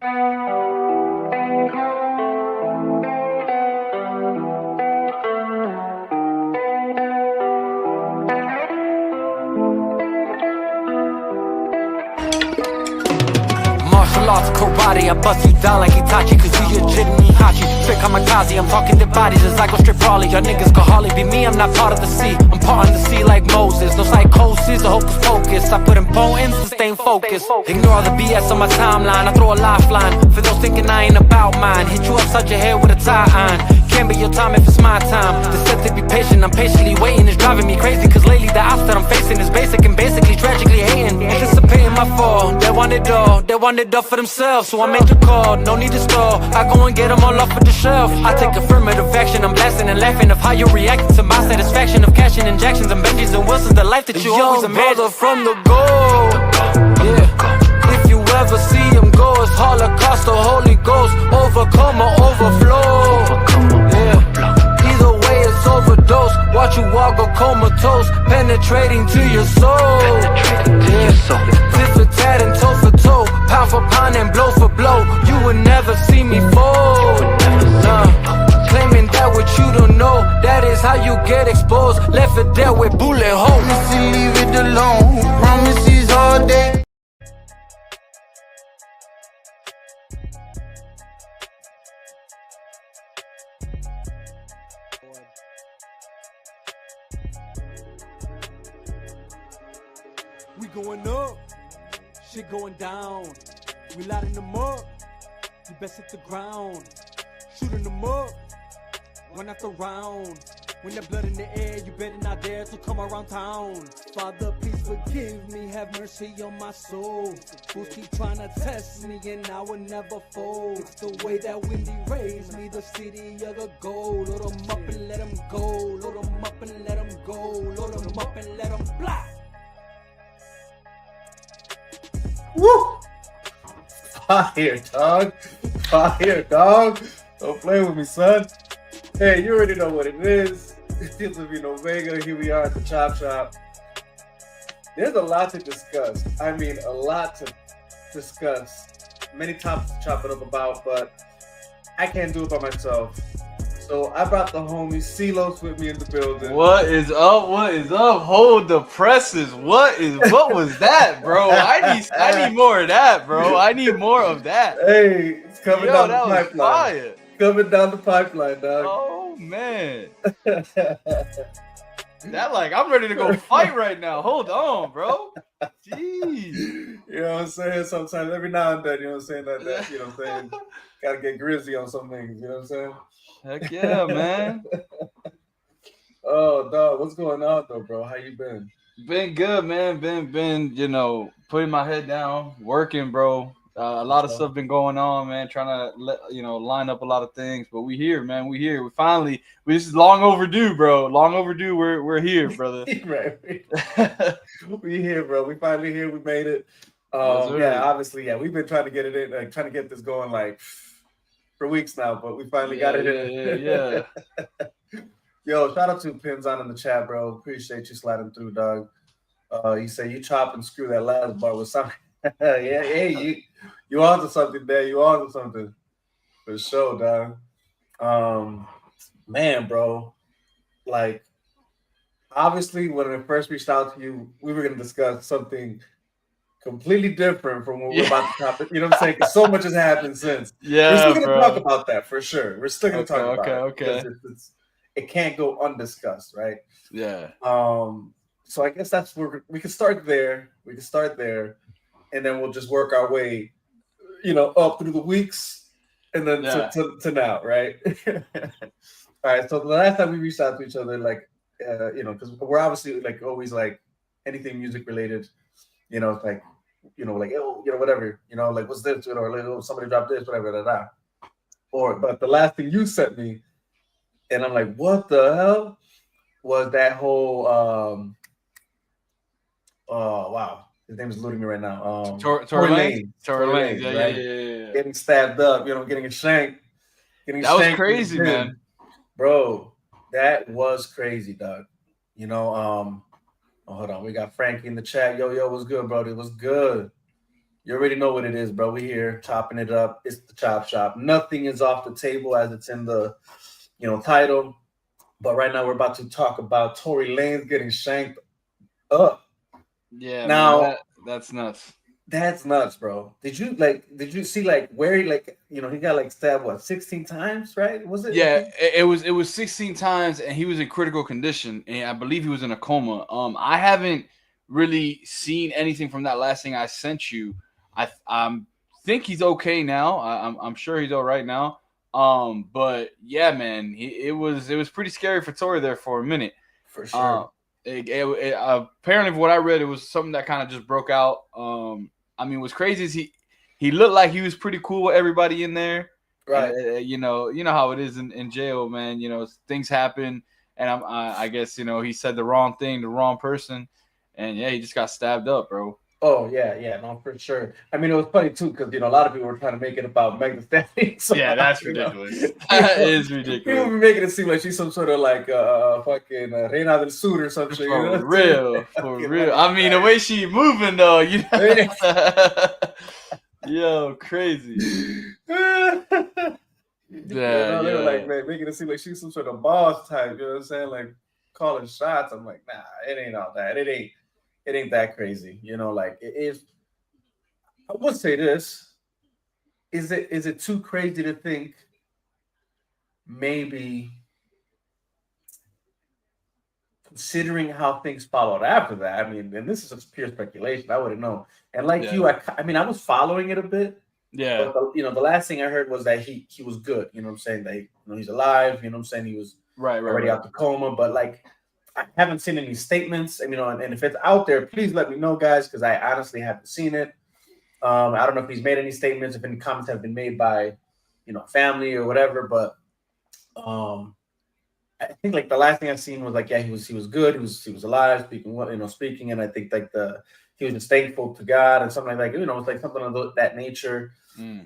Martial arts, karate, I bust you down like Itachi, cause you legitimately Hachi. Straight kamikaze, I'm talking dead bodies as I go straight brawly. Y'all niggas can hardly be me, I'm not part of the sea. I'm part in the sea like Moses. No psychosis, the hocus pocus. I put in poems to stay focused. Ignore all the BS on my timeline, I throw a lifeline for those thinking I ain't about mine. Hit you upside your head with a tie iron. Can't be your time if it's my time. The set to be patient, I'm patiently waiting. It's driving me crazy, cause lately the odds that I'm facing is basic and basically tragically hating. Anticipating my fall, they want it all for themselves. So I made the call, no need to stall. I go and get them all off of the shelf. I take affirmative action, I'm blasting and laughing of how you reacting to my satisfaction of cashing injections and Benjis and Wilsons. The life that you always imagined. Brother from the goal, yeah. If you ever see him go, it's Holocaust or Holy Ghost. Overcome or overflow, yeah. Either way it's overdose. Watch you walk or comatose, penetrating to your soul, yeah. Tit for tat and toe for toe, pound for pound and blow for blow. You would never see me fold, claiming that what you don't know, that is how you get exposed. Left for dead with bullet holes. Promise to leave it alone, promises all day. We going up, shit going down. We lighting them up, you best hit the ground. Shooting them up, one after round. When the blood in the air, you better not dare to come around town. Father, please forgive me, have mercy on my soul. Fools keep trying to test me and I will never fold. It's the way that Wendy raised me, the city of the gold. Load them up and let them go, load them up and let them go, load them up and let them fly. Woo! Fire, dog. Fire, dog. Don't play with me, son. Hey, you already know what it is. It's Omega. Here we are at the Chop Shop. There's a lot to discuss. I mean, a lot to discuss. Many topics to chop it up about, but I can't do it by myself. So I brought the homie CeeLos with me in the building. What is up? What is up? Hold the presses. What was that, bro? I need more of that, bro. I need more of that. Hey, it's coming down the pipeline. Fire. Coming down the pipeline, dog. Oh man. That I'm ready to go fight right now. Hold on, bro. Jeez. You know what I'm saying? Sometimes every now and then, you know what I'm saying? That you know what I'm saying? Gotta get grizzy on some things, you know what I'm saying? Heck yeah, man. Oh, dog, what's going on though, bro? How you been? Been good, man. Been putting my head down, working, bro. A lot of stuff been going on, man. Trying to line up a lot of things, but we here, man. We here. This is long overdue, bro. Long overdue. We're here, brother. Right. We here, bro. We finally here. We made it. Yeah, obviously, yeah. We've been trying to get it in, trying to get this going for weeks now, but we finally got it in. Yeah. Yo, shout out to Pinzon in the chat, bro. Appreciate you sliding through, dog. You say you chop and screw that last bar with something. Yeah, hey, you onto something there. You onto something for sure, dog. Man, bro, obviously when I first reached out to you, we were gonna discuss something completely different from what we're about to talk. You know what I'm saying? Because so much has happened since. Yeah, we're still gonna talk about that for sure. We're still gonna talk about it. Okay. It can't go undiscussed, right? Yeah. So I guess that's where we can start there. And then we'll just work our way, up through the weeks and then to now, right? All right. So the last time we reached out to each other, because we're obviously always anything music related, whatever, what's this, or somebody dropped this, whatever, but the last thing you sent me, and I'm like, what the hell was that whole, oh, wow. His name is eluding me right now. Tory Lanez. Right? Yeah. Getting stabbed up, getting shanked. That was crazy, man. Bro, that was crazy, dog. Hold on. We got Frankie in the chat. Yo, what's good, bro? It was good. You already know what it is, bro. We here chopping it up. It's the chop shop. Nothing is off the table as it's in the title. But right now we're about to talk about Tory Lanez getting shanked up. Yeah, Now man, that's nuts. that's nuts, bro. Did you see where he he got stabbed 16 times, right? Was it? Yeah, it was 16 times, and he was in critical condition, and I believe he was in a coma. I haven't really seen anything from that last thing I sent you. I think he's okay now. I'm sure he's all right now. But yeah, man, it was pretty scary for Tory there for a minute. For sure. Apparently, from what I read, it was something that kind of just broke out. I mean, what's crazy is he looked like he was pretty cool with everybody in there. Right. And, you know how it is in jail, man. Things happen, and I guess he said the wrong thing, the wrong person, and yeah, he just got stabbed up, bro. Oh yeah, no, for sure. I mean, it was funny too because a lot of people were trying to make it about Meg Thee Stallion. So, Yeah, that's ridiculous. That is ridiculous. People be making it seem like she's some sort of fucking Reina del Sur or some shit. For real, for real. I mean, the way she moving though, yo, crazy. Yeah, they were man, making it seem like she's some sort of boss type. You know what I'm saying? Like calling shots. I'm like, nah, it ain't all that. It ain't that crazy. It is. I would say this: is it too crazy to think maybe, considering how things followed after that? I mean, and this is just pure speculation. I wouldn't know. And you, I mean, I was following it a bit. Yeah. But the last thing I heard was that he was good. You know what I'm saying? That he's alive. You know what I'm saying? He was already out the coma. But I haven't seen any statements. And and if it's out there, please let me know, guys, because I honestly haven't seen it. I don't know if he's made any statements, if any comments have been made by family or whatever. But I think the last thing I've seen was he was good. He was alive, speaking, and I think he was just thankful to God and something like that. It's something of that nature. And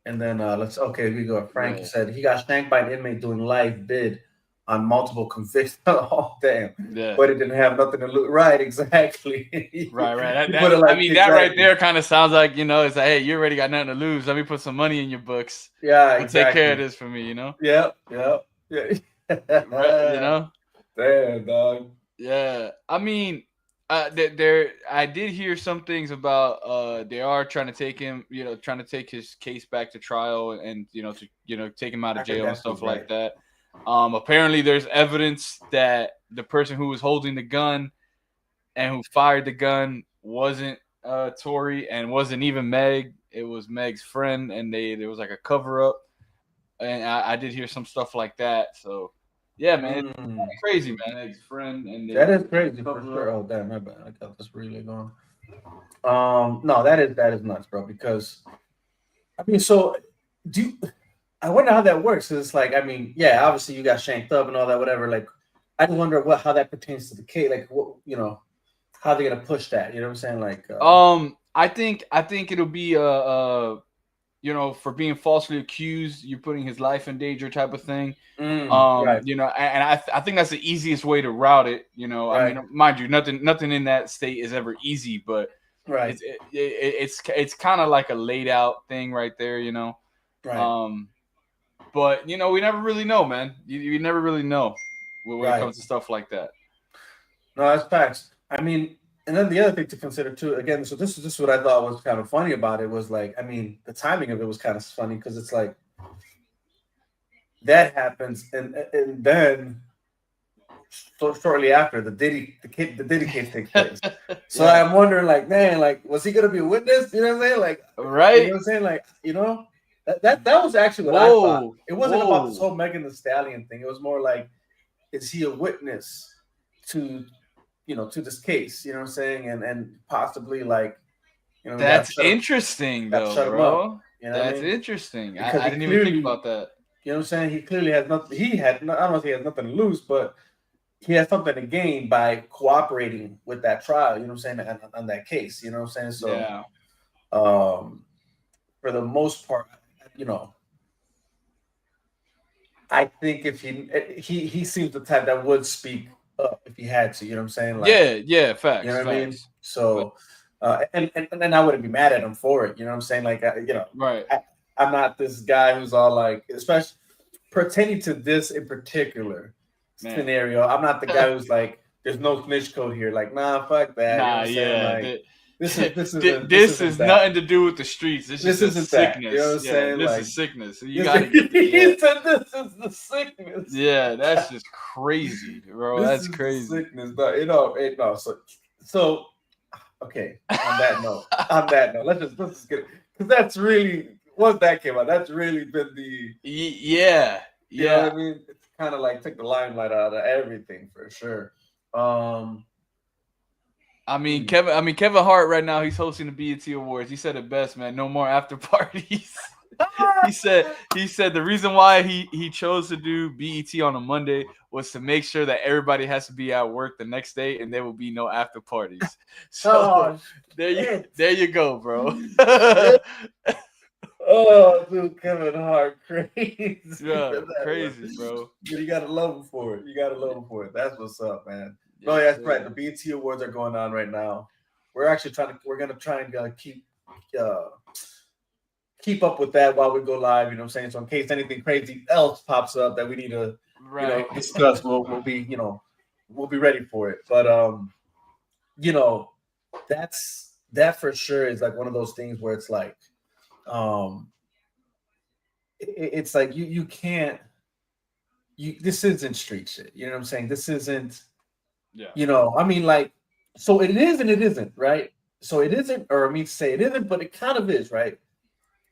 then here we go. Frank said he got shanked by an inmate doing live bid on multiple convictions. Oh damn! Yeah. But it didn't have nothing to lose. Right, exactly. Right. That right there kind of sounds like it's like, hey, you already got nothing to lose. Let me put some money in your books. Yeah, exactly. Take care of this for me. Yeah. Right, Damn, dog. Yeah, I mean, there. I did hear some things about they are trying to take him, trying to take his case back to trial and to take him out of jail and stuff like that. Apparently, there's evidence that the person who was holding the gun and who fired the gun wasn't Tory and wasn't even Meg. It was Meg's friend, and there was a cover up. And I did hear some stuff like that. So, yeah, man, it's crazy, man. Meg's friend, and that is crazy for sure. Oh damn, my bad. I got this really going. No, that is nuts, bro. Because I mean, so I wonder how that works. It's I mean, yeah, obviously you got shanked up and all that, whatever. I wonder how that pertains to the case. How they're gonna push that. You know what I'm saying? I think it'll be for being falsely accused, you're putting his life in danger type of thing. Right. And I think that's the easiest way to route it. I mean, mind you, nothing in that state is ever easy, but right, it's kind of like a laid out thing right there. Right. But we never really know, man. You never really know when it comes to stuff like that. No, that's facts. I mean, and then the other thing to consider too, again, so this is what I thought was kind of funny about it was I mean, the timing of it was kind of funny because it's that happens, and then shortly after the Diddy case takes place. So yeah. I'm wondering, man, was he gonna be a witness? You know what I'm saying? Right? You know what I'm saying? That was actually what I thought. It wasn't about this whole Megan Thee Stallion thing. It was more is he a witness to this case? You know what I'm saying? And possibly that's interesting though, bro. That's interesting. I didn't even think about that. You know what I'm saying? He clearly has nothing. I don't know if he has nothing to lose, but he has something to gain by cooperating with that trial. You know what I'm saying? On that case. You know what I'm saying? So, yeah. For the most part, I think if he seems the type that would speak up if he had to. You know what I'm saying? Yeah, facts. You know what I mean? So, And I wouldn't be mad at him for it. You know what I'm saying? Like, Right. I'm not this guy who's all like, especially pertaining to this in particular scenario. I'm not the guy who's like, there's no snitch code here. Like, nah, fuck that. You know what I'm saying? Like, this is nothing to do with the streets. This is isn't sickness. That. You know what I'm saying? This like, is sickness. You this, gotta he said this is the sickness. Yeah, that's just crazy, bro. That's crazy. Sickness, but no. So okay. On that note, let's just get it, because that's really once that came out, that's really been the yeah. You know what I mean? It's kind of like took the limelight out of everything for sure. I mean, Kevin Hart right now, he's hosting the BET Awards. He said it best, man. No more after parties. he said the reason why he chose to do BET on a Monday was to make sure that everybody has to be at work the next day and there will be no after parties. So there you go, bro. Oh, dude, Kevin Hart, crazy. Yeah, crazy, bro. But you gotta love him for it. That's what's up, man. Yeah, no, that's right. The BET Awards are going on right now. We're gonna try and keep up with that while we go live. You know what I'm saying? So in case anything crazy else pops up that we need to discuss, we'll be ready for it. But that for sure is like one of those things where it's like it's like you can't this isn't street shit. You know what I'm saying? This isn't I mean, like, so it is and it isn't, right? So it isn't, or I mean to say it isn't, but it kind of is, right?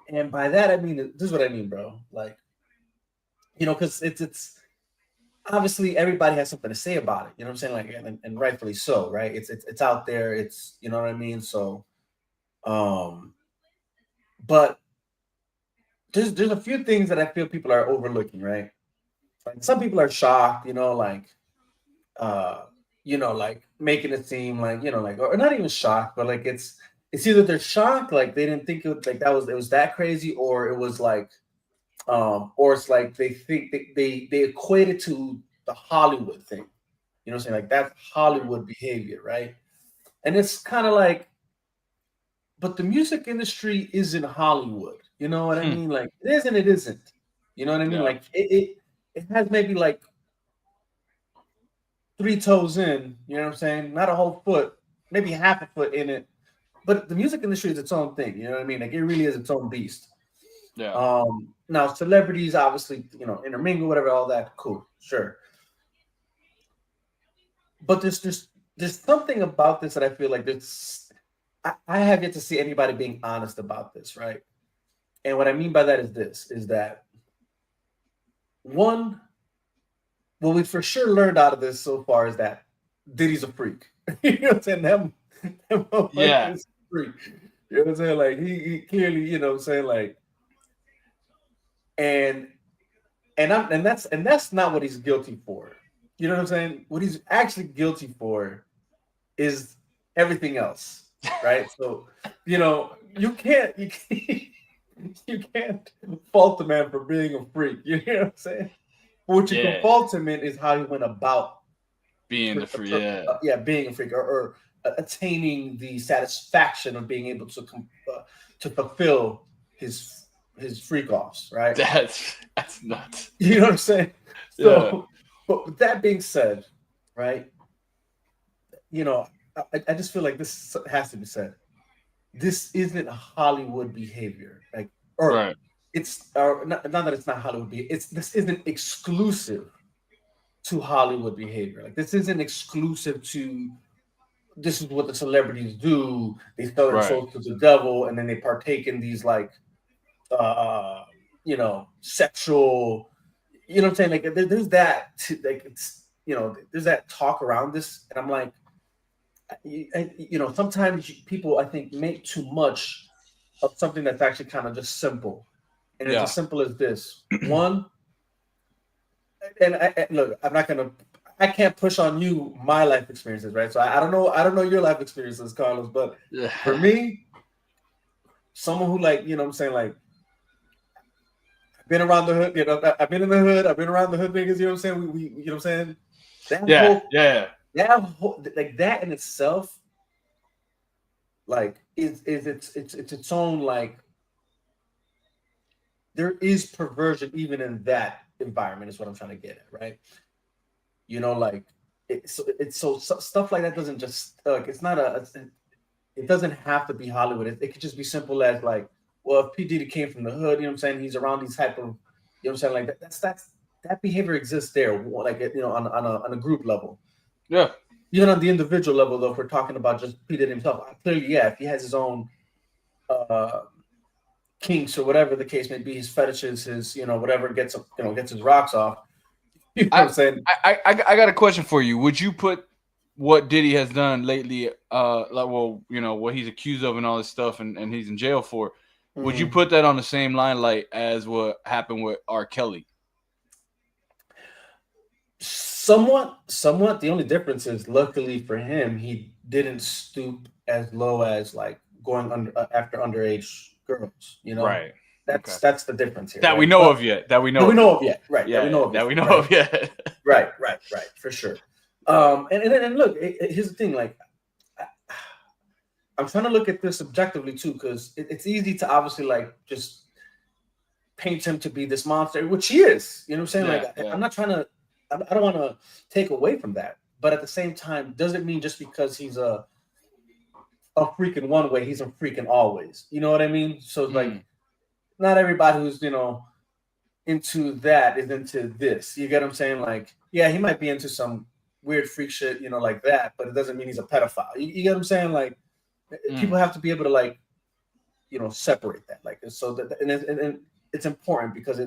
And by that I mean this is what I mean, bro. Like, because it's obviously everybody has something to say about it. You know what I'm saying? Like, and rightfully so, right? It's out there. It's you know what I mean. So, but there's a few things that I feel people are overlooking, right? Like some people are shocked, like making it seem like, or not even shocked, but like it's either they're shocked, like they didn't think it was that crazy, or it was like, or it's like they think they equate it to the Hollywood thing. You know what I'm saying? Like that's Hollywood behavior, right? And it's kind of like, but the music industry isn't Hollywood. You know what I mean? Like it is and it isn't. You know what I mean? Yeah. Like it has maybe like 3 toes in, you know what I'm saying? Not a whole foot, maybe half a foot in it. But the music industry is its own thing, you know what I mean? Like it really is its own beast. Yeah. Now celebrities obviously, intermingle, whatever, all that, cool, sure. But there's something about this that I feel like I have yet to see anybody being honest about this, right? And what I mean by that is that one, what we for sure learned out of this so far is that Diddy's a freak. You know what I'm saying? That is a freak. You know what I'm saying? Like he clearly, you know what I'm saying, like, and that's not what he's guilty for. You know what I'm saying? What he's actually guilty for is everything else, right? So, you can't fault the man for being a freak. You know what I'm saying? What you can fault him in is how he went about being a freak. Being a freak, or attaining the satisfaction of being able to fulfill his freak offs, right? That's nuts. You know what I'm saying? So, but with that being said, right? I just feel like this has to be said. This isn't Hollywood behavior, like, or right. It's not that it's not Hollywood behavior. This isn't exclusive to Hollywood behavior. Like this isn't exclusive to. This is what the celebrities do. They sell their souls to the devil, and then they partake in these like, sexual. You know what I'm saying? Like there's that. Like it's there's that talk around this, and I'm like, sometimes people I think make too much of something that's actually kind of just simple. And it's as simple as this. One, and look, I can't push on you my life experiences, right? So I don't know your life experiences, Carlos, but for me, someone who like, you know what I'm saying, like, I've been around the hood, I've been in the hood, I've been around the hood niggas, you know what I'm saying? We you know what I'm saying? That whole, like that in itself, like is it's its own like there is perversion even in that environment is what I'm trying to get at, right? You know, like it's so stuff like that doesn't just like it's not it doesn't have to be Hollywood. It could just be simple as like, well, if P Diddy came from the hood, you know what I'm saying? He's around these type of, you know what I'm saying? Like that behavior exists there, like you know, on a group level. Yeah. Even on the individual level, though, if we're talking about just P Diddy himself, clearly, yeah, if he has his own uh kinks or whatever the case may be, his fetishes, his whatever gets his rocks off. You know what I, I'm saying? I got a question for you. Would you put what Diddy has done lately, like, well, what he's accused of and all this stuff, and he's in jail for? Would you Mhm. put that on the same line, like as what happened with R. Kelly? Somewhat. The only difference is, luckily for him, he didn't stoop as low as like going after underage girls. You know, Right. Okay. that's the difference here, That we right? know But of yet. That we that know we of know yet. of yet, right? That we Yeah. know of That yet, we know right? of yet. Right, for sure. And look, here's the thing, like. I'm trying to look at this objectively too, because it's easy to obviously like just paint him to be this monster, which he is. You know what I'm saying? Yeah. Like, Yeah. I'm not trying to, I don't want to take away from that, but at the same time, doesn't mean just because he's a freak in one way, he's a freak in always. You know what I mean? So it's like, Mm. not everybody who's into that is into this. You get what I'm saying? Like, yeah, he might be into some weird freak shit, like that, but it doesn't mean he's a pedophile. You get what I'm saying? Like, people Mm. have to be able to like separate that, like, so that and it's important because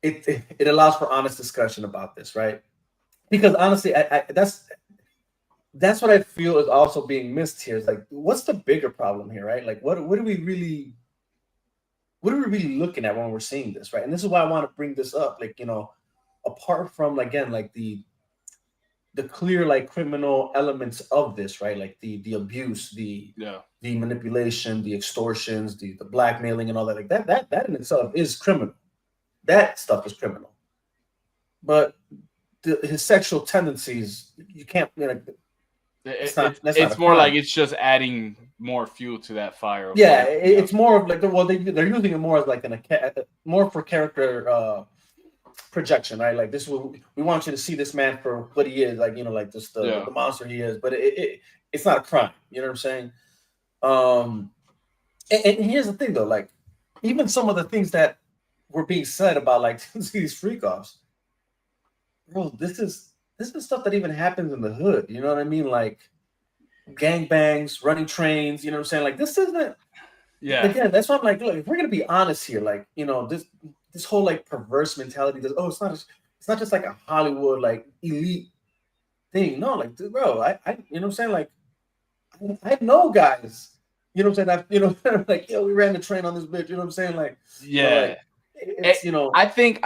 it allows for honest discussion about this, right? Because honestly, I that's what I feel is also being missed here. Is like, what's the bigger problem here, right? Like, what are we really looking at when we're seeing this, right? And this is why I want to bring this up, like, apart from, again, like the clear like criminal elements of this, right? Like the abuse, Yeah. the manipulation, the extortions, the blackmailing, and all that. Like that in itself is criminal. That stuff is criminal. But his sexual tendencies, you can't. That's not a It's more like crime. it's just adding more fuel to that fire. Of Yeah, like, it's more of like they're using it more as like more for character projection, right? Like, this will we want you to see this man for what he is, like, like just yeah. the monster he is, but it's not a crime. You know what I'm saying? Um, and here's the thing though, like, even some of the things that were being said about like these freak offs, bro, this is stuff that even happens in the hood. You know what I mean? Like gangbangs, running trains. You know what I'm saying? Like, this isn't. Yeah. Again, that's why I'm like, look, if we're gonna be honest here, like, this whole like perverse mentality does. Oh, it's not just like a Hollywood like elite thing. No, like, dude, bro, I you know what I'm saying? Like, I know guys. You know what I'm saying? Like, we ran the train on this bitch. You know what I'm saying? Like, Yeah. like it's I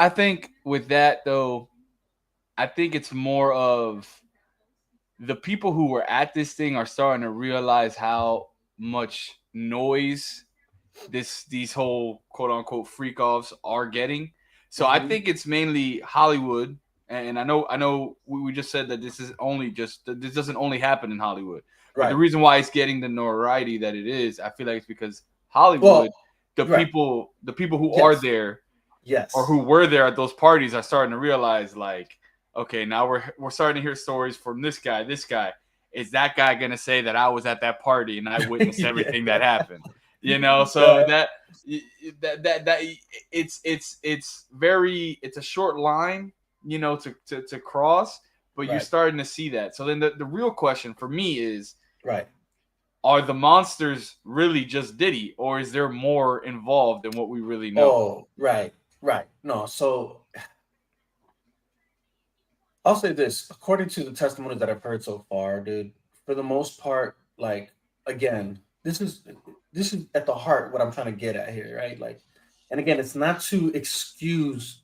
think with that though, I think it's more of the people who were at this thing are starting to realize how much noise these whole quote unquote freak offs are getting. So I Mhm. think it's mainly Hollywood, and I know we just said that this doesn't only happen in Hollywood, but the Right. reason why it's getting the notoriety that it is, I feel like it's because Hollywood, Well, right. the people who are Yes. there or Yes. who were there at those parties are starting to realize, like, okay, now we're starting to hear stories from this guy. This guy, is that guy gonna say that I was at that party and I witnessed everything that Yeah. happened? So that it's a short line, to cross, but you're Right. starting to see that. So then the real question for me is, Right. are the monsters really just Diddy, or is there more involved than what we really know? Oh, right. Right. No, so I'll say this, according to the testimonies that I've heard so far, dude, for the most part, like, again, this is at the heart what I'm trying to get at here, right? Like, and again, it's not to excuse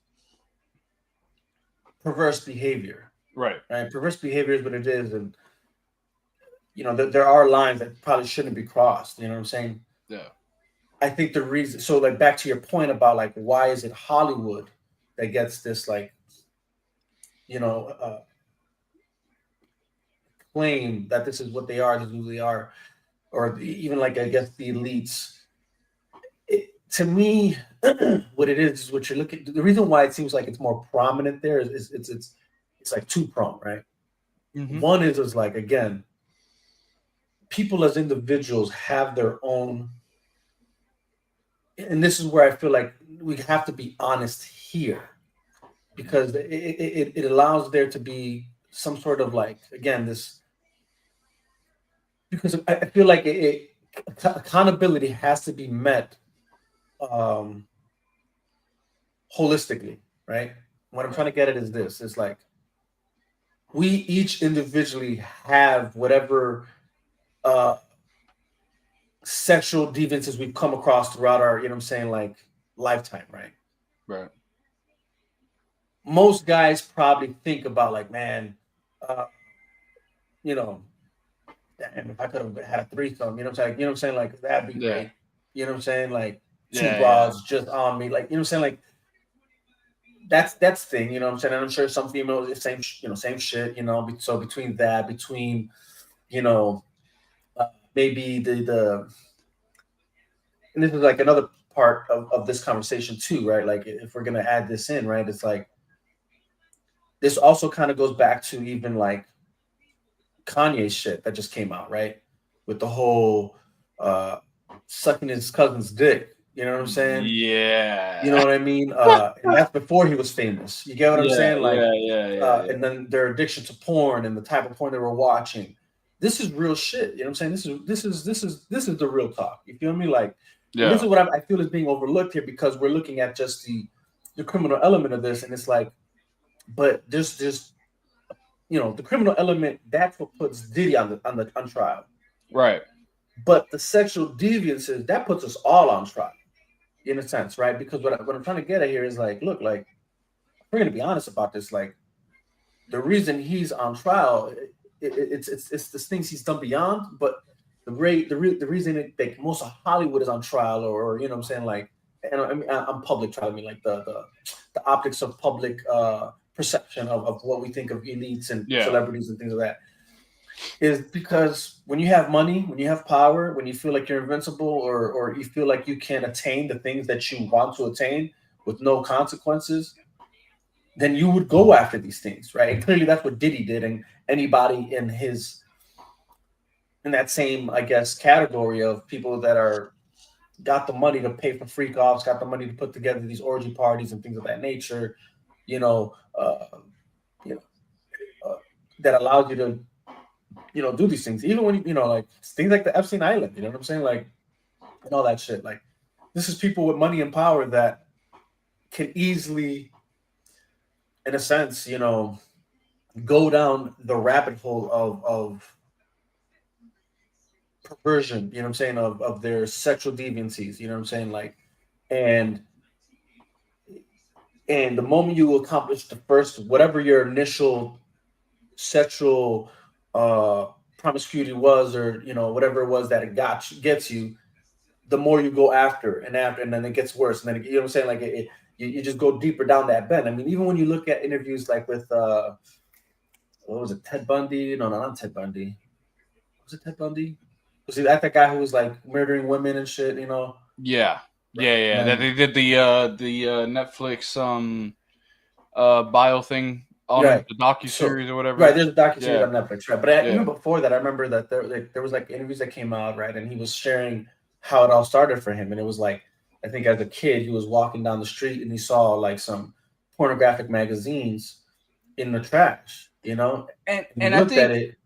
perverse behavior, Right. right? Perverse behavior is what it is, and there are lines that probably shouldn't be crossed. You know what I'm saying? Yeah. I think the reason, so like back to your point about like why is it Hollywood that gets this like you know uh, claim that this is what they are, this is who they are, or even like I guess the elites. To me, what it is what you're looking. The reason why it seems like it's more prominent there is it's like two-pronged, right? Mhm. One is like again, people as individuals have their own, and this is where I feel like we have to be honest here because it allows there to be some sort of like again this because I feel like accountability has to be met um holistically, right? What I'm trying to get at is this: it's like we each individually have whatever uh sexual deviances we've come across throughout our, you know what I'm saying, like lifetime, right? Right. Most guys probably think about like, man, uh, you know, damn, if I could have had a threesome, you know what I'm saying? You know what I'm saying? Like that'd be Yeah. great. You know what I'm saying? Like two Yeah. Yeah. bras just on me, like you know what I'm saying? Like that's thing, you know what I'm saying? And I'm sure some females the same, same shit, you know. So between that, between you know, maybe the and this is like another part of this conversation too, right? Like if we're gonna add this in, right? It's like this also kind of goes back to even like Kanye shit that just came out, right? With the whole uh sucking his cousin's dick. You know what I'm saying? You know Yeah. what I mean? And that's before he was famous. You get what I'm Yeah. saying? Like, Yeah. Yeah. Yeah. Yeah. and then their addiction to porn and the type of porn they were watching. This is real shit. You know what I'm saying? This is the real talk. You feel me? Like, and this Yeah. is what I feel is being overlooked here because we're looking at just the criminal element of this, and it's like, but there's the criminal element that's what puts Diddy on trial. Right. But the sexual deviances that puts us all on trial in a sense, right? Because what I'm trying to get at here is like, look, like we're gonna be honest about this. Like the reason he's on trial, it's the things he's done beyond, but the reason like most of Hollywood is on trial, or you know what I'm saying, like, and I mean I'm public trial. I mean like the optics of public perception of what we think of elites and Yeah. celebrities and things like that is because when you have money, when you have power, when you feel like you're invincible, or you feel like you can attain the things that you want to attain with no consequences, then you would go after these things, right? And clearly that's what Diddy did, and anybody in that same, I guess, category of people that are got the money to pay for freak offs, got the money to put together these orgy parties and things of that nature, you know, you know, that allows you to do these things, even when like things like the Epstein Island, you know what I'm saying, like, and all that shit. Like, this is people with money and power that can easily, in a sense, go down the rabbit hole of perversion, you know what I'm saying, of their sexual deviancies, you know what I'm saying, like, and the moment you accomplish the first, whatever your initial sexual promiscuity was, or whatever it was that gets you, the more you go after, and then it gets worse, and then you know what I'm saying, like you just go deeper down that bend. I mean, even when you look at interviews like with what was it, Ted Bundy? No, not Ted Bundy. Was it Ted Bundy? Was he that guy who was like murdering women and shit? Yeah. Right. Yeah. Yeah. That And they did the Netflix bio thing on him, right. the docu So series or whatever. right, there's a docuseries Yeah. on Netflix, right? But even Yeah. before that, I remember that there was like interviews that came out, right? And he was sharing how it all started for him, and it was like, I think as a kid, he was walking down the street and he saw like some pornographic magazines in the trash, And and he and I looked at think it,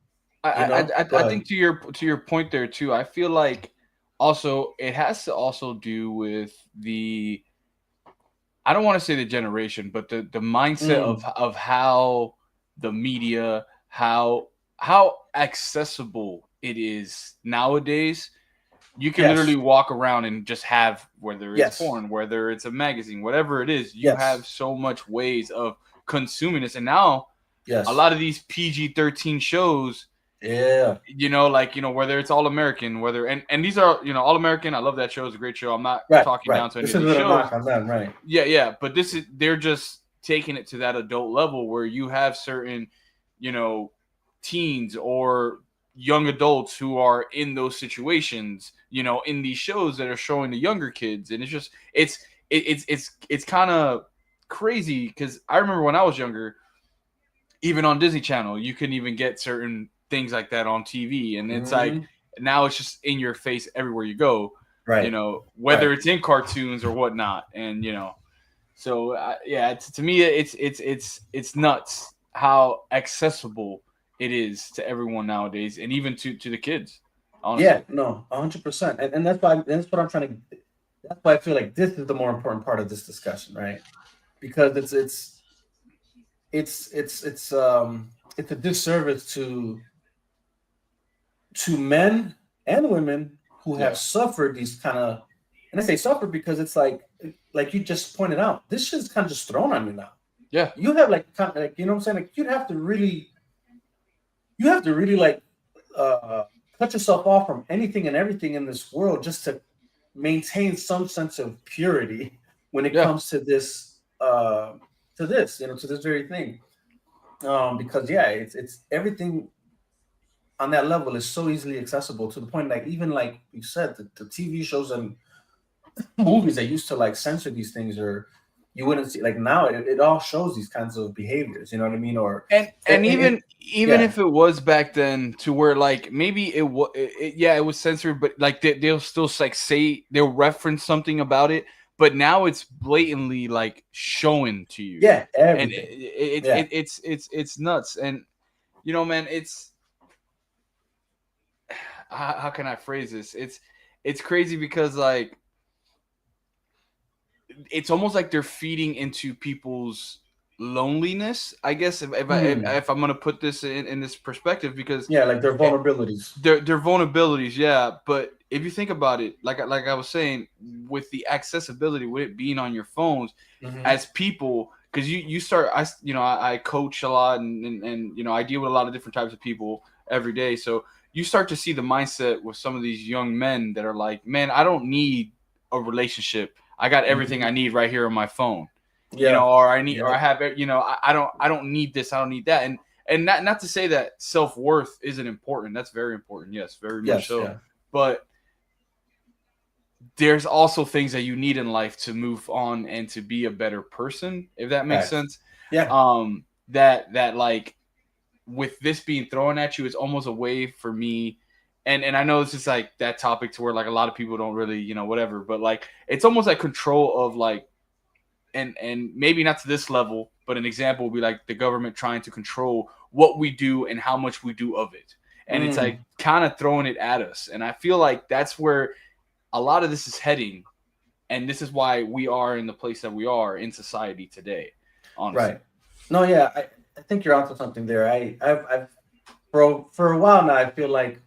Go I ahead. think to your point there too. I feel like also it has to also do with the, I don't want to say the generation, but the mindset Mm, of how the media, how accessible it is nowadays. You can literally yes, walk around and just have, whether it's yes, porn, whether it's a magazine, whatever it is, you have yes, so much ways of consuming this. And now a yes, lot of these PG-13 shows, yeah, whether it's All American, and these are, All American. I love that show. It's a great show. I'm not right, talking right. down to any This of these isn't a shows. knock on them, right? Yeah, yeah, but they're just taking it to that adult level where you have certain, you know, teens or young adults who are in those situations, you know, in these shows that are showing the younger kids. And it's just it's kind of crazy because I remember when I was younger, even on Disney Channel, you couldn't even get certain things like that on TV. And it's like now it's just in your face everywhere you go, Right. you know, whether Right. it's in cartoons or whatnot. And, you know, so yeah, to me, it's nuts how accessible it is to everyone nowadays, and even to the kids. Honestly, Yeah, no, 100%. And that's what I'm trying to. That's why I feel like this is the more important part of this discussion, right? Because it's a disservice to men and women who have yeah, suffered these kind of, and I say suffer because it's like you just pointed out, this shit's kind of just thrown on you now. yeah, You have like kind of like, you know what I'm saying? Like you have to really like uh cut yourself off from anything and everything in this world just to maintain some sense of purity when it yeah. comes to this very thing. Because yeah, it's everything on that level is so easily accessible to the point like even like you said, the TV shows and movies that used to like censor these things or you wouldn't see like now it all shows these kinds of behaviors, you know what I mean? Or And even yeah, if it was back then to where like maybe it was yeah, it was censored, but like they'll still like say they'll reference something about it, but now it's blatantly like showing to you, yeah, and everything. Yeah. it's nuts. And you know, man, it's how can I phrase this? It's crazy because like it's almost like they're feeding into people's loneliness, I guess, if I'm gonna put this in this perspective, because Yeah, like their vulnerabilities. their vulnerabilities, yeah. But if you think about it, like I was saying, with the accessibility, with it being on your phones, Hmm. as people, because you start, I coach a lot, and you know, I deal with a lot of different types of people every day, so you start to see the mindset with some of these young men that are like, man, I don't need a relationship. I got everything Hmm. I need right here on my phone, you know, Yeah. or I need, or Yep. I have, you know, I don't need this, I don't need that. And not to say that self-worth isn't important. That's very important. Yes, very much Yes. so. Yeah. But there's also things that you need in life to move on and to be a better person, if that makes Facts. sense. Yeah. That like with this being thrown at you, it's almost a way for me. And I know this is like that topic to where like a lot of people don't really, you know, whatever, but like it's almost like control of like, and maybe not to this level, but an example would be like the government trying to control what we do and how much we do of it. And it's like Mm. kind of throwing it at us. And I feel like that's where a lot of this is heading. And this is why we are in the place that we are in society today, honestly. Right. No. Yeah. I think you're onto something there. I've for a while now. I feel like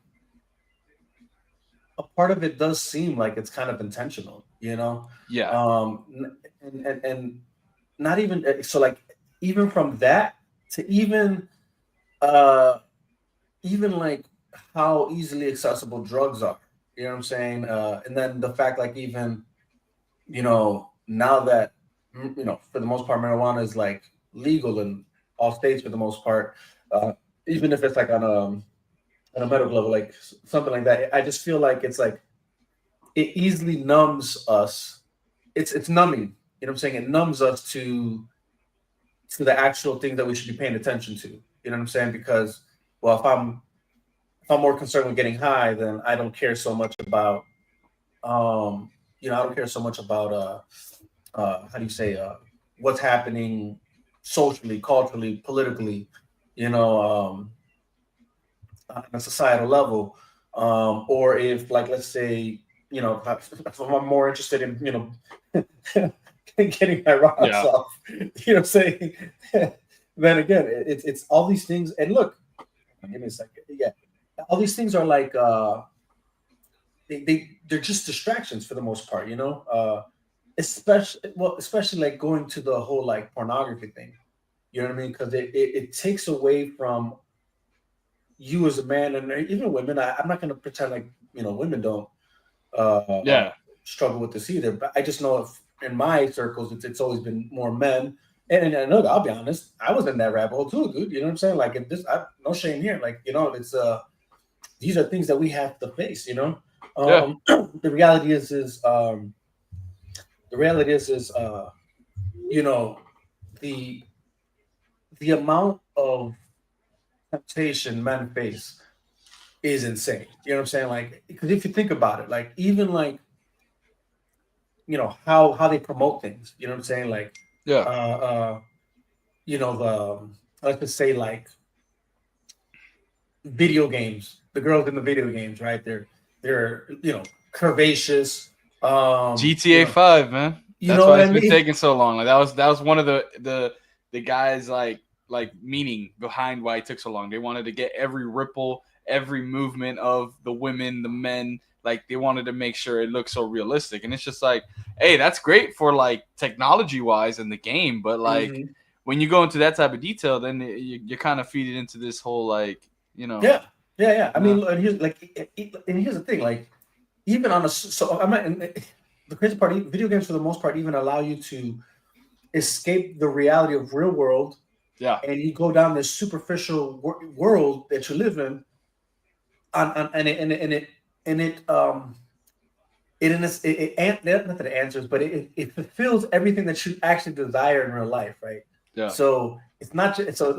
a part of it does seem like it's kind of intentional. You know. Yeah. And not even so like even from that to uh even like how easily accessible drugs are. You know what I'm saying? And then the fact like even now that for the most part, marijuana is like legal in all states for the most part. Uh, Even if it's like on a medical level, like something like that. I just feel like it's like it easily numbs us. It's numbing. You know what I'm saying? It numbs us to the actual thing that we should be paying attention to. You know what I'm saying? Because well, if I'm more concerned with getting high, then I don't care so much about I don't care so much about how do you say what's happening socially, culturally, politically, you know, on a societal level, or if like let's say if I'm more interested in getting my rocks Yeah. off, you know what I'm saying? Then again, it's all these things. And look, give me a second. Yeah, all these things are like they're just distractions for the most part, especially like going to the whole like pornography thing. You know what I mean? Because it takes away from you as a man and even women. I'm not going to pretend like women don't uh, Yeah. struggle with this either. But I just know if in my circles, it's always been more men. And look, I'll be honest, I was in that rabbit hole too, dude. You know what I'm saying? Like, no shame here. Like, it's these are things that we have to face. Yeah. The reality is you know, the the amount of temptation men face is insane. You know what I'm saying? Like, because if you think about it, like even like how they promote things. You know what I'm saying? Like, Yeah. uh, uh, the let's just say like video games. The girls in the video games, right? They're curvaceous. You GTA know, 5, man. you That's know why what I it's been mean? taking so long. Like that was one of the guys like meaning behind why it took so long. They wanted to get every ripple, every movement of the women, the men. Like they wanted to make sure it looked so realistic. And it's just like, hey, that's great for like technology wise in the game, but like Hmm. when you go into that type of detail, then you kind of feed it into this whole like Yeah, yeah, yeah. I nah. mean, and here's the thing. Like, even on a so I'm not. And the crazy part, video games for the most part even allow you to escape the reality of real world, Yeah. and you go down this superficial world that you live in, on and not that it answers, but it fulfills everything that you actually desire in real life, right? Yeah. So it's not just so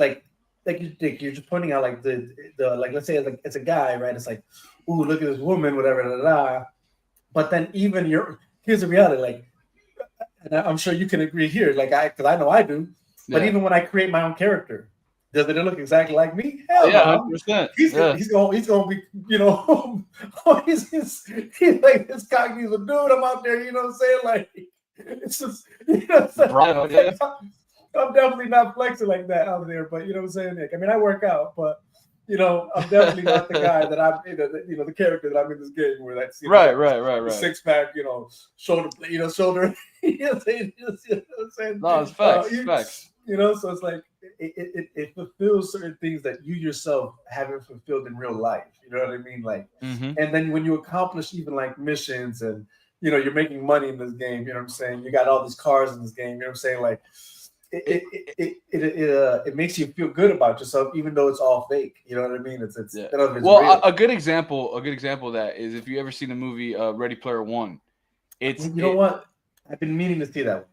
you're just pointing out like the like let's say like it's a guy, right? It's like, ooh, look at this woman, whatever, da, da, da. But then even here's the reality, like, and I'm sure you can agree here, like because I know I do. But Yeah. even when I create my own character, does it look exactly like me? Oh, Hell yeah, no. 100%. He's Yeah. he's gonna be he's like this cognizant dude. I'm out there, you know what I'm saying? Like it's just Bro, yeah. I'm definitely not flexing like that out there, but you know what I'm saying, Nick. I mean, I work out, but I'm definitely not the guy that I'm, the character that I'm in this game where that's Right, got right, right, the right. six pack, shoulder, shoulder. You know what I'm saying? No, it's facts. It's facts. So it's like it fulfills certain things that you yourself haven't fulfilled in real life. You know what I mean? Like, Mm-hmm. and then when you accomplish even like missions and you're making money in this game. You know what I'm saying? You got all these cars in this game. You know what I'm saying? Like, it makes you feel good about yourself, even though it's all fake. You know what I mean? It's Yeah. none of it's Well, real. a good example of that is if you ever seen the movie Ready Player One. It's You know what? I've been meaning to see that one.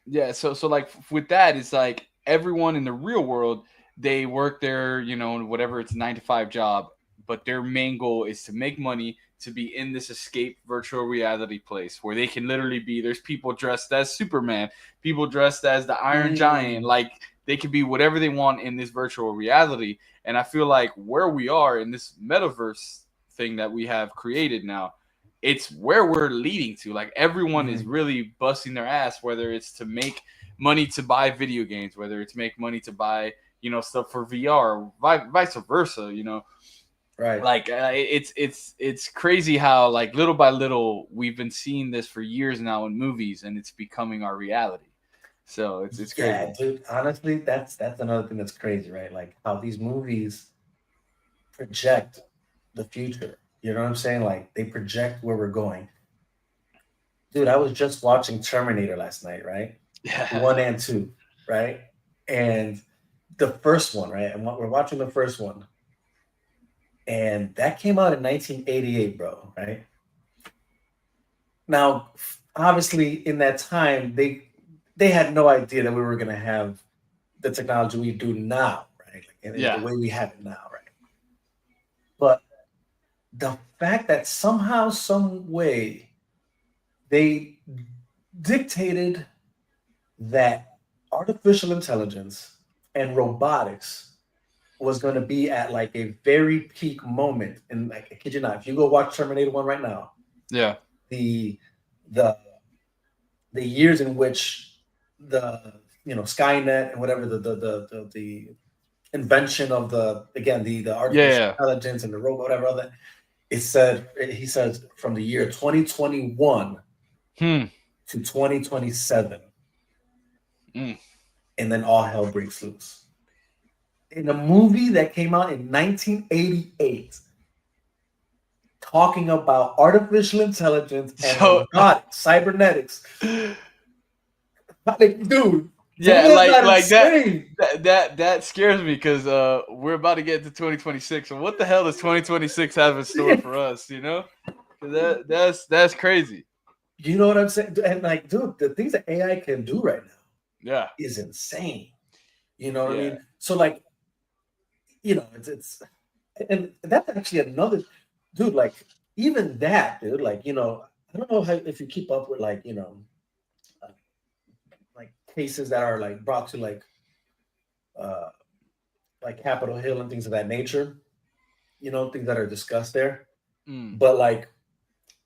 Yeah, so like with that, it's like everyone in the real world, they work their, whatever it's 9 to 5 job, but their main goal is to make money, to be in this escape virtual reality place where they can literally be. There's people dressed as Superman, people dressed as the Iron Giant, Mm. like they can be whatever they want in this virtual reality. And I feel like where we are in this metaverse thing that we have created now, it's where we're leading to. Like everyone is Mm. really busting their ass, whether it's to make money to buy video games, whether it's make money to buy, stuff for VR, vice versa. Right. Like it's crazy how like little by little we've been seeing this for years now in movies, and it's becoming our reality. So it's crazy. Yeah, dude. Honestly, that's another thing that's crazy, right? Like how these movies project the future. You know what I'm saying? Like they project where we're going. Dude, I was just watching Terminator last night, right? Yeah. One and two, right? And the first one, right? And we're watching the first one, and that came out in 1988, bro. Right now, obviously, in that time, they had no idea that we were gonna have the technology we do now, right? Like, in the Yeah. way we have it now, right? But the fact that somehow, some way, they dictated that artificial intelligence and robotics was going to be at like a very peak moment. And like, I kid you not, if you go watch Terminator 1 right now, Yeah. the the the years in which the Skynet and whatever the invention of the artificial Yeah. intelligence and the robot, whatever other, he says from the year 2021 Hmm. to 2027, Mm. and then all hell breaks loose. In a movie that came out in 1988, talking about artificial intelligence and So robotics, cybernetics. Like, dude, Yeah, like insane. that scares me because we're about to get into 2026. So what the hell does 2026 have in store for us? You know, that's crazy. You know what I'm saying? And like, dude, the things that AI can do right now Yeah, is insane. You know what I yeah. mean? So like, it's and that's actually another dude, like even that, dude, like, I don't know how if you keep up with like, uh, like cases that are like brought to uh like Capitol Hill and things of that nature, things that are discussed there. Mm. But like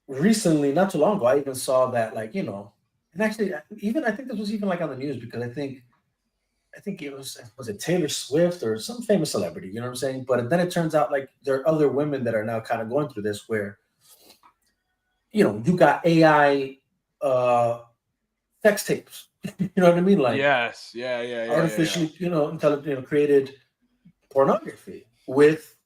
recently, not too long ago, I even saw that like, and actually even I think this was even like on the news because I think it was it Taylor Swift or some famous celebrity, you know what I'm saying? But then it turns out like there are other women that are now kind of going through this where, you got AI sex tapes. You know what I mean? Like Yes, yeah. artificially, intelligent, created pornography with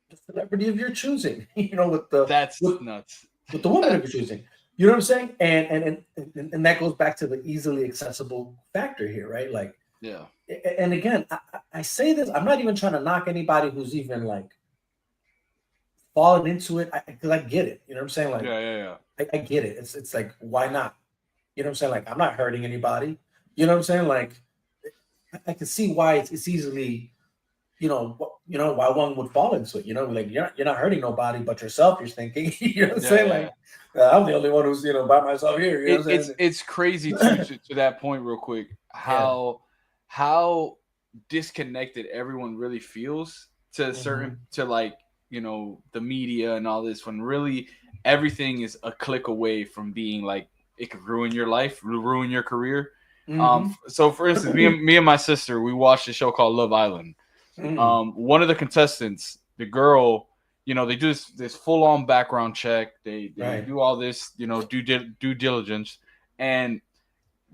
the celebrity of your choosing, with the That's with nuts. with the woman of your choosing. You know what I'm saying? And that goes back to the easily accessible factor here, right? Like, Yeah, and again, I say this, I'm not even trying to knock anybody who's even like fallen into it because I get it. You know what I'm saying? Like, yeah. I get it. It's like, why not? You know what I'm saying? Like, I'm not hurting anybody. You know what I'm saying? Like, I can see why it's easily, why one would fall into it. Like you're not hurting nobody but yourself. You're thinking. You know what I'm Yeah, saying? yeah, Like, yeah. I'm the only one who's by myself here. You know It, what I'm it's saying? it's crazy too to that point real quick Yeah. how disconnected everyone really feels to certain Mhm. to like the media and all this when really everything is a click away from being like it could ruin your life, ruin your career. Mhm. So for instance, me and my sister, we watched a show called Love Island. Mm. One of the contestants, the girl, they do this full on background check. They Right. do all this, due diligence, and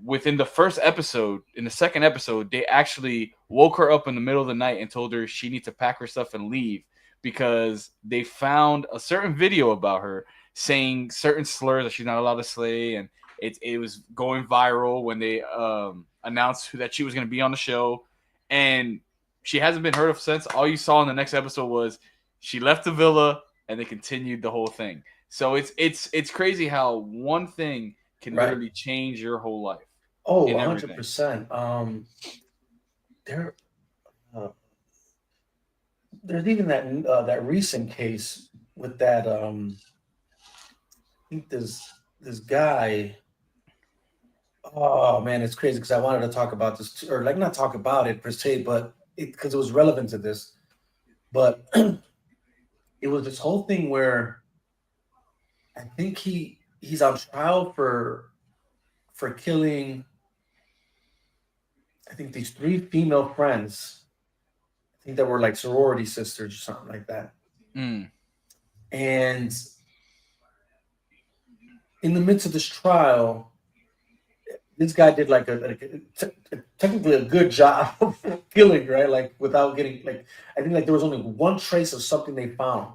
within the first episode, in the second episode, they actually woke her up in the middle of the night and told her she needs to pack her stuff and leave because they found a certain video about her saying certain slurs that she's not allowed to say, and it was going viral when they announced that she was going to be on the show, and she hasn't been heard of since. All you saw in the next episode was she left the villa and they continued the whole thing. So it's crazy how one thing can Right. literally change your whole life Oh, in everything. 100%. There, uh, there's even that recent case with that. I think this guy. Oh man, it's crazy because I wanted to talk about this or like not talk about it per se, but because it was relevant to this. But it was this whole thing where I think he's on trial for killing. I think these three female friends. I think that were like sorority sisters or something like that. Mm. And in the midst of this trial, this guy did like technically a good job of killing, right? Like without getting like I think like there was only one trace of something they found.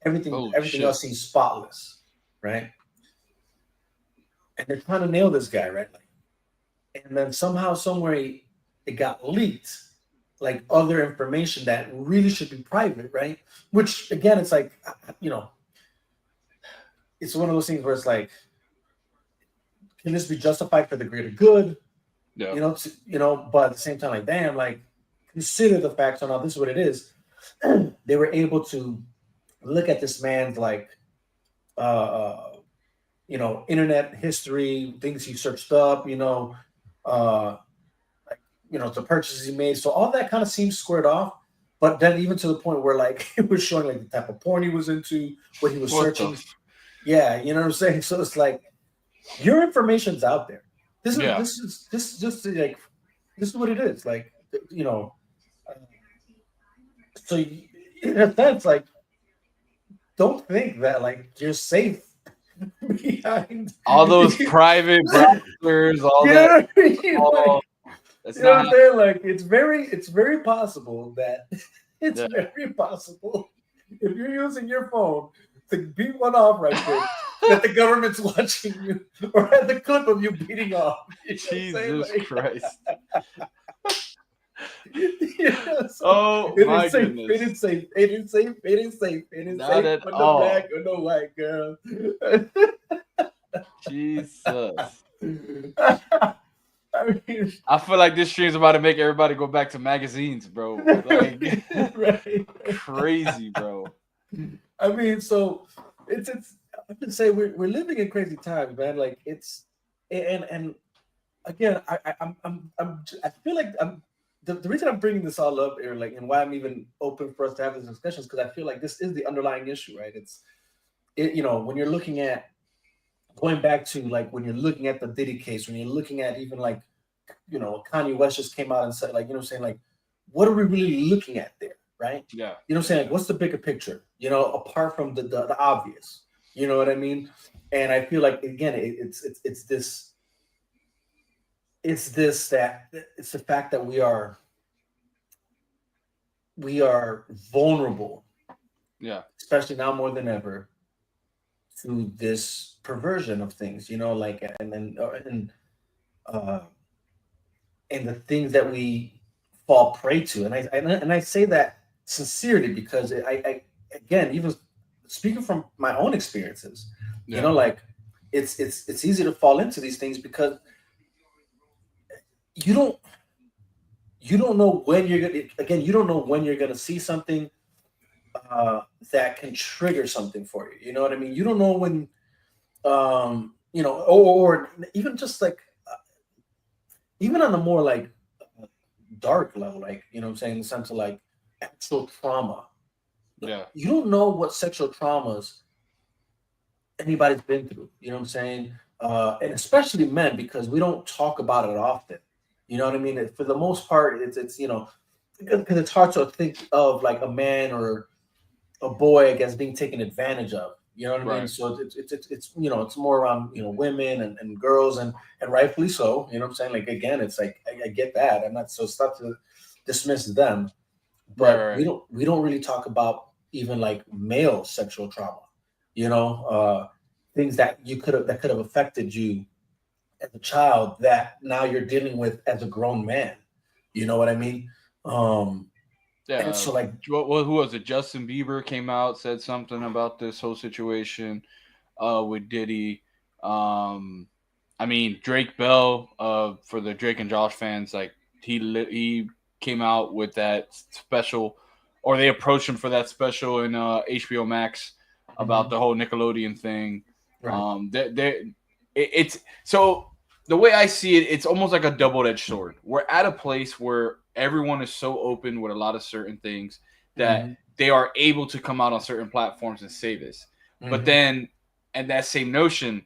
Everything Holy everything shit. else seems spotless, right? And they're trying to nail this guy, right? Like, and then somehow, somewhere, it got leaked, like other information that really should be private, right? Which again, it's like it's one of those things where it's like, can this be justified for the greater good? Yeah. But at the same time, like, damn, like, consider the facts on all this is what it is. They were able to look at this man's like, internet history, things he searched up, uh, the purchases he made. So all that kind of seems squared off. But then even to the point where like it was showing like the type of porn he was into, what he was What the? searching. Yeah, you know what I'm saying. So it's like your information's out there. This is Yeah. this is this is just like this is what it is. Like you know, so in a sense, like don't think that like you're safe behind All those private browsers, all you that. know what I mean? All, Like, that's you know what not I'm saying? Like it's very possible that it's yeah. very possible if you're using your phone to beat one off right quick that the government's watching you, or had the clip of you beating off. You know Jesus like, Christ. you know, so Oh it my ain't safe. goodness. It ain't safe. It ain't safe. It ain't safe. It ain't Not safe at for the all. black or no white girl. Jesus. I mean, I feel like this stream's about to make everybody go back to magazines, bro. Like right. crazy, bro. I mean, so it's I would say we're living in crazy times, man. Like it's and again, I feel like the reason I'm bringing this all up here, like, and why I'm even open for us to have this discussion is because I feel like this is the underlying issue, right? When you're looking at going back to like when you're looking at the Diddy case, when you're looking at even like Kanye West just came out and said like saying like what are we really looking at there, right? Yeah. You know what I'm saying? Like, what's the bigger picture? Apart from the obvious. You know what I mean? And I feel like again, it's the fact that we are vulnerable, especially now more than ever, to this perversion of things, like and the things that we fall prey to. And I say that sincerely because I again, even speaking from my own experiences, like it's easy to fall into these things because you don't know when you're gonna see something that can trigger something for you. You know what I mean? You don't know when or even just like even on the more like dark level, like what I'm saying, in the sense of like actual trauma. Yeah. You don't know what sexual traumas anybody's been through. You know what I'm saying? And especially men, because we don't talk about it often. You know what I mean? For the most part, it's because it's hard to think of like a man or a boy as being taken advantage of. You know what I mean? So it's more around women and girls and rightfully so. You know what I'm saying? Like again, it's like I get that. I'm not so stuck to dismiss them, but we don't really talk about even like male sexual trauma. Things that could have affected you as a child that now you're dealing with as a grown man. You know what I mean? Yeah. And so like, who was it? Justin Bieber came out, said something about this whole situation with Diddy. I mean, Drake Bell, for the Drake and Josh fans, like he came out with that special, or they approached him for that special in HBO Max about the whole Nickelodeon thing. Right. It's so the way I see it, it's almost like a double-edged sword. We're at a place where everyone is so open with a lot of certain things that they are able to come out on certain platforms and say this. But then, and that same notion,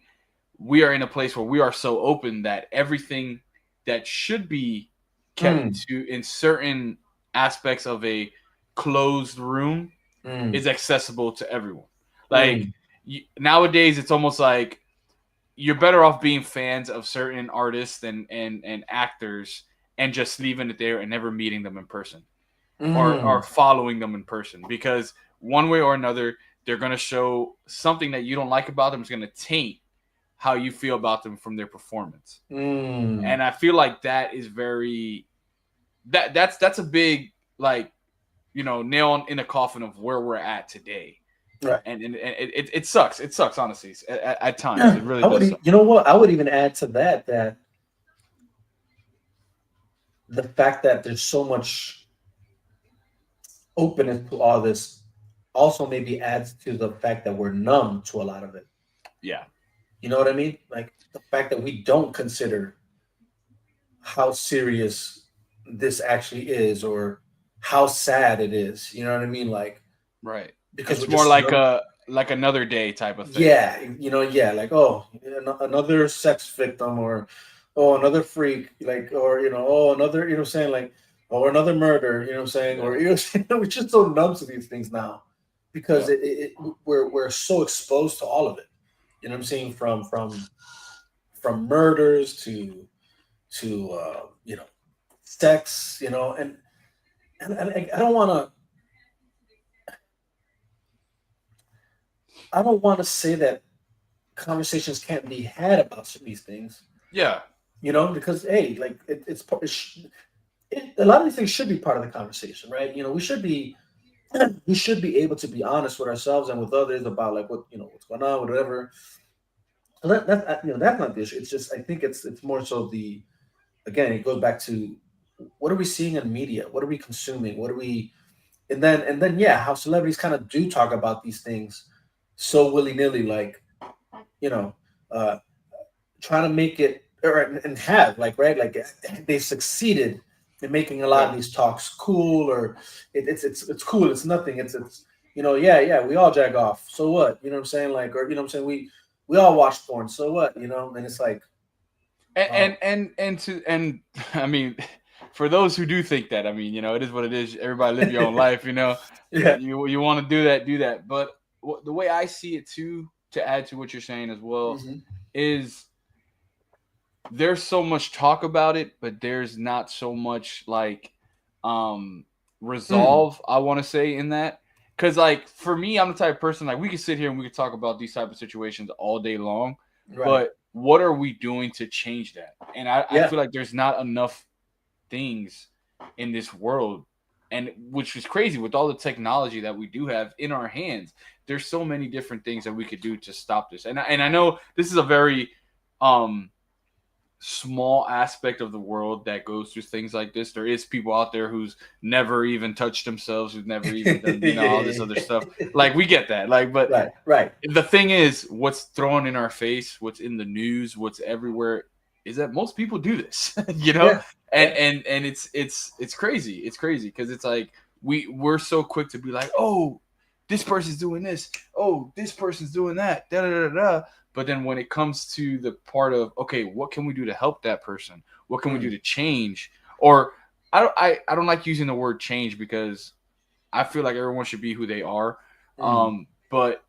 we are in a place where we are so open that everything that should be kept in certain aspects of a closed room is accessible to everyone. Like nowadays, it's almost like you're better off being fans of certain artists and actors and just leaving it there and never meeting them in person or following them in person, because one way or another they're going to show something that you don't like about them is going to taint how you feel about them from their performance. And I feel like that is that's a big, like, nail in a coffin of where we're at today. Right. And it sucks. It sucks, honestly. At times, it really does. You know what? I would even add to that the fact that there's so much openness to all this also maybe adds to the fact that we're numb to a lot of it. Yeah. You know what I mean? Like the fact that we don't consider how serious this actually is or how sad it is. You know what I mean? Like, right. Because it's more like another day type of thing. Yeah, like, oh, another sex victim, or another freak, like, or another, what I'm saying, like, or another murder, you know what I'm saying, or we're just so numb to these things now because we're so exposed to all of it. You know what I'm saying, from murders to sex, and I don't want to say that conversations can't be had about these things. Yeah. You know, because hey, like a lot of these things should be part of the conversation, right? You know, we should be able to be honest with ourselves and with others about like what what's going on, whatever. So that's that's not the issue. It's just I think it's more so the again it goes back to what are we seeing in media? What are we consuming? What are we and then yeah, how celebrities kind of do talk about these things so willy nilly, like you know, uh, trying to make it or and have like right like they've succeeded in making a lot of these talks cool or it's cool. It's nothing. It's yeah we all jag off. So what? You know what I'm saying? Like or what I'm saying we all watch porn. So what? You know? And it's like and I mean, for those who do think that, I mean, it is what it is. Everybody live your own life, yeah. You want to do that. But the way I see it too, to add to what you're saying as well, Mm-hmm. is there's so much talk about it, but there's not so much like resolve, I want to say, in that. Because like for me, I'm the type of person like we could sit here and we could talk about these type of situations all day long, Right. but what are we doing to change that? And I Yeah. feel like there's not enough things in this world, and which is crazy with all the technology that we do have in our hands. There's so many different things that we could do to stop this. And I know this is a very small aspect of the world that goes through things like this. There is people out there who's never even touched themselves, who've never even done all this other stuff. Like we get that. Like, but right. the thing is, what's thrown in our face, what's in the news, what's everywhere, is that most people do this. Yeah. And it's crazy. It's crazy because it's like we're so quick to be like, oh, this person's doing this, oh, this person's doing that, da da da da. But then when it comes to the part of, okay, what can we do to help that person? What can we do to change? Or I don't like using the word change because I feel like everyone should be who they are. But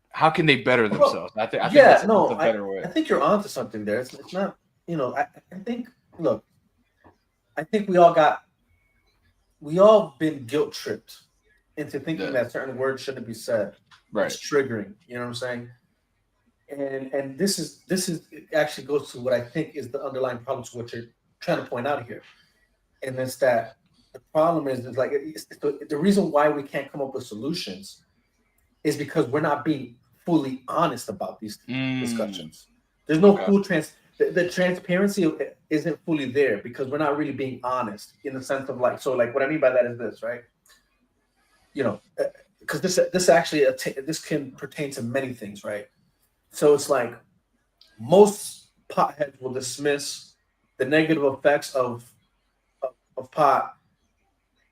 how can they better themselves? I think that's a better way. I think you're onto something there. It's not, I think, look, I think we all been guilt tripped into thinking that certain words shouldn't be said. Right. It's triggering. You know what I'm saying? And this is it actually goes to what I think is the underlying problem to what you're trying to point out here, and it's that the problem is like the reason why we can't come up with solutions is because we're not being fully honest about these discussions. There's no full the transparency isn't fully there because we're not really being honest in the sense of like what I mean by that is this, right? Because this actually this can pertain to many things, right? So it's like most potheads will dismiss the negative effects of pot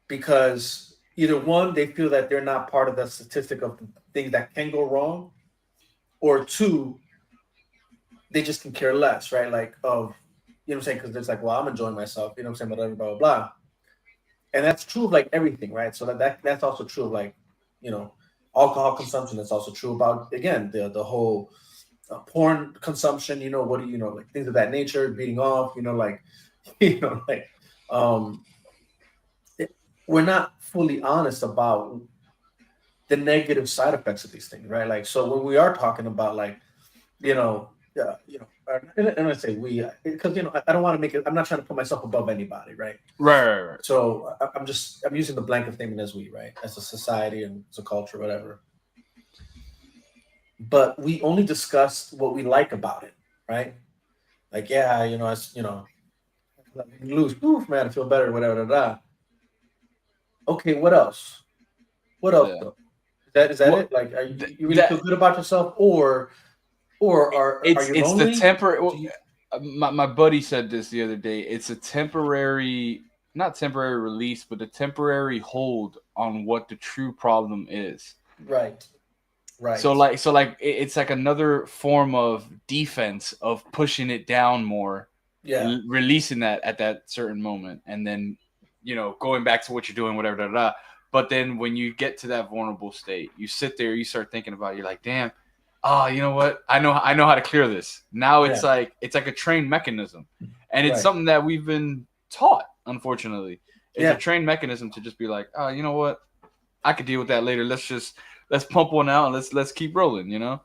because either one, they feel that they're not part of the statistic of things that can go wrong, or two, they just can care less, right? Like of, what I'm saying? Because it's like, well, I'm enjoying myself, what I'm saying, whatever, blah, blah, blah. And that's true of like everything, right? So that's also true of like, alcohol consumption. It's also true about, again, the whole porn consumption, what do like things of that nature, beating off, we're not fully honest about the negative side effects of these things, right? Like, so when we are talking about like, and I say we, because I don't want to make it. I'm not trying to put myself above anybody, right? Right. So I'm using the blanket statement as we, right, as a society and as a culture, whatever. But we only discuss what we like about it, right? Like, yeah, lose, oof, man, I feel better, whatever, Okay, what else? What else? Though? Is that it? Like, are you really feel good about yourself, or are you lonely? It's the temporary. My buddy said this the other day. It's a temporary, not temporary release, but a temporary hold on what the true problem is. Right. So it's like another form of defense of pushing it down more, releasing that at that certain moment, and then going back to what you're doing, whatever. But then when you get to that vulnerable state, you sit there, you start thinking about it, you're like, damn, you know what? I know how to clear this. Now it's like a trained mechanism, and it's something that we've been taught. Unfortunately, it's a trained mechanism to just be like, you know what? I could deal with that later. Let's pump one out and let's keep rolling. Yeah.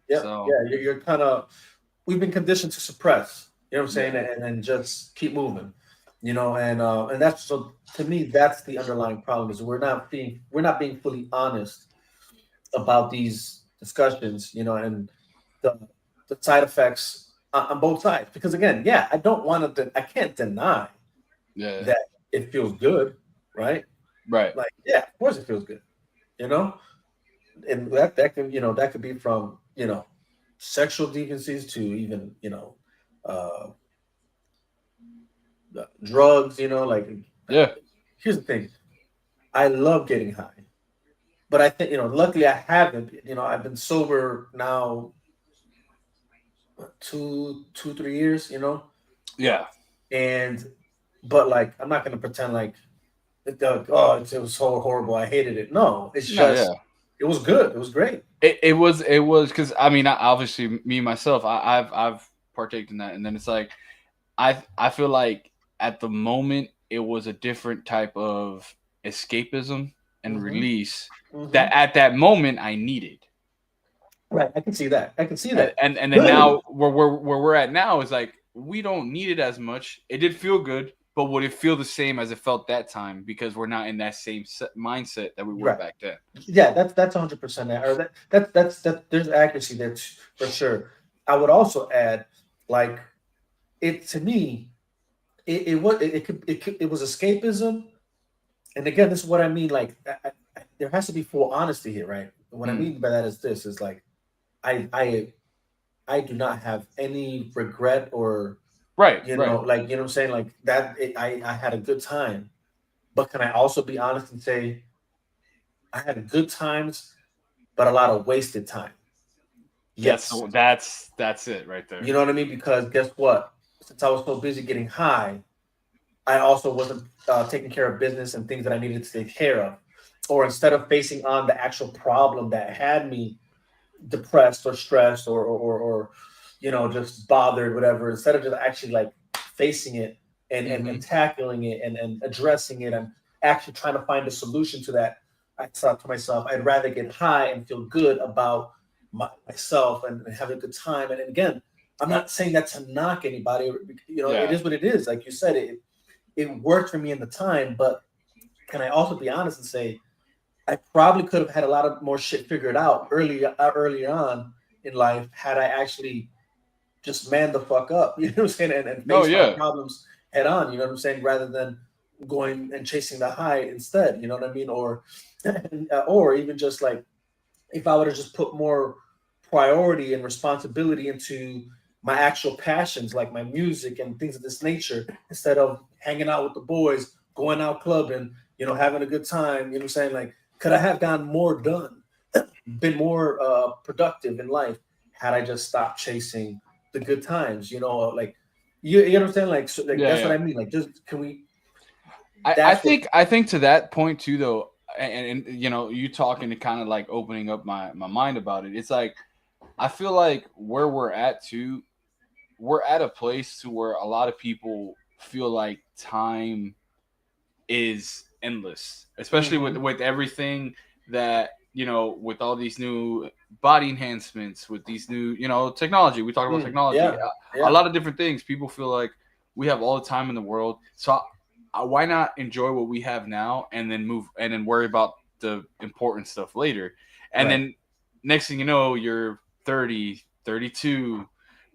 Yeah, So yeah, you're kind of. We've been conditioned to suppress. You know what I'm saying, yeah, and then just keep moving. And that's so to me that's the underlying problem is we're not being fully honest about these discussions. And the side effects on both sides. Because again, yeah, I can't deny yeah, that it feels good, right? right. Like, yeah, of course it feels good, you know, and that could be from sexual deviancies to even uh drugs. Like Yeah, here's the thing, I love getting high, but I think luckily I haven't. I've been sober now 3 years. yeah. And but like I'm not gonna pretend like it was so horrible, I hated it. No, it's No, yeah. just it was good, it was great. It was because I mean, obviously me myself, I've partaked in that, and then it's like I feel like at the moment it was a different type of escapism and Hmm. release Hmm. that at that moment I needed. Right, I can see that, I can see that. And then now where we're at now is like we don't need it as much. It did feel good, but would it feel the same as it felt that time because we're not in that same mindset that we were Right, back then? yeah, that's 100% or that there's accuracy there for sure. I would also add, like, it to me, it was escapism. And again, this is what I mean. Like, there has to be full honesty here, right? What I Mm. mean by that is this: is like, I I I do not have any regret or Right, right. like what I'm saying, like that. I had a good time, but can I also be honest and say I had good times, but a lot of wasted time? Yes, That's it right there. you know what I mean. Because guess what? Since I was so busy getting high, I also wasn't taking care of business and things that I needed to take care of. Or instead of facing on the actual problem that had me depressed or stressed or just bothered, whatever, instead of just actually like facing it and Hmm. tackling it and addressing it and actually trying to find a solution to that, I thought to myself, I'd rather get high and feel good about myself and have a good time. And again, I'm not saying that to knock anybody. It Yeah, is what it is. Like you said, it worked for me in the time, but can I also be honest and say I probably could have had a lot of more shit figured out early on in life had I actually just manned the fuck up, you know what I'm saying, and no, faced my yeah, problems head on, you know what I'm saying, rather than going and chasing the high instead, you know what I mean, or even just like if I would have just put more priority and responsibility into my actual passions, like my music and things of this nature, instead of hanging out with the boys, going out clubbing, having a good time, you know what I'm saying? Like, could I have gotten more done, been more productive in life had I just stopped chasing the good times, like, you know what I'm saying? Like, so, like yeah, that's what yeah. I mean. Like, just can we, I that's what, think to that point too though, and you know, you talking to kind of like opening up my mind about it. It's like I feel like where we're at too, we're at a place to where a lot of people feel like time is endless, especially mm-hmm, with everything that with all these new body enhancements, with these new technology. We talk about technology, yeah, a yeah, lot of different things. People feel like we have all the time in the world, so why not enjoy what we have now and then move and then worry about the important stuff later? And right. then next thing you know, you're 30, 32,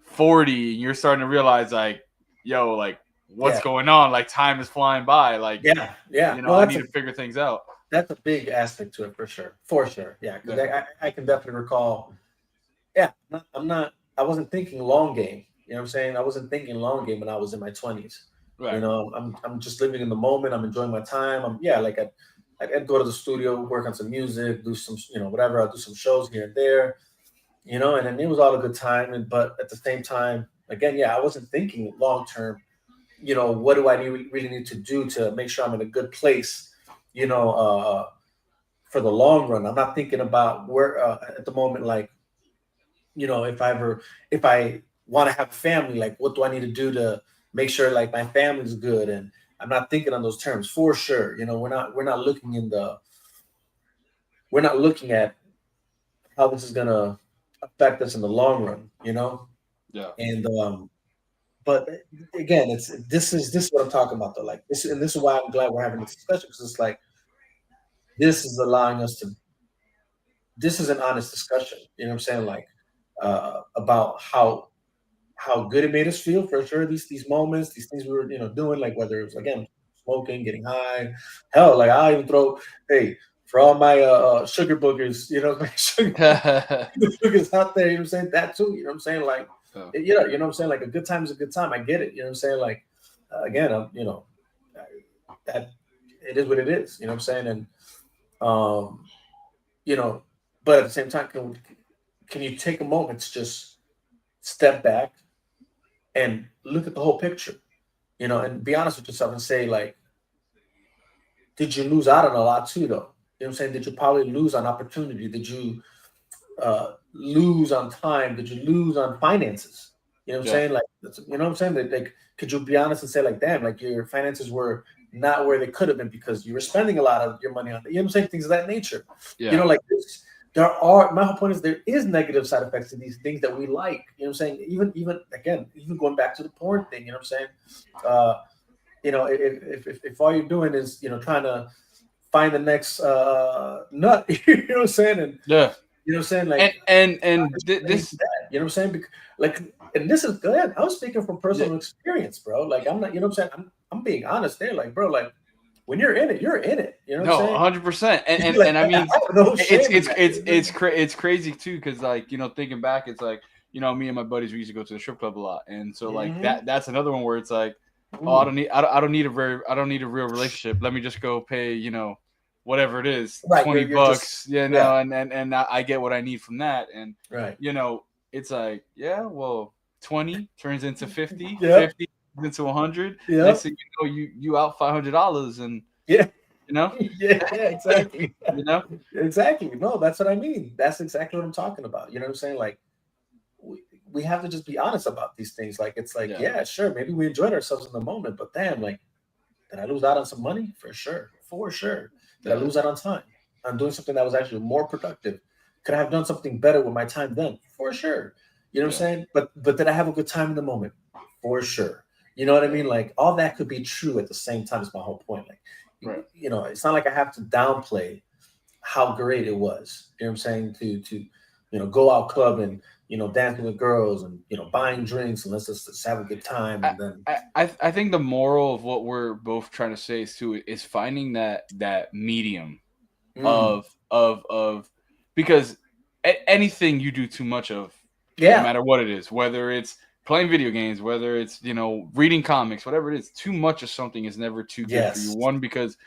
40, and you're starting to realize like, yo, like what's Yeah, going on? Like time is flying by. Like, yeah, yeah. No, I need to figure things out. that's a big aspect to it for sure, for sure. Yeah, because Yeah. I can definitely recall. Yeah, I wasn't thinking long game. You know what I'm saying? I wasn't thinking long game when I was in my 20s. Right. I'm just living in the moment. I'm enjoying my time. Yeah, like I'd go to the studio, work on some music, do some, whatever. I'll do some shows here and there, and then it was all a good time. But at the same time, again, yeah, I wasn't thinking long term. What do I really need to do to make sure I'm in a good place? You know, for the long run. I'm not thinking about where at the moment, like, if I want to have a family, like what do I need to do to make sure like my family's good? And I'm not thinking on those terms for sure. We're not looking at how this is gonna affect us in the long run, you know. Yeah. And but again, this is what I'm talking about though. Like this, and this is why I'm glad we're having this discussion because it's like this is allowing us to. This is an honest discussion. You know what I'm saying? Like about how good it made us feel for sure. These moments, these things we were doing, like whether it was again smoking, getting high, hell, like I even throw hey for all my sugar boogers, my sugar boogers out there. You know what I'm saying? That too. You know what I'm saying? Like you know what I'm saying? Like a good time is a good time. I get it. You know what I'm saying? Like again, that it is what it is. You know what I'm saying? And um, you know, but at the same time, can you take a moment to just step back and look at the whole picture, and be honest with yourself and say, like, did you lose out on a lot too, though? You know what I'm saying? Did you probably lose on opportunity? Did you lose on time? Did you lose on finances? You know what I'm saying? Like, you know what I'm saying? Like, could you be honest and say, like, damn, like your finances were not where they could have been because you were spending a lot of your money on it. You know what I'm saying? Things of that nature. Like this. My whole point is there is negative side effects to these things that we like. You know what I'm saying? Even going back to the porn thing, you know what I'm saying? If all you're doing is, trying to find the next nut, you know what I'm saying? And you know what I'm saying? Like this, you know what I'm saying? Like, and this is good. I was speaking from personal experience, bro. Like I'm not, you know what I'm saying? I'm being honest there. Like, bro, like when you're in it, you're in it. You know what I'm saying? 100%. And Like, and I mean, no shame in that, it's crazy too, because like thinking back, it's like me and my buddies, we used to go to the strip club a lot, and so like that's another one where it's like, oh, I don't need a real relationship. Let me just go pay whatever it is, right, $20, just, and I get what I need from that, and right, it's like, yeah, well, 20 turns into 50, yep. 50 turns into 100. Yep. Next thing you know, you out $500, and yeah, yeah, exactly. exactly. No, that's what I mean. That's exactly what I'm talking about. You know what I'm saying? Like we have to just be honest about these things. Like it's like, yeah, sure, maybe we enjoyed ourselves in the moment, but damn, like, did I lose out on some money? For sure. For sure. Did I lose out on time? I'm doing something that was actually more productive. Could I have done something better with my time then? For sure. You know what I'm saying? But did I have a good time in the moment? For sure. You know what I mean? Like all that could be true at the same time is my whole point. Like, it's not like I have to downplay how great it was. You know what I'm saying? To go out clubbing, dancing with girls and buying drinks and let's just have a good time. And then I think the moral of what we're both trying to say is finding that medium of because anything you do too much of, no matter what it is, whether it's playing video games, whether it's reading comics, whatever it is, too much of something is never too good for you. One, because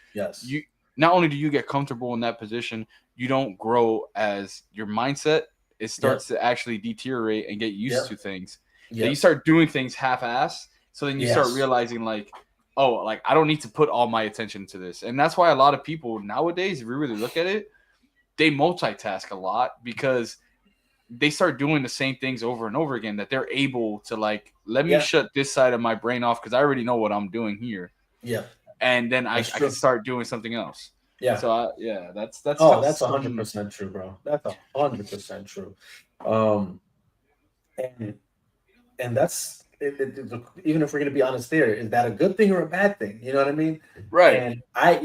you not only do you get comfortable in that position, you don't grow as your mindset. It starts to actually deteriorate and get used to things. Then you start doing things half-ass. So then you start realizing like, oh, like I don't need to put all my attention to this. And that's why a lot of people nowadays, if you really look at it, they multitask a lot because they start doing the same things over and over again, that they're able to like, let me shut this side of my brain off because I already know what I'm doing here. Yeah. And then I can start doing something else. Yeah. So that's that's 100% true, bro. That's 100% true. And that's even if we're gonna be honest, there is that a good thing or a bad thing? You know what I mean? Right. And I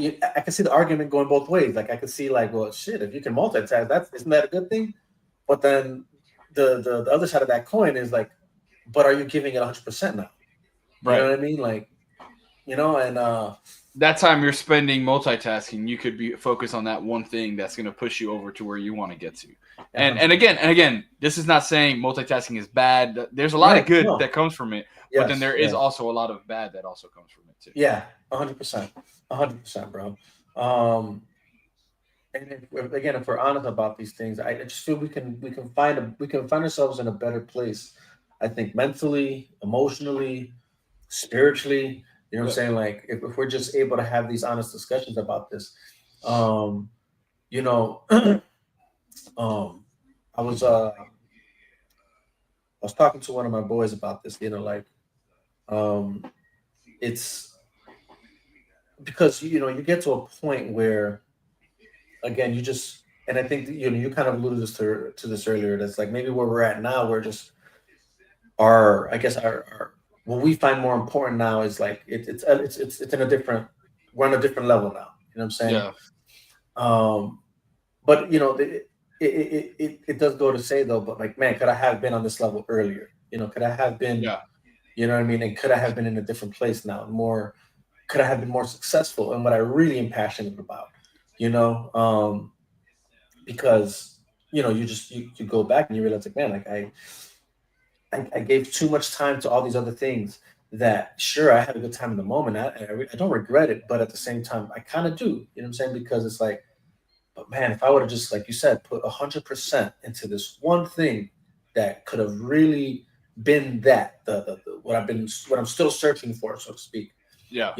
can see the argument going both ways. Like I could see like, well, shit, if you can multitask, isn't that a good thing? But then the other side of that coin is like, but are you giving it 100% now? You know what I mean? Like, and that time you're spending multitasking, you could be focused on that one thing that's going to push you over to where you want to get to. And again, this is not saying multitasking is bad. There's a lot of good that comes from it, but then there is also a lot of bad that also comes from it too. Yeah, 100%, bro. And if we're honest about these things, I just feel we can find ourselves in a better place. I think mentally, emotionally, spiritually. You know what I'm saying? Like if we're just able to have these honest discussions about this, I was talking to one of my boys about this. It's because you get to a point where, again, you just and I think that, you kind of alluded to this earlier. That's like maybe where we're at now. We're just I guess our what we find more important now is like it's in a different we're on a different level now. You know what I'm saying? Yeah. Um, but it does go to say though, but like man, could I have been on this level earlier? Could I have been, Yeah. you know what I mean? And could I have been in a different place now? More could I have been more successful in what I really am passionate about? You know, because you go back and you realize like man, like I gave too much time to all these other things that sure I had a good time in the moment. I don't regret it, but at the same time I kind of do. You know what I'm saying? Because it's like, but man, if I would have just like you said, put 100% into this one thing that could have really been that the what I'm still searching for, so to speak. Yeah.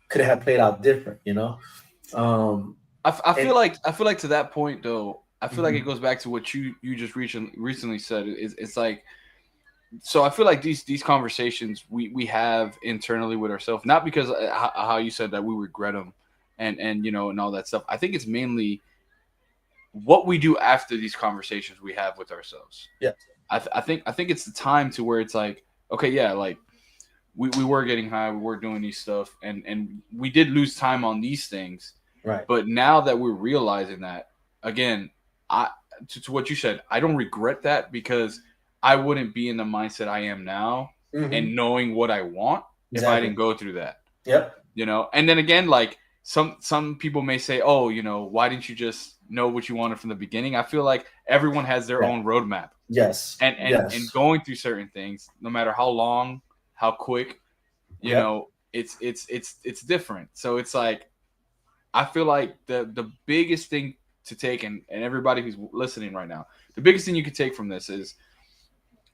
Could it have played out different? Um, I feel and like to that point though, I feel like it mhm, goes back to what you just recently said. It's like, so I feel like these conversations we have internally with ourselves, not because how you said that we regret them and and all that stuff. I think it's mainly what we do after these conversations we have with ourselves. yeah, I think it's the time to where it's like, okay, yeah, like we were getting high, we were doing these stuff, and we did lose time on these things. right, But now that we're realizing that, again, I to what you said, I don't regret that because I wouldn't be in the mindset I am now hmm and knowing what I want if I didn't exactly, go through that. yep, And then again, like some people may say, oh, why didn't you just know what you wanted from the beginning? I feel like everyone has their yeah, own roadmap, yes, and yes, going through certain things, no matter how long, how quick, yep, it's different. So it's like I feel like the biggest thing to take, and everybody who's listening right now, the biggest thing you can take from this is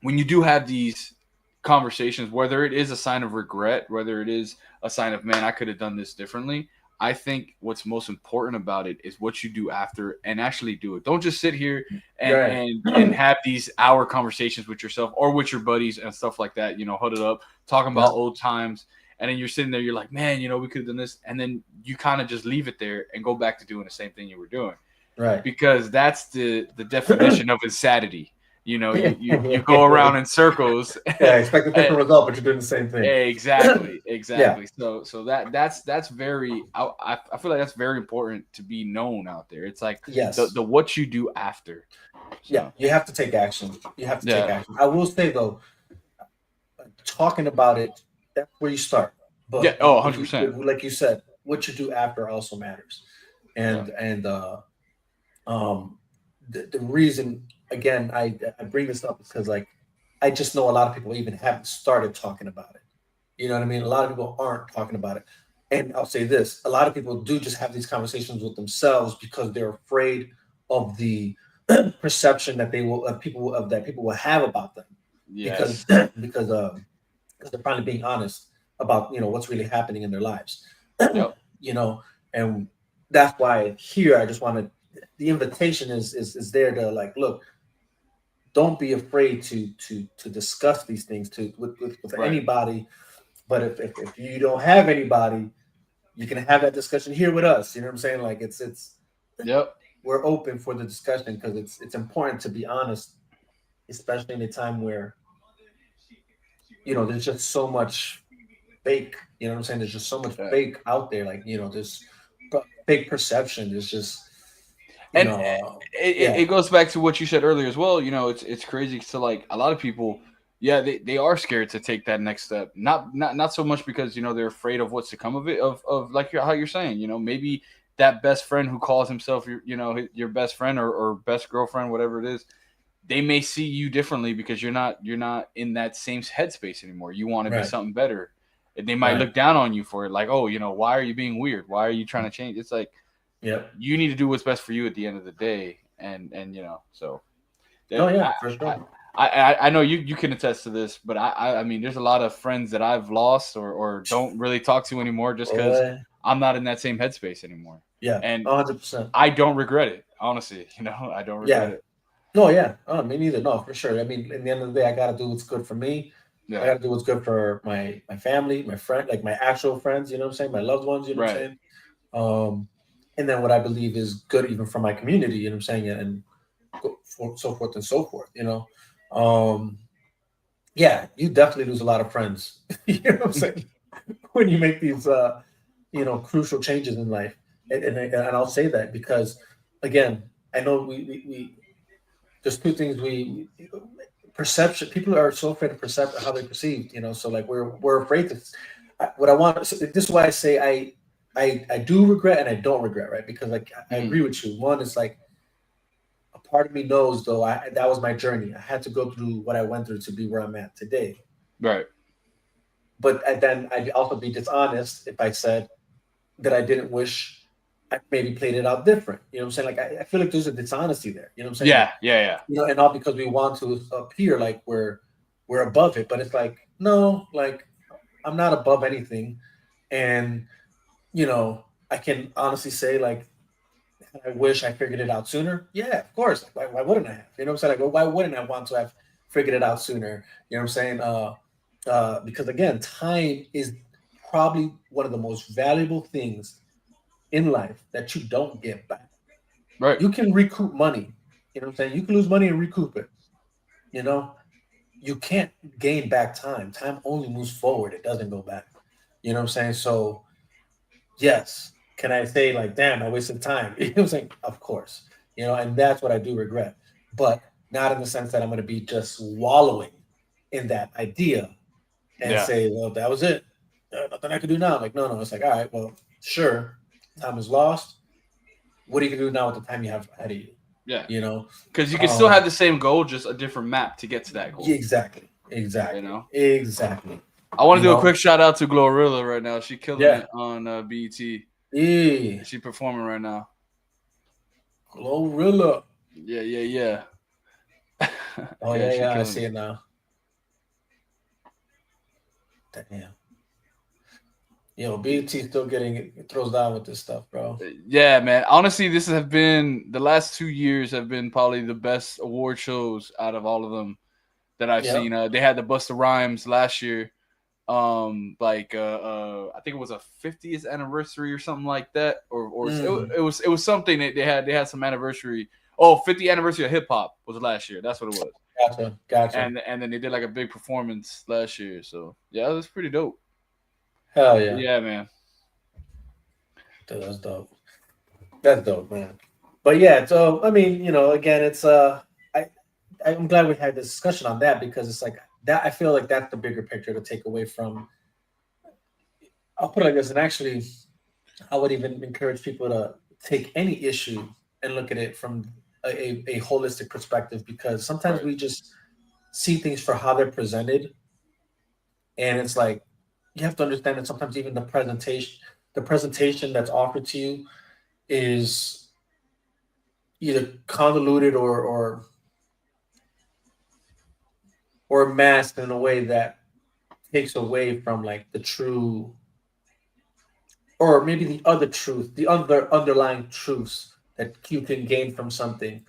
when you do have these conversations, whether it is a sign of regret, whether it is a sign of man, I could have done this differently. I think what's most important about it is what you do after and actually do it. Don't just sit here and right, and have these hour conversations with yourself or with your buddies and stuff like that, huddled up, talking about yep, old times. And then you're sitting there, you're like, man, we could have done this. And then you kind of just leave it there and go back to doing the same thing you were doing right. because that's the definition of insanity. You go Yeah, around in circles. expect a different result, but you're doing the same thing. Exactly, Yeah, exactly. So that's very. I feel like that's very important to be known out there. It's like yes, the what you do after. yeah. So You have to take action. You have to take yeah, action. I will say though, talking about it, that's where you start. yeah. But Oh, 100%. like you said, what you do after also matters. Yeah, And um, the reason again I bring this up is because like I just know a lot of people even haven't started talking about it. You know what I mean? A lot of people aren't talking about it. And I'll say this: a lot of people do just have these conversations with themselves because they're afraid of the perception that people will have about them because yes, because they're finally being honest about what's really happening in their lives. yep, you know, and that's why here I just wanted the invitation is there to like look, don't be afraid to discuss these things with right, anybody. But if you don't have anybody, you can have that discussion here with us. You know what I'm saying? Like it's yep, we're open for the discussion because it's important to be honest, especially in a time where there's just so much fake. You know what I'm saying? There's just so much yeah. fake out there. Like this fake perception. There's just And yeah, it goes back to what you said earlier as well. It's crazy. So like a lot of people, yeah, they are scared to take that next step. Not so much because they're afraid of what's to come of it. Of like how you're saying, maybe that best friend who calls himself your best friend or best girlfriend, whatever it is, they may see you differently because you're not in that same headspace anymore. You want to be right, something better. And they might right, look down on you for it, like, oh, why are you being weird? Why are you trying to change? It's like yep. you need to do what's best for you at the end of the day, and so Oh that yeah, for sure. I know you can attest to this, but I mean there's a lot of friends that I've lost or don't really talk to anymore just because Boy, I'm not in that same headspace anymore, yeah, and 100%. I don't regret it, honestly. I don't regret Yeah. it. No, yeah. Oh, me neither. No, for sure. I mean, in the end of the day, I gotta do what's good for me. I Yeah, gotta do what's good for my family, my friend, like my actual friends. You know what I'm saying? My loved ones. You know what I'm right. saying? Um, and then what I believe is good even for my community, you know what I'm saying, and so forth and so forth, you know. Um, yeah, you definitely lose a lot of friends, you know what I'm saying, when you make these, crucial changes in life. And I'll say that because, again, I know we there's two things perception. People are so afraid of percept how they're perceived, you know. So like we're afraid to. What I want. So this is why I say I do regret and I don't regret, right? Because like I Mhm. agree with you. One is like a part of me knows though that was my journey. I had to go through what I went through to be where I'm at today. Right. But then I'd also be dishonest if I said that I didn't wish I maybe played it out different. You know what I'm saying? Like I feel like there's a dishonesty there. You know what I'm saying? Yeah. Like, Yeah. Yeah. and all because we want to appear like we're above it, but it's like no, like I'm not above anything, and I can honestly say like I wish I figured it out sooner. Yeah, of course. Like, why wouldn't I have? You know what I'm saying? Like, well, why wouldn't I want to have figured it out sooner? You know what I'm saying? Because again, time is probably one of the most valuable things in life that you don't get back. Right. You can recoup money. You know what I'm saying? You can lose money and recoup it. You know, you can't gain back time. Time only moves forward. It doesn't go back. You know what I'm saying? So yes, can I say like, damn, I wasted time? You know what I'm saying? Of course. And that's what I do regret. But not in the sense that I'm going to be just wallowing in that idea and Yeah. say, well, that was it. Nothing I can do now. Like, no, no. It's like, all right, well, sure, time is lost. What are you going to do now with the time you have ahead of you? Yeah. You know? Because you can still Um, have the same goal, just a different map to get to that goal. yeah, exactly. You Exactly. know. Exactly. I want You to do a know? quick shout out to Glorilla right now. She killing Yeah. it on BET. Yeah. She performing right now. Glorilla. Yeah, yeah, yeah. Oh, Yeah, yeah, she yeah. I killing see it. it now. Damn. BT still getting it throws down with this stuff, bro. Yeah, man. Honestly, this have been the last 2 years have been probably the best award shows out of all of them that I've Yep. seen. They had the Busta Rhymes last year. I think it was a 50th anniversary or something like that, or Mm, it was something that they had some anniversary. Oh, 50th anniversary of hip hop was last year. That's what it was. gotcha. Gotcha. And then they did like a big performance last year. So yeah, it was pretty dope. Hell yeah. Yeah, man. Dude, that's dope. That's dope, man. But yeah, so I mean, again, it's I I'm glad we had this discussion on that because it's like that I feel like that's the bigger picture to take away from. I'll put it like this, and actually I would even encourage people to take any issue and look at it from a holistic perspective because sometimes Right. we just see things for how they're presented, and it's like you have to understand that sometimes even the presentation that's offered to you is either convoluted or masked in a way that takes away from like the true or maybe the other truth, the other underlying truths that you can gain from something,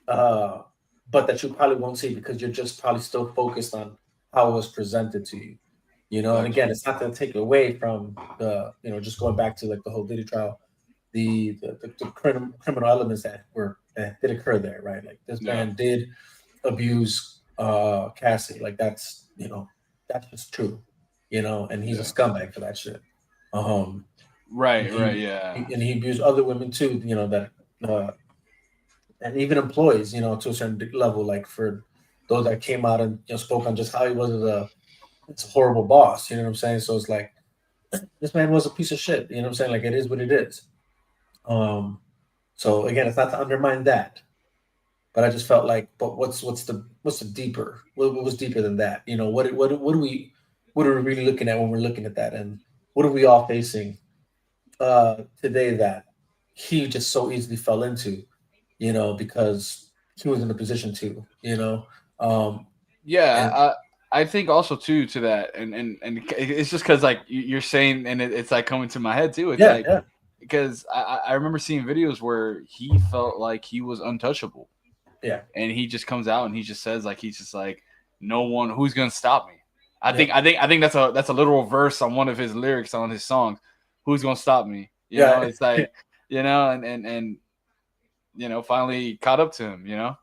uh, but that you probably won't see because you're just probably still focused on how it was presented to you. And Gotcha. again, it's not going to take away from just going back to like the whole Diddy trial, the criminal elements that did occur there, right? Like this Yeah. man did abuse Cassie, like that's just true, and he's a Yeah. scumbag for that shit. Um, Right. Right. he, Yeah. he abused other women too, that uh, and even employees, to a certain level, like for those that came out and spoke on just how he was it's a horrible boss. You know what I'm saying? So it's like this man was a piece of shit. You know what I'm saying? Like it is what it is. Um, so again, it's not to undermine that, but I just felt like, but what's the deeper? What was deeper than that? What are we really looking at when we're looking at that, and what are we all facing today that he just so easily fell into, because he was in a position to, um, Yeah. and I think also too to that, and it's just because like you're saying, and it's like coming to my head too. It's yeah, like yeah, because I remember seeing videos where he felt like he was untouchable, yeah, and he just comes out and he just says like he's just like no one who's gonna stop me. yep, I think that's a literal verse on one of his lyrics on his songs. Who's gonna stop me? You know, yeah, it's like you know, and finally caught up to him, Yeah.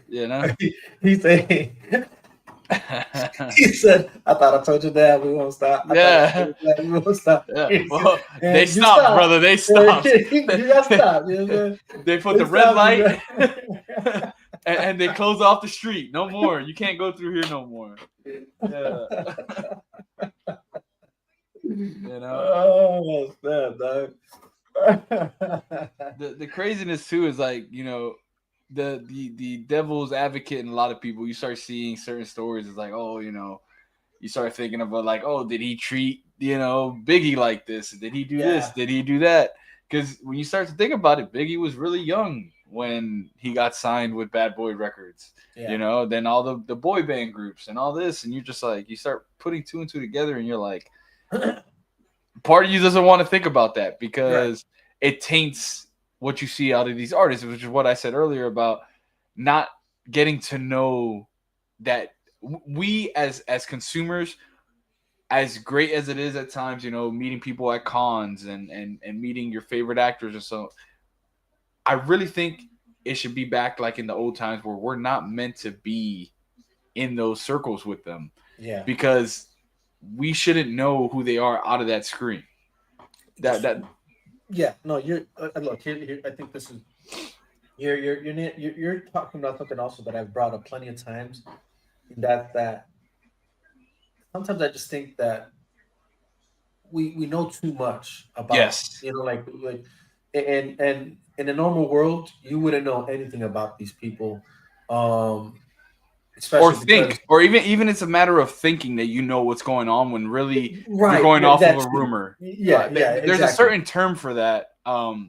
you know. He said, he said, I thought I told your dad we won't stop. I thought I Yeah. told your dad we won't stop. Yeah. He said, Well, they and you stopped, stopped. brother. They Yeah, stopped. you got stopped. You know what I'm saying? They put They the red stopped you, light right? and they close off the street. No more. You can't go through here no more. Yeah. Oh, snap, dog. The craziness too is like, the devil's advocate in a lot of people. You start seeing certain stories. It's like, oh, you start thinking about like, oh, did he treat Biggie like this? Did he do this? Yeah. Did he do that? Because when you start to think about it, Biggie was really young when he got signed with Bad Boy Records. Yeah. Then all the boy band groups and all this, and you're just like, you start putting two and two together, and you're like, part of you doesn't want to think about that because it taints what you see out of these artists, which is what I said earlier about not getting to know that we as consumers, as great as it is at times, meeting people at cons and meeting your favorite actors and so, I really think it should be back like in the old times where we're not meant to be in those circles with them. Yeah. Because we shouldn't know who they are out of that screen. That Yeah. No, you're look here. I think this is you're talking about something also that I've brought up plenty of times. That sometimes I just think that we know too much about yes. like and in a normal world you wouldn't know anything about these people, um Or especially because think, or even it's a matter of thinking that you know what's going on when really you're right, going yeah, off of that's a true. rumor. Yeah, yeah, There's a exactly. certain term for that. I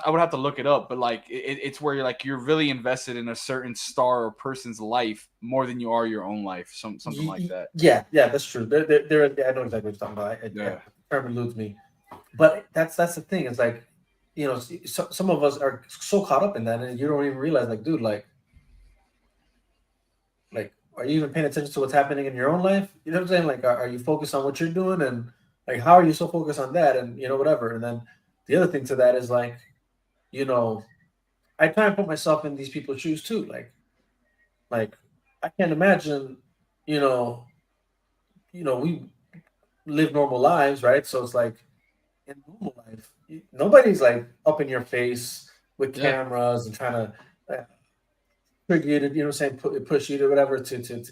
would have to look it up, but like it's where you're really invested in a certain star or person's life more than you are your own life, something like that. Yeah, yeah, that's true. I know exactly what you're talking about. Yeah. The term eludes me, but that's the thing. It's like, some of us are so caught up in that, and you don't even realize, like, dude, like, are you even paying attention to what's happening in your own life? You know what I'm saying? Like, are you focused on what you're doing, and like, how are you so focused on that, and whatever. And then the other thing to that is like, you know, I try and put myself in these people's shoes too. Like I can't imagine, you know, we live normal lives, right? So it's like in normal life, nobody's like up in your face with Yeah. cameras and trying to trigger you to, you know what I'm saying, push you to whatever to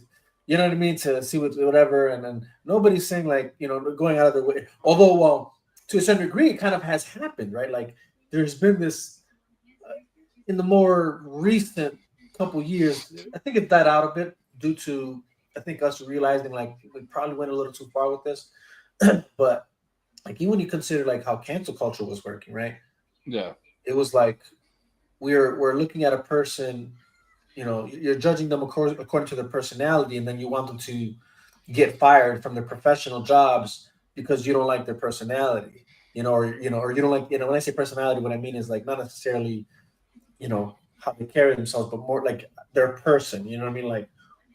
you know what I mean, to see whatever, and then nobody's saying like, going out of their way. Although, well, to a certain degree, it kind of has happened, right? Like there's been this in the more recent couple years. I think it died out a bit due to, I think, us realizing like we probably went a little too far with this. But like even when you consider like how cancel culture was working, right? Yeah. It was like we're looking at a person, you're judging them according to their personality, and then you want them to get fired from their professional jobs because you don't like their personality, or you don't like, when I say personality, what I mean is like not necessarily, how they carry themselves, but more like their person, you know what I mean? Like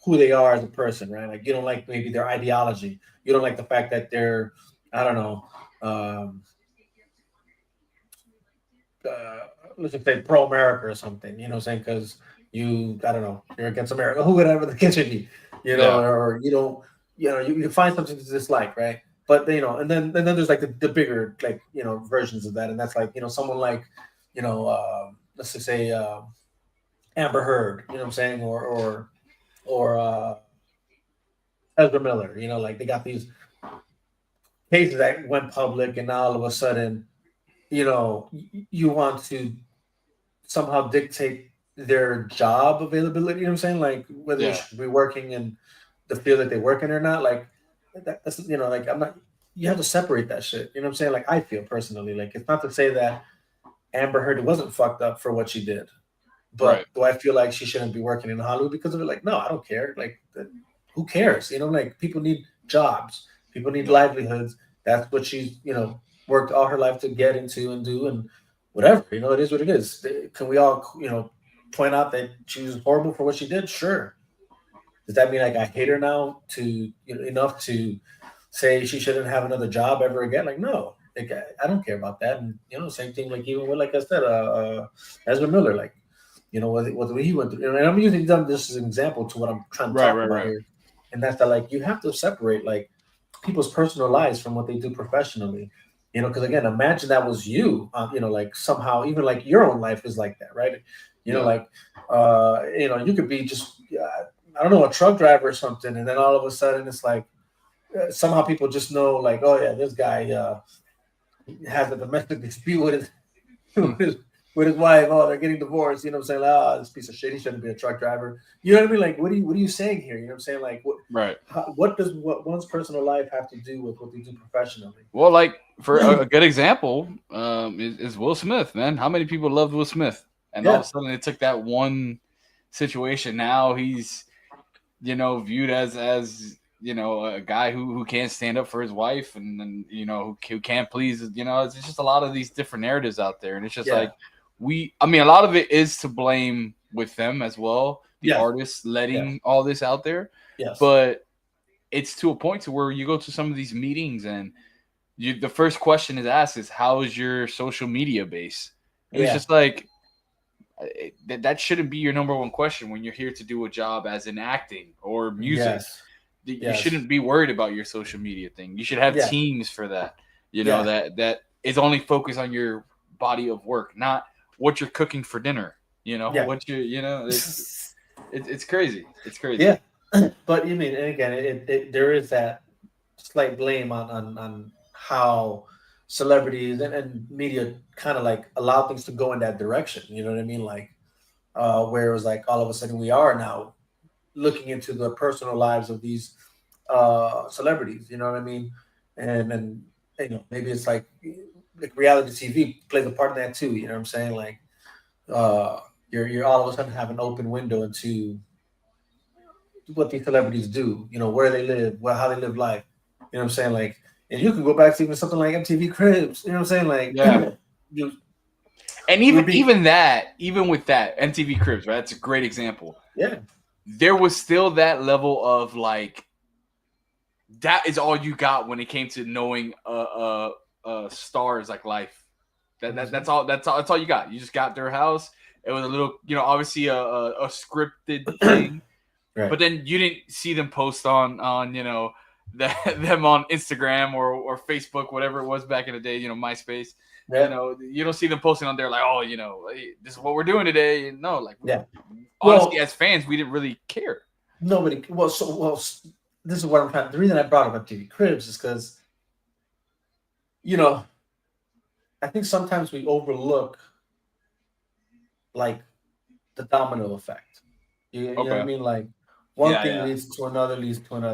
who they are as a person, right? Like you don't like maybe their ideology. You don't like the fact that they're, I don't know, uh, let's just say pro America or something, you know what I'm saying? Because I don't know, you're against America, whatever the case may be, Yeah. or you don't, you find something to dislike, right? But and then there's like the bigger, like, versions of that, and that's like, someone like, let's just say Amber Heard, you know what I'm saying, or Ezra Miller, like they got these cases that went public, and now all of a sudden, you want to somehow dictate their job availability. You know what I'm saying? Like whether they Yeah. should be working in the field that they work in or not. Like that's, like I'm not. You have to separate that shit. You know what I'm saying? Like I feel personally, like it's not to say that Amber Heard wasn't fucked up for what she did, Right. but do I feel like she shouldn't be working in Hollywood because of it? Like no, I don't care. Like who cares? Like people need jobs. People need livelihoods. That's what she's, worked all her life to get into and do, and whatever. It is what it is. Can we all, point out that she was horrible for what she did? Sure. Does that mean like I hate her now to, enough to say she shouldn't have another job ever again? Like no. like, I don't care about that. And same thing. Like even with, like I said, Ezra Miller, like what he went through. And I'm using this as an example to what I'm trying to talk about here, and that's that like you have to separate like people's personal lives from what they do professionally. Because again, imagine that was you. Like somehow even like your own life is like that, right? Like you could be just I don't know, a truck driver or something, and then all of a sudden it's like somehow people just know like, oh yeah, this guy has a domestic dispute with his with his wife. Oh, they're getting divorced. You know what I'm saying? Like, oh, this piece of shit. He shouldn't be a truck driver. You know what I mean? Like, what are you saying here? You know what I'm saying? Like, what does one's personal life have to do with what they do professionally? Well, like for a good example, is Will Smith, man. How many people loved Will Smith? And all of a sudden it took that one situation. Now he's, viewed as a guy who can't stand up for his wife and who can't please, it's just a lot of these different narratives out there. And it's just like, a lot of it is to blame with them as well. The artists letting all this out there. Yes. But it's to a point to where you go to some of these meetings and the first question is asked is, how is your social media base? And it's just like, that shouldn't be your number one question when you're here to do a job as in acting or music. You shouldn't be worried about your social media thing. You should have teams for that. That is only focused on your body of work, not what you're cooking for dinner. What you're, it's crazy. It's crazy. Yeah, but and again, there is that slight blame on how celebrities and media kind of like allow things to go in that direction. You know what I mean? Like, where it was like all of a sudden we are now looking into the personal lives of these celebrities. You know what I mean? And maybe it's like reality TV plays a part in that too. You know what I'm saying? Like, you're all of a sudden have an open window into what these celebrities do. Where they live, how they live life. You know what I'm saying? Like. And you can go back to even something like MTV Cribs. You know what I'm saying? Like, and even with that, MTV Cribs, right? That's a great example. Yeah. There was still that level of like, that is all you got when it came to knowing stars like life. That's all you got. You just got their house. It was a little, obviously a scripted thing, right. But then you didn't see them post on them on Instagram or Facebook, whatever it was back in the day, MySpace. Yeah. You don't see them posting on there like, oh, hey, this is what we're doing today. No, like, honestly, as fans, we didn't really care. Nobody. Well, this is what I'm trying. The reason I brought up MTV Cribs is because, I think sometimes we overlook like the domino effect. You know what I mean? Like, one thing leads to another,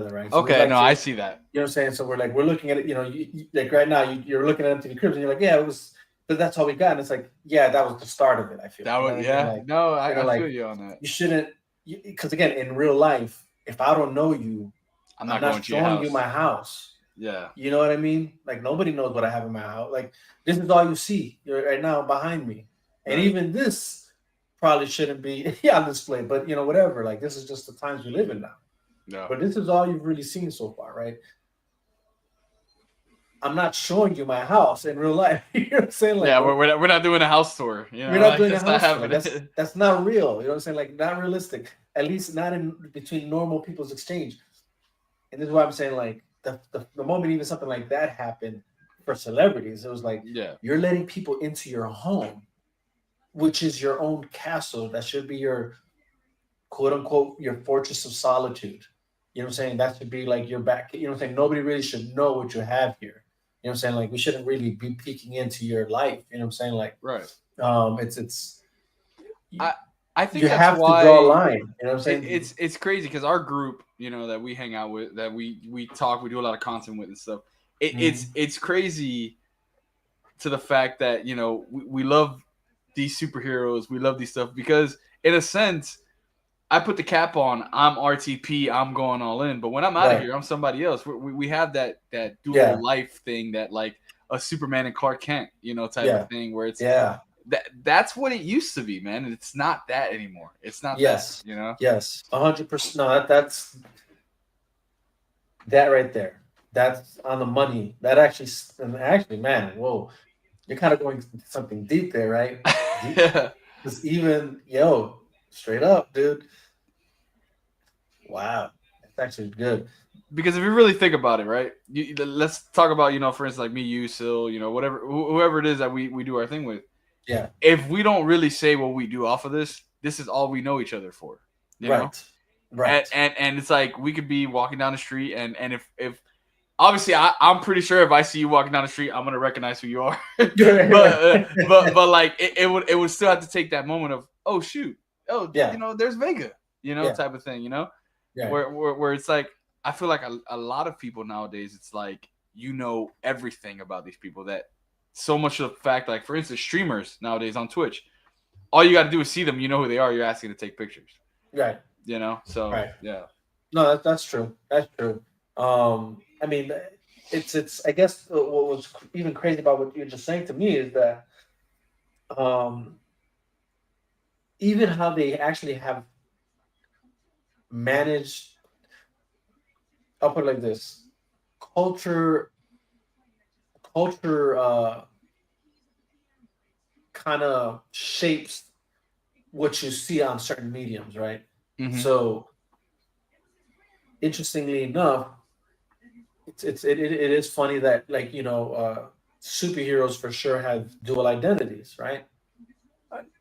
right? So I see that. You know what I'm saying? So we're looking at it, you, like right now, you're looking at MTV Cribs and you're like, yeah, it was, but that's all we got. And it's like, yeah, that was the start of it, I feel. That was, I feel you on that. You shouldn't, because again, in real life, if I don't know you, I'm not showing you my house. Yeah. You know what I mean? Like, nobody knows what I have in my house. Like, this is all you see. You're right now behind me. And even this probably shouldn't be on display, but whatever. Like, this is just the times we live in now. Yeah. But this is all you've really seen so far, right? I'm not showing you my house in real life. You know what I'm saying? Like, we're not doing a house tour. We're not doing a house tour. That's not real. You know what I'm saying? Like, not realistic. At least not in between normal people's exchange. And this is why I'm saying, like, the moment even something like that happened for celebrities, it was like, you're letting people into your home, which is your own castle. That should be your quote unquote your fortress of solitude. You know what I'm saying? That should be like your back. You know what I'm saying? Nobody really should know what you have here. You know what I'm saying? Like, we shouldn't really be peeking into your life. You know what I'm saying? Like, right. I think you that's have why, to draw a line. You know what I'm saying? It's crazy because our group, that we hang out with, that we talk, we do a lot of content with and stuff. It's crazy to the fact that we love these superheroes, we love these stuff because in a sense, I put the cap on. I'm RTP. I'm going all in. But when I'm out of here, I'm somebody else. We have that dual life thing that like a Superman and Clark Kent, type of thing where it's that's what it used to be, man. And it's not that anymore. It's not that, Yes, 100%. No, that's that right there. That's on the money. That actually, and actually, man, whoa, you're kind of going into something deep there, right? Deep. Yeah. Because even yo, straight up, dude. Wow, that's actually good. Because if you really think about it, right? Let's talk about, for instance, like me, you, Sil, whatever, whoever it is that we do our thing with. Yeah. If we don't really say what we do off of this is all we know each other for, you know. Right. Right. And it's like we could be walking down the street, and if obviously I'm pretty sure if I see you walking down the street, I'm gonna recognize who you are. but like it would still have to take that moment of, oh shoot, oh Yeah. there's Vega, Yeah. type of thing, Yeah. where it's like I feel like a lot of people nowadays, it's like everything about these people, that so much of the fact, like for instance, streamers nowadays on Twitch, all you got to do is see them, you know who they are, you're asking to take pictures, Right. so Right. yeah. No, that's true. That's true. I mean, it's. I guess what was even crazy about what you're just saying to me is that, um, even how they actually have managed. I'll put it like this: culture, culture, kind of shapes what you see on certain mediums, right? Mm-hmm. So, interestingly enough, it is funny that, like, superheroes for sure have dual identities, right?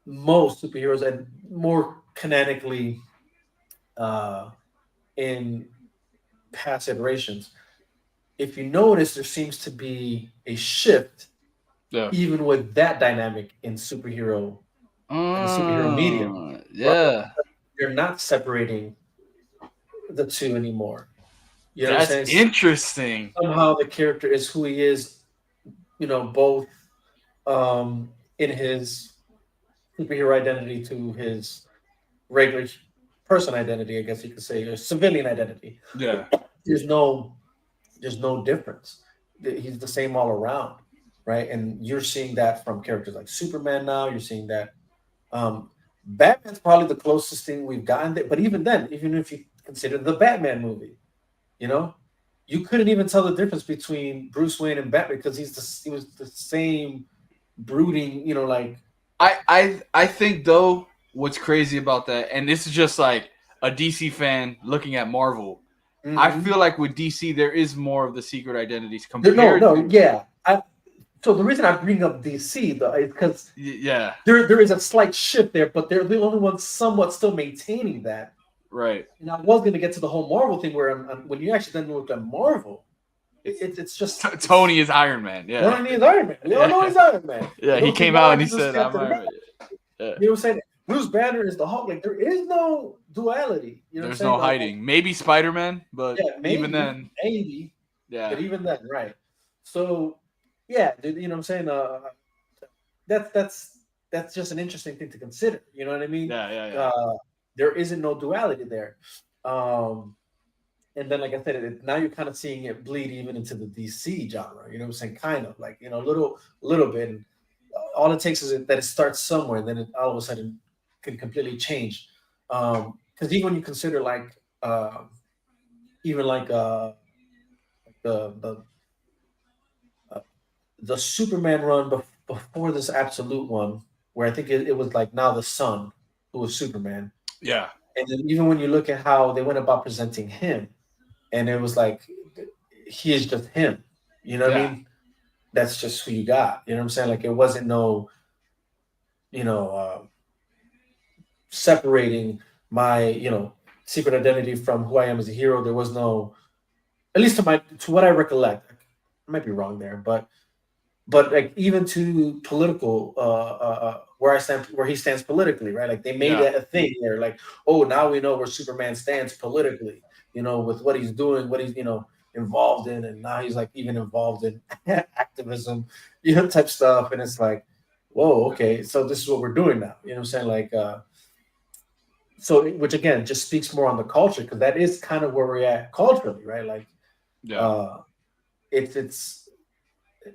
Most superheroes, and more canonically, uh, in past iterations. If you notice, there seems to be a shift, Yeah. even with that dynamic in superhero medium. Yeah. You're not separating the two anymore. You know what I'm That's saying? interesting. Somehow the character is who he is, both, in his superhero identity to his regular person identity, I guess you could say, or civilian identity. Yeah. There's no there's no difference. He's the same all around, right? And you're seeing that from characters like Superman now. You're seeing that, Batman's probably the closest thing we've gotten there. But even then, even if you consider the Batman movie, you know, you couldn't even tell the difference between Bruce Wayne and Batman because he was the same brooding, like. I think though what's crazy about that, and this is just like a DC fan looking at Marvel. Mhm. I feel like with DC there is more of the secret identities No, compared. no, yeah. So the reason I bring up DC though is because Yeah. there is a slight shift there, but they're the only ones somewhat still maintaining that. Right. And I was going to get to the whole Marvel thing where when you actually then look at Marvel, it's just Tony is Iron Man. Yeah. Tony is Iron Man. We all know he's Iron Man. Yeah, he came out and he said, "I'm Iron Man." Yeah. You know what I'm saying? Bruce Banner is the Hulk. Like, there is no duality. You know There's what I'm no saying? hiding. Maybe Spider-Man, but Yeah, maybe, even then, maybe. yeah. But even then, right? So, yeah, dude, you know what I'm saying? That's just an interesting thing to consider. You know what I mean? Yeah. There isn't no duality there. And then, like I said, now you're kind of seeing it bleed even into the DC genre. You know what I'm saying? Kind of like, a little bit. And all it takes is that it starts somewhere, and then it all of a sudden can completely change. Because even when you consider like, even like the the Superman run before this absolute one, where I think it was like now the Sun who was Superman. Yeah. And then even when you look at how they went about presenting him, and it was like he is just him. You know what I mean? That's just who you got. You know what I'm saying? Like, it wasn't no, separating my, secret identity from who I am as a hero. There was no, at least to what I recollect. I might be wrong there, but like, even to political, where he stands politically, right? Like, they made that a thing there. Like, oh, now we know where Superman stands politically, with what he's doing, what he's, involved in, and now he's like even involved in activism, type stuff. And it's like, whoa, okay, so this is what we're doing now. You know what I'm saying? Like, so, which again just speaks more on the culture, because that is kind of where we're at culturally, right? Like, it's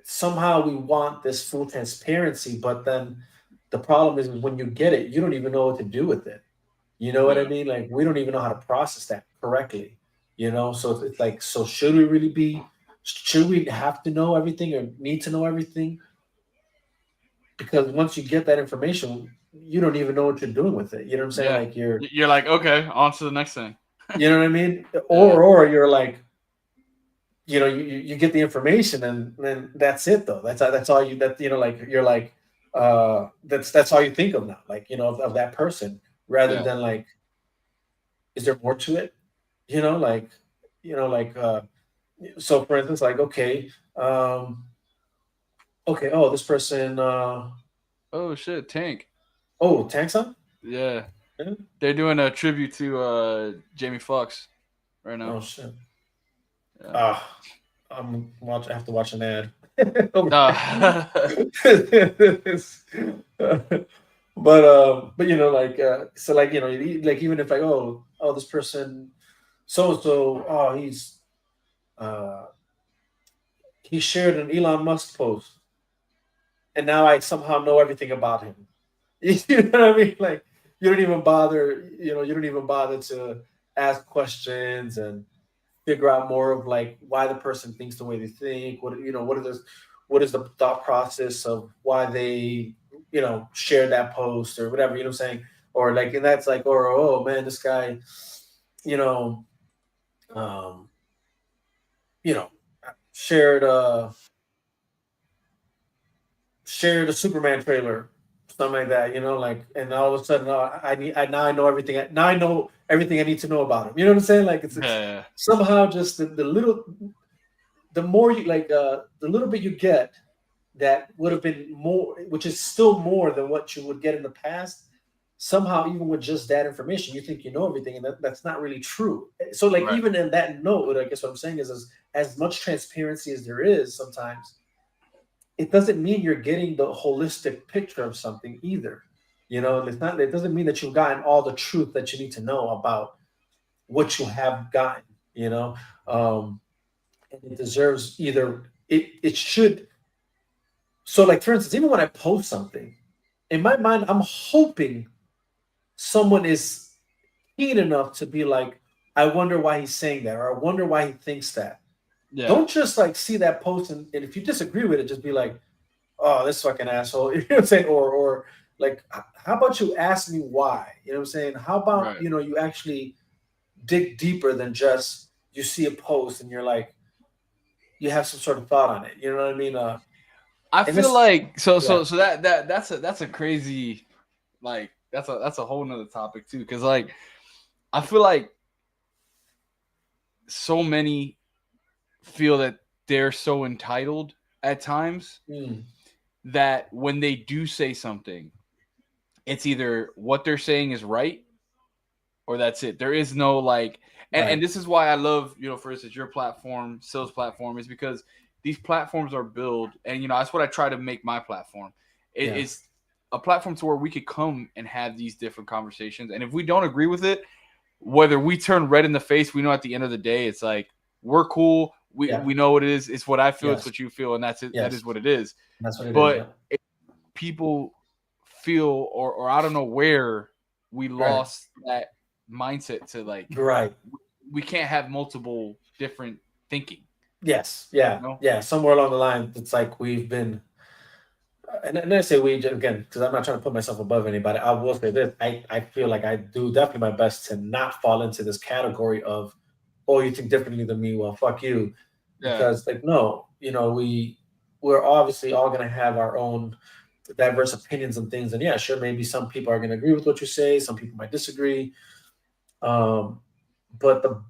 somehow we want this full transparency, but then the problem is when you get it, you don't even know what to do with it. You know what I mean? Like, we don't even know how to process that correctly. So it's like, so should we really be should we have to know everything or need to know everything? Because once you get that information, you don't even know what you're doing with it. You know what I'm saying? Yeah. Like you're, You're like, okay, on to the next thing. you know what I mean? Yeah. Or you're like, you get the information and then that's it though. That's all you that like you're like that's all you think of now. Like of that person rather Yeah. than like, is there more to it? Like like so for instance, like okay, oh this person Oh shit, Tank. oh Tankson? Yeah. Yeah. They're doing a tribute to Jamie Foxx right now. Oh shit. Yeah. Ah, I have to watch an ad. Uh, But like so like like even if like oh this person so and so uh he shared an Elon Musk post and now I somehow know everything about him. You know what I mean? Like you don't even bother, you don't even bother to ask questions and figure out more of like why the person thinks the way they think. What is the thought process of why they shared that post or whatever. You know what I'm saying? Or like, and that's like, or oh man, this guy, you know, um, you know, shared shared a Superman trailer, something like that. Like, and all of a sudden, now I know everything. Now I know everything I need to know about him. You know what I'm saying? Like, it's yeah. somehow just the little, the more you like, the little bit you get that would have been more, which is still more than what you would get in the past. Somehow, even with just that information, you think you know everything, and that's not really true. So, like, Right. even in that note, I guess what I'm saying is, as much transparency as there is, sometimes it doesn't mean you're getting the holistic picture of something either. It's not. It doesn't mean that you've gotten all the truth that you need to know about what you have gotten. And it deserves either it should. So, like for instance, even when I post something, in my mind, I'm hoping someone is keen enough to be like, I wonder why he's saying that, or I wonder why he thinks that. Yeah. Don't just like see that post and if you disagree with it, just be like, oh, this fucking asshole. You know what I'm saying? Or like, how about you ask me why? You know what I'm saying? How about, Right. you actually dig deeper than just you see a post and you're like, you have some sort of thought on it. You know what I mean? I And feel this, like yeah, so that's a crazy, like that's a whole nother topic too, because like I feel like so many feel that they're so entitled at times mm, that when they do say something, it's either what they're saying is right or that's it. There is no like, and right, this is why I love, for instance, your platform, sales platform, is because these platforms are built, and that's what I try to make my platform. yeah, It's a platform to where we could come and have these different conversations, and if we don't agree with it, whether we turn red in the face, we know at the end of the day, it's like we're cool. We yeah, we know what it is. It's what I feel. It's yes, what you feel, and that's it. That yes. is what it is. That's what it is. But Yeah, if people feel, or I don't know where we right, lost that mindset to like right. we can't have multiple different thinking. Yes, yeah, You know? yeah. Somewhere along the line, it's like we've been, and I say we again because I'm not trying to put myself above anybody. I will say this: I feel like I do definitely my best to not fall into this category of, oh, you think differently than me? Well, fuck you, Yeah, because like no, we're obviously all gonna have our own diverse opinions and things, and yeah, sure, maybe some people are gonna agree with what you say, some people might disagree, um, but the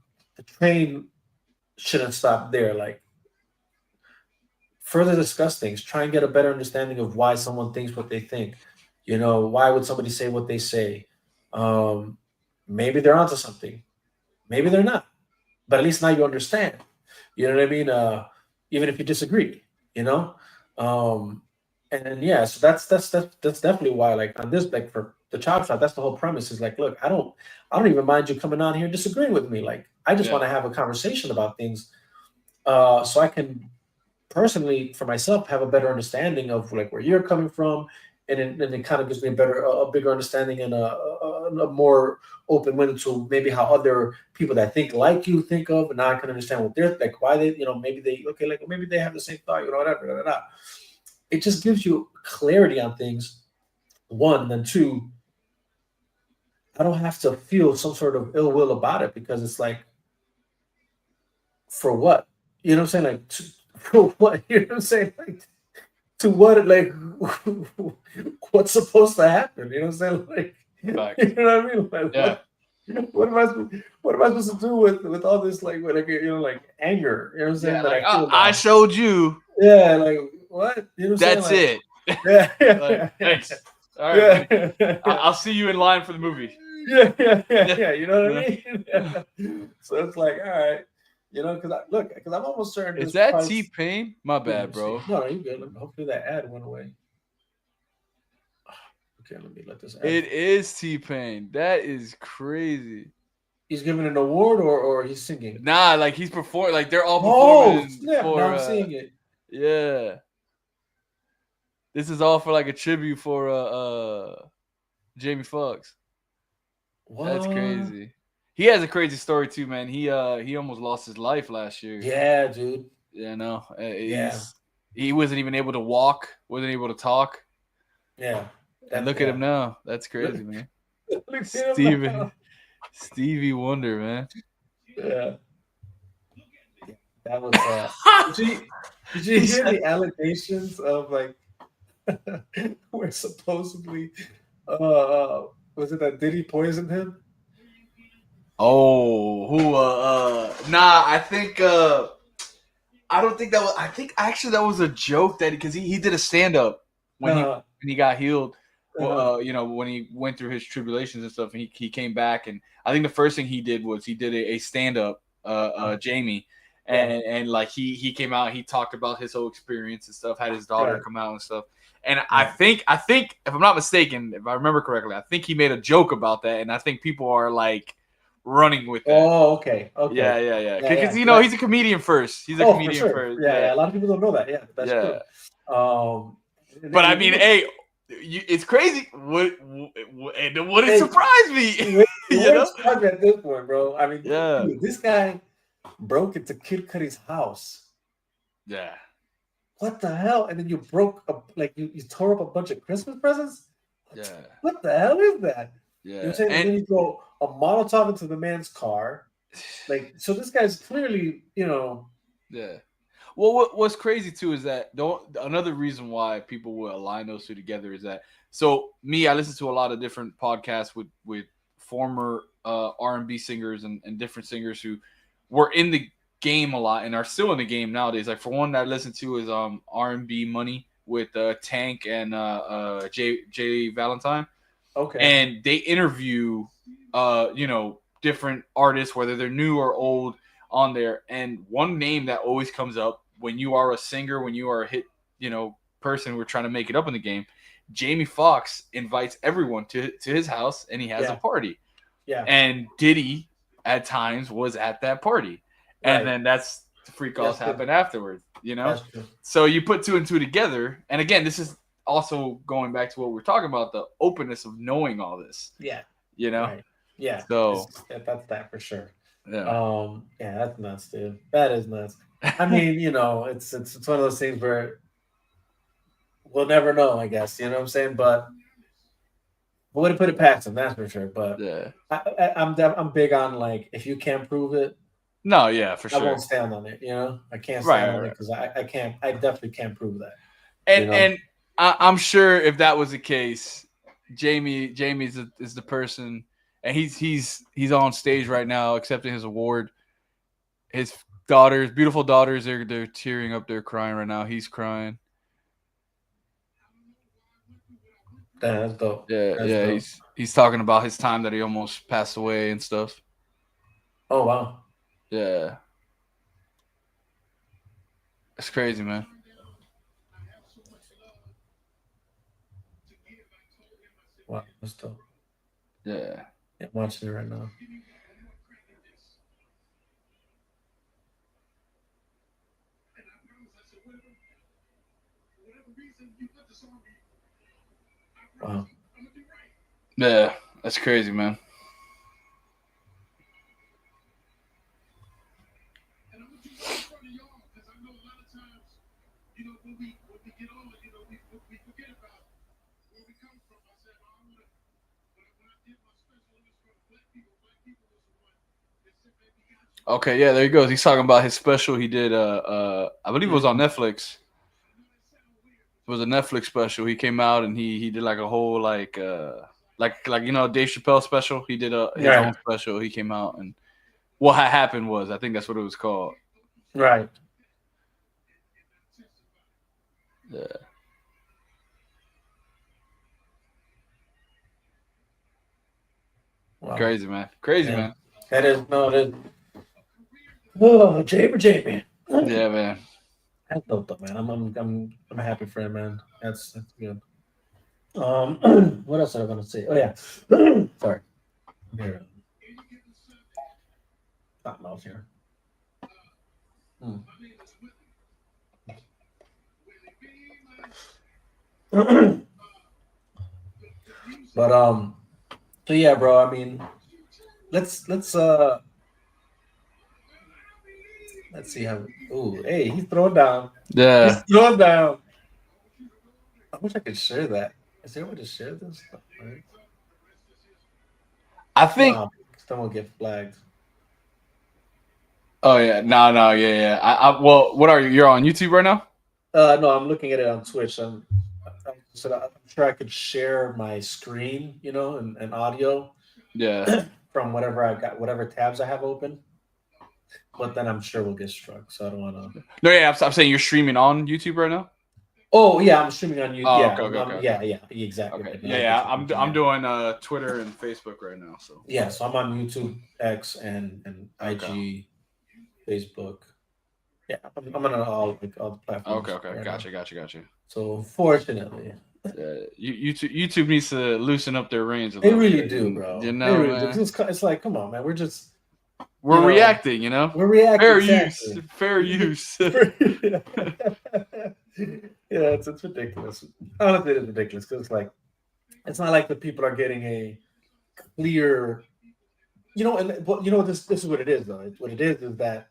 train shouldn't stop there. Like further discuss things, try and get a better understanding of why someone thinks what they think. Why would somebody say what they say? Um, Maybe they're onto something. Maybe they're not. But at least now you understand. You know what I mean? Even if you disagree, you know. Um, and then, yeah, so that's definitely why, like on this, like for the chop shop, that's the whole premise. Is like, look, I don't even mind you coming on here and disagreeing with me. Like, I just yeah, want to have a conversation about things, so I can personally for myself have a better understanding of like where you're coming from and it kind of gives me a bigger understanding and a more open window to maybe how other people that think like you think of, and now I can understand what they're like, why they, maybe they okay, like maybe they have the same thought, whatever. Da, da, da. It just gives you clarity on things. One, and then two, I don't have to feel some sort of ill will about it because it's like, for what? You know what I'm saying? Like, for what? You know what I'm saying? Like, to what? Like, what's supposed to happen? You know what I'm saying? Like, Facts. you know what I mean? Like, Yeah. what am I supposed to do with all this, like, like anger? You know what I'm saying? Yeah, That like I feel I now. showed you. Yeah, like what? You know what I'm That's saying? it. Like, yeah, Like, yeah, thanks. All right, yeah, buddy. yeah, yeah. I'll see you in line for the movie. Yeah. Yeah. You know what Yeah. I mean? So it's like, all right, because I'm almost certain Is this that price. T-Pain? My Let me bad, see. bro. No, you good. Hopefully that ad went away. Okay, let me let this ad. It is T-Pain. That is crazy. He's giving an award or he's singing. Nah, like he's performing. Like they're all Oh performing snap! Now for. I'm seeing it. Yeah. This is all for like a tribute for Jamie Foxx. That's What? crazy. He has a crazy story too, man. He almost lost his life last year. Yeah, dude. You know, Yeah, he wasn't even able to walk, wasn't able to talk, yeah. and That look at him yeah. now. That's Look, crazy, man. look at him Stevie now. Stevie Wonder, man. Yeah, that was. Did you did you He hear said, the allegations of like where supposedly was it that Diddy poisoned him? "Oh, who? Nah, I think I don't think that was. I think actually that was a joke that because he did a stand up Uh, when he got healed. Well, uh, when he went through his tribulations and stuff, and he came back, and I think the first thing he did was he did a stand up, Jamie, yeah, and like he came out, he talked about his whole experience and stuff, had his daughter right, come out and stuff, and right. I think if I'm not mistaken, if I remember correctly, I think he made a joke about that, and I think people are like running with that. Oh, okay, Yeah, okay. yeah, yeah. Yeah, Because yeah. 'Cause he's a comedian first. He's a oh, for comedian sure. first. Yeah, Yeah, yeah. A lot of people don't know that. Yeah, that's yeah. true. Um, But I and mean, you know, hey, it's crazy. Wouldn't hey, surprise me. it You wouldn't know? surprise me at this point, bro. I mean, Yeah, dude, this guy broke into Kid Cudi's house. yeah, What the hell? And then you broke up, like you tore up a bunch of Christmas presents. yeah, What the hell is that? You know what I'm yeah. saying? And And then you throw a Molotov into the man's car. Like, so this guy's clearly, yeah. Well, what's crazy too is that another reason why people will align those two together is that I listen to a lot of different podcasts with former R&B singers and different singers who were in the game a lot and are still in the game nowadays. Like for one that I listen to is R&B Money with Tank and Jay Valentine, okay. and they interview different artists whether they're new or old on there, and one name that always comes up when you are a singer, when you are a hit person who are trying to make it up in the game, Jamie Foxx invites everyone to his house and he has a Yeah. party, Yeah. and Diddy at times was at that party, and Right. then that's the freak calls That's true. happen afterwards, That's true. so you put two and two together, and again this is also going back to what we're talking about, the openness of knowing all this, Yeah. you know Right. Yeah. so That's that for sure. yeah. Yeah, that's nuts, dude. That is nuts. I mean, it's one of those things where we'll never know, I guess. You know what I'm saying? But we wouldn't put it past him, that's for sure. But Yeah. I'm big on like if you can't prove it, No, yeah, for I sure. won't stand on it. I can't Right, stand right, on it right. because I can't. I definitely can't prove that. And I'm sure if that was the case, Jamie is the person, and he's on stage right now accepting his award. His daughters, beautiful daughters, they're tearing up, they're crying right now. He's crying. Damn, that's dope. Yeah, That's yeah. dope. He's talking about his time that he almost passed away and stuff. Oh wow. Yeah, it's crazy, man. Wow, that's dope. Yeah. Yeah, I'm watching it right now. Wow. Yeah, that's crazy, man. Okay, yeah, there he goes. He's talking about his special he did. I believe it was on Netflix. It was a Netflix special. He came out and he did like a whole like you know Dave Chappelle special. He did his Right. own special. He came out and what had happened was I think that's what it was called. Right. Yeah. Wow. Crazy man. Crazy Yeah. man. That is no. That. Oh, Jamie. Yeah, man. That's dope, though, man. I'm happy for him, man. That's good. What else was I gonna say? Oh yeah. Sorry. Here. Stop mouse here. But so yeah, bro. I mean, let's see how. Ooh, hey, he's throwing down. Yeah. He's throwing down. I wish I could share that. Is there a way to share this stuff? Right? I think. Wow, someone get flagged. Oh yeah, no, yeah. Well, what are you? You're on YouTube right now? No, I'm looking at it on Twitch. I'm sure I could share my screen, and audio Yeah. from whatever I got, whatever tabs I have open. But then I'm sure we'll get struck, so I don't want to. No, yeah, I'm saying you're streaming on YouTube right now. Oh yeah, I'm streaming on YouTube. Oh, yeah, okay. yeah, exactly. Okay. But Yeah. I'm doing Twitter and Facebook right now. So yeah, so I'm on YouTube, X, and IG, Okay. Facebook. Yeah, I'm on all the platforms. Okay. right Gotcha. now. So fortunately, YouTube needs to loosen up their reins a they little really bit, do, bro. You They know, really man. do. It's like, come on, man. We're just reacting. You know, we're reacting. fair exactly. use. Fair use. Yeah, it's ridiculous. Honestly, it's ridiculous because it's not like the people are getting a clear, this is what it is though. What it is that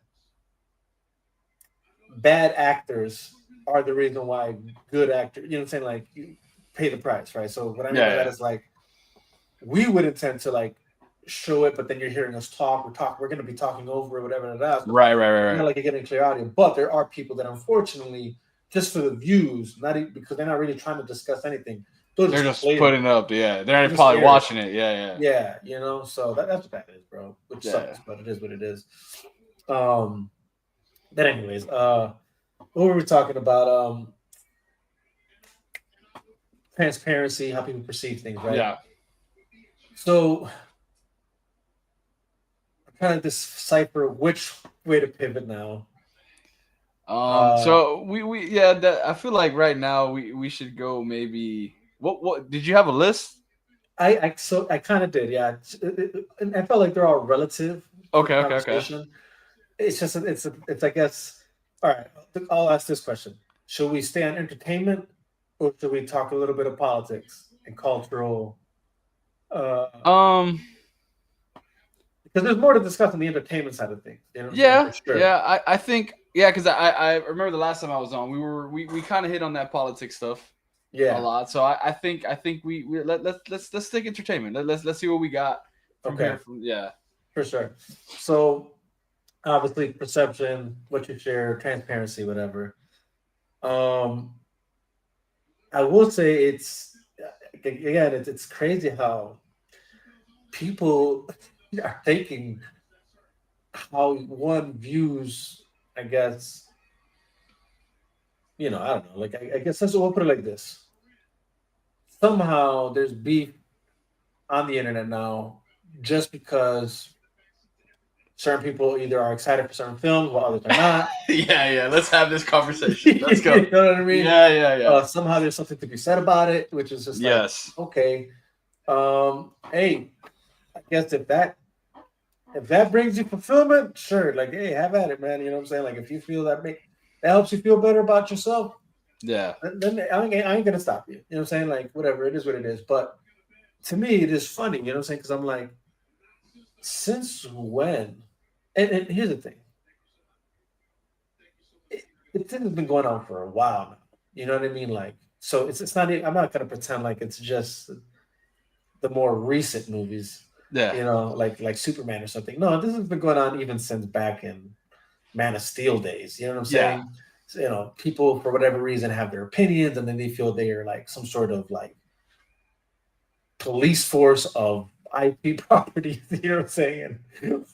bad actors are the reason why good actors, you know what I'm saying, like you pay the price, right? So what I mean by that is like we would intend to like show it, but then you're hearing us talk. We're going to be talking over it, whatever it is. Right. Not like you're getting clear audio, but there are people that unfortunately, just for the views, not even, because they're not really trying to discuss anything. They're just putting it up. Yeah, they're probably watching it. Yeah. Yeah, so that's what that is, bro. Which sucks, but it is what it is. But anyways, what were we talking about? Transparency, how people perceive things, right? Yeah. So I'm trying to decipher which way to pivot now. So we I feel like right now we should go maybe. What did you have a list? I kind of did, yeah. And I felt like they're all relative. Okay. It's just it's I guess. All right, I'll ask this question: should we stay on entertainment, or should we talk a little bit of politics and cultural? Because there's more to discuss on the entertainment side of things. Yeah, sure. yeah. I think because I remember the last time I was on, we kind of hit on that politics stuff. Yeah, a lot. So I think let's stick entertainment. Let's see what we got. Okay. Yeah, for sure. So obviously perception, what you share, transparency, whatever. I will say it's crazy how people are taking how one views, I guess. I don't know. Like, I guess we'll put it like this. Somehow there's beef on the internet now just because certain people either are excited for certain films while others are not. yeah. Let's have this conversation. Let's go. You know what I mean? Yeah. Somehow there's something to be said about it, which is just yes. Like, okay. Hey, I guess if that brings you fulfillment, sure. Like, hey, have at it, man. You know what I'm saying? Like, if you feel that helps you feel better about yourself, Yeah. then I ain't gonna stop you. You know what I'm saying? Like whatever, it is what it is. But to me, it is funny. You know what I'm saying? Because I'm like, since when? And here's the thing. It thing has been going on for a while now. You know what I mean? Like, so it's not. I'm not gonna pretend like it's just the more recent movies. Yeah. You know, like Superman or something. No, this has been going on even since back in Man of Steel days. You know what I'm Yeah. saying? So, you know, people for whatever reason have their opinions, and then they feel they are like some sort of like police force of IP property. You know what I'm saying? And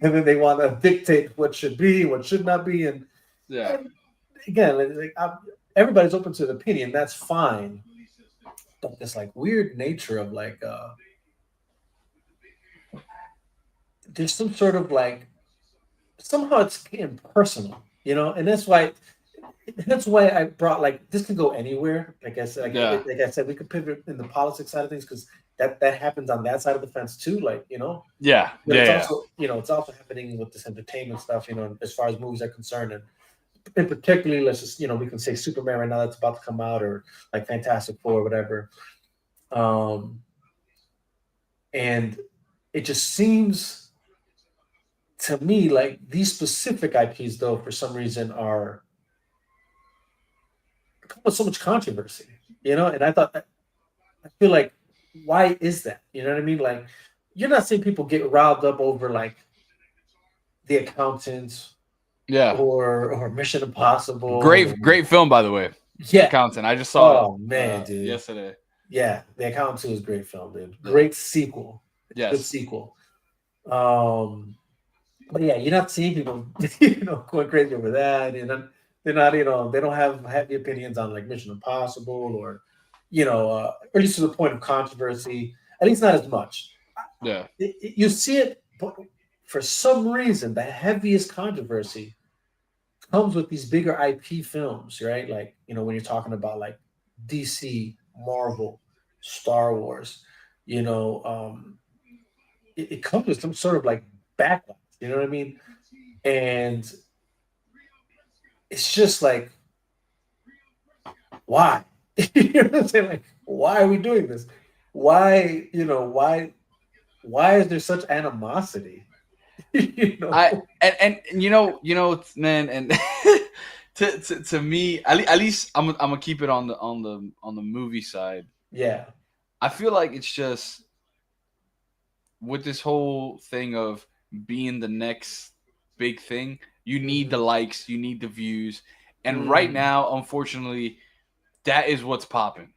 then they want to dictate what should be, what should not be, Yeah. and again, everybody's open to the opinion. That's fine, but this like weird nature of like there's some sort of like somehow it's getting personal, you know, and that's why I brought like this can go anywhere. Yeah. Like I said, we could pivot in the politics side of things because that happens on that side of the fence too. Like you know, Yeah. but it's Yeah. also it's also happening with this entertainment stuff. You know, as far as movies are concerned, and in particularly, let's just we can say Superman right now that's about to come out, or like Fantastic Four, or whatever. Um, and it just seems to me like these specific IPs, though, for some reason, are come with so much controversy, And I feel like, why is that? You know what I mean? Like, you're not seeing people get riled up over like the accountants Yeah. or Mission Impossible. Great film, by the way. Yeah. Accountant. I just saw Oh man, dude. yesterday. Yeah, The Accountant 2 is a great film, dude. Great sequel. Yes. Good sequel. But yeah, you're not seeing people, going crazy over that, and they're not, they don't have heavy opinions on like Mission Impossible or, or at least to the point of controversy. At least not as much. Yeah. You see it, but for some reason, the heaviest controversy comes with these bigger IP films, right? Like, when you're talking about like DC, Marvel, Star Wars, it comes with some sort of like backlash, you know what I mean? And it's just like, why? You know what I'm saying? Like, why are we doing this? Why is there such animosity? Man, and to me, at least I'm gonna keep it on the movie side. Yeah. I feel like it's just with this whole thing of being the next big thing, you need the likes, you need the views. And right now, unfortunately, that is what's popping.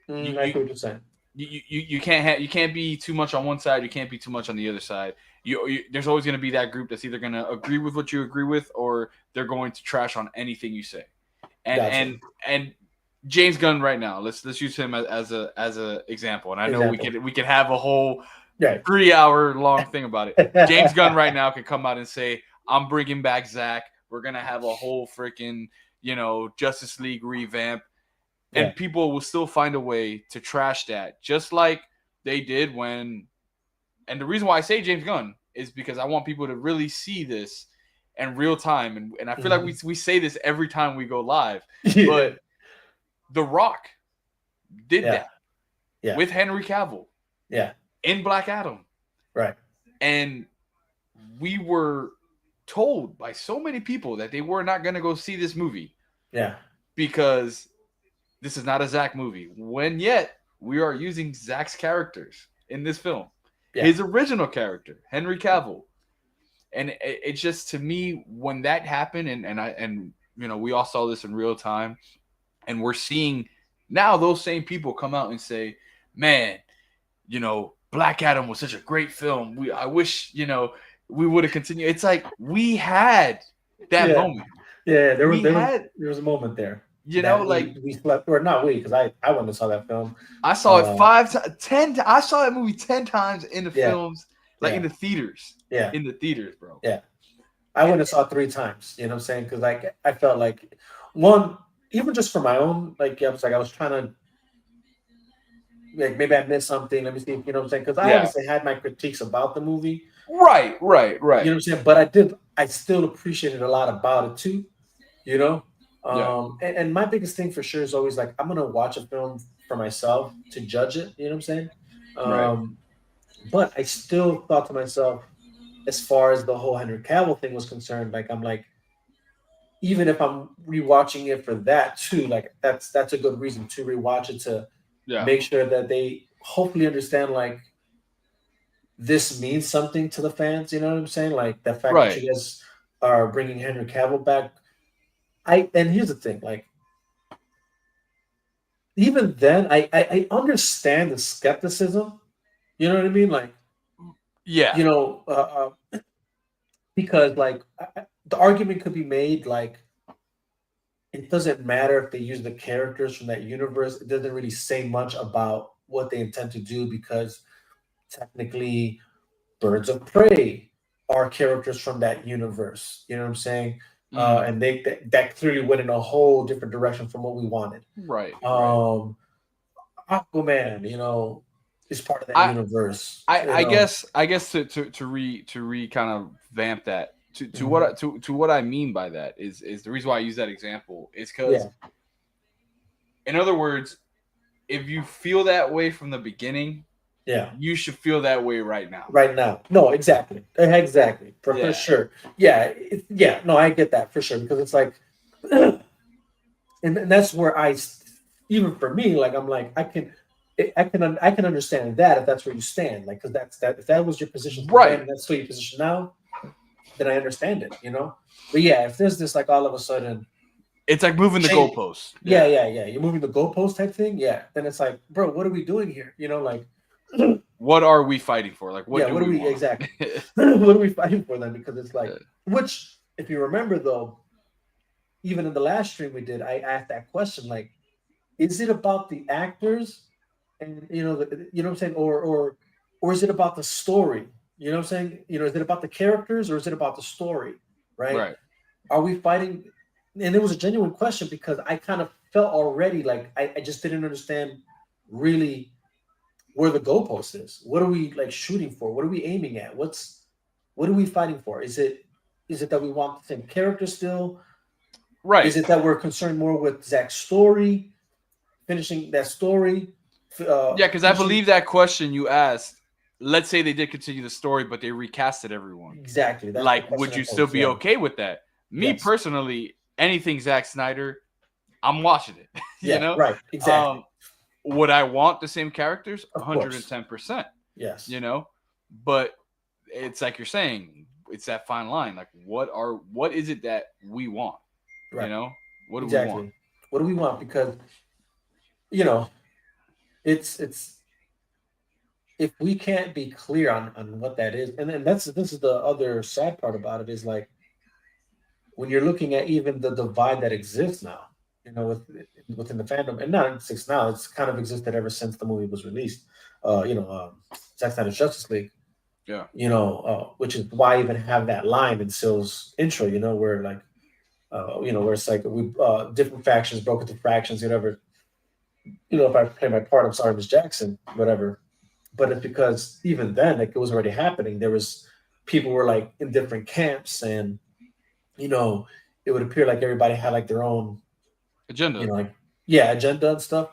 I get what you're saying. You can't be too much on one side, you can't be too much on the other side. There's always going to be that group that's either going to agree with what you agree with, or they're going to trash on anything you say. And James Gunn right now, let's use him as a example. And I know we could have a whole 3-hour long thing about it. James Gunn right now could come out and say, I'm bringing back Zach. We're going to have a whole freaking, Justice League revamp. And people will still find a way to trash that, just like they did when. And the reason why I say James Gunn is because I want people to really see this in real time. And I feel like we say this every time we go live. But The Rock did that with Henry Cavill. Yeah. In Black Adam. Right. And we were told by so many people that they were not going to go see this movie. Yeah. Because this is not a Zach movie. When yet we are using Zach's characters in this film. Yeah. His original character, Henry Cavill. And it's just, to me, when that happened, and we all saw this in real time, and we're seeing now those same people come out and say, man, Black Adam was such a great film. I wish, we would have continued. It's like we had that moment. Yeah, there was a moment there. We slept, or not we, because I went and saw that film. I saw it 10. I saw that movie 10 times in the films, in the theaters. Yeah, in the theaters, bro. Yeah, I went and saw it 3 times. You know what I'm saying? Because like I felt like one, even just for my own, I was trying to. Like maybe I missed something. Let me see. You know what I'm saying? Because I obviously had my critiques about the movie. Right. You know what I'm saying? But I still appreciated a lot about it too. And my biggest thing for sure is always like I'm gonna watch a film for myself to judge it. You know what I'm saying? Right. But I still thought to myself, as far as the whole Henry Cavill thing was concerned, like I'm like, even if I'm rewatching it for that too, like that's a good reason to rewatch it to Yeah. make sure that they hopefully understand like this means something to the fans. You know what I'm saying? Like the fact that Right. you guys are bringing Henry Cavill back. And here's the thing, like even then, I understand the skepticism. You know what I mean? Like Yeah. you know, because like the argument could be made like it doesn't matter if they use the characters from that universe. It doesn't really say much about what they intend to do because technically Birds of Prey are characters from that universe. You know what I'm saying? Mhm. And that clearly went in a whole different direction from what we wanted. Right. Right. Um, Aquaman, you know, is part of that I universe. I You I know, guess I guess to re kind of vamp that to what Mhm. to what I mean by that is the reason why I use that example is because, Yeah, in other words, if you feel that way from the beginning, yeah. you should feel that way right now. Right now, no, exactly, exactly, for Yeah. sure. Yeah, yeah. No, I get that for sure because it's like, and that's where even for me, like I'm like I can understand that if that's where you stand, like because that's that if that was your position then Right. and that's still your position now, then I understand it, you know. But yeah, if there's this like all of a sudden It's like moving the change, goalposts. yeah, Yeah. yeah, yeah, you're moving the goalpost type thing, yeah, then it's like, bro, what are we doing here? You know, like, What are we fighting for? Like, what yeah, do what are we we want? exactly? What are we fighting for then? Because it's like, Yeah. which if you remember though, even in the last stream we did, I asked that question like, is it about the actors and you know what I'm saying, or is it about the story? You know what I'm saying? You know, is it about the characters or is it about the story? Right? Right. Are we fighting? And it was a genuine question because I kind of felt already like I just didn't understand really where the goalpost is. What are we like shooting for? What are we aiming at? What are we fighting for? Is it that we want the same character still? Is Right. it that we're concerned more with Zach's story, finishing that story, Yeah, because I finishing believe that question you asked. Let's say they did continue the story, but they recasted everyone. exactly? That's the Like, question would I you still posed. be Yeah. okay with that? Me Yes. personally, anything Zack Snyder, I'm watching it. you Yeah. know, Right. Exactly. um, would I want the same characters? Of course. 110%. Yes. You know, but it's like you're saying, it's that fine line. Like, what is it that we want? You Right. know, what do we want? Exactly. What do we want? Because you know, it's if we can't be clear on what that is, and then this is the other sad part about it is like when you're looking at even the divide that exists now, you know, within the fandom, and not exists now, it's kind of existed ever since the movie was released. Zack Snyder's Justice League, Yeah. which is why I even have that line in Sill's intro, you know, where like, where it's like we different factions broke into fractions, whatever. You know, if I play my part, I'm sorry, Miss Jackson, whatever. But it's because even then, like it was already happening. There was people were like in different camps, and you know, it would appear like everybody had like their own, Agenda. like yeah, agenda and stuff.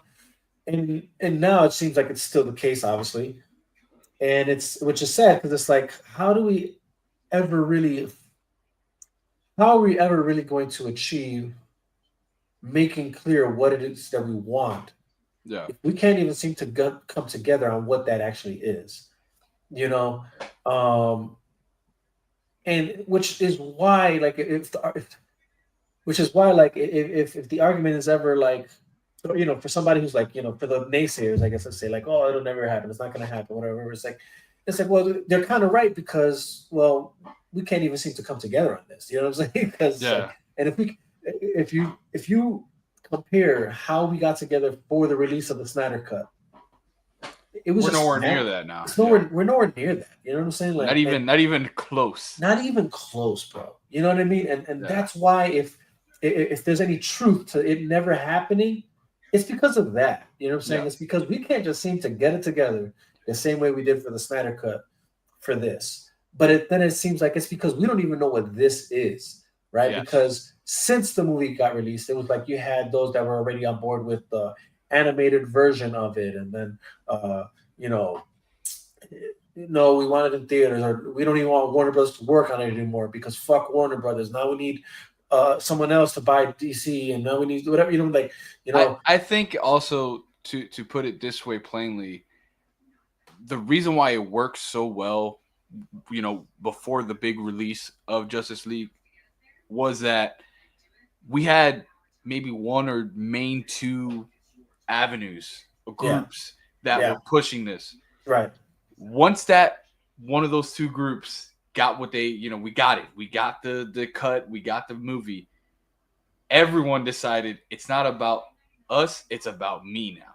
And now it seems like it's still the case, obviously, and it's which is sad because it's like, ever really, how are we ever really going to achieve making clear what it is that we want Yeah. if we can't even seem to come together on what that actually is? You know, um, and which is why, like, which is why, like, if the argument is ever like, for somebody who's like, for the naysayers, I guess, let's say like, oh, it'll never happen, it's not going to happen, whatever. It's like, well, they're kind of right because, well, we can't even seem to come together on this. You know what I'm saying? Because Yeah. like, and if you compare how we got together for the release of the Snyder Cut, it was We're just nowhere near snap. that now. It's Yeah. we're nowhere near that. You know what I'm saying? Like, Not even close. not even close, bro. You know what I mean? And Yeah. that's why if there's any truth to it never happening, it's because of that. You know what I'm saying? Yeah. It's because we can't just seem to get it together the same way we did for the Snyder Cut for this. But then it seems like it's because we don't even know what this is, right? Yes. Because since the movie got released, it was like you had those that were already on board with the animated version of it, and then you know, no, we want it in theaters, or we don't even want Warner Brothers to work on it anymore because fuck Warner Brothers. Now we need someone else to buy DC, and now we need whatever, like, I think also to put it this way plainly, the reason why it works so well, before the big release of Justice League, was that we had maybe one or main two avenues or Yeah. groups that Yeah. were pushing this. Right. Once that one of those two groups got what they, we got it. We got the cut. We got the movie. Everyone decided it's not about us. It's about me now.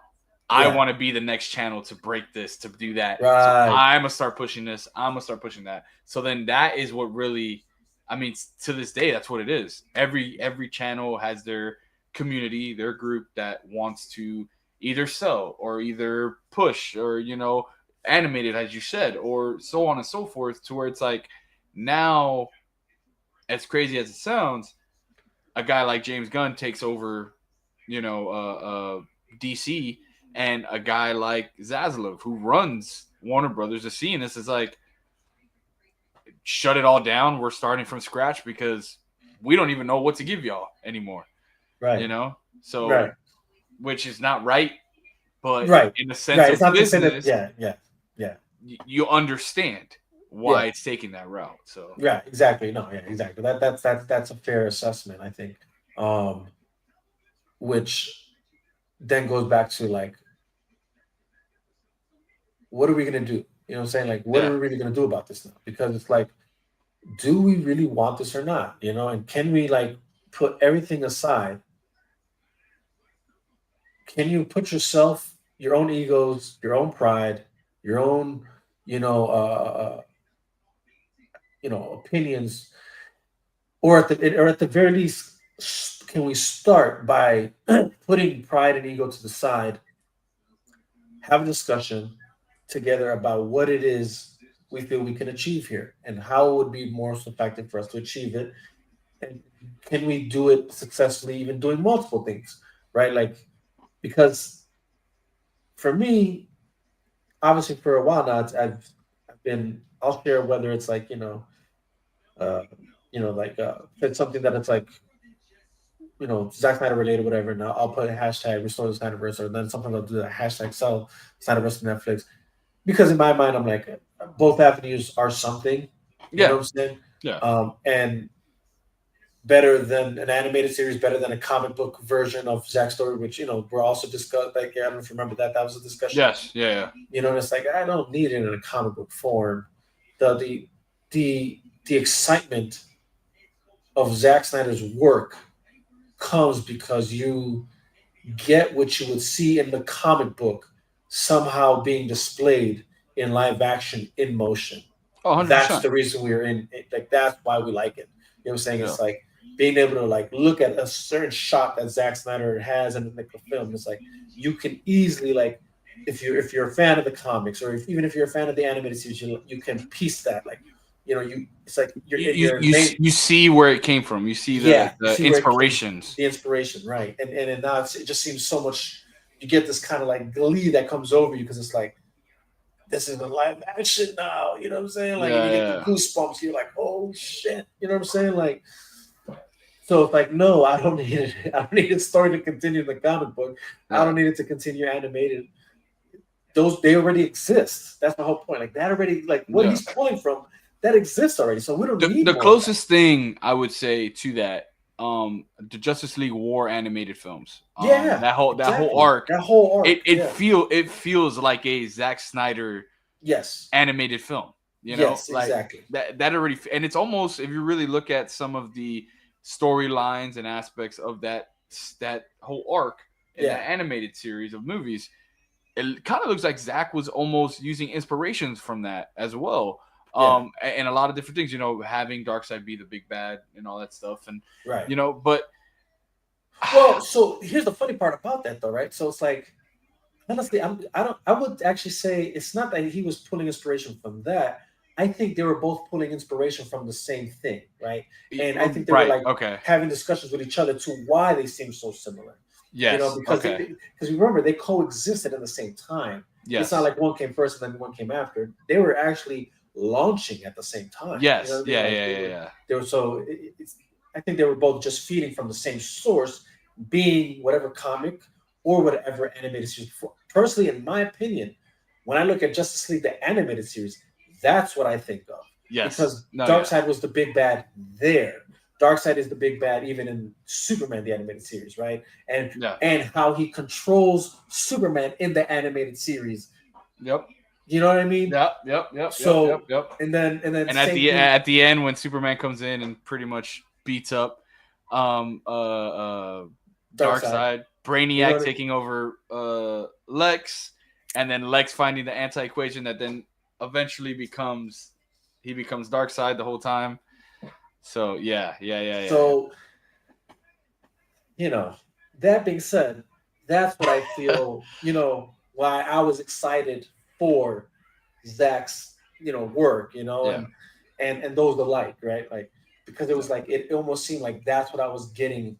I want to be the next channel to break this, to do that. Right. So I'm going to start pushing this. I'm going to start pushing that. So then that is what really, I mean, to this day, that's what it is. Every channel has their community, their group that wants to either sell or either push or, animated, as you said, or so on and so forth, to where it's like now, as crazy as it sounds, a guy like James Gunn takes over, DC, and a guy like Zaslav, who runs Warner Brothers, is seeing this, is like, shut it all down. We're starting from scratch because we don't even know what to give y'all anymore. Right. So, right. Which is not right, but right. in the sense right. of It's not business, yeah. You understand why it's taking that route. So yeah, exactly. No, yeah, exactly. That's a fair assessment, I think. Which then goes back to like, what are we gonna do? You know what I'm saying? Like, what are we really gonna do about this now? Because it's like, do we really want this or not? And can we like put everything aside? Can you put yourself, your own egos, your own pride, your own, opinions, or at the very least, can we start by putting pride and ego to the side, have a discussion together about what it is we feel we can achieve here and how it would be most effective for us to achieve it, and can we do it successfully, even doing multiple things, right? Like, because for me, obviously for a while now, I'll share whether it's like, if it's something that it's like, Zack Snyder related, whatever. Now I'll put a hashtag restore the Snyderverse, or then sometimes I'll do the hashtag sell Snyderverse to Netflix, because in my mind I'm like, both avenues are something. You know what I'm saying? Yeah. And better than an animated series, better than a comic book version of Zack's story, which we're also discussed. Like, I don't know if you remember that was a discussion. Yes, yeah. And it's like, I don't need it in a comic book form. The excitement of Zack Snyder's work comes because you get what you would see in the comic book somehow being displayed in live action, in motion. Oh, 100%. That's the reason we're in it. Like, that's why we like it. You know what I'm saying? It's like being able to like look at a certain shot that Zack Snyder has in the film. It's like you can easily, like, if you're a fan of the comics, or even if you're a fan of the animated series, you can piece that, like, it's like you see where it came from. You see the inspirations. The inspiration, right? And now it just seems so much. You get this kind of like glee that comes over you because it's like, this is a live action now. You know what I'm saying? Like, you get the goosebumps. You're like, oh shit. You know what I'm saying? Like, so it's like, no, I don't need it. I don't need a story to continue in the comic book. I don't need it to continue animated. They already exist. That's the whole point. Like, that already, like, what he's pulling from, that exists already. So we don't need the closest thing I would say to that, the Justice League War animated films. That whole arc. It feels like a Zack Snyder animated film. Exactly. That already, and it's almost, if you really look at some of the storylines and aspects of that whole arc in that animated series of movies, it kind of looks like Zack was almost using inspirations from that as well. And a lot of different things, having Darkseid be the big bad and all that stuff, and but so here's the funny part about that, though, right? So it's like, honestly, I would actually say it's not that he was pulling inspiration from that. I think they were both pulling inspiration from the same thing, right? And I think they were Right. like Okay. having discussions with each other to why they seem so similar. Yes. Because Okay. because remember they coexisted at the same time. It's not Yes. like one came first and then one came after. They were actually launching at the same time. You know Yes. what I mean? Yeah. Like Yeah. Yeah. Yeah. they were so it's. I think they were both just feeding from the same source, being whatever comic or whatever animated series. Personally, in my opinion, when I look at Justice League, the animated series, that's what I think of Yes. because No. Yeah. Darkseid was the big bad there. Darkseid is the big bad even in Superman the animated series, right? Yeah. And how he controls Superman in the animated series. Yep. You know what I mean? Yep. Yep. Yep. Yep. Yep. So Yep. and then And at same the thing. at the end when Superman comes in and pretty much beats up Darkseid. Darkseid, Brainiac You know what I- taking over Lex, and then Lex finding the anti-equation that then eventually becomes Darkseid the whole time. So yeah. So that being said, that's what I feel. Why I was excited for Zach's work. Yeah. And those alike, right? Like because it was like it almost seemed like that's what I was getting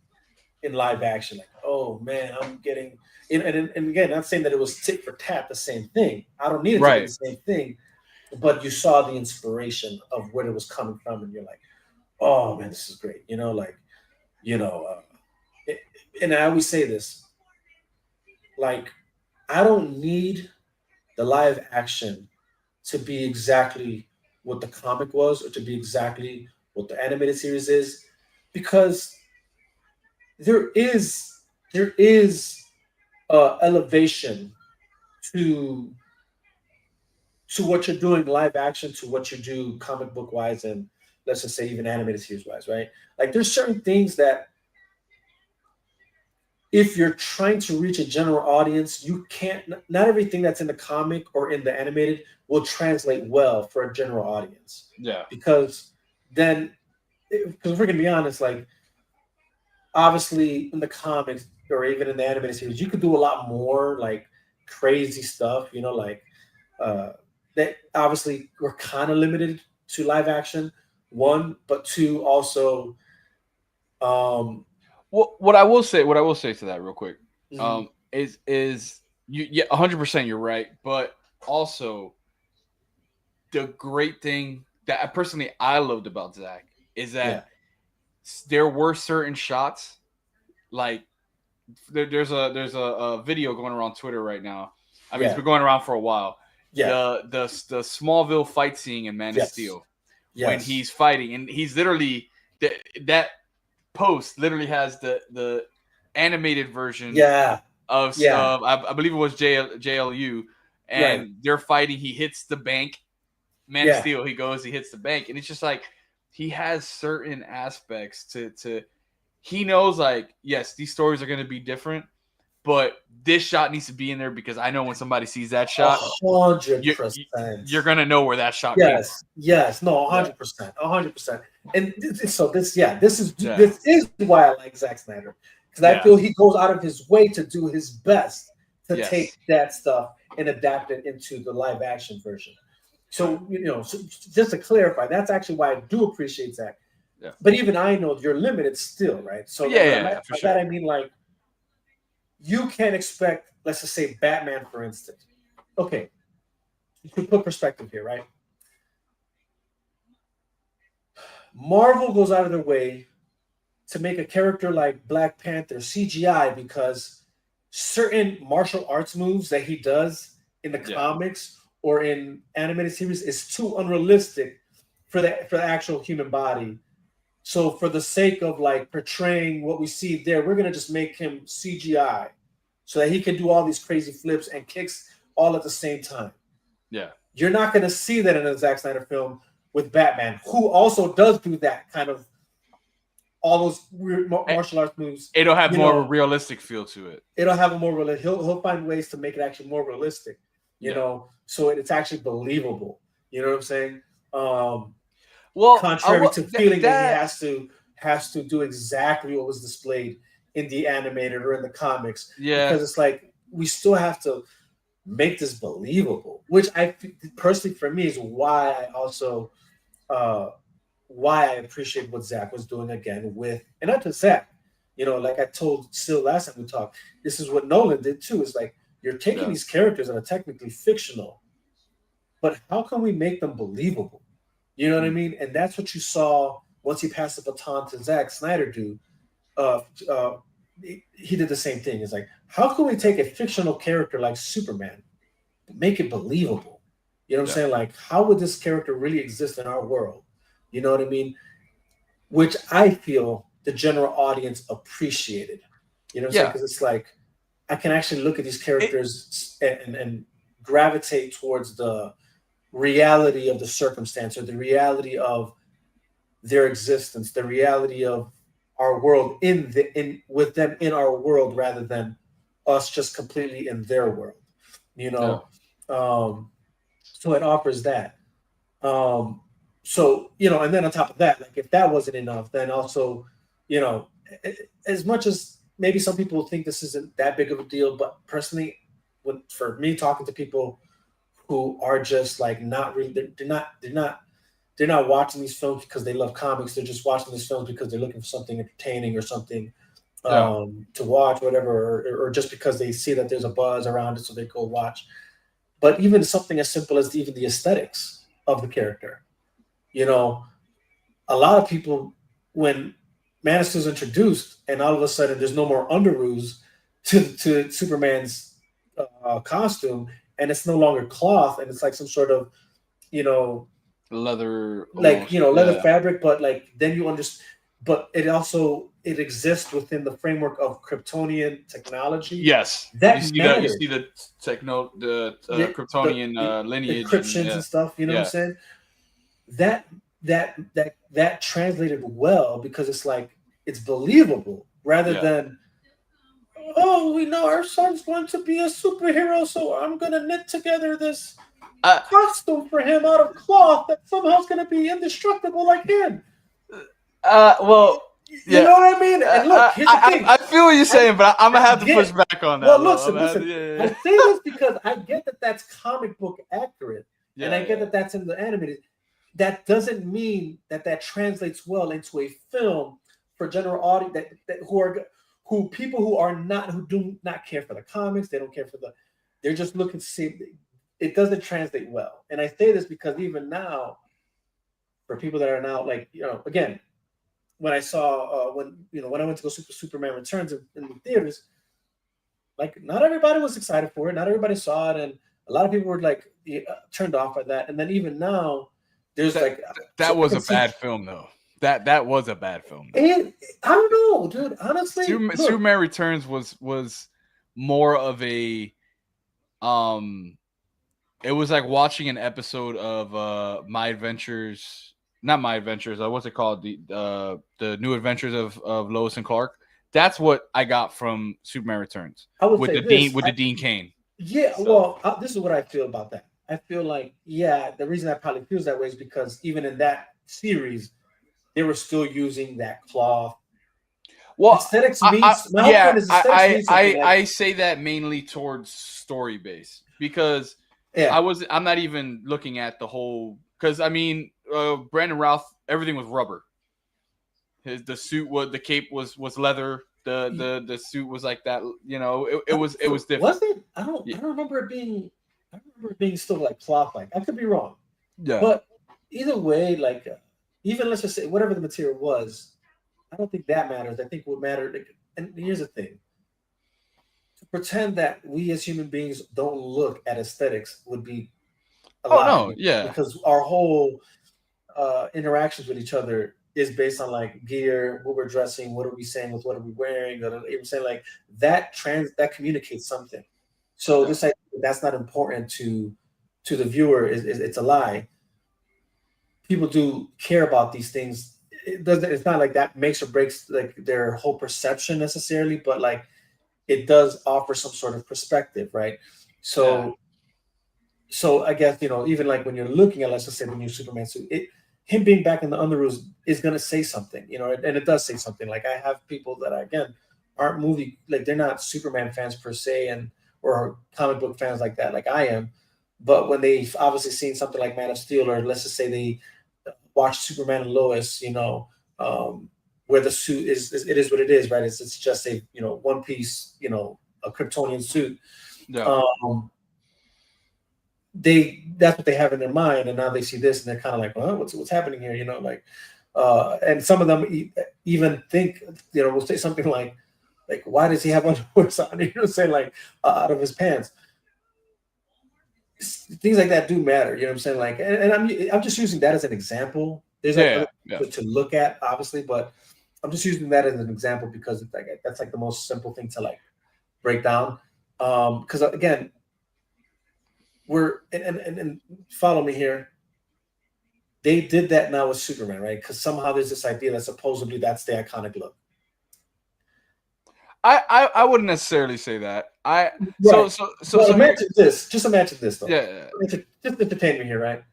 in live action. Like, oh man, I'm getting. And again, not saying that it was tit for tat the same thing. I don't need it to be Right. the same thing, but you saw the inspiration of where it was coming from, and you're like, oh man, this is great. You know, uh, it, and I always say this, like, I don't need the live action to be exactly what the comic was or to be exactly what the animated series is, because there is elevation to what you're doing live action to what you do comic book wise and let's just say even animated series wise, right? Like there's certain things that if you're trying to reach a general audience, you can't. Not everything that's in the comic or in the animated will translate well for a general audience Yeah. because then, because we're gonna be honest, like obviously in the comics or even in the animated series, you could do a lot more like crazy stuff, like uh, that obviously we're kind of limited to live action. One, but two, also, um, What I will say to that real quick, mhm, is you 100% you're right, but also the great thing that I loved about Zach is yeah, that there were certain shots like there's a video going around Twitter right now. I mean, it's yeah, been going around for a while. yeah, The Smallville fight scene in Man of yes, Steel when yes, he's fighting and he's literally that post literally has the animated version yeah, of yeah, I believe it was JLU, right, and they're fighting. He hits the bank. Man of yeah, Steel. He hits the bank, and it's just like he has certain aspects to. He knows like yes, these stories are going to be different, but this shot needs to be in there because I know when somebody sees that shot, hundred you, you percent. you're gonna know where that shot came from. Yes, yes, no, Yeah. 100%, 100%. And so this is Yeah. why I like Zack Snyder because I Yeah. feel he goes out of his way to do his best to Yes. take that stuff and adapt it into the live action version. So so just to clarify, that's actually why I do appreciate Zack. Yeah. But even I know you're limited still, right? So Yeah, for by sure. that I mean like you can't expect, let's just say Batman, for instance. Okay, to put perspective here, right? Marvel goes out of their way to make a character like Black Panther CGI because certain martial arts moves that he does in the comics or in animated series is too unrealistic for the actual human body. So for the sake of like portraying what we see there, we're gonna just make him CGI so that he can do all these crazy flips and kicks all at the same time. Yeah. You're not gonna see that in a Zack Snyder film with Batman, who also does do that kind of all those weird martial arts moves. It'll have more of a realistic feel to it. It'll have a more realistic. He'll find ways to make it actually more realistic. So it's actually believable. You know what I'm saying? Well, contrary to feeling that he has to do exactly what was displayed in the animated or in the comics. Yeah, because it's like we still have to. make this believable, which I personally, for me, is why I also why I appreciate what Zach was doing again with, and not just Zach, like I told Still last time we talked, this is what Nolan did too. Is like you're taking these characters that are technically fictional, but how can we make them believable? You know what I mean? And that's what you saw once he passed the baton to Zack Snyder do. Uh, uh, he did the same thing. It's like, how can we take a fictional character like Superman, make it believable? You know what I'm saying? Like, how would this character really exist in our world? You know what I mean? Which I feel the general audience appreciated. You know what I'm saying? Because it's like, I can actually look at these characters and gravitate towards the reality of the circumstance or the reality of their existence, the reality of our world in with them in our world rather than us just completely in their world. You know, so it offers that. So and then on top of that, like if that wasn't enough, then also, as much as maybe some people think this isn't that big of a deal, but personally, for me talking to people who are just like not really, they're not watching these films because they love comics. They're just watching these films because they're looking for something entertaining or something to watch, whatever, or just because they see that there's a buzz around it, so they go watch. But even something as simple as even the aesthetics of the character, a lot of people, when Man of Steel is introduced, and all of a sudden there's no more underoos to Superman's costume, and it's no longer cloth, and it's like some sort of, leather, like leather fabric, but like then you understand. But it exists within the framework of Kryptonian technology. Yes, that you see the Kryptonian lineage, encryptions and stuff. You know what I'm saying? That translated well because it's like it's believable rather than, oh, we know our son's going to be a superhero, so I'm going to knit together this costume for him out of cloth that somehow is going to be indestructible like him. Well, you know what I mean? And look, here's the thing. I feel what you're saying, but I'm gonna have to push back on that. Well, listen. I say this because I get that that's comic book accurate, and I get that that's in the animated. That doesn't mean that translates well into a film for general audience who people who do not care for the comics. They don't care for they're just looking to see. It doesn't translate well, and I say this because even now, for people that are now like again. When I saw when I went to go Superman Returns in the theaters, like not everybody was excited for it. Not everybody saw it, and a lot of people were like turned off by that. And then even now, there's that was a bad film though. That was a bad film. And I don't know, dude. Honestly, Superman Returns was more of a it was like watching an episode of My Adventures. Not My Adventures. What's it called? The New Adventures of Lois and Clark. That's what I got from Superman Returns with the Dean Cain. Yeah, so. Well, this is what I feel about that. I feel like the reason I probably feels that way is because even in that series, they were still using that cloth. Well, aesthetics I say that mainly towards story base because I'm not even looking at the whole because I mean. Brandon Routh, everything was rubber. The suit the cape was leather. The suit was like that. It was different. Was it? I don't remember it being. I remember it being still like cloth. Like I could be wrong. Yeah. But either way, like even let's just say whatever the material was, I don't think that matters. I think what mattered. And here's the thing: to pretend that we as human beings don't look at aesthetics would be. Because our whole interactions with each other is based on like gear, what we're dressing, what are we saying with what are we wearing, even saying like that communicates something. So this idea that's not important to the viewer is it's a lie. People do care about these things. It's not like that makes or breaks like their whole perception necessarily, but like it does offer some sort of perspective, right? So I guess even like when you're looking at, let's just say the new Superman suit, him being back in the underoos is going to say something, and it does say something. Like I have people that again aren't they're not Superman fans per se, and or comic book fans like that, like I am. But when they've obviously seen something like Man of Steel, or let's just say they watch Superman and Lois, where the suit it is what it is, right? It's just a one piece, a Kryptonian suit. Yeah. That's what they have in their mind, and now they see this and they're kind of like, well, what's happening here, and some of them even think, we'll say something like why does he have underwear on, saying, like, out of his pants. Things like that do matter, you know what I'm saying? Like, and I'm just using that as an example. There's other to look at, obviously, but I'm just using that as an example because it's like that's like the most simple thing to like break down. Because again, we're and follow me here. They did that now with Superman, right? Because somehow there's this idea that supposedly that's the iconic look. I wouldn't necessarily say that. Imagine this. Just imagine this, though. Yeah. Just entertain me here, right?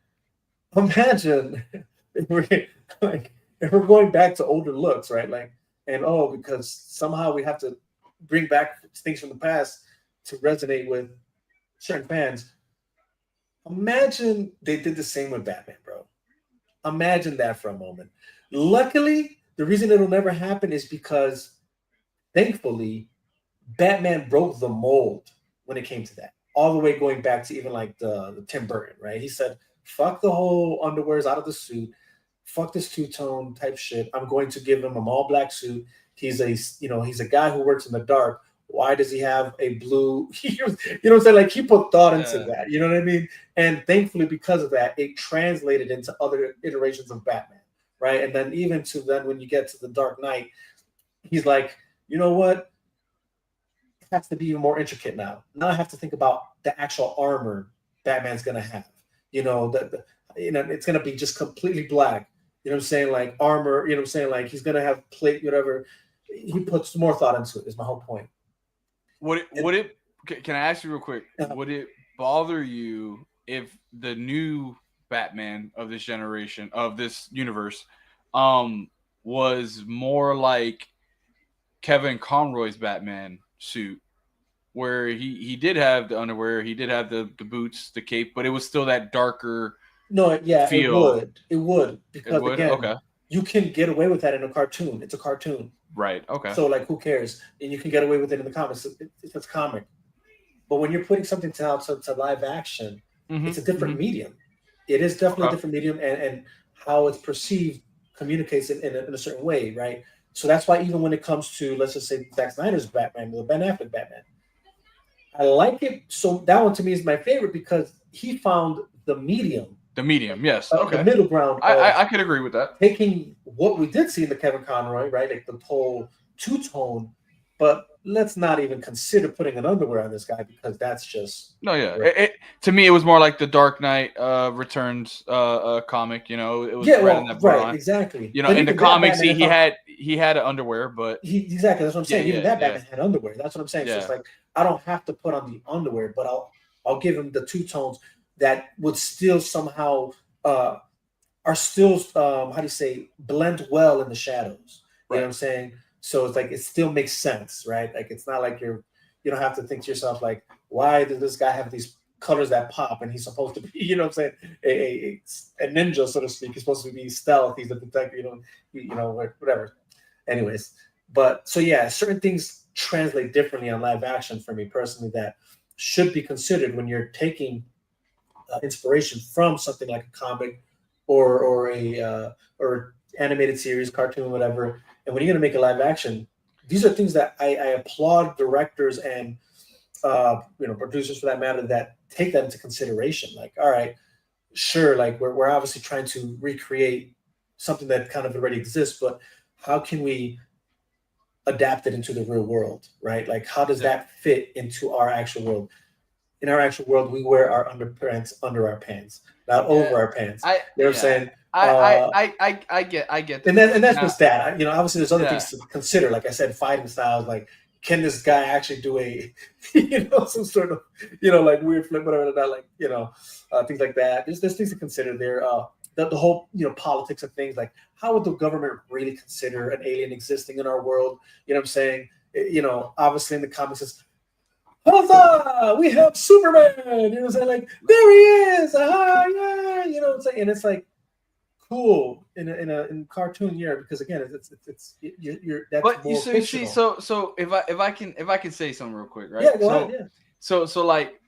Imagine if we're going back to older looks, right? Like, and because somehow we have to bring back things from the past to resonate with certain fans. Imagine they did the same with Batman, bro. Imagine that for a moment. Luckily, the reason it'll never happen is because, thankfully, Batman broke the mold when it came to that. All the way going back to even like the Tim Burton, right? He said, fuck the whole underwear's out of the suit. Fuck this two-tone type shit. I'm going to give him an all-black suit. He's a guy who works in the dark. Why does he have a blue? You know what I'm saying? Like, he put thought into that. You know what I mean? And thankfully, because of that, it translated into other iterations of Batman, right? And then even to then when you get to the Dark Knight, he's like, you know what? It has to be even more intricate now. Now I have to think about the actual armor Batman's gonna have. It's gonna be just completely black. You know what I'm saying? Like armor. You know what I'm saying? Like he's gonna have plate, whatever. He puts more thought into it. Is my whole point. Can I ask you real quick? Would it bother you if the new Batman of this generation, of this universe, was more like Kevin Conroy's Batman suit, where he did have the underwear, he did have the boots, the cape, but it was still that darker feel? It would because again, you can get away with that in a cartoon. It's a cartoon. Right. Okay. So like, who cares? And you can get away with it in the comics. It's comic. But when you're putting something to live action, it's a different medium. It is definitely a different medium, and how it's perceived communicates in a certain way, right? So that's why even when it comes to, let's just say, Zack Snyder's Batman, the Ben Affleck Batman, I like it. So that one to me is my favorite because he found the medium. The medium, yes. The middle ground. I could agree with that. Taking what we did see in the Kevin Conroy, right? Like the whole two-tone, but let's not even consider putting an underwear on this guy because that's just to me it was more like the Dark Knight Returns comic. It was right, exactly. In the comics he had an underwear, but exactly, that's what I'm saying. Even that Batman had underwear. That's what I'm saying. So it's like I don't have to put on the underwear, but I'll give him the two tones that would still somehow are still blend well in the shadows. You know what I'm saying? So it's like it still makes sense, right? Like it's not like you don't have to think to yourself like, why does this guy have these colors that pop and he's supposed to be, you know what I'm saying, a ninja, so to speak. He's supposed to be stealth, he's a detective, whatever. Anyways, but so certain things translate differently on live action for me personally that should be considered when you're taking inspiration from something like a comic or animated series, cartoon, whatever. And when you're going to make a live action, these are things that I applaud directors and producers for that matter that take that into consideration. Like, all right, sure, like we're obviously trying to recreate something that kind of already exists, but how can we adapt it into the real world, right? Like, how does that fit into our actual world? In our actual world, we wear our underpants under our pants, not over our pants. You know what I'm saying? I get that. And that's just that. Obviously there's other things to consider. Like I said, fighting styles. Like, can this guy actually do a, some sort of, like weird flip, whatever, things like that. There's things to consider there. The whole, politics of things. Like, how would the government really consider an alien existing in our world? You know what I'm saying? Obviously in the comics, huzzah, we have Superman. You know what I'm saying? Like, there he is. Ah, yeah. You know what I'm saying? And it's like cool in cartoon year because again, you're that's But you more so you see, fictional. so if I can say something real quick, right? Yeah, go ahead. Yeah, So like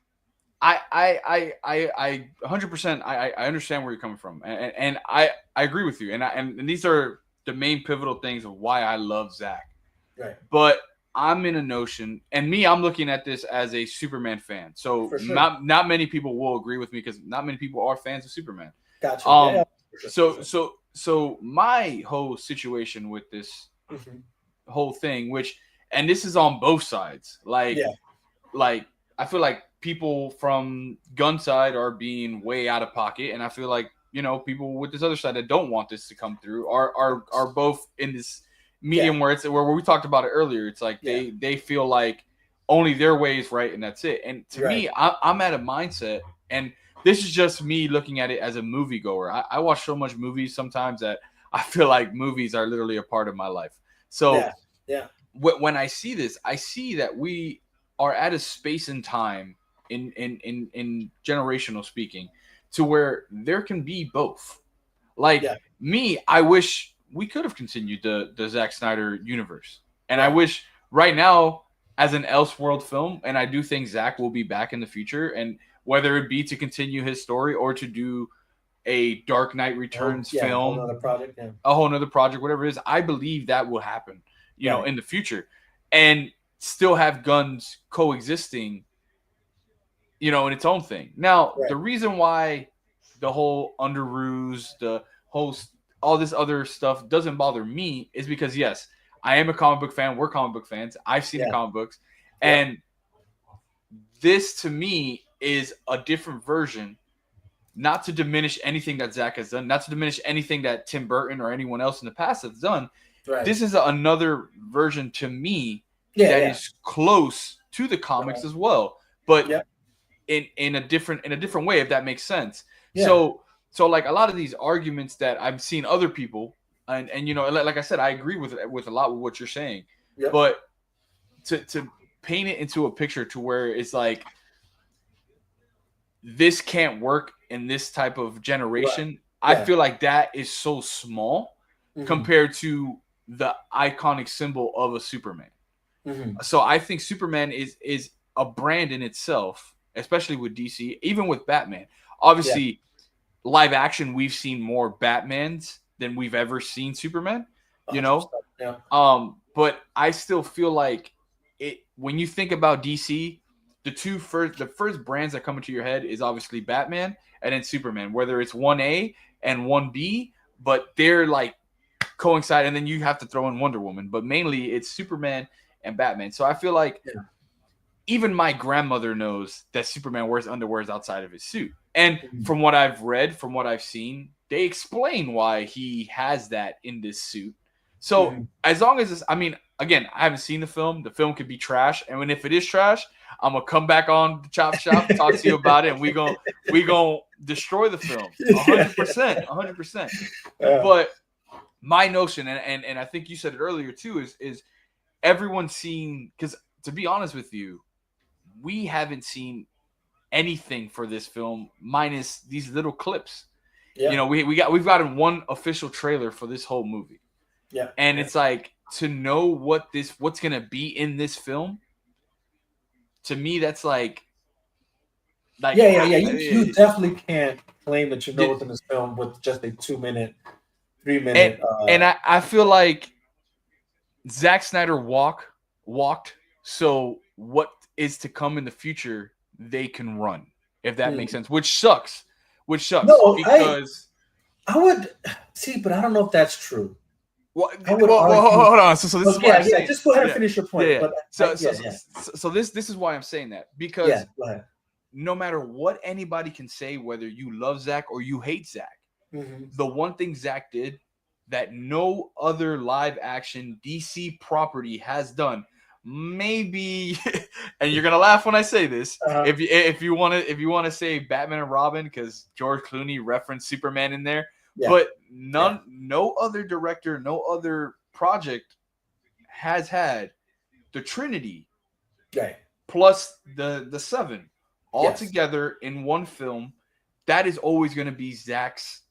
I 100% I understand where you're coming from, and I agree with you, and these are the main pivotal things of why I love Zach. right. But I'm in a notion, and I'm looking at this as a Superman fan. So For sure. not many people will agree with me because not many people are fans of Superman. Gotcha. Yeah, for sure, So for sure. so my whole situation with this Mhm. whole thing, and this is on both sides, Yeah, like I feel like people from gun side are being way out of pocket, and I feel like people with this other side that don't want this to come through are both in this yeah, medium where we talked about it earlier. It's like yeah. they feel like only their way is right and that's it. And to Right. me, I'm at a mindset, and this is just me looking at it as a moviegoer. I watch so much movies sometimes that I feel like movies are literally a part of my life. So Yeah, yeah, when I see this, I see that we are at a space and time in generational speaking to where there can be both. Like yeah. me, I wish we could have continued the Zack Snyder universe. And I Right. wish right now, as an Elseworld film, and I do think Zack will be back in the future, and whether it be to continue his story or to do a Dark Knight Oh, Returns yeah. Whole film, nother project. Yeah. a whole nother project, whatever it is, I believe that will happen, Right. in the future. And still have guns coexisting, in its own thing. Now, Right. the reason why the whole under ruse, the whole all this other stuff doesn't bother me is because yes, I am a comic book fan. We're comic book fans. I've seen the Yeah. comic books, Yep. and this to me is a different version. Not to diminish anything that Zach has done, not to diminish anything that Tim Burton or anyone else in the past has done. Right. This is another version to me Yeah. that Yeah. is close to the comics as well, but Yep. in a different way, if that makes sense. Yeah. So like a lot of these arguments that I've seen other people, and like I said, I agree with a lot of what you're saying, Yep. but to paint it into a picture to where it's like this can't work in this type of generation. Right. I feel like that is so small compared to the iconic symbol of a Superman. So I think Superman is a brand in itself, especially with DC, even with Batman. Obviously, live action, we've seen more Batmans than we've ever seen Superman, 100%. Yeah. But I still feel like it when you think about DC, the first brands that come into your head is obviously Batman and then Superman, whether it's 1A and 1B, but they're like coincide, and then you have to throw in Wonder Woman, but mainly it's Superman and Batman. So I feel like even my grandmother knows that Superman wears underwears outside of his suit. And from what I've read, from what I've seen, they explain why he has that in this suit. So as long as it's, I mean, again, I haven't seen the film. The film could be trash, and if it is trash, I'm gonna come back on the Chop Shop, talk to you about it, and we gonna destroy the film 100%, 100%. But my notion, and I think you said it earlier too, is everyone seeing, because to be honest with you, we haven't seen anything for this film minus these little clips. Yeah. We've gotten one official trailer for this whole movie. Yeah. And it's like, to know what's gonna be in this film, to me that's like yeah. You definitely can't claim that you know what's in this film with just a 2-minute, 3-minute. And I feel like Zack Snyder walked, so what is to come in the future they can run, if that makes sense. Which sucks. No, because I would see, but I don't know if that's true. Well, hold on. So this is why I'm saying. Just go ahead and finish your point. Yeah. But so this is why I'm saying that, because go ahead. No matter what anybody can say, whether you love Zack or you hate Zack, the one thing Zack did that no other live action DC property has done, maybe, and you're gonna laugh when I say this, if you want to say Batman and Robin, because George Clooney referenced Superman in there. But no other director, no other project has had the Trinity plus the 7 all Yes. together in one film, that is always going to be Zach's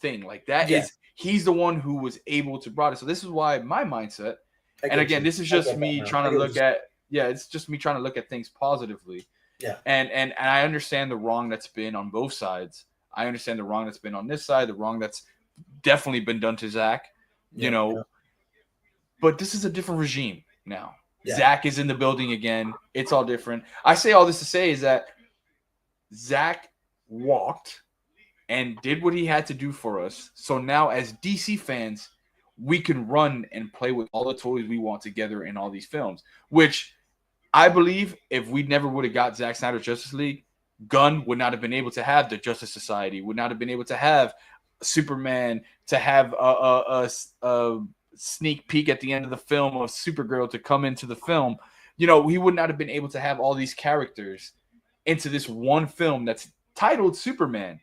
thing. Like that Yeah. is he's the one who was able to brought it. So this is why my mindset. I And get again, you. this is I just get that me now. trying I to get what look you're at it's just me trying to look at things positively. Yeah. And I understand the wrong that's been on both sides. I understand the wrong that's been on this side, the wrong that's definitely been done to Zach, you know. Yeah. But this is a different regime now. Yeah. Zach is in the building again. It's all different. I say all this to say is that Zach walked and did what he had to do for us. So now as DC fans, we can run and play with all the toys we want together in all these films, which I believe if we never would have got Zack Snyder's Justice League, Gunn would not have been able to have the Justice Society, would not have been able to have Superman, to have a sneak peek at the end of the film of Supergirl to come into the film. You know, he would not have been able to have all these characters into this one film that's titled Superman.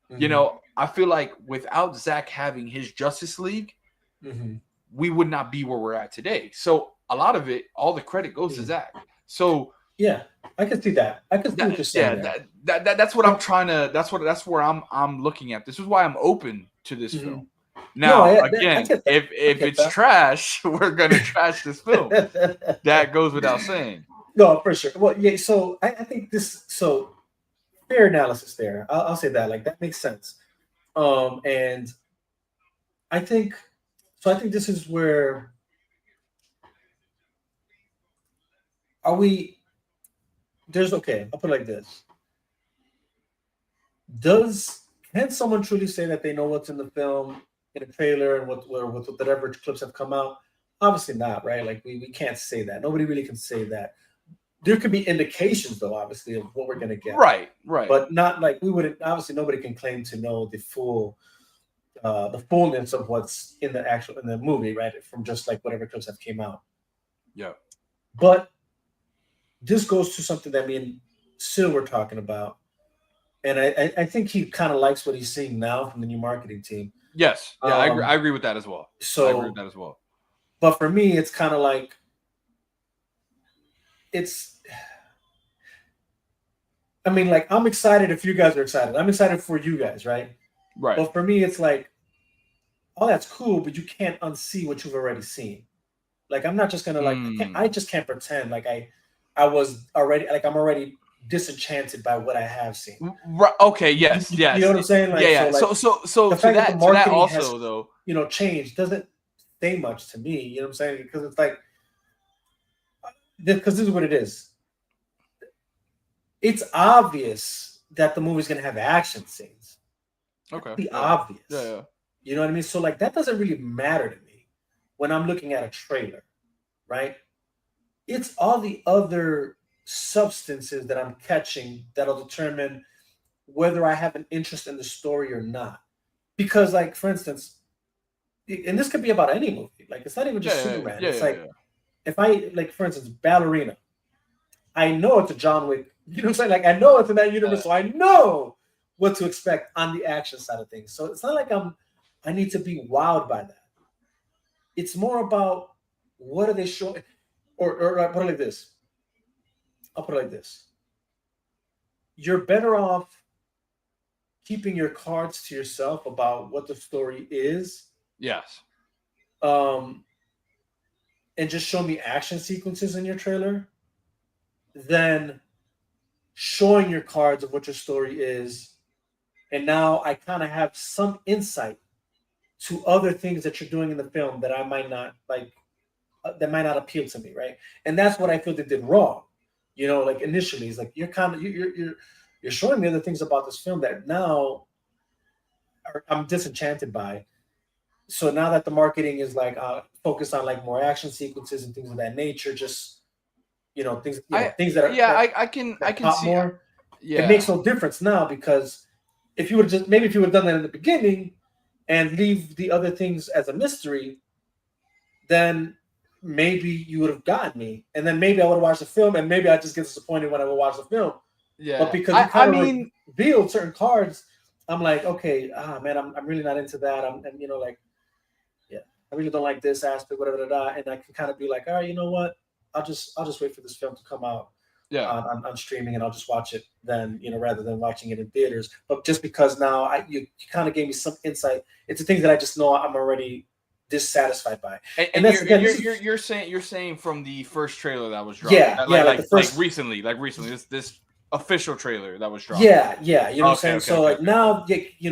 Mm-hmm. You know, I feel like without Zach having his Justice League, Mm-hmm. we would not be where we're at today. So a lot of it, all the credit goes to Zach. So yeah, I can see that. I can see what you're saying. That's what I'm trying to. That's where I'm looking at. This is why I'm open to this Mm-hmm. film. Now, No, again, if it's trash, we're gonna trash this film. That goes without saying. No, for sure. Well, yeah. So I think this. So fair analysis there. I'll say that. Like that makes sense. And I think. So I think this is where. Are we? There's okay. I'll put it like this. Can someone truly say that they know what's in the film, in a trailer, and with whatever clips have come out? Obviously not, right? Like we can't say that. Nobody really can say that. There could be indications, though, obviously, of what we're gonna get. Right. But not like we wouldn't. Obviously, nobody can claim to know the fullness of what's in the movie, right? From just like whatever clips have came out. Yeah. But this goes to something that me and Sil were talking about. And I think he kind of likes what he's seeing now from the new marketing team. Yes. Yeah, I agree with that as well. So, I agree with that as well. But for me, it's kind of like I'm excited if you guys are excited. I'm excited for you guys, right? Right. But for me, it's like, oh, that's cool, but you can't unsee what you've already seen. Like, I'm not just gonna I just can't pretend like I was already like I'm already disenchanted by what I have seen. Right. Okay. Yes. Yes. You know what I'm saying? Like, yeah. So the to fact that also has, though, changed doesn't say much to me. You know what I'm saying? Because it's like, because this is what it is. It's obvious that the movie's gonna have action scenes. okay, Be obvious. Yeah. You know what I mean? So like that doesn't really matter to me when I'm looking at a trailer, right? It's all the other substances that I'm catching that'll determine whether I have an interest in the story or not. Because, like, for instance, and this could be about any movie. Like, it's not even just Superman. It's if I, like, for instance, Ballerina. I know it's a John Wick. You know what I'm saying? Like, I know it's in that universe, so I know what to expect on the action side of things. So it's not like I need to be wowed by that. It's more about what are they showing, or I'll put it like this. You're better off keeping your cards to yourself about what the story is. Yes. And just show me action sequences in your trailer than showing your cards of what your story is. And now I kind of have some insight to other things that you're doing in the film that I might not like, that might not appeal to me, right? And that's what I feel they did wrong. You know, like initially, it's like you're showing me other things about this film that now I'm disenchanted by. So now that the marketing is like focused on like more action sequences and things of that nature, just things that are I can see more. Yeah. It makes no difference now because if you would done that in the beginning and leave the other things as a mystery, then maybe you would have gotten me, and then maybe I would have watched the film, and maybe I just get disappointed when I would watch the film. Yeah, but because you kind of revealed certain cards, I'm like, okay, man, I'm really not into that. I really don't like this aspect, whatever, and I can kind of be like, all right, you know what? I'll just wait for this film to come out on streaming, and I'll just watch it then, rather than watching it in theaters. But just because now you kind of gave me some insight into things that I just know I'm already dissatisfied by. And that's you're saying from the first trailer that was dropped. Yeah, like the first, recently, this official trailer that was dropped. Yeah, you know what I'm saying? So now,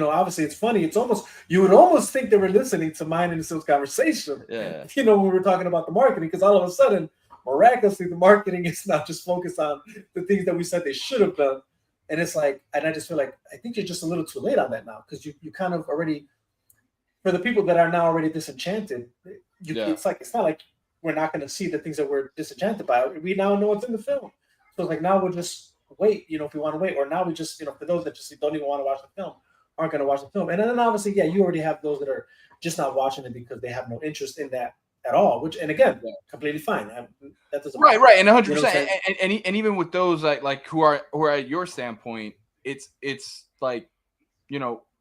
obviously it's funny. It's almost, you would almost think they were listening to mine and Sil's conversation. Yeah. When we were talking about the marketing, because all of a sudden, miraculously, the marketing is not just focused on the things that we said they should have done. And it's like, and I just feel like, I think you're just a little too late on that now, because you kind of already, for the people that are now already disenchanted, it's not like we're not going to see the things that we're disenchanted by. We now know what's in the film. So it's like, now we'll just wait, if we want to wait, or now we just, for those that just don't even want to watch the film, aren't going to watch the film. And then obviously, you already have those that are just not watching it because they have no interest in that at all, which, and again, completely fine. That doesn't right, and 100%. And even with those like who are at your standpoint, it's like,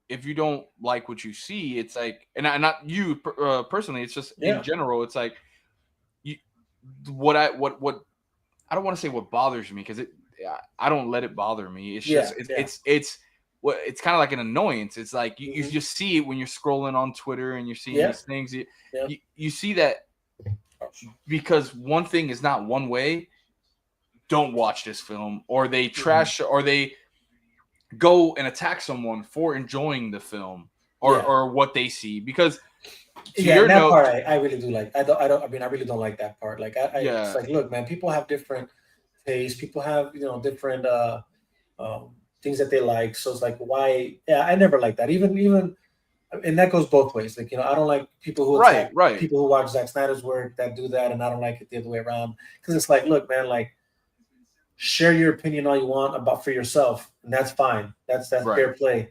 if you don't like what you see, it's like, and not you personally, it's just in general, it's like, what I don't want to say what bothers me, because I don't let it bother me. It's just it's kind of like an annoyance. It's like you just see it when you're scrolling on Twitter and you're seeing these things. You see that, because one thing is not one way. Don't watch this film, or they trash, or they go and attack someone for enjoying the film or what they see. Because part I really do like. I really don't like that part. Like it's like, look, man, people have different tastes. People have different things that they like. So it's like, why? Yeah, I never like that. Even, and that goes both ways. Like, I don't like people who attack people who watch Zack Snyder's work that do that, and I don't like it the other way around. Because it's like, look, man, like, share your opinion all you want about for yourself, and that's fine. That's fair play.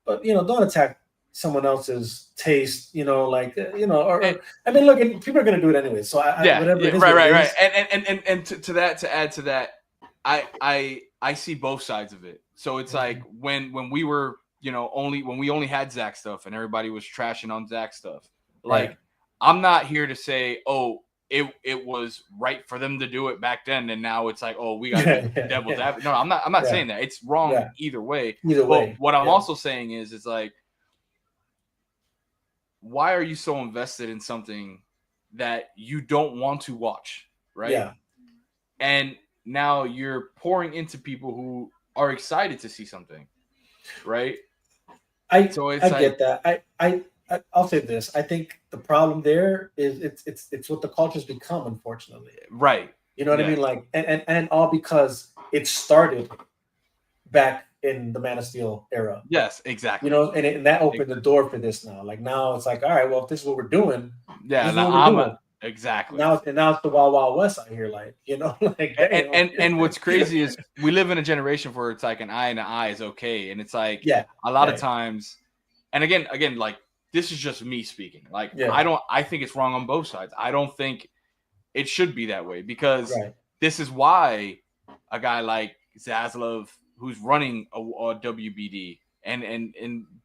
But don't attack someone else's taste. Or I mean, look, people are gonna do it anyway. So whatever it is, right. And to add to that, I see both sides of it. So it's like when we were, when we only had Zach stuff and everybody was trashing on Zach stuff. Like, I'm not here to say, it was right for them to do it back then, and now it's like, we got to be devil's advocate. No, I'm not saying that. It's wrong either way. But what I'm also saying is, it's like, why are you so invested in something that you don't want to watch, right? Yeah. And now you're pouring into people who are excited to see something, right? I get that. I'll say this. I think the problem there is it's what the culture's become, unfortunately. Right. You know what I mean? Like, and all because it started back in the Man of Steel era. Yes, exactly. And that opened the door for this now. Like, now it's like, all right, well, if this is what we're doing, exactly. Now it's the Wild Wild West out here, like, like. And what's crazy is we live in a generation where it's like an eye and an eye is okay, and it's like a lot of times, and again, like, this is just me speaking. Like, I think it's wrong on both sides. I don't think it should be that way, because this is why a guy like Zaslav, who's running a WBD, and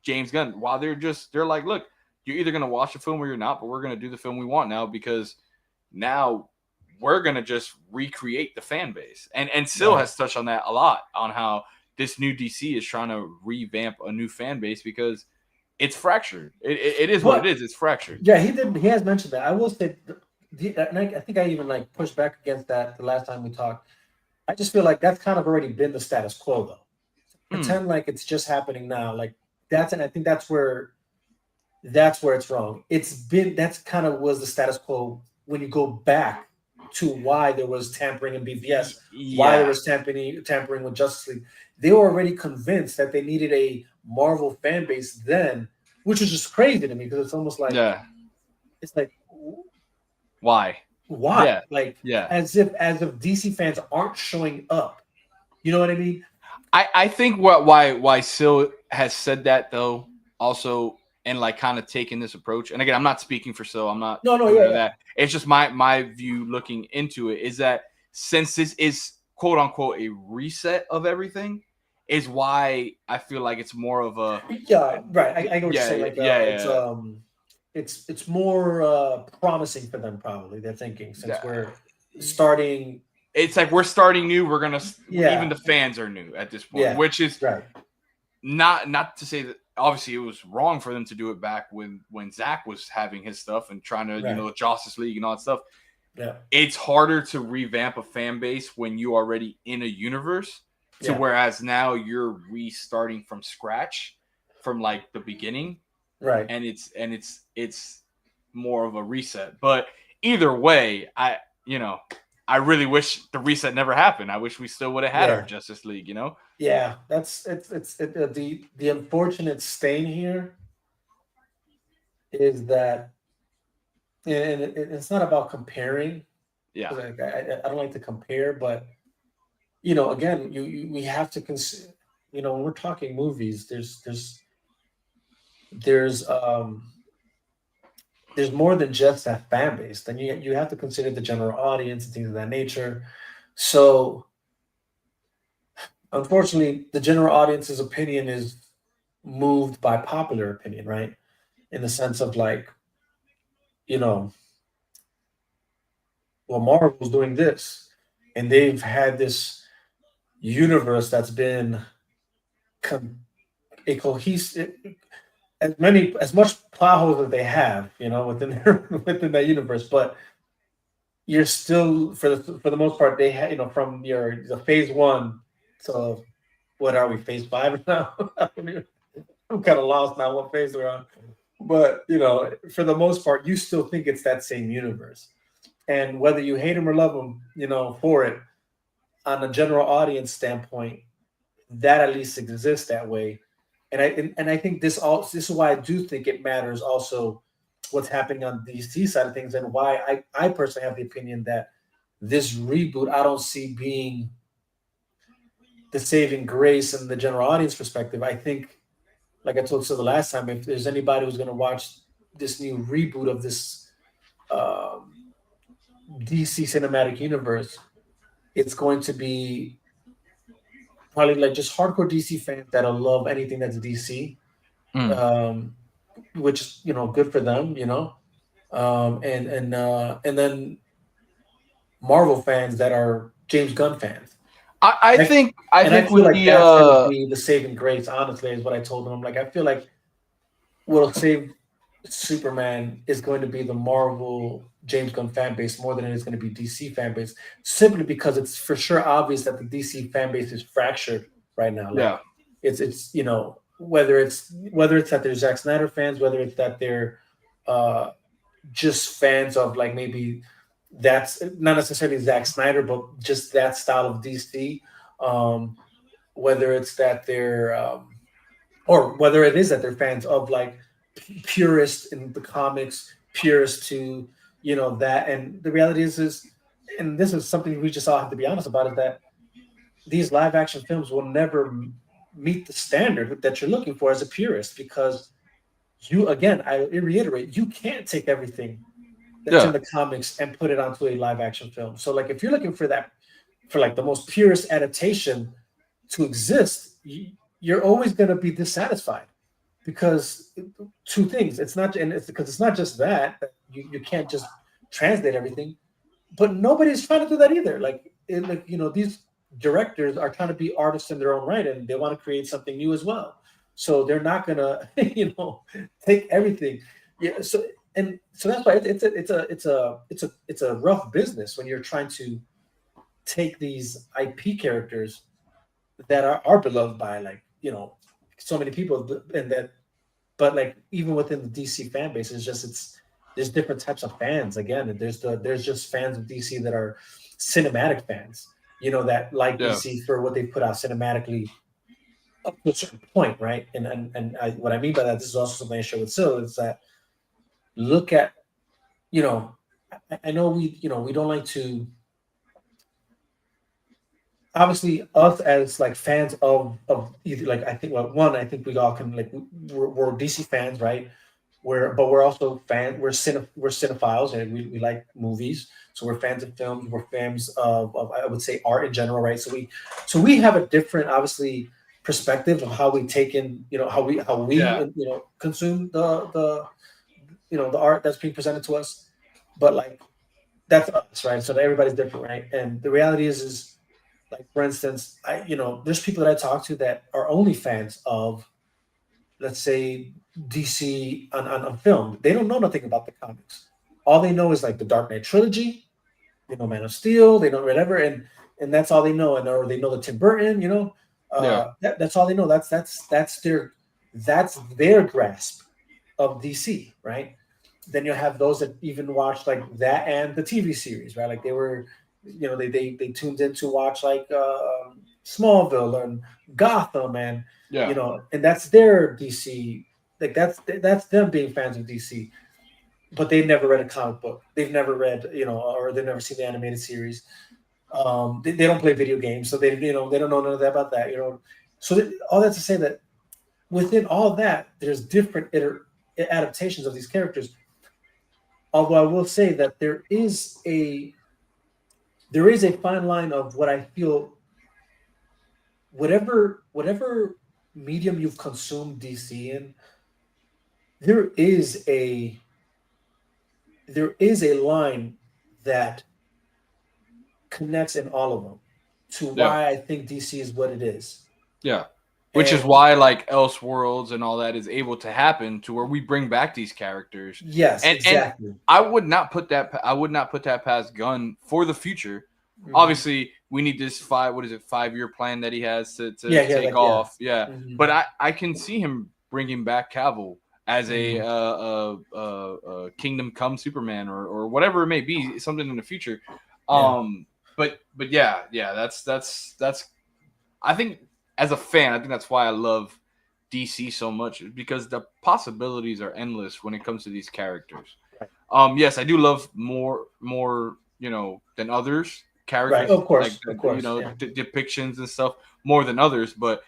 James Gunn, while they're like, look, you're either going to watch the film or you're not, but we're going to do the film we want now, because now we're going to just recreate the fan base. And Sil has touched on that a lot, on how this new DC is trying to revamp a new fan base, because it's fractured. It is what it is. It's fractured. Yeah, he has mentioned that. I will say, and I think I even pushed back against that the last time we talked. I just feel like that's kind of already been the status quo, though. Pretend like it's just happening now. Like, and I think that's where it's wrong. That's kind of was the status quo when you go back to why there was tampering in BVS, why there was tampering with Justice League. They were already convinced that they needed a Marvel fan base then, which was just crazy to me, because it's almost like, it's like, why? As if DC fans aren't showing up. You know what I mean? I think why Sil has said that, though, also, and kind of taking this approach. And again, I'm not speaking for Sil. I'm not. That. It's just my view looking into it, is that since this is quote unquote a reset of everything, is why I feel like it's more of a I get what you're saying. It's more promising for them, probably, they're thinking, since we're starting it's like we're starting new. We're gonna even the Yeah. fans are new at this point, Yeah. which is Right. not to say that obviously it was wrong for them to do it back when Zach was having his stuff and trying to Right. Justice League and all that stuff. Yeah. It's harder to revamp a fan base when you're already in a universe to whereas now you're restarting from scratch from like the beginning. Right. And it's more of a reset. But either way, I really wish the reset never happened. I wish we still would have had our Justice League, Yeah, that's the unfortunate stain here is that, and it's not about comparing. Yeah. I don't like to compare, but again, we have to consider. When we're talking movies, there's more than just that fan base. Then you have to consider the general audience and things of that nature. So, unfortunately, the general audience's opinion is moved by popular opinion, right? In the sense of like, well, Marvel's doing this, and they've had this universe that's been a cohesive, as much plot holes as they have, within within that universe, but you're still for the most part they had from the phase one to what are we phase five now? I'm kind of lost now what phase we're on, but for the most part you still think it's that same universe, and whether you hate them or love them, for it on a general audience standpoint, that at least exists that way. And I think this is why I do think it matters also what's happening on the DC side of things, and why I personally have the opinion that this reboot I don't see being the saving grace in the general audience perspective. I think, like I told you the last time, if there's anybody who's going to watch this new reboot of this DC cinematic universe, it's going to be probably like just hardcore DC fans that'll love anything that's DC, which is good for them, and then Marvel fans that are James Gunn fans. I think I feel like that's going to be the saving grace. Honestly, is what I told them. I'm like, I feel like what'll save Superman is going to be the Marvel James Gunn fan base more than it is going to be DC fan base, simply because it's for sure obvious that the DC fan base is fractured right now. Like, it's whether it's that they're Zack Snyder fans, whether it's that they're just fans of like maybe that's not necessarily Zack Snyder, but just that style of DC. Whether it's that they're or whether it is that they're fans of like purist in the comics, purist to that. And the reality is, and this is something we just all have to be honest about, is that these live action films will never meet the standard that you're looking for as a purist, because I reiterate, you can't take everything that's in the comics and put it onto a live action film. So like if you're looking for that, for like the most purest adaptation to exist, you're always going to be dissatisfied, because two things. It's not just that you can't just translate everything, but nobody's trying to do that either. These directors are trying to be artists in their own right, and they want to create something new as well. So they're not gonna take everything. Yeah. So that's why it's a rough business when you're trying to take these IP characters that are beloved by so many people, and that, but like even within the DC fan base, there's different types of fans. Again, there's just fans of DC that are cinematic fans, that like DC for what they put out cinematically up to a certain point, right? And what I mean by that, this is also something I share with Sil, is that look at, I know we don't like to. Obviously, us as like fans of either, like, I think we all can, like, we're DC fans, right? We're also fans. We're cinephiles, and we like movies. So we're fans of films. We're fans of I would say art in general, right? So we have a different, obviously, perspective of how we take in, how we consume the art that's being presented to us. But like, that's us, right? So everybody's different, right? And the reality is like, for instance, there's people that I talk to that are only fans of, let's say, DC on film. They don't know nothing about the comics. All they know is like the Dark Knight trilogy. They know Man of Steel. They know whatever, and that's all they know. And or they know the Tim Burton. Yeah. That's all they know. That's their grasp of DC, right? Then you have those that even watch like that and the TV series, right? Like they were, they tuned in to watch like Smallville and Gotham, and Yeah. and that's their DC. Like that's them being fans of DC, but they've never read a comic book. They've never read, or they've never seen the animated series. They don't play video games, so they don't know none of that about that. So all that to say that within all that, there's different adaptations of these characters. Although I will say that there is a fine line of what I feel. Whatever medium you've consumed DC in, there is a line that connects in all of them to why I think DC is what it is. Yeah. Which is why like Elseworlds and all that is able to happen to where we bring back these characters. Yes, exactly. And I would not put that past Gunn for the future. Mm-hmm. Obviously, we need this 5-year plan that he has to take off. Yeah. Mm-hmm. But I can see him bringing back Cavill as a Kingdom Come Superman or whatever it may be, something in the future. But yeah, that's I think as a fan, I think that's why I love DC so much, because the possibilities are endless when it comes to these characters. Right. Yes, I do love more than others characters. Right, of course, depictions and stuff more than others, but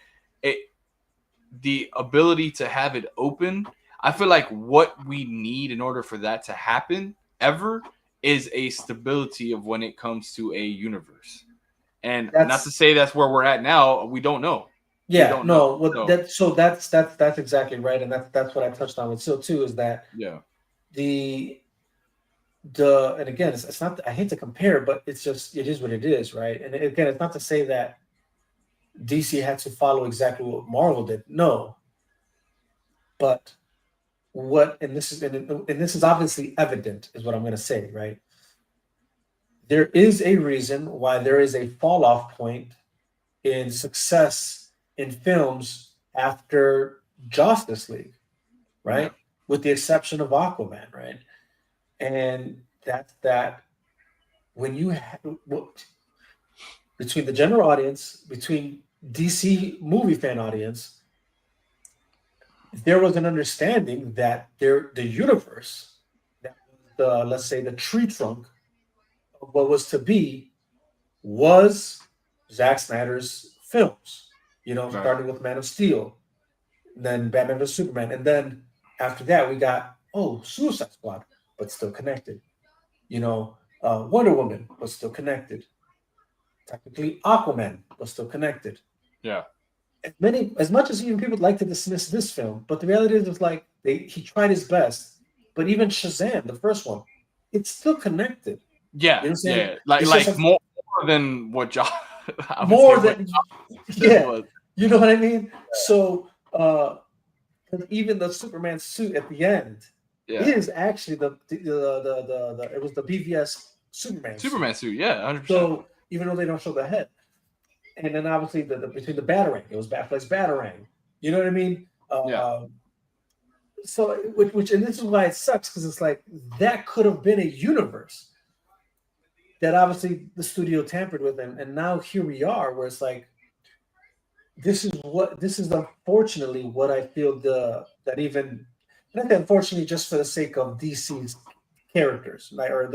the ability to have it open, I feel like what we need in order for that to happen ever is a stability of when it comes to a universe. And not to say that's where we're at now. We don't know. Yeah, no. That's exactly right, and that's what I touched on with Sil too. Is that and again, it's not. I hate to compare, but it is what it is, right? And again, it's not to say that DC had to follow exactly what Marvel did. No, but this is obviously evident, is what I'm going to say, right? There is a reason why there is a fall off point in success in films after Justice League, right? Yeah. With the exception of Aquaman, right? And that's that when you have between the general audience, between DC movie fan audience, there was an understanding that the universe, that let's say the tree trunk of what was to be, was Zack Snyder's films, starting with Man of Steel, then Batman vs Superman, and then after that we got Suicide Squad, but still connected, Wonder Woman, but still connected, technically Aquaman, but still connected. Yeah. As much as even people would like to dismiss this film, but the reality is, like, he tried his best. But even Shazam, the first one, it's still connected. Yeah, like more than what Josh. More than you know what I mean. Yeah. So even the Superman suit at the end is actually it was the BVS Superman suit. Yeah, 100%. So even though they don't show the head. And then obviously between the Batarang, it was Batfleck's Batarang. You know what I mean? So which and this is why it sucks, because it's like that could have been a universe that obviously the studio tampered with, and now here we are, where it's like this is unfortunately what I feel that even, not unfortunately just for the sake of DC's characters, like or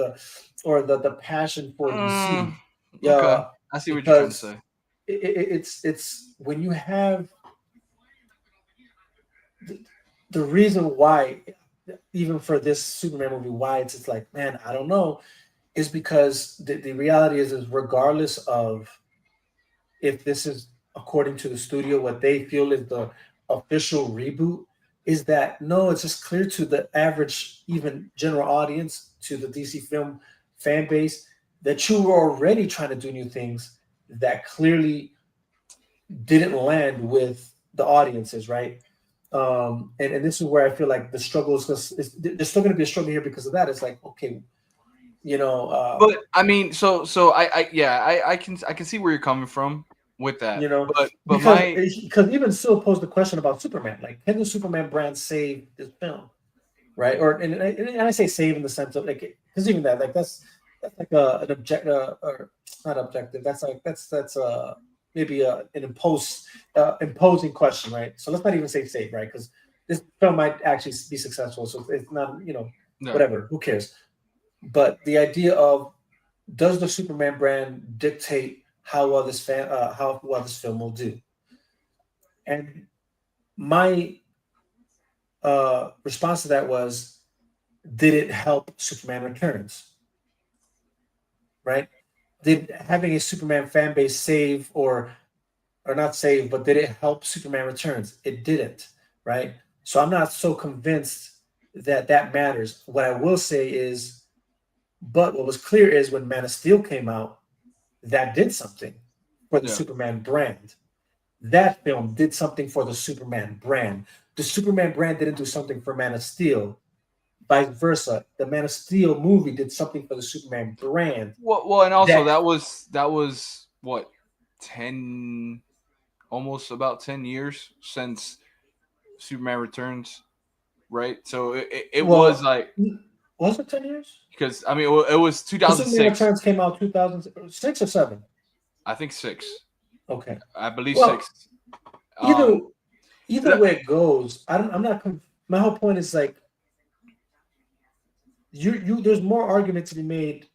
the passion for DC. Yeah, okay. I see what you're trying to say. It's when you have the reason why, even for this Superman movie, why it's like, man, I don't know, is because the reality is regardless of if this is according to the studio what they feel is the official reboot, is that no, it's just clear to the average, even general audience, to the DC film fan base, that you were already trying to do new things that clearly didn't land with the audiences, right? And this is where I feel like the struggle is, there's still going to be a struggle here because of that. It's like, okay, But I mean, so I can see where you're coming from with that. But because even still posed the question about Superman, like, can the Superman brand save this film, right? Or and I say save in the sense of like, because even that, like, that's like an object or not objective. That's like that's maybe an imposing question, right? So let's not even say save, right? Because this film might actually be successful, so it's not, whatever. Who cares? But the idea of, does the Superman brand dictate how well this film will do? And my response to that was, did it help Superman Returns? Right? Did having a Superman fan base save or not save, but did it help Superman Returns? It didn't, right? So I'm not so convinced that matters. What I will say is, but what was clear is when Man of Steel came out, that did something for the Superman brand. That film did something for the Superman brand. The Superman brand didn't do something for Man of Steel. Vice versa. The Man of Steel movie did something for the Superman brand. Well, and also that was what, 10, almost about 10 years since Superman Returns, right? So it was like, was it 10 years? Because I mean, it was 2006. Superman Returns came out 2006 or 7. I think 6. Okay, I believe 6. Either way it goes, I'm not. My whole point is like, you there's more argument to be made,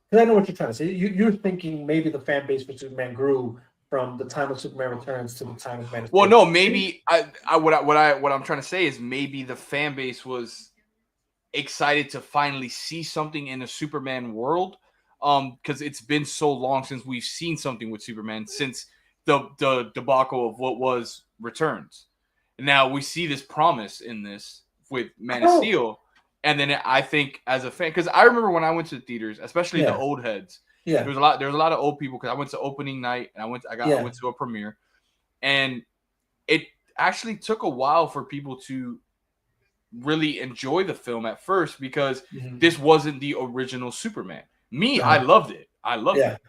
because I know what you're trying to say. You're thinking maybe the fan base for Superman grew from the time of Superman Returns to the time of Man of Steel. Well, no, maybe what I'm trying to say is maybe the fan base was excited to finally see something in the Superman world, because it's been so long since we've seen something with Superman, since the debacle of what was Returns. And now we see this promise in this with Man of Steel. And then I think as a fan, because I remember when I went to the theaters, especially the old heads, there was a lot of old people, because I went to opening night and I went to a premiere, and it actually took a while for people to really enjoy the film at first, because this wasn't the original Superman. I loved it. It.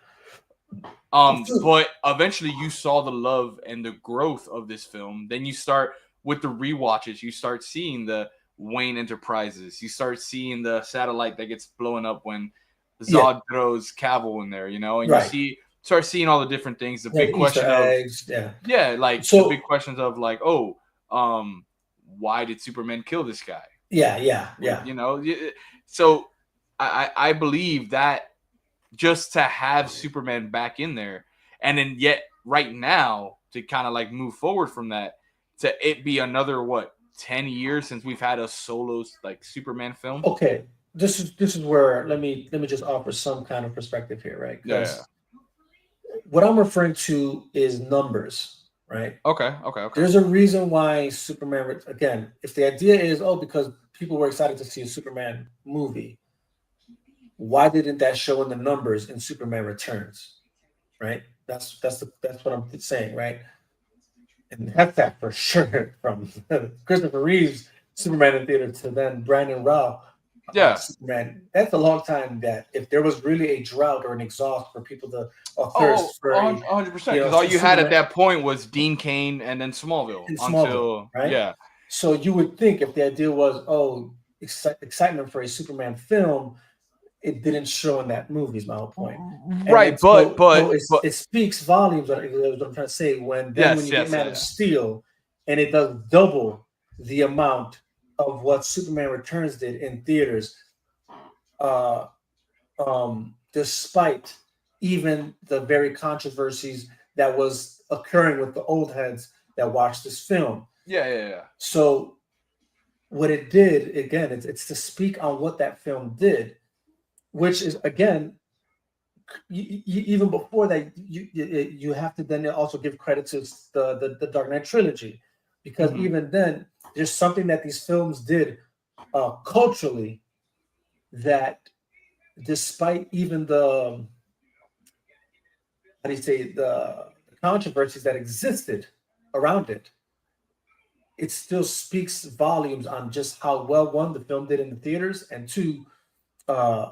But eventually you saw the love and the growth of this film. Then you start with the rewatches. You start seeing the Wayne Enterprises. You start seeing the satellite that gets blown up when Zod throws Cavill in there, and you start seeing all the different things. The big question eggs, the big questions of like, why did Superman kill this guy? So I believe that just to have Superman back in there, and then yet right now to kind of like move forward from that, to it be another 10 years since we've had a solo like Superman film. Okay, this is where let me just offer some kind of perspective here, right? What I'm referring to is numbers, right? Okay. There's a reason why Superman, again, if the idea is because people were excited to see a Superman movie, why didn't that show in the numbers in Superman Returns, right? That's what I'm saying, right? And that's that for sure, from Christopher Reeve's Superman in theater to then Brandon Routh Superman. That's a long time. That if there was really a drought or an exhaust for people to thirst for 100%, because all you had at that point was Dean Cain and then Smallville, right? So you would think if the idea was excitement for a Superman film, it didn't show in that movie. Is my whole point, right? It speaks volumes. What I'm trying to say, when you get Man of Steel, and it does double the amount of what Superman Returns did in theaters, despite even the very controversies that was occurring with the old heads that watched this film. So what it did, again, it's to speak on what that film did, which is, again, even before that, you have to then also give credit to the Dark Knight trilogy, because even then, there's something that these films did culturally that despite even the, how do you say, the controversies that existed around it, it still speaks volumes on just how well, one, the film did in the theaters, and two, uh,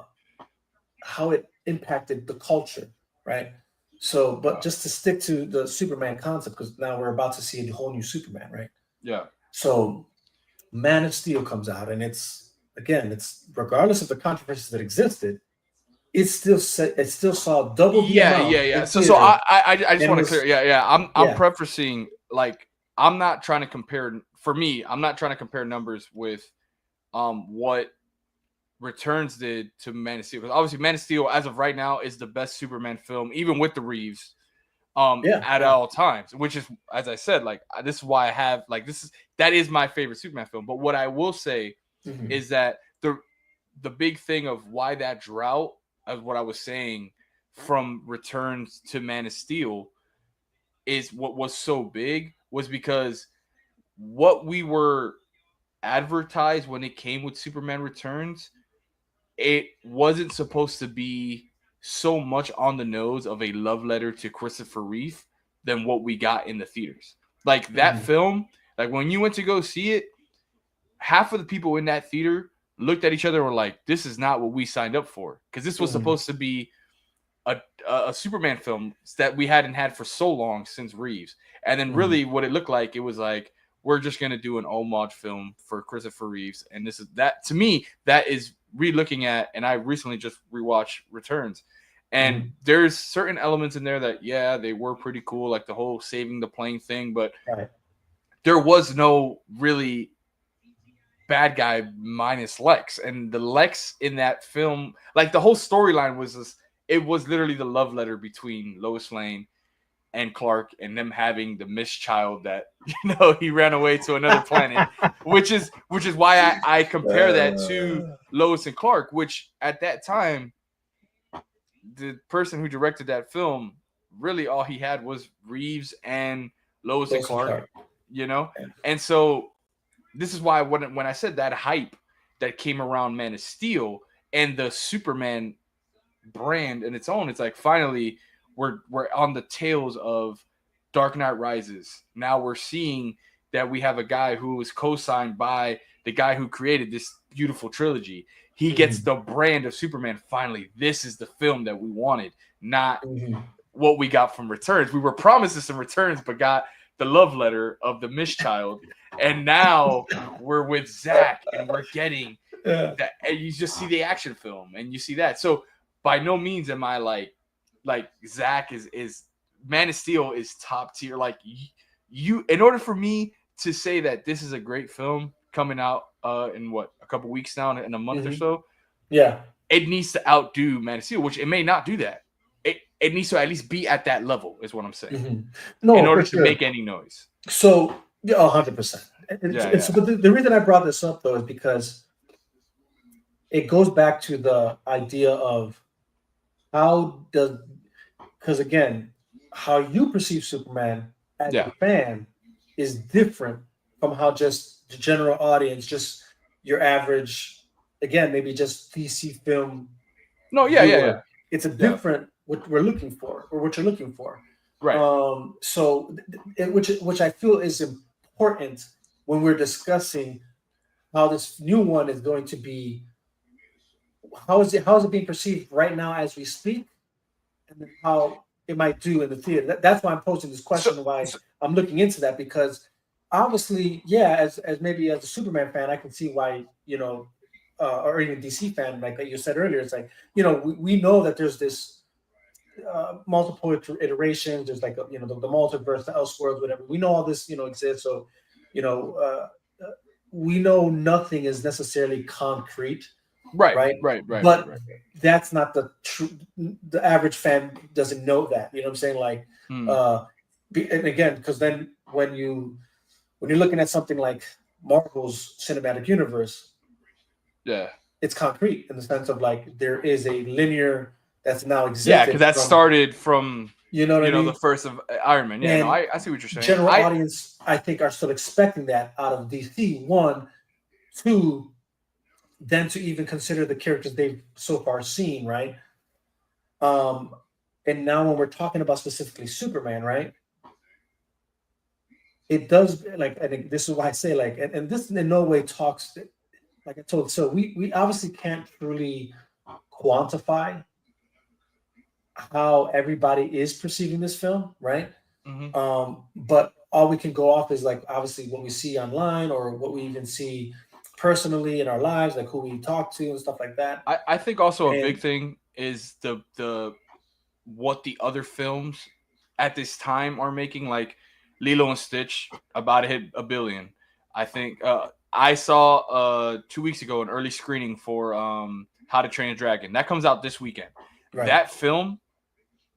how it impacted the culture, right? So, but just to stick to the Superman concept, because now we're about to see a whole new Superman, right? Yeah. So, Man of Steel comes out, and it's, again, it's regardless of the controversies that existed, it still saw double the Yeah, amount yeah, yeah. in So theater, I just and it want to clear. was, Yeah, yeah. I'm yeah. prefacing, like, I'm not trying to compare. For me, I'm not trying to compare numbers with what Returns did to Man of Steel, because obviously Man of Steel, as of right now, is the best Superman film, even with the Reeves, Yeah, at yeah. all times. Which is, as I said, like, this is why I have, like, that is my favorite Superman film. But what I will say Mhm. is that the big thing of why that drought, as what I was saying, from Returns to Man of Steel, is what was so big was because what we were advertised when it came with Superman Returns, it wasn't supposed to be so much on the nose of a love letter to Christopher Reeve than what we got in the theaters. Like, that Mhm. film, like, when you went to go see it, half of the people in that theater looked at each other and were like, this is not what we signed up for. Because this was Mhm. supposed to be a Superman film that we hadn't had for so long since Reeves. And then Mhm. really what it looked like, it was like, we're just going to do an homage film for Christopher Reeves. And this is that, to me, that is re-looking at, and I recently just rewatched Returns. And Mhm. there's certain elements in there that, yeah, they were pretty cool, like the whole saving the plane thing, but Right. there was no really bad guy minus Lex. And the Lex in that film, like, the whole storyline was this, it was literally the love letter between Lois Lane and Clark, and them having the mischiled that, he ran away to another planet, which is why I compare that to Lois and Clark, which at that time, the person who directed that film, really all he had was Reeves and Lois and Close and Clark, Clark. you know? Yeah. And so this is why when I said that hype that came around Man of Steel and the Superman brand in its own, it's like, finally we're on the tails of Dark Knight Rises. Now we're seeing that we have a guy who was co-signed by the guy who created this beautiful trilogy. He gets Mhm. the brand of Superman. Finally, this is the film that we wanted, not Mhm. what we got from Returns. We were promised this in Returns, but got the love letter of the mischiled. And now we're with Zach, and we're getting Yeah. that. And you just see the action film, and you see that. So by no means am I like Zach is Man of Steel is top tier. Like, you, in order for me to say that this is a great film coming out in what, a couple weeks now, in a month or Mhm. so, Yeah. it needs to outdo Man of Steel, which it may not do that. It needs to at least be at that level, is what I'm saying, Mhm. in No, order for to sure. make any noise. So, yeah, 100%. Yeah, It's, yeah, but the reason I brought this up though is because it goes back to the idea of how does, because again, how you perceive Superman as a yeah. fan is different from how just the general audience, just your average, again, maybe just DC film No, yeah, yeah, yeah, viewer. It's a yeah. different what we're looking for, or what you're looking for. Right. So which I feel is important when we're discussing how this new one is going to be. How is it being perceived right now as we speak, and then how it might do in the theater. That's why I'm posing this So, question. Why so I'm looking into that, because obviously, yeah, as maybe as a Superman fan, I can see why, or even DC fan, like you said earlier, it's like, we know that there's this multiple iterations. There's like the multiverse, the Elseworlds, whatever. We know all this exists. So you know we know nothing is necessarily concrete, right, right? right, right, right, But right. that's not the true. The average fan doesn't know that. You know what I'm saying? Like, Hmm. uh, and again, because then when you're looking at something like Marvel's cinematic universe, Yeah, it's concrete in the sense of like there is a linear that's now yeah, because existed that from. started from You know what I the mean? first of Iron Man. Yeah, no, And I see what you're saying. general audience, I think, are still expecting that out of DC. One, two, then to even consider the characters they've so far seen, right? And now when we're talking about specifically Superman, right? It does like I think this is why I say like, and this in no way talks like I told. So we obviously can't truly quantify how everybody is perceiving this film, right? Mhm. But all we can go off is like obviously what we see online or what we even see personally in our lives, like who we talk to and stuff like that. I think also a big And thing is the what the other films at this time are making, like Lilo and Stitch, about to hit $1 billion. I think I saw 2 weeks ago an early screening for How to Train a Dragon. That comes out this weekend. right, That film,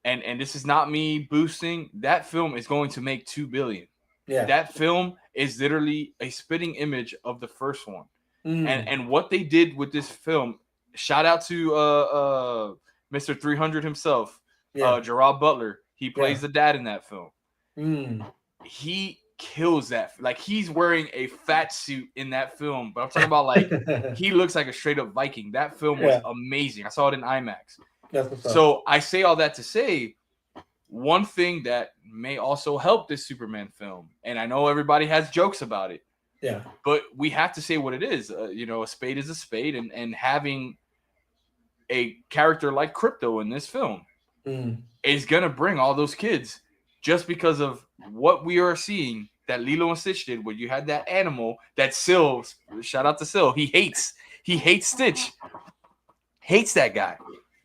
and this is not me boosting, that film is going to make $2 billion. yeah, That film is literally a spitting image of the first one. Mm, And what they did with this film, shout out to Mr. 300 himself, yeah, Gerard Butler. He plays yeah, the dad in that film. mm. He kills that. Like, he's wearing a fat suit in that film, but I'm talking about like he looks like a straight up Viking. That film was Yeah. amazing. I saw it in IMAX. That's what's up. So I say all that to say, one thing that may also help this Superman film, and I know everybody has jokes about it, Yeah, but we have to say what it is. A spade is a spade, and having a character like Crypto in this film mm. is gonna bring all those kids, just because of what we are seeing that Lilo and Stitch did, where you had that animal that Syl, shout out to Syl, he hates Stitch, hates that guy.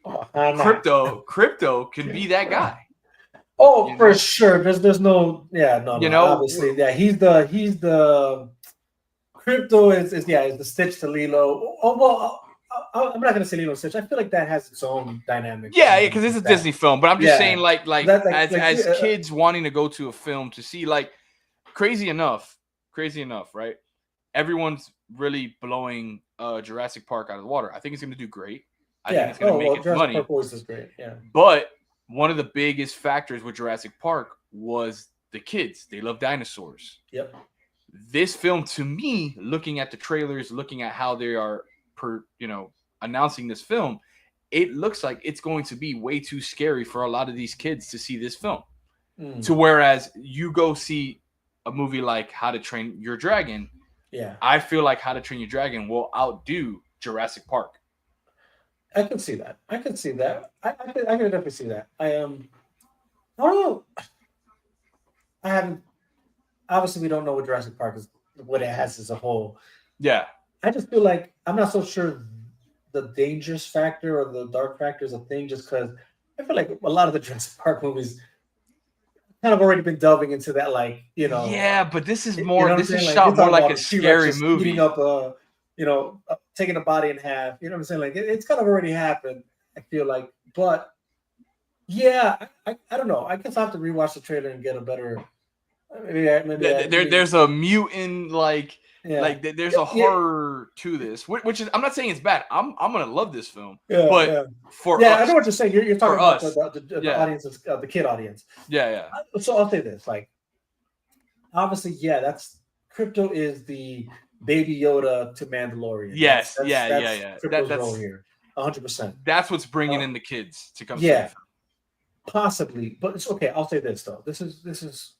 Oh, I know. Crypto can be that guy. Oh, You for know? sure. There's no, yeah, no, You no. know, Obviously, yeah. He's the Crypto is the Stitch to Lilo. Oh well, I'm not gonna say Lilo and Stitch. I feel like that has its own dynamic. Yeah, because it's a Disney film, but I'm just Yeah. saying, like That, like, as kids wanting to go to a film to see, like, crazy enough, right? Everyone's really blowing Jurassic Park out of the water. I think it's going to do great. I think it's going to make its Jurassic money. Park Boys is great. Yeah, But one of the biggest factors with Jurassic Park was the kids. They love dinosaurs. yep. This film, to me, looking at the trailers, looking at how they are announcing this film, it looks like it's going to be way too scary for a lot of these kids to see this film. Mm, To whereas you go see a movie like How to Train Your Dragon, yeah, I feel like How to Train Your Dragon will outdo Jurassic Park. I can see that. I can see that. I can definitely see that. I don't know. I haven't. Obviously, we don't know what Jurassic Park is, what it has as a whole. Yeah. I just feel like I'm not so sure the dangerous factor or the dark factor is a thing, just because I feel like a lot of the Jurassic Park movies kind of already been delving into that, like, Yeah, but this is you more. know what This I'm is saying? shot you're more talking like about a T-Rex scary just movie. eating up, taking a body in half. You know what I'm saying? Like it's kind of already happened. I feel like, but yeah, I don't know. I guess I have to rewatch the trailer and get a better. There's a mutant yeah. there's a horror to this, which is, I'm not saying it's bad. I'm gonna love this film, Yeah, but yeah. for I us, know what you're saying. You're talking about us. the Yeah. audience, the kid audience. yeah. So I'll say this: like, obviously, yeah, that's Crypto is the Baby Yoda to Mandalorian. Yes, that's yeah. Crypto's That's role here, 100%. That's what's bringing in the kids to come see Yeah, the film. possibly, but it's okay. I'll say this though: this is.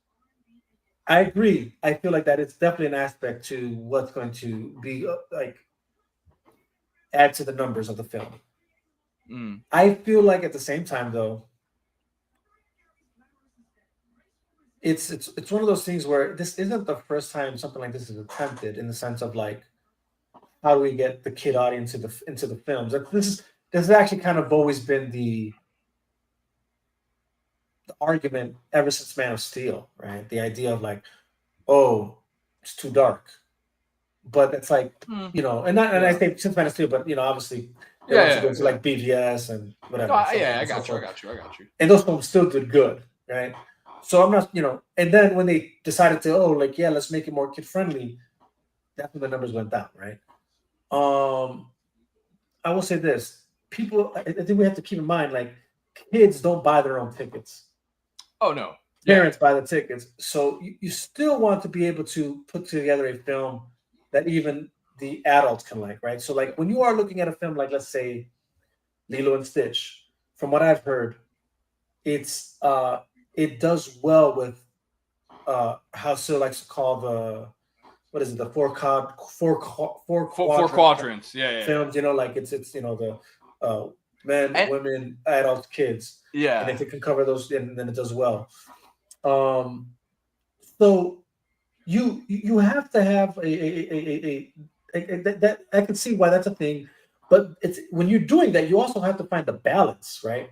I agree. I feel like that it's definitely an aspect to what's going to be like add to the numbers of the film. Mm. I feel like at the same time though, it's one of those things where this isn't the first time something like this is attempted, in the sense of like, how do we get the kid audience into the films? Like, this has actually kind of always been the argument ever since Man of Steel, right? The idea of like, oh, it's too dark, but it's like, and I say since Man of Steel, but obviously they also go to like BVS and whatever. I got you. And those films still did good, right? So I'm not, and then when they decided to, let's make it more kid friendly, that's when the numbers went down, right? I will say this: I think we have to keep in mind, like, kids don't buy their own tickets. Oh no, Parents buy the tickets, so you still want to be able to put together a film that even the adults can like, right? So like when you are looking at a film like, let's say, Lilo and Stitch, from what I've heard, it's it does well with how Sil likes to call the, what is it, the four Four quadrant quadrants. Yeah. films, like it's the men, And women, adults, kids, and yeah. if it can cover those, then it does well. um so you have to have that I can see why that's a thing, but it's when you're doing that, you also have to find the balance, right?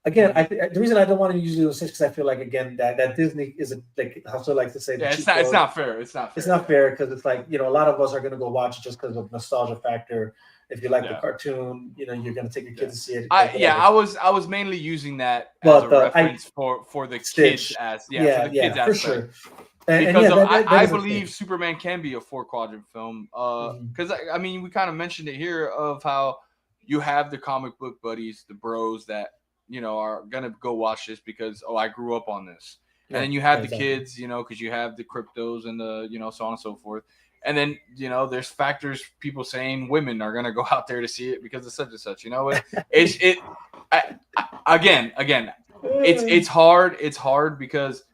Again, the reason I don't want to use Lilo and Stitch, because I feel like, again, that Disney is like, I also like to say, Yeah, the it's cheat code. not fair. It's not fair. It's not fair because it's like, a lot of us are going to go watch it just because of nostalgia factor. If you like the cartoon, you're going to take your kids to see it. I was mainly using that But, as a reference for the Stitch. kids as for aspect. sure. Because I is a believe thing. Superman can be a 4-quadrant film. Mhm. Because I mean, we kind of mentioned it here of how you have the comic book buddies, the bros that are gonna go watch this because I grew up on this, and then you have the kids, because you have the cryptos and the so on and so forth, and then there's factors, people saying women are gonna go out there to see it because of such and such. Again, it's hard. It's hard because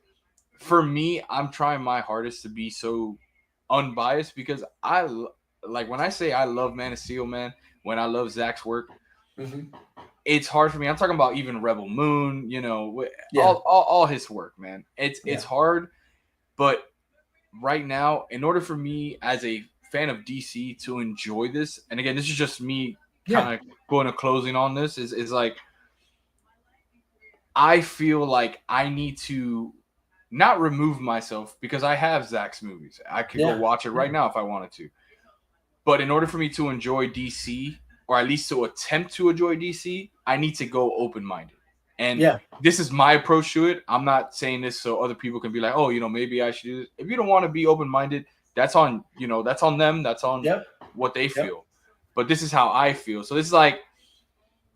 for me, I'm trying my hardest to be so unbiased because like when I say I love Man of Steel, man, when I love Zach's work. Mm-hmm. It's hard for me. I'm talking about even Rebel Moon, all his work, man. It's hard, but right now, in order for me as a fan of DC to enjoy this, and again, this is just me kind of going to closing on this, is like I feel like I need to not remove myself because I have Zach's movies. I could go watch it right now if I wanted to. But in order for me to enjoy DC, or at least to attempt to enjoy DC, I need to go open-minded. And this is my approach to it. I'm not saying this so other people can be like, oh, maybe I should do this. If you don't want to be open-minded, that's on, that's on them. That's on what they feel. But this is how I feel. So this is like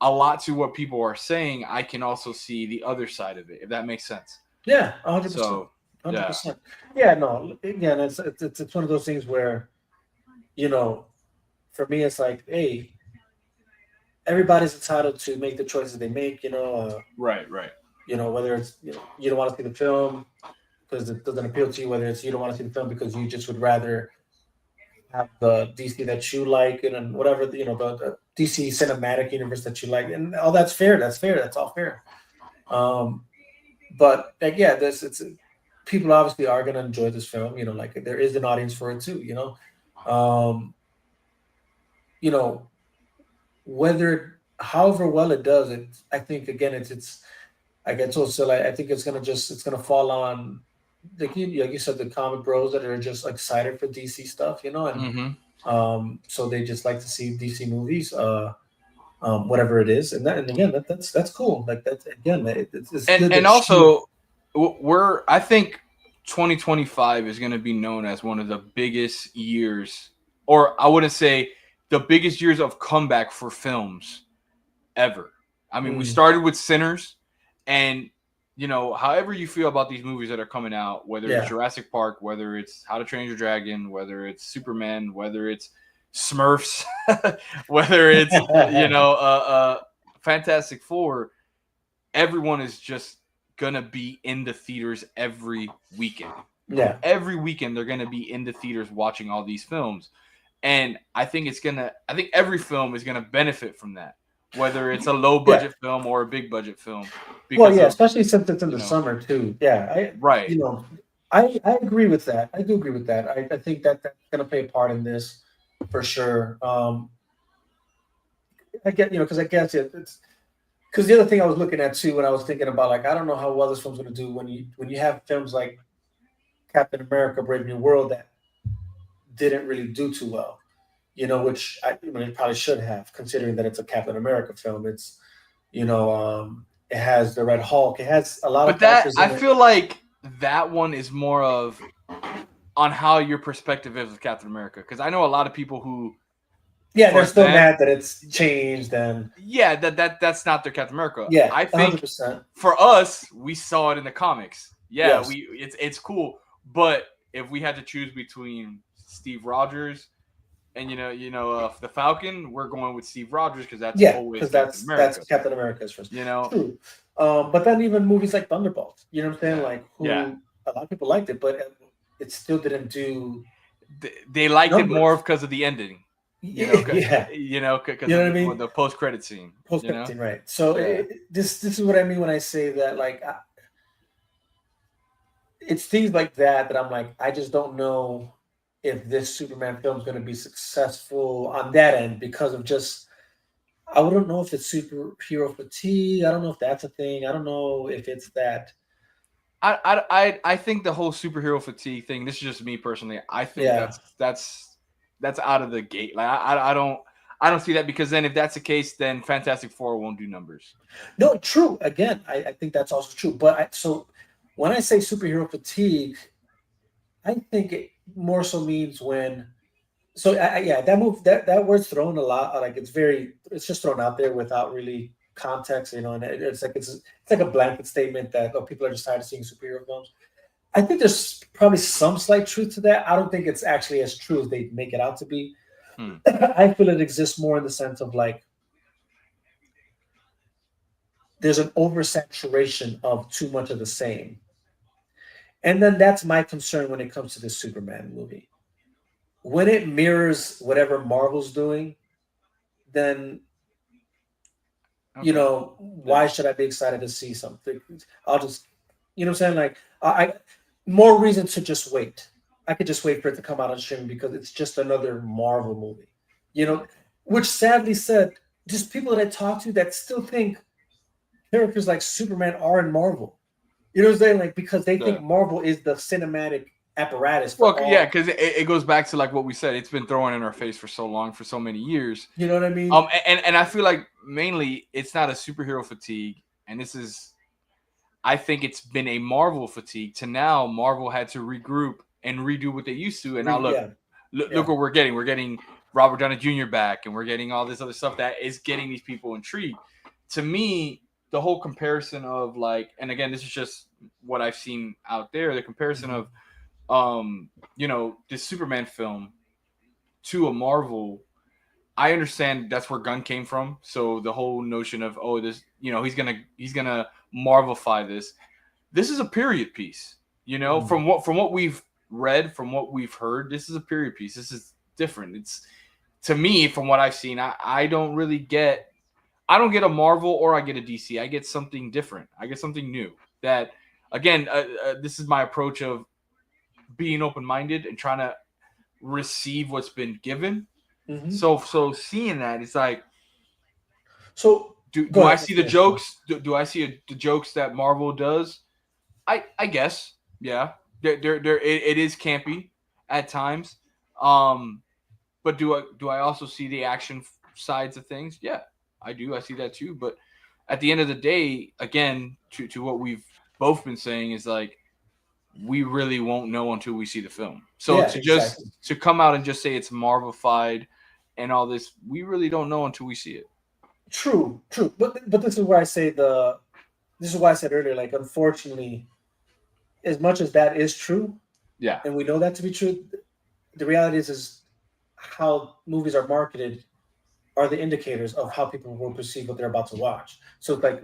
a lot to what people are saying. I can also see the other side of it, if that makes sense. Yeah, 100%. So, 100%. Yeah, no, again, it's one of those things where, for me, it's like, hey, everybody's entitled to make the choices they make, right. Whether it's, you don't want to see the film because it doesn't appeal to you, whether it's you don't want to see the film because you just would rather have the DC that you like and whatever, the DC cinematic universe that you like, and all that's fair. That's all fair. But like, it's people obviously are going to enjoy this film, like there is an audience for it too, whether however well it does it, I think again it's like I told Sil, I think it's gonna fall on like you said, the comic bros that are just excited for DC stuff, and so they just like to see DC movies, whatever it is, and again that's cool. Like that's again, it's and also I think 2025 is going to be known as one of the biggest years, or I wouldn't say the biggest years of comeback for films ever. I mean, we started with Sinners, and however you feel about these movies that are coming out, whether it's Jurassic Park, whether it's How to Train Your Dragon, whether it's Superman, whether it's Smurfs, whether it's Fantastic Four, everyone is just gonna be in the theaters every weekend. Yeah, every weekend they're gonna be in the theaters watching all these films. And I think every film is going to benefit from that, whether it's a low budget film or a big budget film. Especially since it's in the summer too. Yeah, I agree with that. I do agree with that. I think that's going to play a part in this for sure. I get, because I guess it's because the other thing I was looking at too when I was thinking about, like, I don't know how well this film's going to do when you have films like Captain America: Brave New World that didn't really do too well, which it probably should have, considering that it's a Captain America film. It's, it has the Red Hulk. It has a lot of. But I feel like that one is more of on how your perspective is of Captain America, because I know a lot of people who. Yeah, they're still mad that it's changed, and that's not their Captain America. Yeah, I think 100%. For us, we saw it in the comics. Yeah, yes. It's cool, but if we had to choose between Steve Rogers And the Falcon, we're going with Steve Rogers because that's Yeah, always because Captain that's America. Captain America's first. You know, True. But then even movies like Thunderbolts, you know what I'm saying? yeah, Like yeah. who a lot of people liked it, but it still didn't do They liked it more numbers. because of the ending. Yeah, Because you know of what I mean. the post credit scene. Post credit, right? So Yeah. this is what I mean when I say that. Like, it's things like that I'm like, I just don't know if this Superman film is going to be successful on that end because of just I wouldn't know if it's superhero fatigue. I don't know if that's a thing. I don't know if it's that. I think the whole superhero fatigue thing. This is just me personally. I think Yeah. that's out of the gate. Like I don't see that because then if that's the case, then Fantastic Four won't do numbers. No, true. Again, I think that's also true. But so when I say superhero fatigue, I think it more so means when. So yeah, that move that word's thrown a lot. Like it's just thrown out there without really context, and it's like it's like a blanket statement that people are just tired of seeing superhero films. I think there's probably some slight truth to that. I don't think it's actually as true as they make it out to be. Hmm. I feel it exists more in the sense of like there's an oversaturation of too much of the same. And then that's my concern when it comes to this Superman movie. When it mirrors whatever Marvel's doing, then Okay. why should I be excited to see something? I'll just, what I'm saying? Like, I more reason to just wait. I could just wait for it to come out on streaming because it's just another Marvel movie, which sadly said, just people that I talk to that still think characters like Superman are in Marvel. You know what I'm saying? Like, because they think Yeah. Marvel is the cinematic apparatus for Well, yeah, all. because it goes back to like what we said. It's been thrown in our face for so long, for so many years. You know what I mean? And I feel like mainly it's not a superhero fatigue, and this is, I think it's been a Marvel fatigue. To now, Marvel had to regroup and redo what they used to, and now look, Yeah, look what we're getting. We're getting Robert Downey Jr. back, and we're getting all this other stuff that is getting these people intrigued. To me, the whole comparison of like, and again, this is just what I've seen out there. The comparison of this Superman film to a Marvel, I understand that's where Gunn came from. So the whole notion of this, he's gonna Marvelify this. This is a period piece. From what we've read, from what we've heard, this is a period piece. This is different. It's, to me, from what I've seen, I don't really get. I don't get a Marvel or I get a DC. I get something different. I get something new. That, again, this is my approach of being open-minded and trying to receive what's been given. Mhm. So seeing that, it's like, So do go I ahead. see the jokes? Do I see the jokes that Marvel does? I guess, yeah. It is campy at times. But do I also see the action sides of things? Yeah, I do. I see that too. But at the end of the day, again, to what we've both been saying is like, we really won't know until we see the film. So Yeah, to just exactly. to come out and just say it's Marvelified and all this, we really don't know until we see it. True, true. But this is where I say this is why I said earlier, like unfortunately, as much as that is true, Yeah. and we know that to be true, the reality is how movies are marketed are the indicators of how people will perceive what they're about to watch. So it's like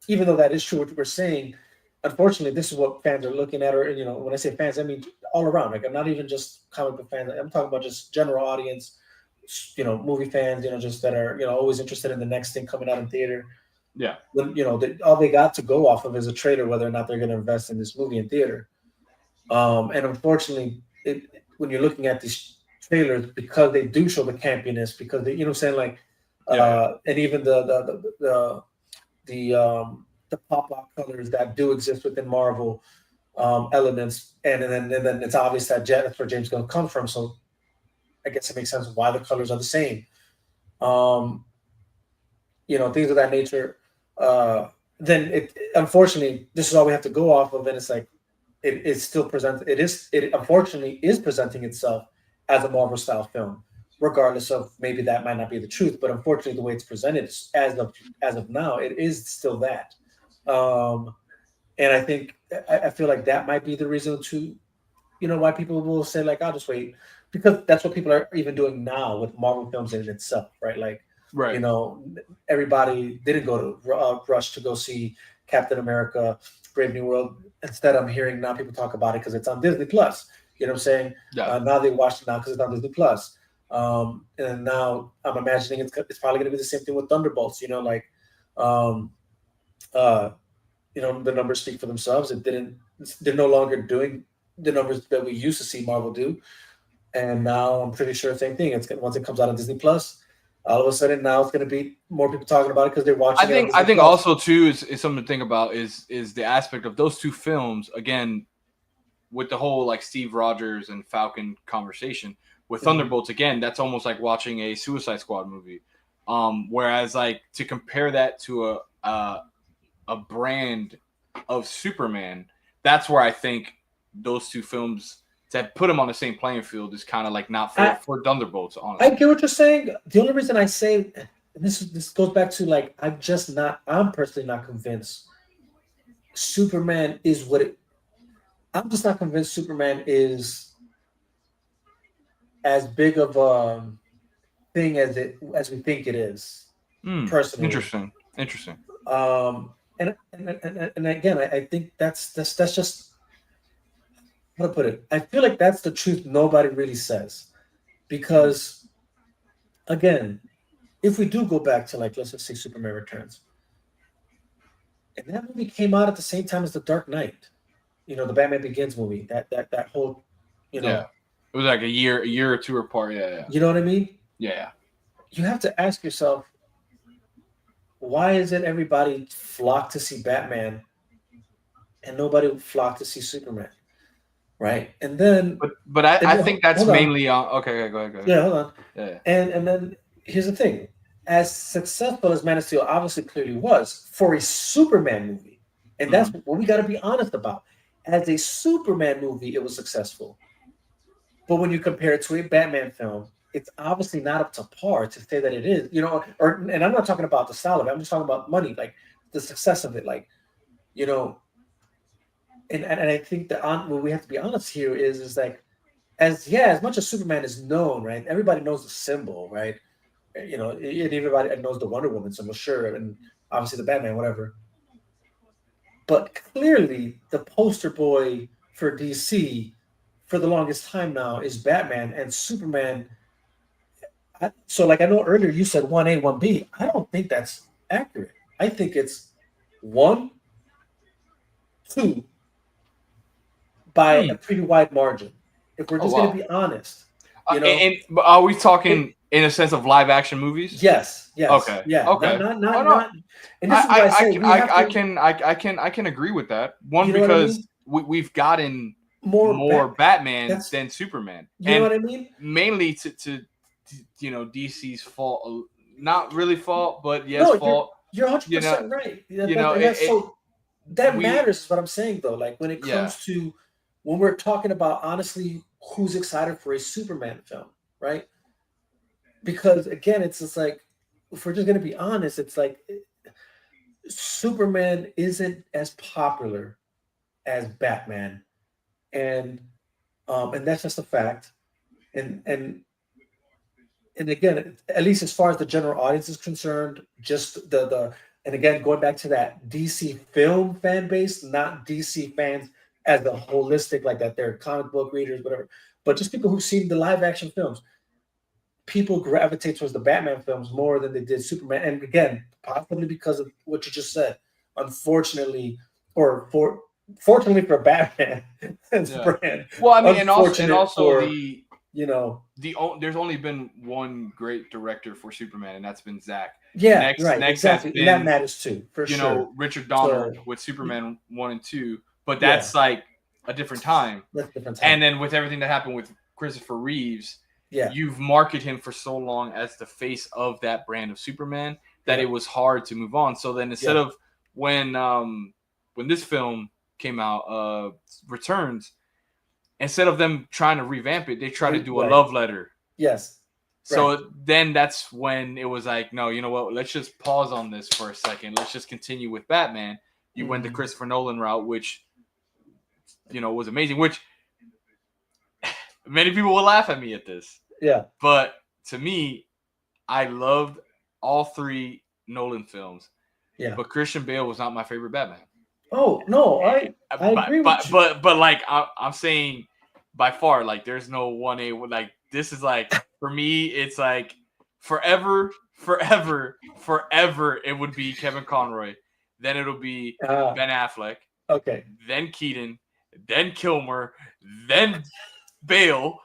even though that is true what we're saying, unfortunately, this is what fans are looking at, or when I say fans, I mean all around. Like I'm not even just comic book fans. I'm talking about just general audience, movie fans, just that are always interested in the next thing coming out in theater. Yeah. When all they got to go off of is a trailer, whether or not they're going to invest in this movie in theater. And unfortunately, when you're looking at these trailers, because they do show the campiness, because they, what I'm saying, like, and even the pop out colors that do exist within Marvel elements, and then it's obvious that's where James Gunn comes from. So I guess it makes sense why the colors are the same. Um, things of that nature. Then unfortunately, this is all we have to go off of, and it's like it is still present. It unfortunately is presenting itself as a Marvel style film, regardless of maybe that might not be the truth. But unfortunately, the way it's presented as of now, it is still that. And I think I feel like that might be the reason to why people will say like, I'll just wait, because that's what people are even doing now with Marvel films in itself, right? Like, Right. Everybody didn't go to rush to go see Captain America: Brave New World. Instead, I'm hearing now people talk about it because it's on Disney Plus. You know what I'm saying? Yeah. Now they watch it now because it's on Disney Plus. And now I'm imagining it's probably going to be the same thing with Thunderbolts. Um, uh, the numbers speak for themselves. They're no longer doing the numbers that we used to see Marvel do. And now I'm pretty sure same thing. Once it comes out on Disney Plus, all of a sudden now it's going to be more people talking about it because they're watching it on Disney I think Plus. also too is something to think about is the aspect of those two films again with the whole like Steve Rogers and Falcon conversation with Thunderbolts again. That's almost like watching a Suicide Squad movie. Whereas like to compare that to a brand of Superman, that's where I think those two films that put them on the same playing field is kind of like not for Thunderbolts. Honestly, I get what you're saying. The only reason I say this goes back to like I'm personally not convinced Superman is what it. I'm just not convinced Superman is as big of a thing as we think it is. Personally, interesting. And again, I think that's just how to put it. I feel like that's the truth nobody really says, because again, if we do go back to like let's just say Superman Returns, and that movie came out at the same time as The Dark Knight, the Batman Begins movie, that whole, Yeah, it was like a year or two apart. Yeah. You know what I mean? Yeah. You have to ask yourself, why is it everybody flocked to see Batman and nobody flocked to see Superman? Right. And then But I think that's mainly on okay, go ahead. Yeah, hold on. Yeah. And then here's the thing. As successful as Man of Steel obviously clearly was for a Superman movie, and that's what we got to be honest about. As a Superman movie, it was successful. But when you compare it to a Batman film, it's obviously not up to par to say that it is, and I'm not talking about the style of it. I'm just talking about money, like the success of it, like, and I think that what we have to be honest here is like, as much as Superman is known, right? Everybody knows the symbol, right? And everybody knows the Wonder Woman symbol, sure, and obviously the Batman, whatever. But clearly, the poster boy for DC for the longest time now is Batman, and Superman. So, like I know earlier you said 1A, 1B. I don't think that's accurate. I think it's 1, 2 by a pretty wide margin. If we're just going to be honest, and are we talking in a sense of live action movies? Yes. Okay. Yeah. Okay. Not. And this is why I can agree with that. One, because we've gotten more Batman than Superman. You know what I mean? Mainly to DC's fault, not really fault, but yes, fault. You're 100% right. That matters. Is what I'm saying though. Like when it comes to when we're talking about honestly, who's excited for a Superman film, right? Because again, it's just like, if we're just going to be honest, it's like Superman isn't as popular as Batman, and that's just a fact. And again, at least as far as the general audience is concerned, just the and again going back to that DC film fan base, not DC fans as the holistic, like that they're comic book readers, whatever, but just people who've seen the live action films. People gravitate towards the Batman films more than they did Superman. And again, possibly because of what you just said. Unfortunately, fortunately for Batman brand. Well, I mean, and also there's only been one great director for Superman, and that's been Zack. Yeah, exactly. And that matters too, for sure. Richard Donner with Superman 1 and 2, but that's like a different time. That's a different time. And then with everything that happened with Christopher Reeves, you've marketed him for so long as the face of that brand of Superman that it was hard to move on. So then instead of when this film came out, Returns, instead of them trying to revamp it, they tried to do a love letter. Yes. So then that's when it was like, no, you know what? Let's just pause on this for a second. Let's just continue with Batman. You went the Christopher Nolan route, which was amazing. Which Many people will laugh at me at this, Yeah. but to me, I loved all 3 Nolan films. Yeah. But Christian Bale was not my favorite Batman. Oh no, I agree with you. But like I'm saying, by far, like there's no 1A. Like this is like for me, it's like forever. It would be Kevin Conroy. Then it'll be Ben Affleck. Okay. Then Keaton. Then Kilmer. Then Bale.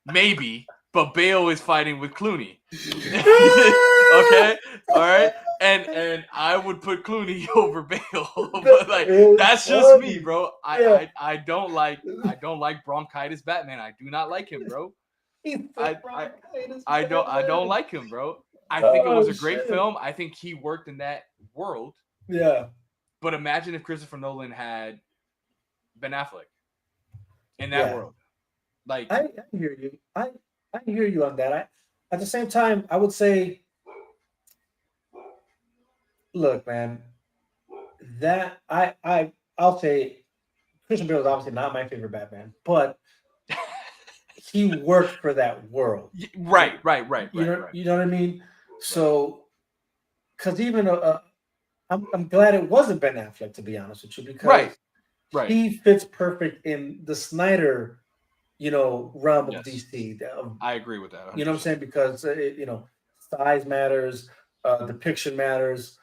Maybe, but Bale is fighting with Clooney. Okay, all right. And I would put Clooney over Bale, but like that's just me, bro. I don't like bronchitis Batman. I do not like him, bro. I don't like him, bro. I think it was a great film. I think he worked in that world. Yeah. But imagine if Christopher Nolan had Ben Affleck in that world. Like I hear you. I hear you on that. At the same time, I would say, look, man, that I'll say Christian Bale is obviously not my favorite Batman, but he worked for that world. Right. You know what I mean? So, because even I'm glad it wasn't Ben Affleck, to be honest with you, because he fits perfect in the Snyder, realm of DC. I agree with that. 100%. You know what I'm saying? Because size matters, depiction matters.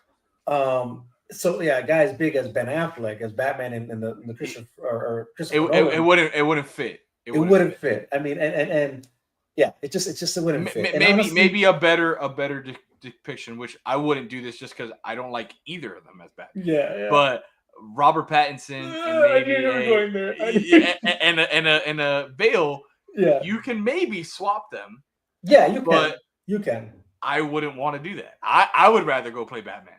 So yeah, a guy as big as Ben Affleck as Batman in the Christian or Christopher Nolan, it wouldn't fit. It wouldn't fit. I mean, and yeah, it just wouldn't fit. Maybe a better depiction, which I wouldn't do this just because I don't like either of them as Batman. Yeah. But Robert Pattinson and a Bale, you can maybe swap them. Yeah, you can. I wouldn't want to do that. I would rather go play Batman.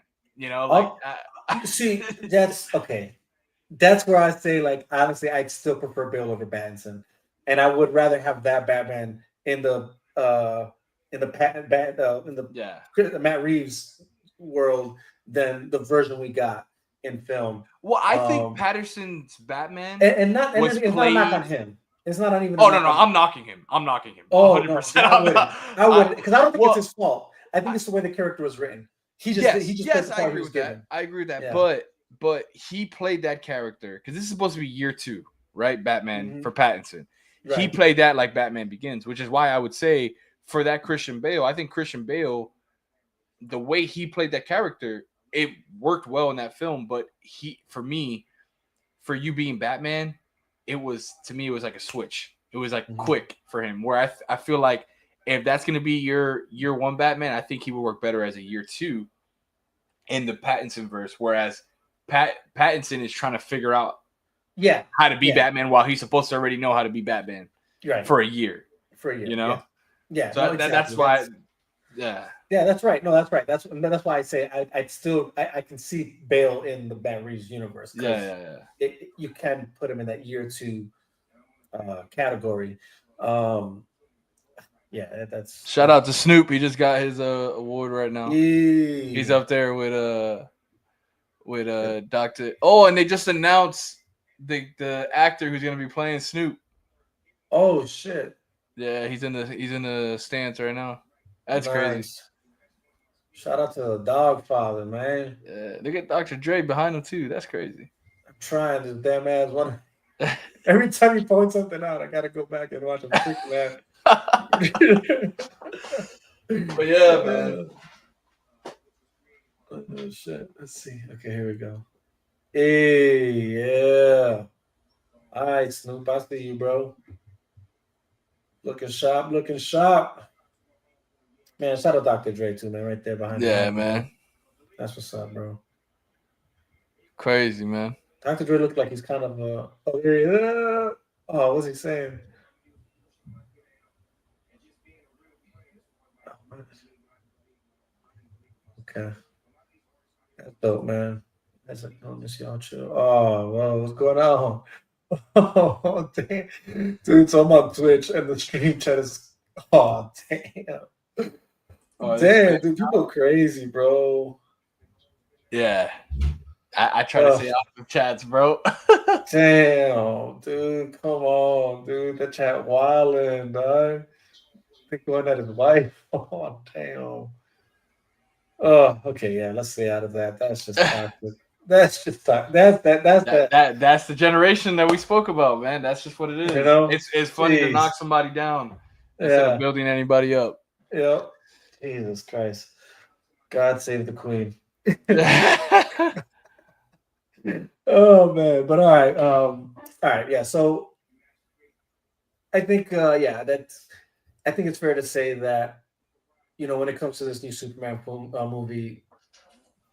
See, that's okay. That's where I say, like, honestly, I'd still prefer Bale over Pattinson, and I would rather have that Batman in the Matt Reeves world than the version we got in film. Well, I think Patterson's Batman it's not a knock on him. It's not even. Oh no, I'm knocking him. Oh 100%. No, I wouldn't, because I don't think it's his fault. I think it's the way the character was written. He just I agree with that. I agree with that. Yeah. But he played that character because this is supposed to be year 2, right? Batman for Pattinson. Right. He played that like Batman Begins, which is why I would say for that Christian Bale, I think Christian Bale, the way he played that character, it worked well in that film. But for you being Batman, it was like a switch. It was like quick for him. Where I feel like if that's going to be your year 1 Batman, I think he would work better as a year 2 in the Pattinson verse. Whereas Pattinson is trying to figure out how to be Batman while he's supposed to already know how to be Batman for a year. Yeah. So that's why. Yeah, that's right. No, that's right. That's why I say I can see Bale in the Matt Reeves universe. Yeah. You can put him in that year 2 category. Yeah, that's. Shout out to Snoop. He just got his award right now. Yeah. He's up there with Dr. Oh, and they just announced the actor who's gonna be playing Snoop. Oh shit. Yeah, he's in the stands right now. That's crazy. Shout out to the Dog Father, man. Yeah, look at Dr. Dre behind him too. That's crazy. I'm trying this damn ass one. Every time he points something out, I gotta go back and watch him freak laugh. But yeah, man. Oh shit. Let's see. Okay, here we go. Hey, yeah. All right, Snoop. I see you, bro. Looking sharp. Man, shout out Dr. Dre too, man. Right there behind. Yeah, man. That's what's up, bro. Crazy, man. Dr. Dre looked like he's kind of oh, here he is. Oh, what's he saying? Okay. That's dope, man. That's like, oh, miss y'all chill. Oh, well, what's going on? Oh, damn. Dude, so I'm on Twitch and the stream chat is, oh, damn. Oh, damn, dude, you go crazy, bro. Yeah. I try to stay off of chats, bro. Damn, dude, come on, dude. The chat wildin', dog. I think going at his wife. Oh, damn. Oh, okay, yeah. Let's stay out of that. That's just toxic. That's just toxic. That's the generation that we spoke about, man. That's just what it You is. know, It's funny to jeez. knock somebody down instead Yeah, of building anybody up. yeah. Jesus Christ. God save the queen. Oh man, but all right, yeah. So I think, I think it's fair to say that when it comes to this new Superman movie,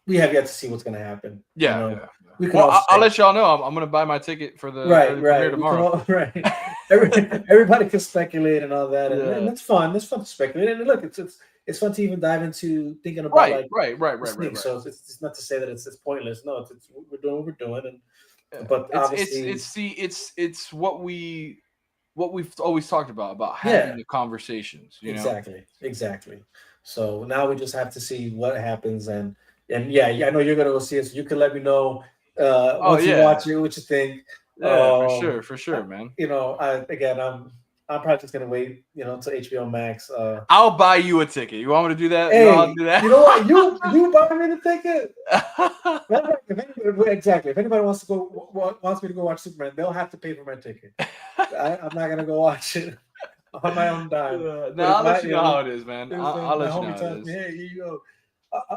we have yet to see what's going to happen. Yeah. We can Well, all I'll say, let y'all know. I'm gonna buy my ticket for the right, early premiere right. We can tomorrow. all, right. Everybody can speculate and all that, and Yeah. that's fun. It's fun to speculate, and look, it's fun to even dive into thinking about Right. So it's not to say that it's pointless. No, it's we're doing what we're doing, and Yeah. but obviously, it's what we've always talked about having the conversations. Exactly. So now we just have to see what happens, and yeah, I know you're gonna go see it. So you can let me know once you watch it what you think. Yeah, for sure, man. I'm probably just gonna wait, until HBO Max. I'll buy you a ticket. You want me to do that? Hey, you know how to do that? You know what? You buy me the ticket. Exactly. If anybody wants me to go watch Superman, they'll have to pay for my ticket. I'm not gonna go watch it on my own dime. No, I'll let you know how it is, man. I'll let you know how it is. Hey, you go.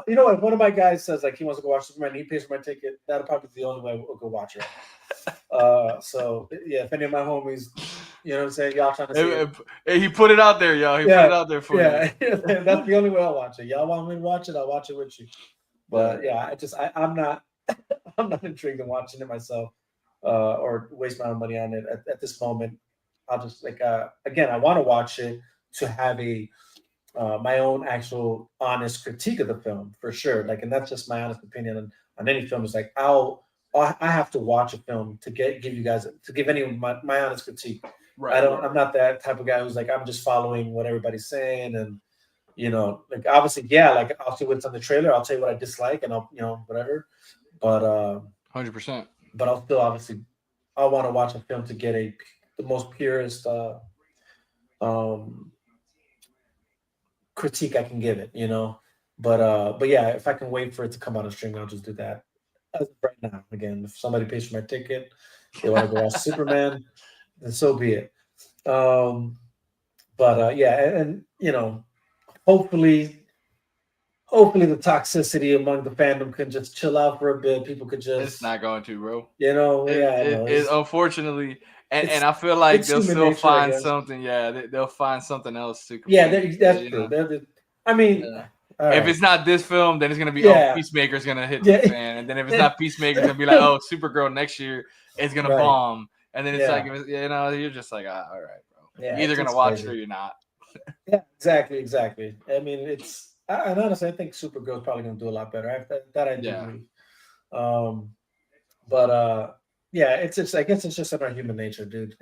You know what? If one of my guys says like he wants to go watch Superman, he pays for my ticket. That'll probably be the only way we'll go watch it. So yeah, if any of my homies, you know what I'm saying, y'all trying to see hey, he put it out there, y'all. He put it out there for you. That's the only way I'll watch it. Y'all want me to watch it? I'll watch it with you. But yeah, I'm not I'm not intrigued in watching it myself, or waste my own money on it at this moment. I'll just again, I want to watch it to have my own actual honest critique of the film for sure. And that's just my honest opinion on any film. It's like I have to watch a film to give anyone my honest critique. Right. I'm not that type of guy who's like I'm just following what everybody's saying, and obviously, yeah, I'll see what's on the trailer. I'll tell you what I dislike, and I'll whatever. But 100%. But I'll still obviously I want to watch a film to get the most purest critique I can give it, But yeah, if I can wait for it to come out on streaming, I'll just do that. As of right now, again, if somebody pays for my ticket, they want to go watch Superman, then so be it. But yeah, and hopefully the toxicity among the fandom can just chill out for a bit. People could just. It's not going to, bro. It unfortunately, and I feel like they'll still find something. Yeah, they'll find something else to. Yeah, that's true. I mean. If it's not this film, then it's gonna be Peacemaker's gonna hit the fan, and then if it's not Peacemaker, it's gonna be like Supergirl next year is gonna bomb, and then it's you're just like all right, bro. You're either gonna watch it or you're not. Yeah, exactly. I mean, and honestly, I think Supergirl's probably gonna do a lot better. That I do believe. But yeah, it's just I guess it's just in our human nature, dude.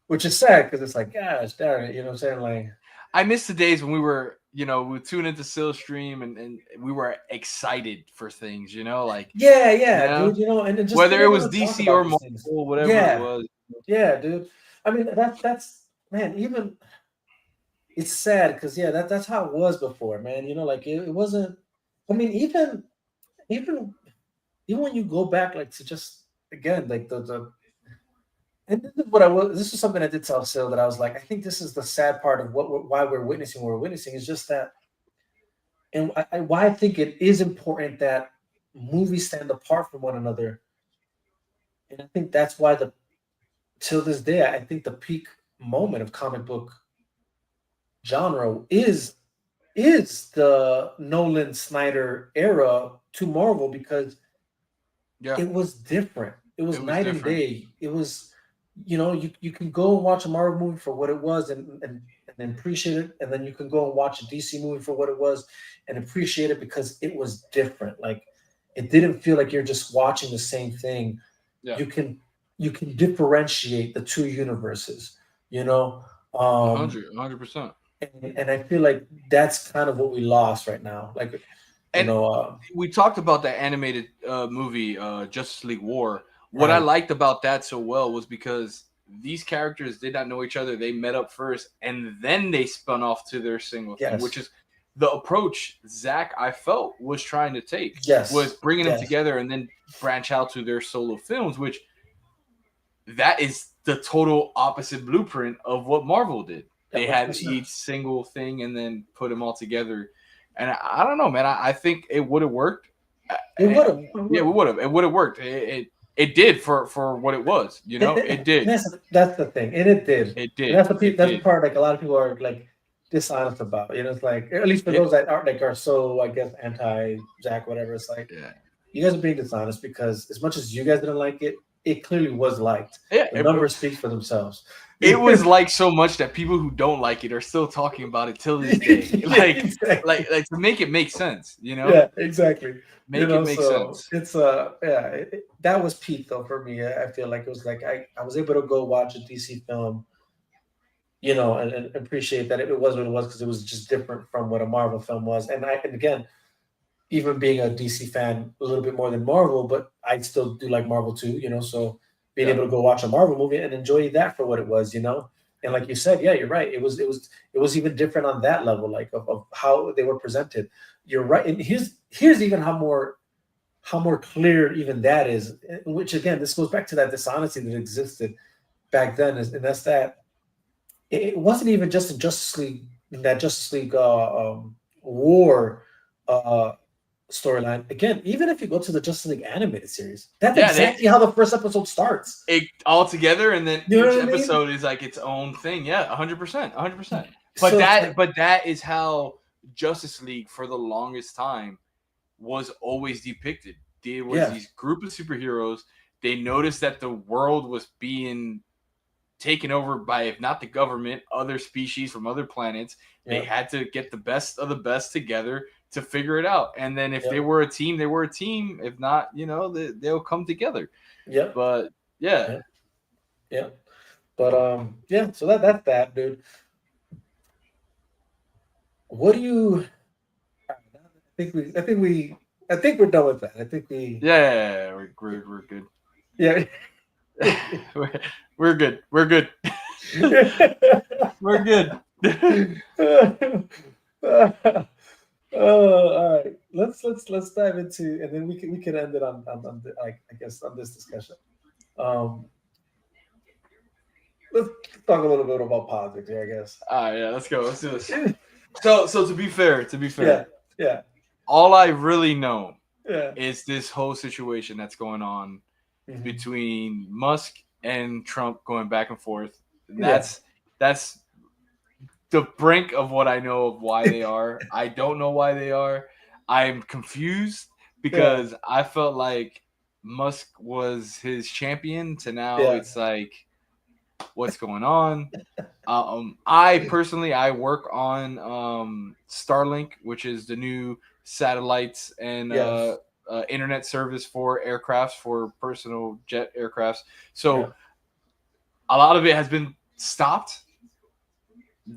Which is sad because it's like, gosh, darn it, you know what I'm saying? Like, I miss the days when we would tune into Silstream and we were excited for things, dude, and just whether it was DC or Marvel, whatever it was. Yeah, dude. I mean, that's man. Even it's sad because that's how it was before, man. It wasn't. I mean, even when you go back, to just again, the. And this is what this is something I did tell Sil that I was like, I think this is the sad part of why we're witnessing what we're witnessing is just that, and why I think it is important that movies stand apart from one another. And I think that's why till this day, I think the peak moment of comic book genre is the Nolan Snyder era to Marvel because it was different. It was night and day. It was. You can go and watch a Marvel movie for what it was and appreciate it, and then you can go and watch a DC movie for what it was and appreciate it because it was different. It didn't feel like you're just watching the same thing. Yeah. You can differentiate the two universes. 100%. And I feel like that's kind of what we lost right now. And we talked about that animated movie, Justice League War. What I liked about that so well was because these characters did not know each other. They met up first, and then they spun off to their single thing, which is the approach Zach, I felt, was trying to take. Was bringing them together and then branch out to their solo films, which that is the total opposite blueprint of what Marvel did. They had each single thing and then put them all together. And I don't know, man. I think it would have worked. It would have. Yeah, it would have. It would have worked. It did for what it was. You know, it did. That's the thing, and it did. It did. And that's the part like a lot of people are like dishonest about. You know, it's like at least for those that are so I guess anti Zach, whatever. It's like you guys are being dishonest because as much as you guys didn't like it, it clearly was liked. Yeah, the numbers speak for themselves. It was like so much that people who don't like it are still talking about it till this day. Like to make it make sense, you know? Yeah, exactly. It make sense. It's that was peak though for me. I feel like it was like I was able to go watch a DC film, you know, and appreciate that it was what it was because it was just different from what a Marvel film was. And again, even being a DC fan a little bit more than Marvel, but I still do like Marvel too, you know, so being able to go watch a Marvel movie and enjoy that for what it was, you know? And like you said, yeah, you're right. It was even different on that level, like of how they were presented. You're right. And here's even how more clear even that is, which again, this goes back to that dishonesty that existed back then, and that's that it wasn't even just in Justice League war storyline. Again, even if you go to the Justice League animated series, that's exactly how the first episode starts. It all together, and then each episode is like its own thing. Yeah, 100%. But that is how Justice League for the longest time was always depicted. There was these group of superheroes. They noticed that the world was being taken over by, if not the government, other species from other planets. They had to get the best of the best together to figure it out. And then if they were a team, they were a team. If not, you know, they'll come together. Yeah. But yeah. But so that's that, dude. What do you I think we're done with that. I think we we're good. Yeah. We're good. We're good. We're good. All right. Let's dive into, and then we can end it on I guess on this discussion. Let's talk a little bit about politics here, I guess. Yeah, let's go. Let's do this. So to be fair, yeah. All I really know is this whole situation that's going on between Musk and Trump going back and forth. That's the brink of what I know of why they are. I don't know why they are. I'm confused because I felt like Musk was his champion to now it's like, what's going on? I personally work on Starlink, which is the new satellites and internet service for aircrafts, for personal jet aircrafts. So a lot of it has been stopped.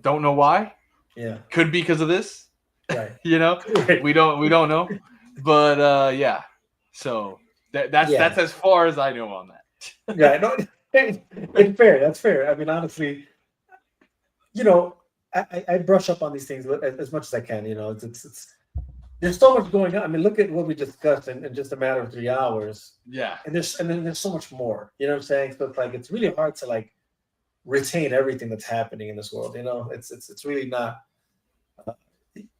Don't know why. Yeah. Could be because of this. Right. You know, we don't know. But so that's as far as I know on that. Yeah, no, it's fair. That's fair. I mean, honestly, you know, I brush up on these things as much as I can. You know, it's there's so much going on. I mean, look at what we discussed in just a matter of 3 hours. Yeah. And then there's so much more. You know what I'm saying? So it's like it's really hard to like retain everything that's happening in this world. You know, it's really not.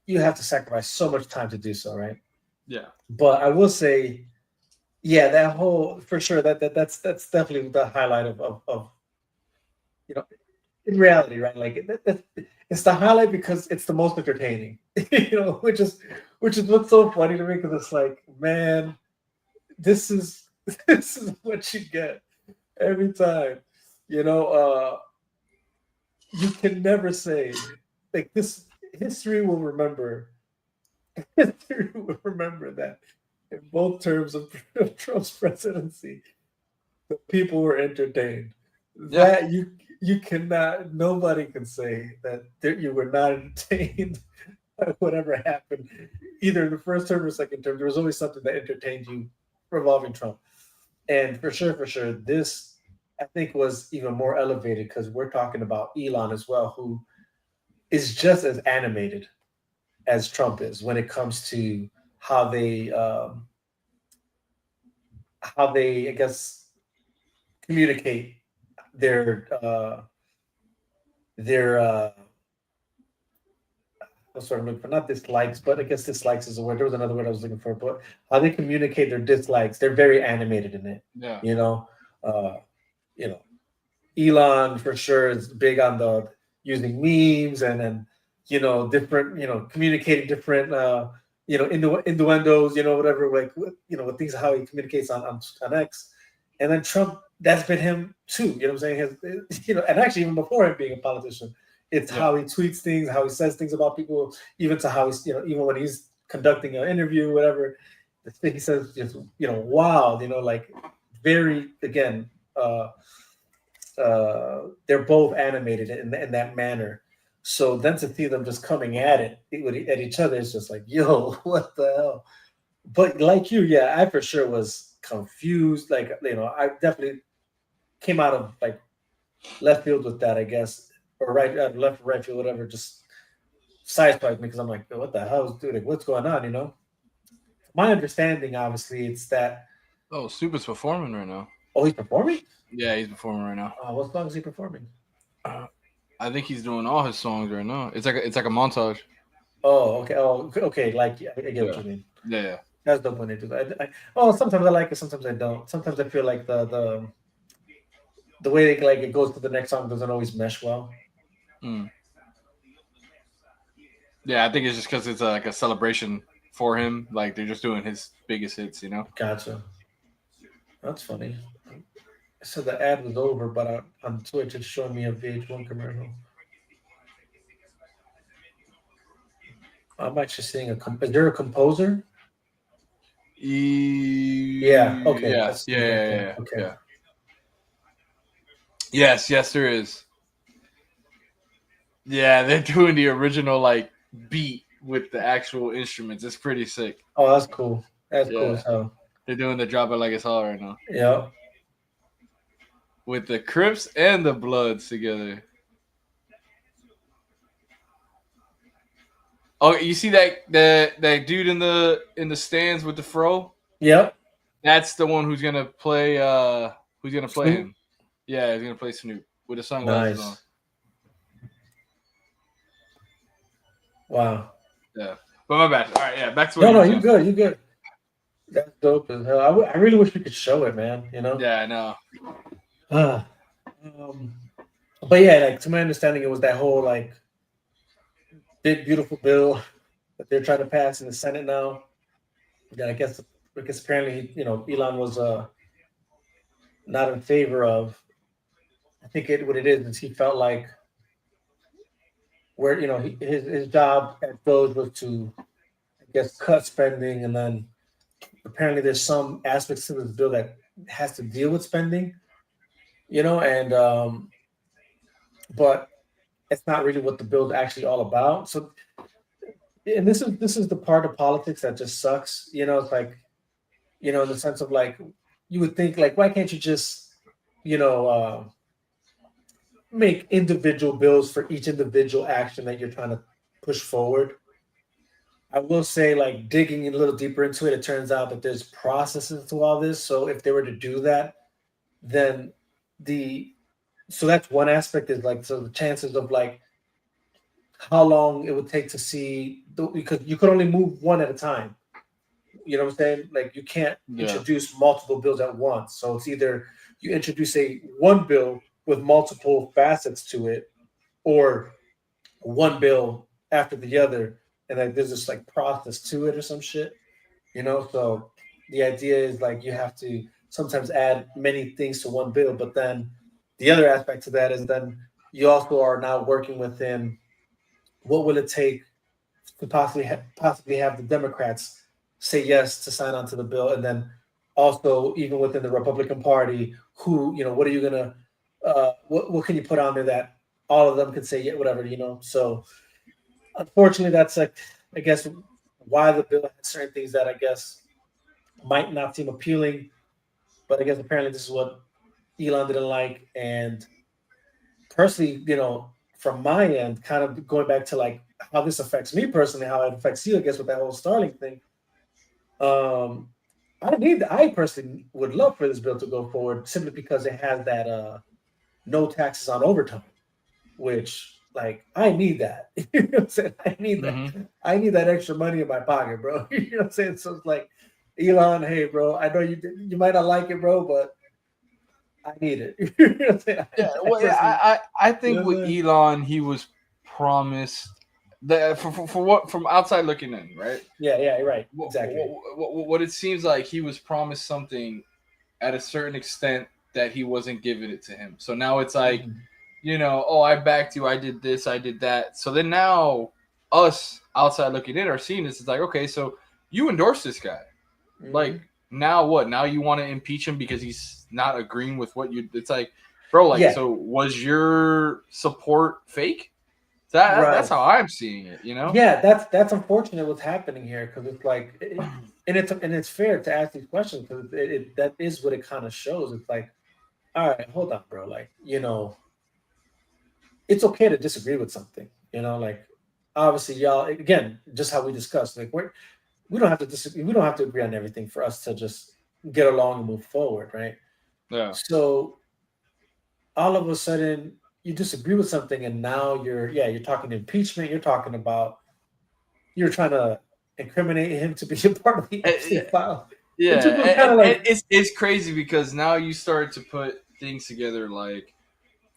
You have to sacrifice so much time to do so, right? Yeah. But I will say, that whole for sure that's definitely the highlight of you know, in reality, right? Like it's the highlight because it's the most entertaining, you know, which is what's so funny to me because it's like, man, this is what you get every time, you know. You can never say like this. History will remember that in both terms of Trump's presidency, the people were entertained. That you cannot, nobody can say that you were not entertained whatever happened, either in the first term or second term, there was always something that entertained you revolving Trump. And for sure, this I think was even more elevated because we're talking about Elon as well, who is just as animated as Trump is when it comes to how they I guess communicate their their what's what I'm looking for, not dislikes, but I guess dislikes is a word. There was another word I was looking for, but how they communicate their dislikes, they're very animated in it. Yeah. You know, uh, you know, Elon for sure is big on the using memes and different communicating different innuendos, whatever, like with things, how he communicates on X. And then Trump, that's been him too, you know what I'm saying, and actually even before him being a politician, it's how he tweets things, how he says things about people, even to how he's, even when he's conducting an interview, whatever, the thing he says just wild, like very, again, they're both animated in that manner. So then to see them just coming at at each other, it's just like, yo, what the hell? But like you, yeah, I for sure was confused. Like, I definitely came out of like left field with that, I guess, or left or right field, whatever. Just sideswiped me because I'm like, what the hell, dude? Like, what's going on? My understanding, obviously, it's that. Oh, Super's performing right now. Oh, he's performing? Yeah, he's performing right now. What song is he performing? I think he's doing all his songs right now. It's like a montage. Oh, okay. Oh, okay. Like, I get what you mean. Yeah. That's dope when they do that. Sometimes I like it. Sometimes I don't. Sometimes I feel like the way it goes to the next song doesn't always mesh well. Mm. Yeah, I think it's just because it's like a celebration for him. Like they're just doing his biggest hits, Gotcha. That's funny. So the ad was over, but on Twitch it's showing me a VH1 commercial. I'm actually seeing is there a composer? Yeah. Okay. Yeah. Okay. Yeah. Yes, there is. Yeah, they're doing the original like beat with the actual instruments. It's pretty sick. Oh, that's cool. That's cool as hell. They're doing the Drop It Like It's Hot right now. Yeah. With the Crips and the Bloods together. Oh, you see that dude in the stands with the fro? Yep. That's the one who's gonna play. Who's gonna play him? Yeah, he's gonna play Snoop with the sunglasses on. Wow. Yeah, but my bad. All right, yeah, back to what you good. You good. That's dope as hell. I really wish we could show it, man. Yeah, I know. But yeah, like to my understanding, it was that whole like big beautiful bill that they're trying to pass in the Senate now. Yeah, I guess apparently Elon was not in favor of. I think what it is he felt like where his job at Doge was to, I guess, cut spending, and then apparently there's some aspects to this bill that has to deal with spending, and but it's not really what the bill's actually all about. So, and this is the part of politics that just sucks. It's like, in the sense of like, you would think like, why can't you just, make individual bills for each individual action that you're trying to push forward? I will say, like, digging a little deeper into it, it turns out that there's processes to all this. So if they were to do that, then so that's one aspect, is like, so the chances of like how long it would take to see, because you could only move one at a time. You know what I'm saying? Like, you can't introduce multiple bills at once. So it's either you introduce one bill with multiple facets to it, or one bill after the other, and then there's this like process to it or some shit. So the idea is like you have to sometimes add many things to one bill, but then the other aspect to that is then you also are now working within what will it take to possibly have the Democrats say yes to sign on to the bill, and then also even within the Republican Party, who what are you gonna what can you put on there that all of them can say yeah, whatever. So unfortunately, that's like, I guess, why the bill has certain things that I guess might not seem appealing, but I guess apparently this is what Elon didn't like. And personally, from my end, kind of going back to like how this affects me personally, how it affects you, I guess, with that whole Starlink thing. Um, I personally would love for this bill to go forward simply because it has that no taxes on overtime, which like I need that. You know what I'm saying? I need that. Mm-hmm. I need that extra money in my pocket, bro. You know what I'm saying? So it's like, Elon, hey, bro, I know you might not like it, bro, but I need it. You know what I'm saying? Yeah, I well, yeah, personally, I you think know what with I'm saying? Elon, he was promised that for what from outside looking in, right? Yeah, yeah, you're right. What, Exactly. what it seems like he was promised something at a certain extent that he wasn't giving it to him. So now it's like, Mhm. oh, I backed you, I did this, I did that. So then now us outside looking in are seeing this. It's like, okay, so you endorse this guy. Like Mhm. now what? Now you want to impeach him because he's not agreeing with what you. It's like, bro, like Yeah, so was your support fake? That's right. how I'm seeing it. You know? Yeah, that's unfortunate what's happening here because it's like, and it's fair to ask these questions because that is what it kind of shows. It's like, all right, hold on, bro. Like, it's okay to disagree with something. Like obviously, y'all again, just how we discussed, like we don't have to disagree, we don't have to agree on everything for us to just get along and move forward, right? Yeah. So all of a sudden you disagree with something and now you're talking impeachment, you're talking about you're trying to incriminate him to be a part of the Epstein file. It Yeah, just was kind of and like, it's crazy because now you start to put things together like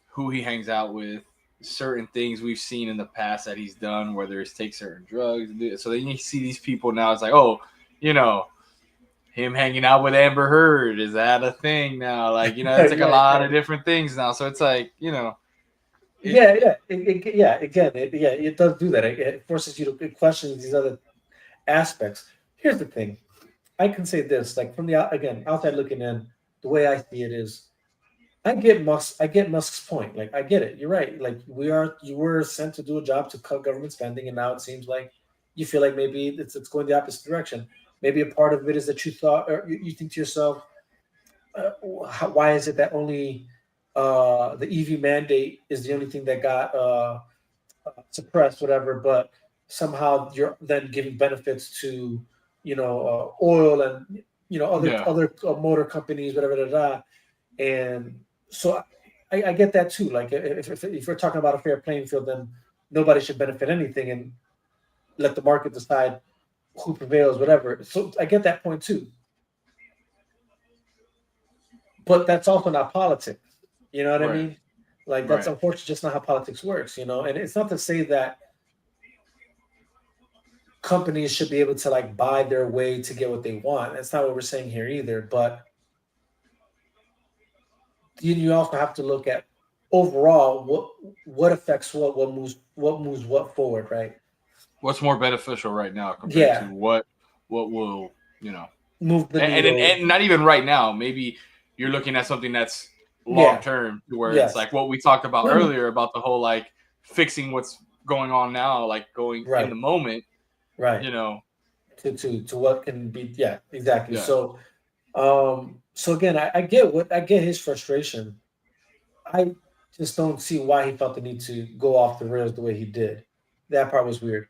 who he hangs out with, certain things we've seen in the past that he's done, whether it's take certain drugs. So then you see these people now. It's like, oh, you know, him hanging out with Amber Heard, is that a thing now? Like, it's like a yeah, lot yeah, of different things now. So it's like, it, yeah, yeah, yeah. Again, it does do that. It forces you to question these other aspects. Here's the thing: I can say this, like from the again outside looking in, the way I see it is, I get Musk's point. Like I get it. You're right. Like you were sent to do a job to cut government spending, and now it seems like you feel like maybe it's going the opposite direction. Maybe a part of it is that you thought, or you think to yourself, why is it that only the EV mandate is the only thing that got suppressed, whatever, but somehow you're then giving benefits to, oil and other yeah, other motor companies, whatever, and so I get that too. Like if we're talking about a fair playing field, then nobody should benefit anything, and let the market decide who prevails, whatever. So I get that point too. But that's also not politics. You know what I right, mean? Like that's right. unfortunately just not how politics works. And it's not to say that companies should be able to like buy their way to get what they want. That's not what we're saying here either. But you also have to look at overall what affects what moves what forward, right? What's more beneficial right now compared to Yeah, what will move the and needle. not even right now. Maybe you're looking at something that's long Yeah, term, where it's yes, like what we talked about earlier about the whole like fixing what's going on now, like going in the right, moment. right. You know, To what can be, yeah, exactly. yeah. So again, I get his frustration. I just don't see why he felt the need to go off the rails the way he did. That part was weird.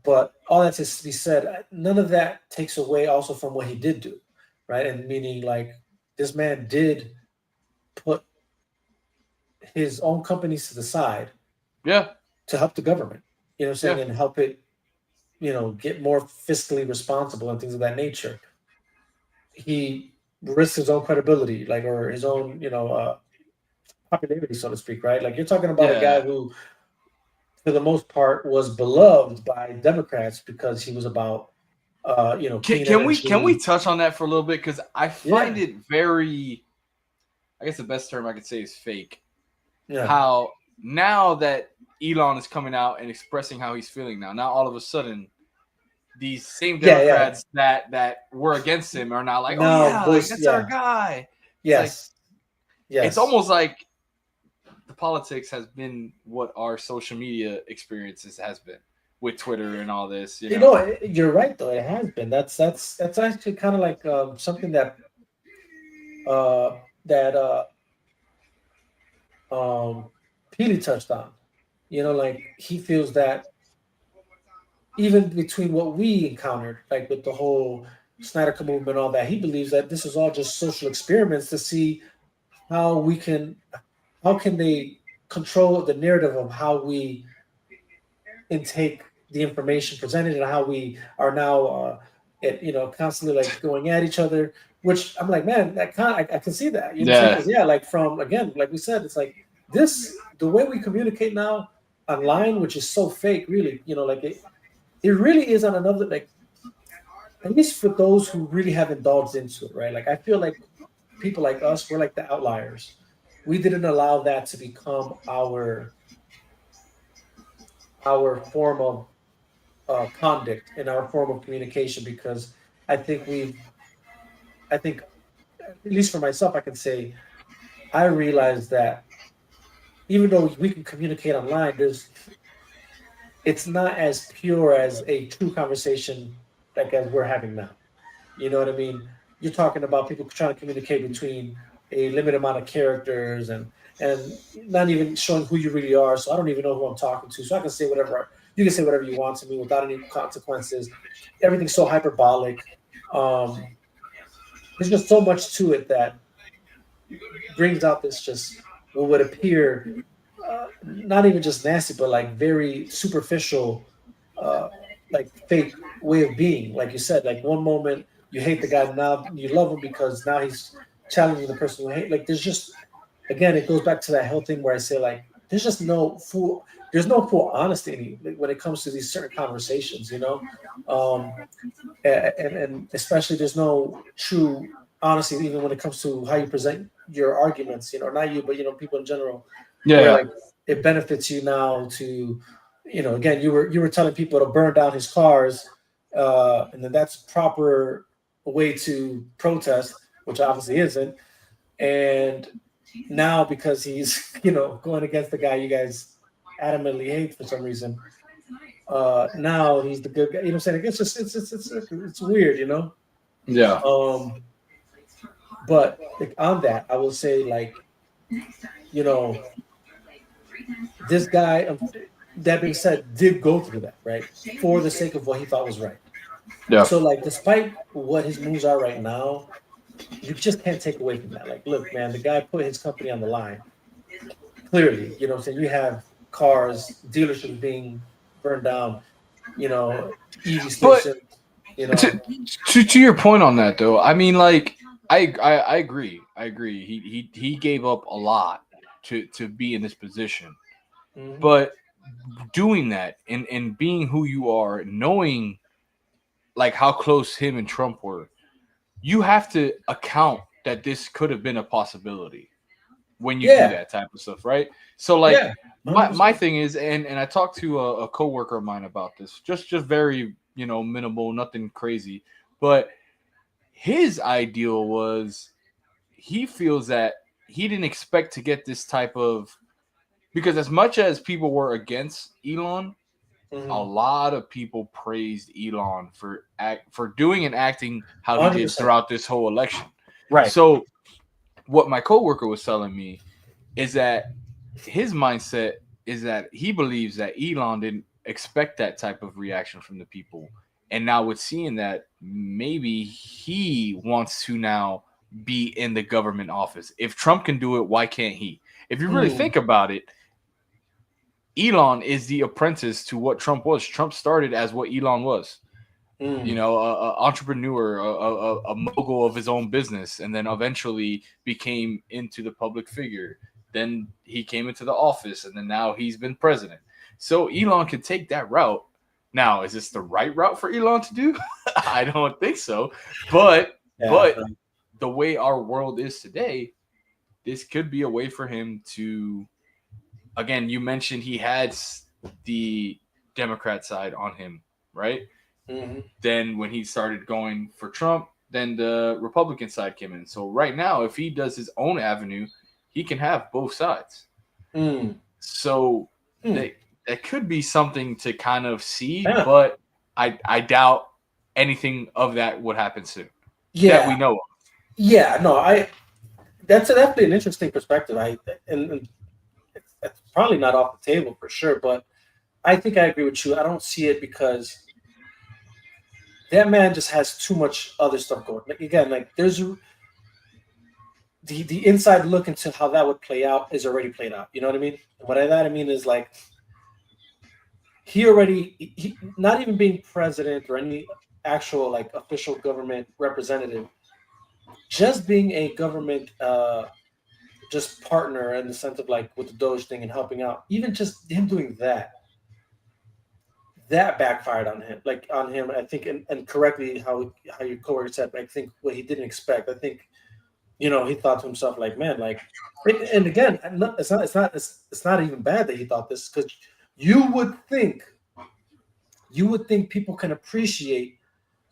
But all that to be said, none of that takes away also from what he did do, right? And meaning like this man did put his own companies to the side Yeah, to help the government. You know what I'm saying? yeah, And help it, get more fiscally responsible and things of that nature. He risked his own credibility, like or his own, popularity, so to speak, right? Like you're talking about a guy yeah. who for the most part, was beloved by Democrats because he was about, clean Can we energy. touch on that for a little bit? Because I find Yeah, it very. I guess the best term I could say is fake. yeah, How now that Elon is coming out and expressing how he's feeling now all of a sudden these same yeah, yeah. Democrats that were against him are now like, oh Now yeah, like voice, that's our yeah, guy. It's like yes, it's yes, almost like the politics has been what our social media experiences has been. with Twitter and all this. You know, you're right though. It has been. That's actually kind of like something that uh, that Peely touched on. You know, like he feels that even between what we encountered, like with the whole Snyder Cut movement and all that, he believes that this is all just social experiments to see how we can, how can they control the narrative of how we intake the information presented and how we are now, constantly like going at each other. Which I'm like, man, that kind I can see that. You know what I'm saying? Yeah. 'Cause, yeah, like from again, like we said, it's like this the way we communicate now online, which is so fake, really. You know, like it really is on another like at least for those who really have indulged into it, right? Like I feel like people like us, we're like the outliers. We didn't allow that to become our form of conduct and our form of communication because I think I think, at least for myself, I can say I realized that even though we can communicate online, it's not as pure as a true conversation like as we're having now. You know what I mean? You're talking about people trying to communicate between a limited amount of characters and not even showing who you really are. So I don't even know who I'm talking to. So I can say whatever you can say whatever you want to me without any consequences. Everything's so hyperbolic. Um, there's just so much to it that brings out this just what would appear not even just nasty, but like very superficial, uh, like fake way of being. Like you said, like one moment you hate the guy, now you love him because now he's challenging the person who hate. Like there's just again, it goes back to that whole thing where I say like there's no full honesty when it comes to these certain conversations, you know, um, and especially there's no true honesty even when it comes to how you present your arguments, you know, not you, but you know, people in general, where Yeah. like it benefits you now to, you know, again, you were telling people to burn down his cars, and then that's proper way to protest, which obviously isn't, and now because he's you know going against the guy you guys adamantly hate for some reason, now he's the good guy. You know what I'm saying? It's just it's weird, you know. Yeah. Um, but like, on that, I will say like you know this guy. That being said, did go through that right for the sake of what he thought was right. Yeah. So like, despite what his moves are right now, you just can't take away from that. Like, look, man, the guy put his company on the line. Clearly, you know what I'm saying? You have cars, dealerships being burned down, you know, EV But stations, you to, know. to your point on that though, I mean, like I agree. I agree. He gave up a lot to be in this position, Mhm. but doing that and being who you are, knowing like how close him and Trump were, you have to account that this could have been a possibility when you do Yeah, that type of stuff, right? So like yeah, my 100%. thing is, and I talked to a coworker of mine about this, just very minimal, nothing crazy, but his ideal was he feels that he didn't expect to get this type of, because as much as people were against Elon, a Mhm. lot of people praised Elon for doing and acting how he did 100%. throughout this whole election. Right. So what my coworker was telling me is that his mindset is that he believes that Elon didn't expect that type of reaction from the people. And now with seeing that, maybe he wants to now be in the government office. If Trump can do it, why can't he? If you really Mm, think about it, Elon is the apprentice to what Trump was. Trump started as what Elon was, mm, a entrepreneur, a mogul of his own business, and then eventually became into the public figure. Then he came into the office, and then now he's been president. So Elon could take that route. Now, is this the right route for Elon to do? I don't think so. But yeah. the way our world is today, this could be a way for him to. Again, you mentioned he had the Democrat side on him, right? Mhm. Then when he started going for Trump, then the Republican side came in. So right now, if he does his own avenue, he can have both sides. Mm, So mm. they that could be something to kind of see, Yeah. but I doubt anything of that would happen soon. Yeah. That we know of. Yeah. No, that's definitely an interesting perspective. And it's probably not off the table for sure, but I think I agree with you. I don't see it because that man just has too much other stuff going. Like again, like there's the inside look into how that would play out is already played out. You know what I mean? And what I mean is like he not even being president or any actual like official government representative, just being a government just partner in the sense of like with the Doge thing and helping out, even just him doing that backfired on him. Like on him, I think, and correctly how your coworker said, I think what he didn't expect. I think he thought to himself like, man, like, and again, it's not even bad that he thought this because you would think people can appreciate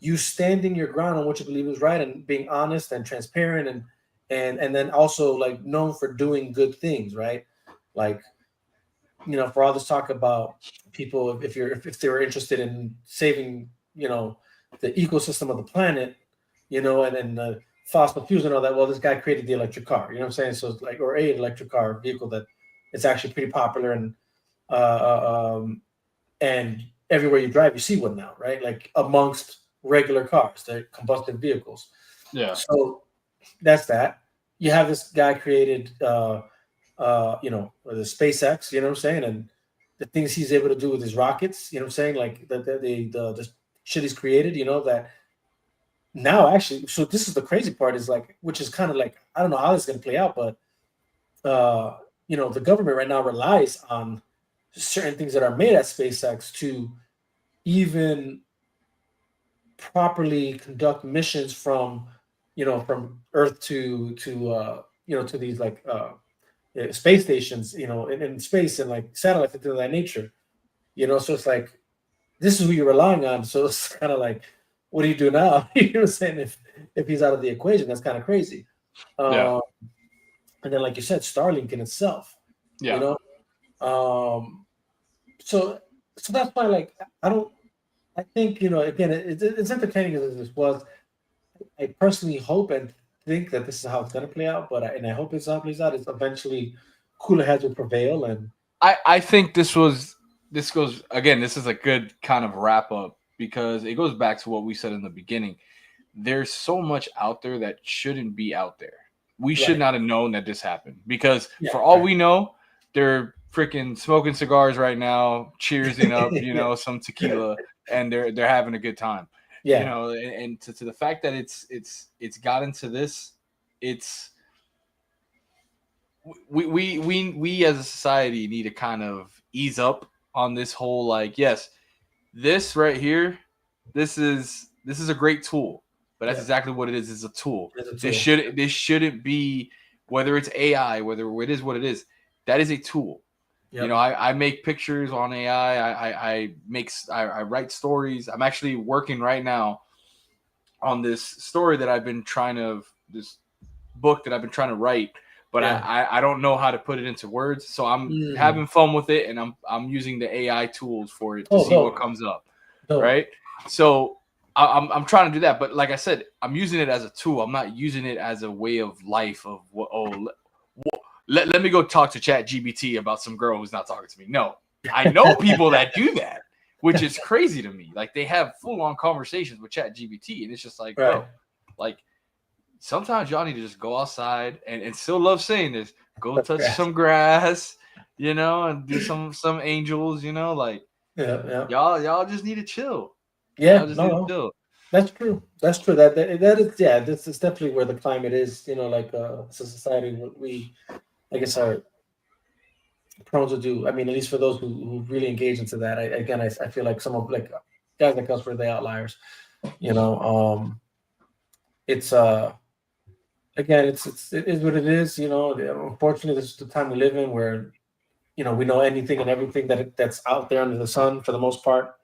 you standing your ground on what you believe is right and being honest and transparent and then also like known for doing good things, right? Like, for all this talk about people, if they were interested in saving, the ecosystem of the planet, and then fossil fuels and all that. Well, this guy created the electric car. You know what I'm saying? So it's like, or a electric car vehicle that it's actually pretty popular and everywhere you drive, you see one now, right? Like amongst regular cars, they're combustion vehicles. Yeah. So that's that. You have this guy created, the SpaceX. You know what I'm saying? And the things he's able to do with his rockets. You know what I'm saying? Like the shit he's created. That now actually. So this is the crazy part is like, which is kind of like I don't know how this is going to play out, but the government right now relies on certain things that are made at SpaceX to even properly conduct missions from Earth to these like space stations, in space and like satellites and things of that nature, so it's like this is who you're relying on. So it's kind of like, what do you do now? You know what I'm saying? If he's out of the equation, that's kind of crazy. Yeah. And then, like you said, Starlink in itself, Yeah. So that's why, like, I think, again, it's entertaining as this was. I personally hope and think that this is how it's going to play out, and I hope it's how it plays out. It's eventually cooler heads will prevail. And I think this goes again, this is a good kind of wrap up because it goes back to what we said in the beginning. There's so much out there that shouldn't be out there. We should not have known that this happened because for all we know, they're freaking smoking cigars right now, cheersing up, some tequila, and they're having a good time. Yeah. And to the fact that it's gotten to this, it's we as a society need to kind of ease up on this whole like, yes, this right here, this is a great tool, but that's exactly what it is. It's a tool. This shouldn't be, whether it's AI, whether it is what it is, that is a tool. Yep. I make pictures on AI. I write stories. I'm actually working right now on this book that I've been trying to write, but I don't know how to put it into words. So I'm having fun with it, and I'm using the AI tools for it to see what comes up. Right. So I'm trying to do that, but like I said, I'm using it as a tool. I'm not using it as a way of life of let me go talk to ChatGPT about some girl who's not talking to me. No, I know people that do that, which is crazy to me. Like they have full-on conversations with ChatGPT, and it's just like, bro, like sometimes y'all need to just go outside and still love saying this. Go touch some grass, and do some angels, like y'all just need to chill. Yeah, that's true. That's true. That is this is definitely where the climate is. Like as a society, we I guess are prone to do. I mean, at least for those who really engage into that. I feel like some of like guys like us were the outliers. It's again, it is what it is. Unfortunately, this is the time we live in where we know anything and everything that's out there under the sun for the most part.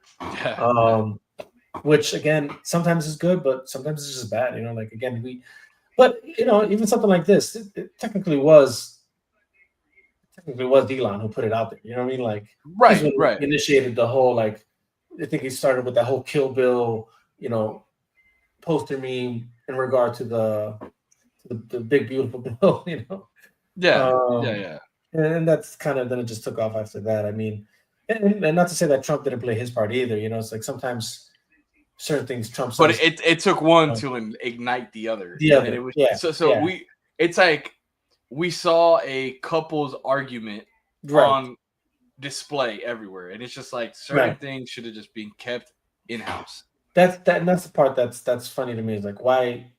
Which again, sometimes is good, but sometimes it's just bad. Like again, but even something like this, it technically was technically it was Elon who put it out there. You know what I mean? Like he's Right, the one right. who initiated the whole like. I think he started with that whole Kill Bill, poster meme in regard to the big beautiful bill. Yeah, yeah, Um, yeah. and that's kind of then it just took off after that. I mean, and not to say that Trump didn't play his part either. It's like sometimes certain things Trump But says. it took one to ignite the other, The and it other, was yeah, so yeah, it's like we saw a couple's argument right, on display everywhere, and it's just like certain right. things should have just been kept in house. And that's the part that's funny to me is like why,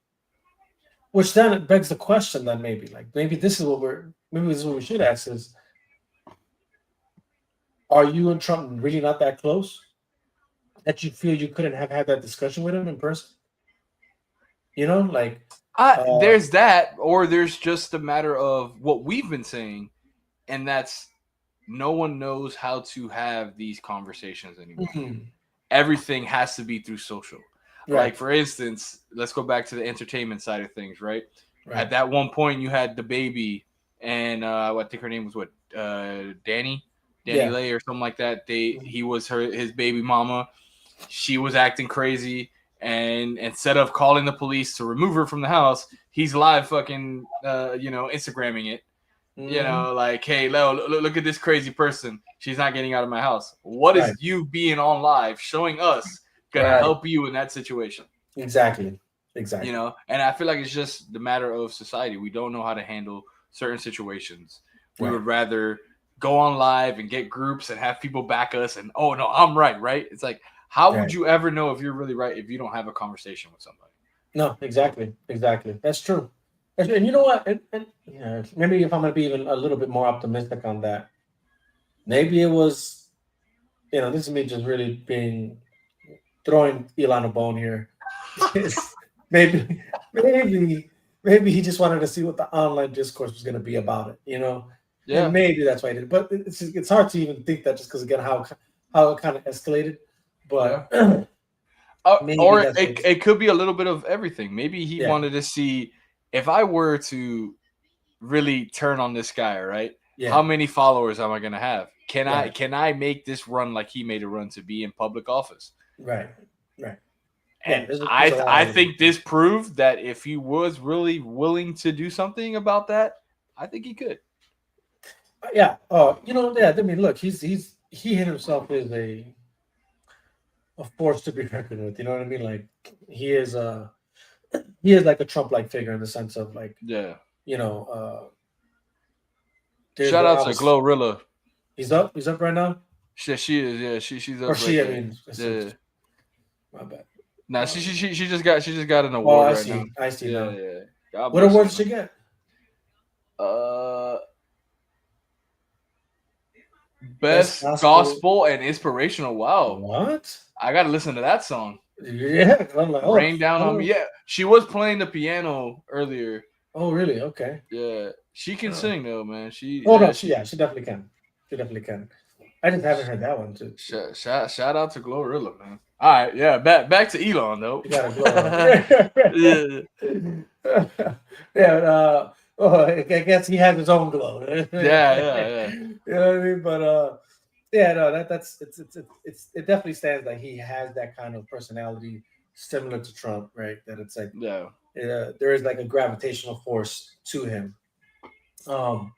which then it begs the question then maybe this is what we should ask is, are you and Trump really not that close that you feel you couldn't have had that discussion with him in person? Like There's that, or there's just a matter of what we've been saying, and that's no one knows how to have these conversations anymore. mhm, Everything has to be through social. right, Like, for instance, let's go back to the entertainment side of things, right? At right, that one point, you had the baby, and I think her name was Danny yeah, Lay or something like that. mhm, He was his baby mama. She was acting crazy, and instead of calling the police to remove her from the house, he's live fucking Instagramming it. mhm, Like, hey, Leo, look at this crazy person. She's not getting out of my house. What right, is you being on live showing us gonna right, help you in that situation? exactly, exactly, And I feel like it's just the matter of society. We don't know how to handle certain situations. We right, would rather go on live and get groups and have people back us and, oh no, I'm right? It's like, how would right. you ever know if you're really right if you don't have a conversation with somebody? No, exactly, exactly. That's true. And you know what? And maybe if I'm gonna be even a little bit more optimistic on that, maybe it was, this is me just really being throwing Elon a bone here. maybe, maybe, maybe he just wanted to see what the online discourse was gonna be about it. And Yeah. maybe that's why he did. But it's hard to even think that just because again how it kind of escalated. Yeah. But maybe Or that's what. it could be a little bit of everything. Maybe he Yeah, wanted to see if I were to really turn on this guy, right? How yeah, many followers am I gonna have? Can I right, can I make this run like he made a run to be in public office? right, right. Yeah, And there's a lot I of think this proved that if he was really willing to do something about that, I think he could. yeah. Yeah. I mean, look, he hit himself as a force to be reckoned with. You know what I mean? Like he is like a Trump like figure in the sense of like Yeah. you know uh there's Shout what out I to was. Glorilla. He's up right now, She is, yeah. She's or up right she. I there. mean, Yeah. my bad. Nah, Um, she just got an oh, award I right now. see. I see Yeah, now. yeah. God What bless her, awards man. did she get? Uh, Best best gospel. gospel and inspirational. Wow, What? I got to listen to that song. Yeah, 'cause I'm like, Rain down on me. oh, Yeah, she was playing the piano earlier. oh, really? Okay. Yeah, she can Oh, sing though, man. oh no, she definitely can. She definitely can. I just haven't heard that one too. Shout out to Glorilla, man. All right, yeah, back to Elon though. You gotta glow up. Yeah, Yeah. I guess he has his own glow. yeah. You know what I mean? But yeah, no, that's it definitely stands that he has that kind of personality similar to Trump, right? That it's like Yeah. there is like a gravitational force to him. Um,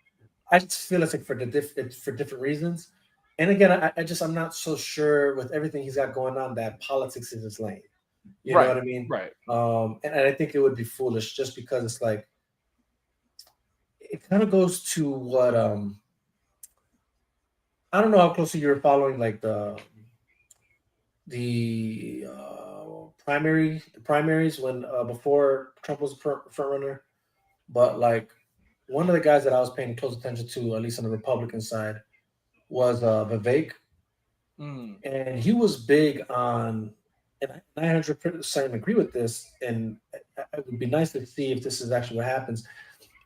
I just feel it's like it's for different reasons. And again, I'm not so sure with everything he's got going on that politics is his lane. You know Right, what I mean? right. And I think it would be foolish just because it's like it kind of goes to what I don't know how closely you're following like the primaries when before Trump was a front runner, but like one of the guys that I was paying close attention to, at least on the Republican side, was Vivek, Mm, and he was big on, and I 100% agree with this, and it would be nice to see if this is actually what happens,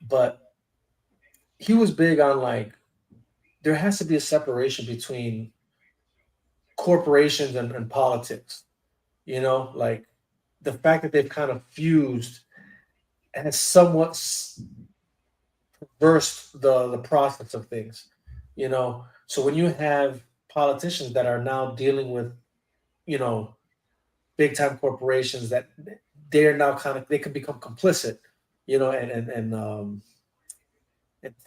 but he was big on like there has to be a separation between corporations and politics. Like the fact that they've kind of fused has somewhat versed the process of things, you know. So when you have politicians that are now dealing with, you know, big time corporations that they're now kind of they can become complicit, you know, and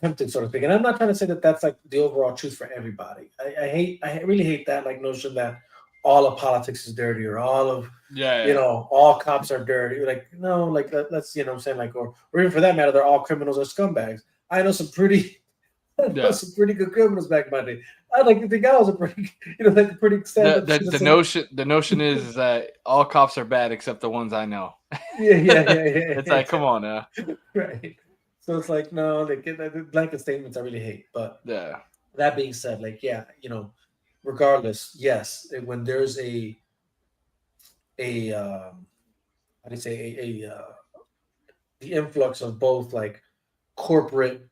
tempted, so to speak. And I'm not trying to say that that's like the overall truth for everybody. I really hate that like notion that all of politics is dirty or all of you Yeah, know all cops are dirty. Like no, like that's you know what I'm saying like or even for that matter, they're all criminals or scumbags. I know some pretty I know yeah. some pretty good criminals back in my day. I like to think I was a pretty you know like a pretty stand The, up the the citizen. notion the notion is that all cops are bad except the ones I know. It's Yeah. like, come on now. Right. So it's like no, like the blanket statements I really hate, but Yeah. that being said, like yeah, you know, regardless, yes, when there's a how do you say the influx of both like corporate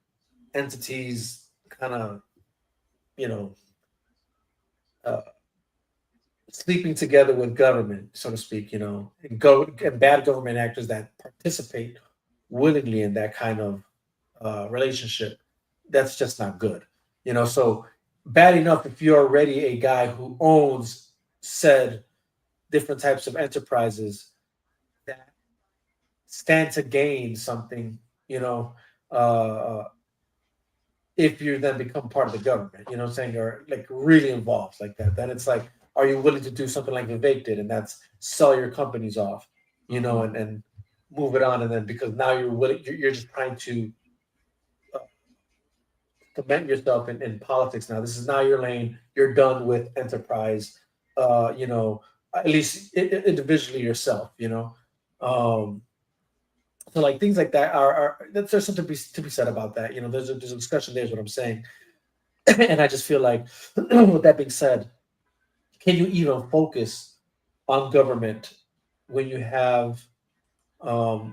entities, kind of you know uh, sleeping together with government, so to speak, you know, and bad government actors that participate willingly in that kind of relationship. That's just not good, you know. So bad enough if you're already a guy who owns said different types of enterprises that stand to gain something, you know, if you then become part of the government, you know what I'm saying, or like really involved like that, then it's like, are you willing to do something like Vivek did, and that's sell your companies off, you know, Hmm. and move it on, and then because now you're willing, you're just trying to uh, cement yourself in politics now. This is now your lane. You're done with enterprise, you know, at least individually yourself, you know. Um, so like things like that are there's something to be said about that. You know, there's a discussion there is what I'm saying. And I just feel like, with that being said, can you even focus on government when you have, oh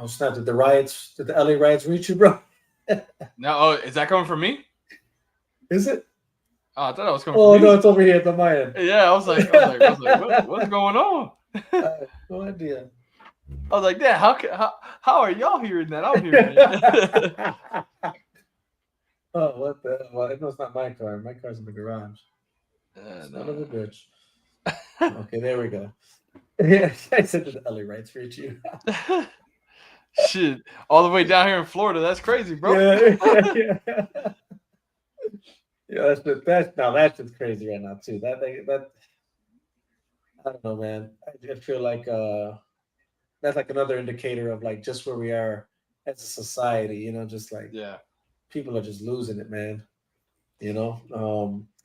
snap, did the riots, did the LA riots reach you, bro? Now, oh, is that coming from me? Is it? Oh, I thought that was coming from Oh, no, you. it's over here at my end. Yeah, I was like, what's going on? I have no idea. I was like, yeah, how are y'all hearing that? I'm hearing it. Oh, what the? Well, no, it's not my car. My car's in the garage. Son of a No. bitch. Okay, there we go. Yeah, I said to the LA riots reach you. Shit, all the way down here in Florida. That's crazy, bro. Yeah. Yeah, that's just crazy right now too. That I don't know, man. I feel like that's like another indicator of like just where we are as a society. You know, just like Yeah. people are just losing it, man. You know,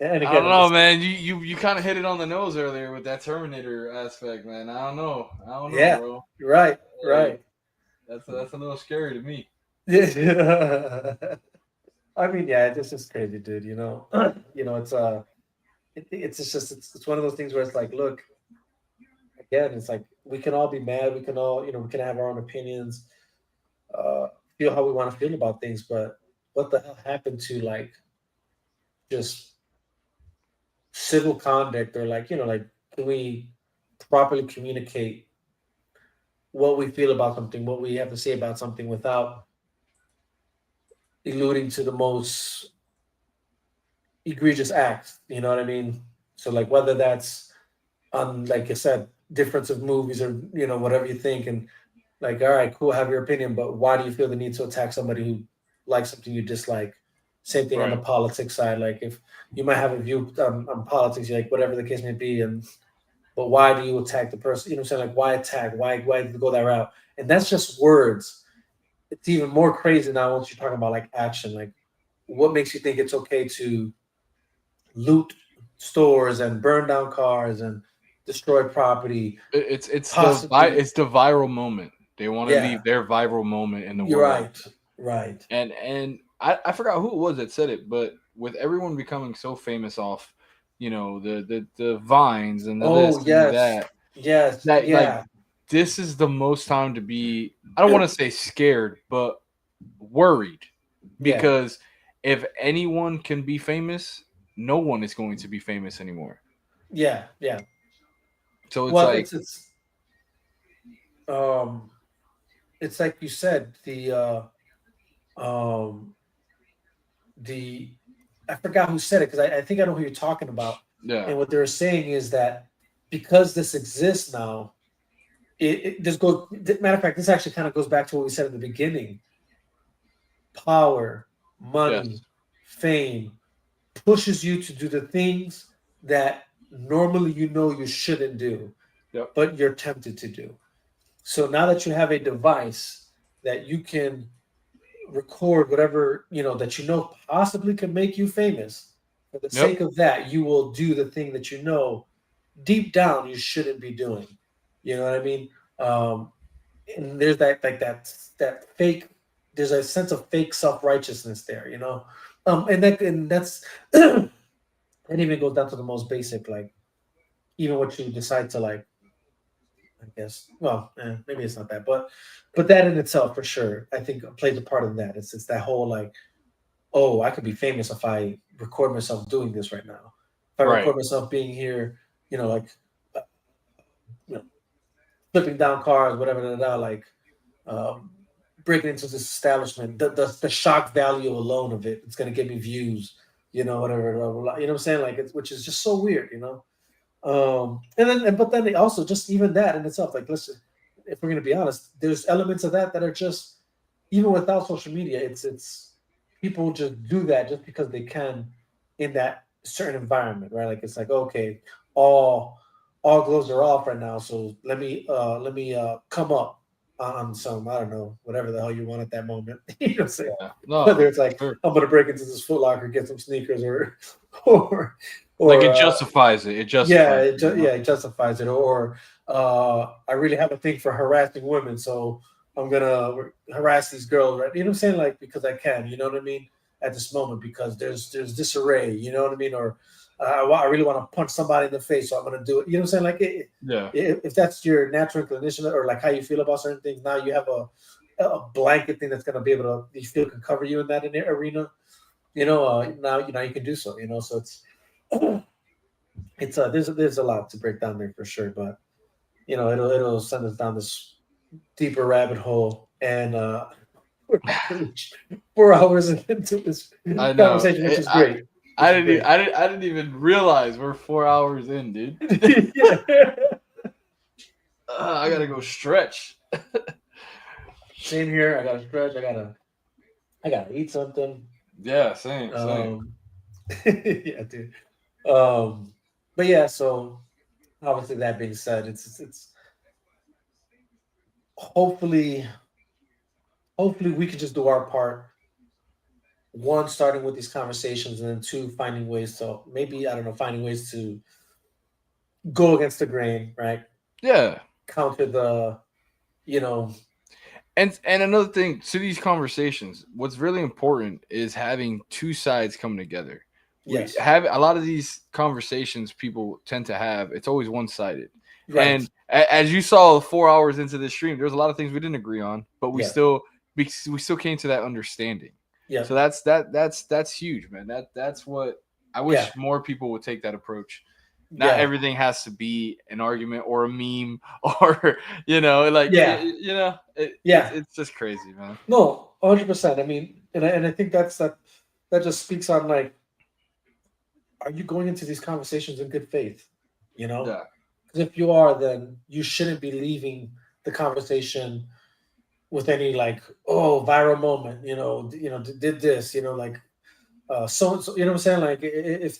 and I don't again, know, it's man. You kind of hit it on the nose earlier with that Terminator aspect, man. I don't know. I don't know, yeah, bro. right, Hey, right. that's a little scary to me. Yeah. I mean, yeah, it's just crazy, dude. You know, you know, it's one of those things where it's like, look, again, it's like we can all be mad, we can all, you know, we can have our own opinions, uh, feel how we want to feel about things, but what the hell happened to like just civil conduct or like, you know, like can we properly communicate what we feel about something, what we have to say about something without alluding to the most egregious acts, you know what I mean? So like whether that's on like I said, difference of movies or you know, whatever you think and like, all right, cool, have your opinion, but why do you feel the need to attack somebody who likes something you dislike? Same thing on the Right. politics side. Like, if you might have a view on politics, like whatever the case may be, and but why do you attack the person? You know what I'm saying? Like, why attack? Why go that route? And that's just words. It's even more crazy now once you're talking about like action. Like, what makes you think it's okay to loot stores and burn down cars and destroy property? Possibly, It's the viral moment. They want to yeah. leave their viral moment in the You're world. right. Right. And I forgot who it was that said it, but with everyone becoming so famous off, the vines and the Oh this and the yes, that, yes, that like yeah, this is the most time to be, I don't want to say scared, but worried, yeah, because if anyone can be famous, no one is going to be famous anymore. yeah. So it's Well, like, um, it's like you said, the um, the I forgot who said it because I think I know who you're talking about. Yeah. And what they're saying is that because this exists now, it just goes. Matter of fact, this actually kind of goes back to what we said at the beginning. Power, money, Yes. fame pushes you to do the things that normally you know you shouldn't do, Yep. but you're tempted to do. So now that you have a device that you can record whatever that possibly can make you famous, for the Yep. sake of that, you will do the thing that deep down you shouldn't be doing. You know what I mean? Um, and there's that fake. There's a sense of fake self righteousness there, and that's and even goes down to the most basic, like even what you decide to like. I guess. Well, maybe it's not that, but that in itself, for sure, I think plays a part in that. It's that whole like, oh, I could be famous if I record myself doing this right now. If I Right. record myself being here, like, uh, you know, flipping down cars, whatever, like, um, breaking into this establishment, the shock value alone of it, it's gonna give me views, whatever, blah, blah, blah. You know what I'm saying? Like, which is just so weird. But then they also just even that in itself, like, listen, if we're gonna be honest, there's elements of that are just even without social media, it's people just do that just because they can in that certain environment, right? Like it's like, okay, all all gloves are off right now, so let me come up on some, I don't know, whatever the hell you want at that moment. You know what I'm saying? Yeah. Whether No, it's like sure. I'm gonna break into this Foot Locker, get some sneakers, or Like or it justifies it. It yeah, justifies it, you know? it justifies it. Or I really have a thing for harassing women, so I'm gonna harass these girls, right? You know what I'm saying? Like because I can, you know what I mean? At this moment, because there's disarray, you know what I mean? Or I really want to punch somebody in the face, so I'm gonna do it. You know what I'm saying? Like Yeah. if that's your natural inclination or like how you feel about certain things, now you have a blanket thing that's gonna be able to you feel can cover you in that arena. Now you can do so. So it's there's a lot to break down there for sure, but it'll send us down this deeper rabbit hole, and we're about to reach 4 hours into this I know. conversation, which is great. I Which is didn't even, great. I didn't even realize we're 4 hours in, dude. Yeah. I gotta go stretch. Same here. I gotta stretch. I gotta eat something. Yeah, same, same. Um, yeah, dude. Um, but yeah. So obviously, that being said, it's hopefully we can just do our part. One, starting with these conversations, and then two, finding ways to maybe I don't know, finding ways to go against the grain, right? Yeah. Counter the, you know, And another thing to these conversations, what's really important is having two sides come together. We yes, have a lot of these conversations people tend to have, it's always one sided. right, And as you saw 4 hours into this stream, there's a lot of things we didn't agree on, but we yeah, still came to that understanding. yeah, So that's huge, man. That's what I yeah, wish more people would take that approach. Not yeah, everything has to be an argument or a meme or like yeah, it's just crazy, man. no, 100%. I mean, and I think that just speaks on like, are you going into these conversations in good faith? You know, Yeah. because if you are, then you shouldn't be leaving the conversation with any like, oh, viral moment. Did this. Like so you know what I'm saying? Like if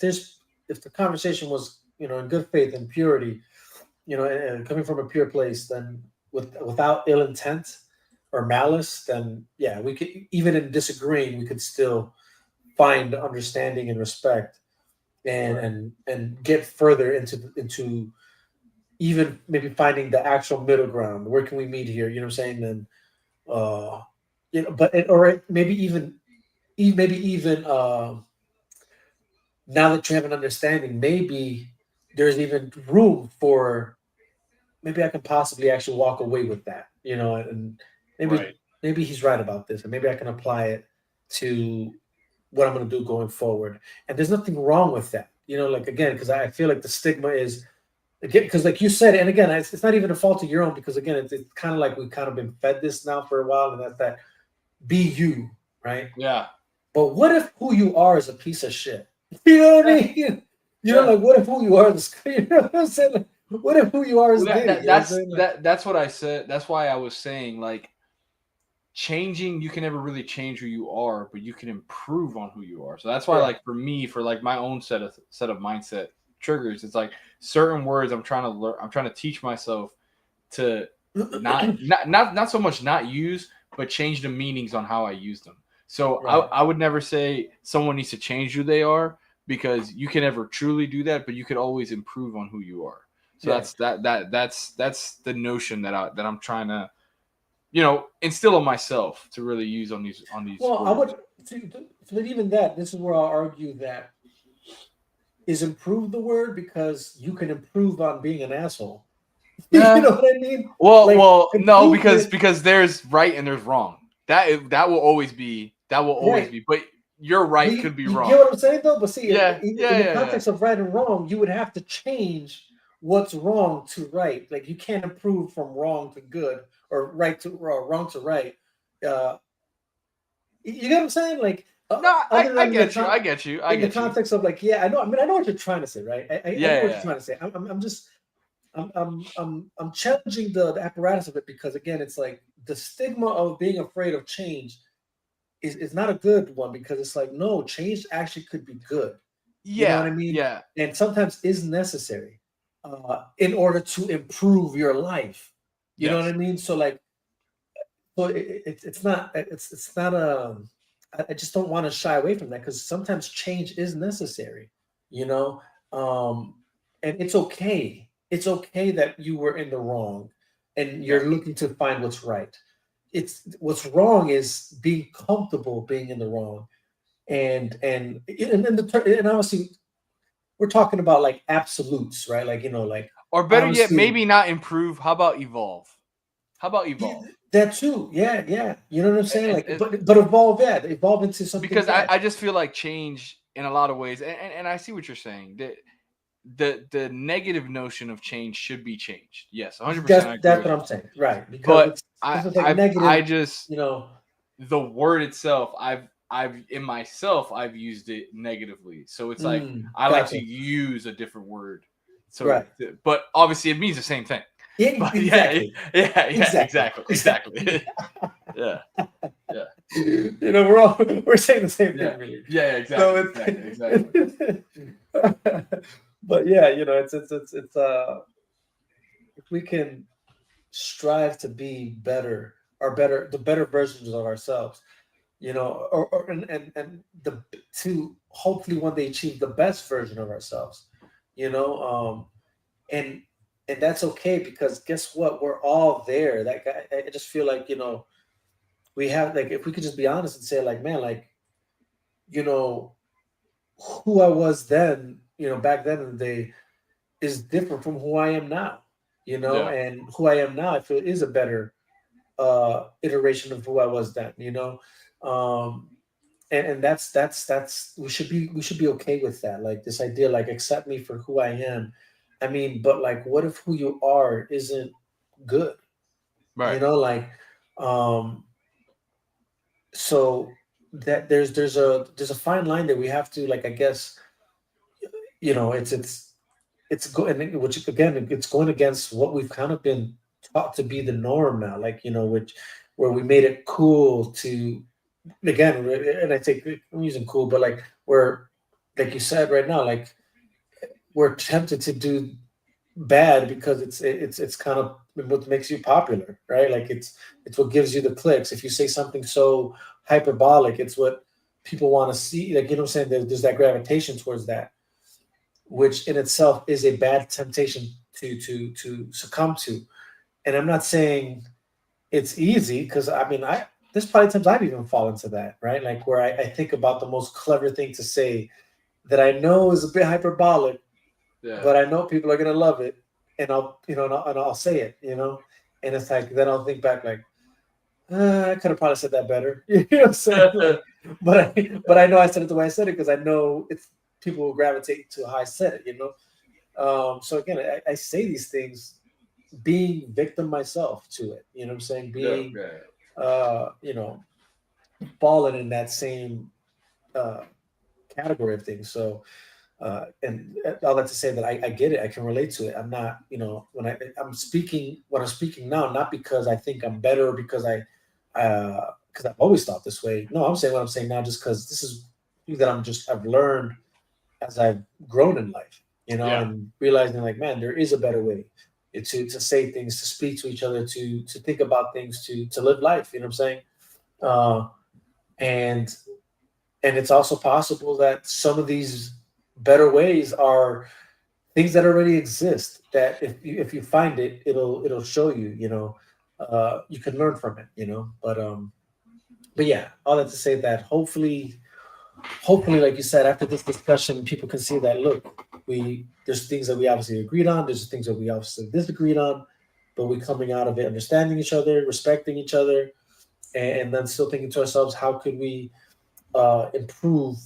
the conversation was in good faith and purity, and coming from a pure place, then without ill intent or malice, then yeah, we could, even in disagreeing, we could still find understanding and respect, and Right. and get further into even maybe finding the actual middle ground. Where can we meet here? You know what I'm saying? Then or maybe even now that you have an understanding, maybe there's even room for, maybe I can possibly actually walk away with that, and maybe Right. maybe he's right about this, and maybe I can apply it to what I'm going to do going forward. And there's nothing wrong with that, like again, because I feel like the stigma is again, because like you said, and again, it's not even a fault of your own, because again, it's kind of like we've kind of been fed this now for a while, and that's that be you, right? Yeah. But what if who you are is a piece of shit? You know what I mean? You know, like what if who you are is you know what I'm saying? Like, what if who you are is Well, Diddy? You know what I'm saying? Like, that's what I said. That's why I was saying like changing. You can never really change who you are, but you can improve on who you are. So that's why, yeah, like for me, for like my own set of mindset triggers, it's like certain words I'm trying to learn. I'm trying to teach myself to not so much not use, but change the meanings on how I use them. So right. I would never say someone needs to change who they are because you can never truly do that, but you could always improve on who you are. So Yeah. that's the notion that I'm trying to instill in myself to really use on these Well, I words. would, but even that, this is where I'll argue that is improve the word because you can improve on being an asshole. You Yeah. know what I mean? Like Well, no, improvement, because there's right and there's wrong. That will always be right? But your But right could be you get wrong. what I'm saying, though. But see, Yeah, in yeah, the yeah, yeah. context of right and wrong, you would have to change what's wrong to right. Like you can't improve from wrong to good or right to or wrong to right. Uh, you get what I'm saying? Like No, other I than get you. I get you. I in the get you. context of like, yeah, I know. I mean, I know what you're trying to say, right? I know Yeah, what you're yeah, trying to say. I'm just I'm challenging the apparatus of it because again, it's like the stigma of being afraid of change is not a good one because it's like no, change actually could be good. You know what I yeah, mean? yeah. And sometimes is necessary in order to improve your life. You know what Yes. I mean? So like, so it's not it's not I just don't want to shy away from that because sometimes change is necessary. You know, um, and it's okay. It's okay that you were in the wrong, and Yeah. you're looking to find what's right. It's what's wrong is being comfortable being in the wrong, and obviously we're talking about like absolutes, right? Like like Or better yet, obviously maybe not improve. How about evolve? How about yeah, evolve? that too. Yeah, yeah. You know what I'm saying? And, Like, but evolve, yeah, evolve into something. because Yeah, I just feel like change in a lot of ways, and I see what you're saying. The negative notion of change should be changed. Yes, 100%. I agree that's with what that. I'm saying, right? Because But it's because it's like I negative. just You know, the word itself, I've in myself I've used it negatively. So it's like I like to gotcha. use a different word. So, Right. but obviously it means the same thing. Yeah, But yeah, exactly. yeah, yeah, Exactly. exactly. Exactly. Yeah, yeah, We're saying the same yeah, thing, really. yeah, So exactly. it's, but yeah, it's if we can strive to be better or better the better versions of ourselves, or and the to hopefully one day achieve the best version of ourselves, you know, and that's okay because guess what? We're all there. Like I just feel like we have like if we could just be honest and say like man like you know who I was then back then in the day is different from who I am now, Yeah, and who I am now I feel is a better iteration of who I was then, um, and that's we should be okay with that. Like this idea, like accept me for who I am. I mean, but like, what if who you are isn't good? right. Like, um, so that there's a fine line that we have to like, I guess, and which again it's going against what we've kind of been taught to be the norm now, like which where we made it cool to again, and I think I'm using cool, but like we're like you said right now, like we're tempted to do bad because it's kind of what makes you popular, right? Like it's what gives you the clicks. If you say something so hyperbolic, it's what people want to see. Like what I'm saying, there's that gravitation towards that, which in itself is a bad temptation to succumb to. And I'm not saying it's easy because I mean there's probably times I've even fallen to that, right? Like where I think about the most clever thing to say that I know is a bit hyperbolic, Yeah, but I know people are gonna love it, and I'll say it, and it's like then I'll think back like I could have probably said that better, you know what I'm saying? Like, but I know I said it the way I said it because I know it's people will gravitate to how I said it, So again, I say these things being victim myself to it, you know what I'm saying? yeah, Being yeah. uh, you know, fallen in that same category of things. So, and all that to say that I get it. I can relate to it. I'm not, I'm speaking what I'm speaking now, not because I think I'm better or because because I've always thought this way. No, I'm saying what I'm saying now just because this is things that I've learned as I've grown in life, Yeah. and realizing like, man, there is a better way to say things, to speak to each other, to think about things, to live life. You know what I'm saying? Uh, and it's also possible that some of these better ways are things that already exist. That if you find it, it'll show you. You can learn from it. But yeah, all that to say that hopefully, like you said, after this discussion, people can see that look, there's things that we obviously agreed on, there's things that we obviously disagreed on, but we coming out of it understanding each other, respecting each other, and then still thinking to ourselves, how could we improve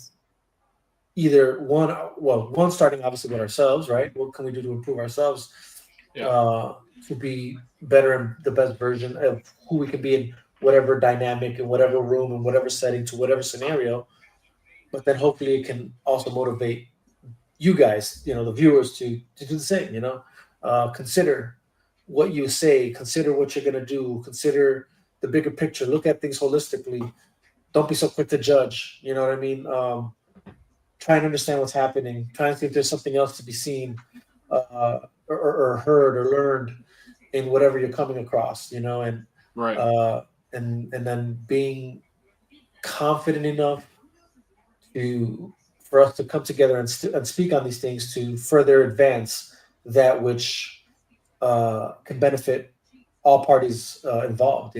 either one starting obviously with ourselves, right? What can we do to improve ourselves Yeah. to be better and the best version of who we can be in whatever dynamic, in whatever room, in whatever setting, to whatever scenario. But then hopefully it can also motivate you guys, the viewers, to do the same. Consider what you say, consider what you're gonna do, consider the bigger picture, look at things holistically. Don't be so quick to judge. You know what I mean? Try and understand what's happening. Try and see if there's something else to be seen, or heard or learned in whatever you're coming across. And Right. and then being confident enough to for us to come together and speak on these things to further advance that which can benefit all parties involved.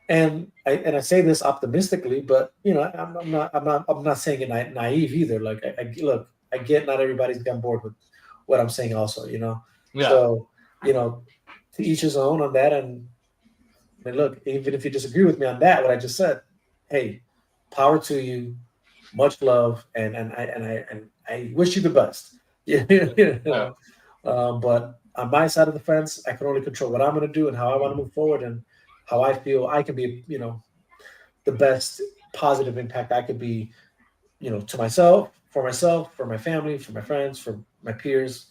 And I say this optimistically, but I'm not saying it naive either. Like look, I get not everybody's on board with what I'm saying also. Yeah. So to each his own on that. And look, even if you disagree with me on that, what I just said, hey, power to you, much love, and I wish you the best. Yeah, Yeah. But on my side of the fence, I can only control what I'm going to do and how I want to move forward and how I feel I can be, the best positive impact I could be, to myself, for my family, for my friends, for my peers,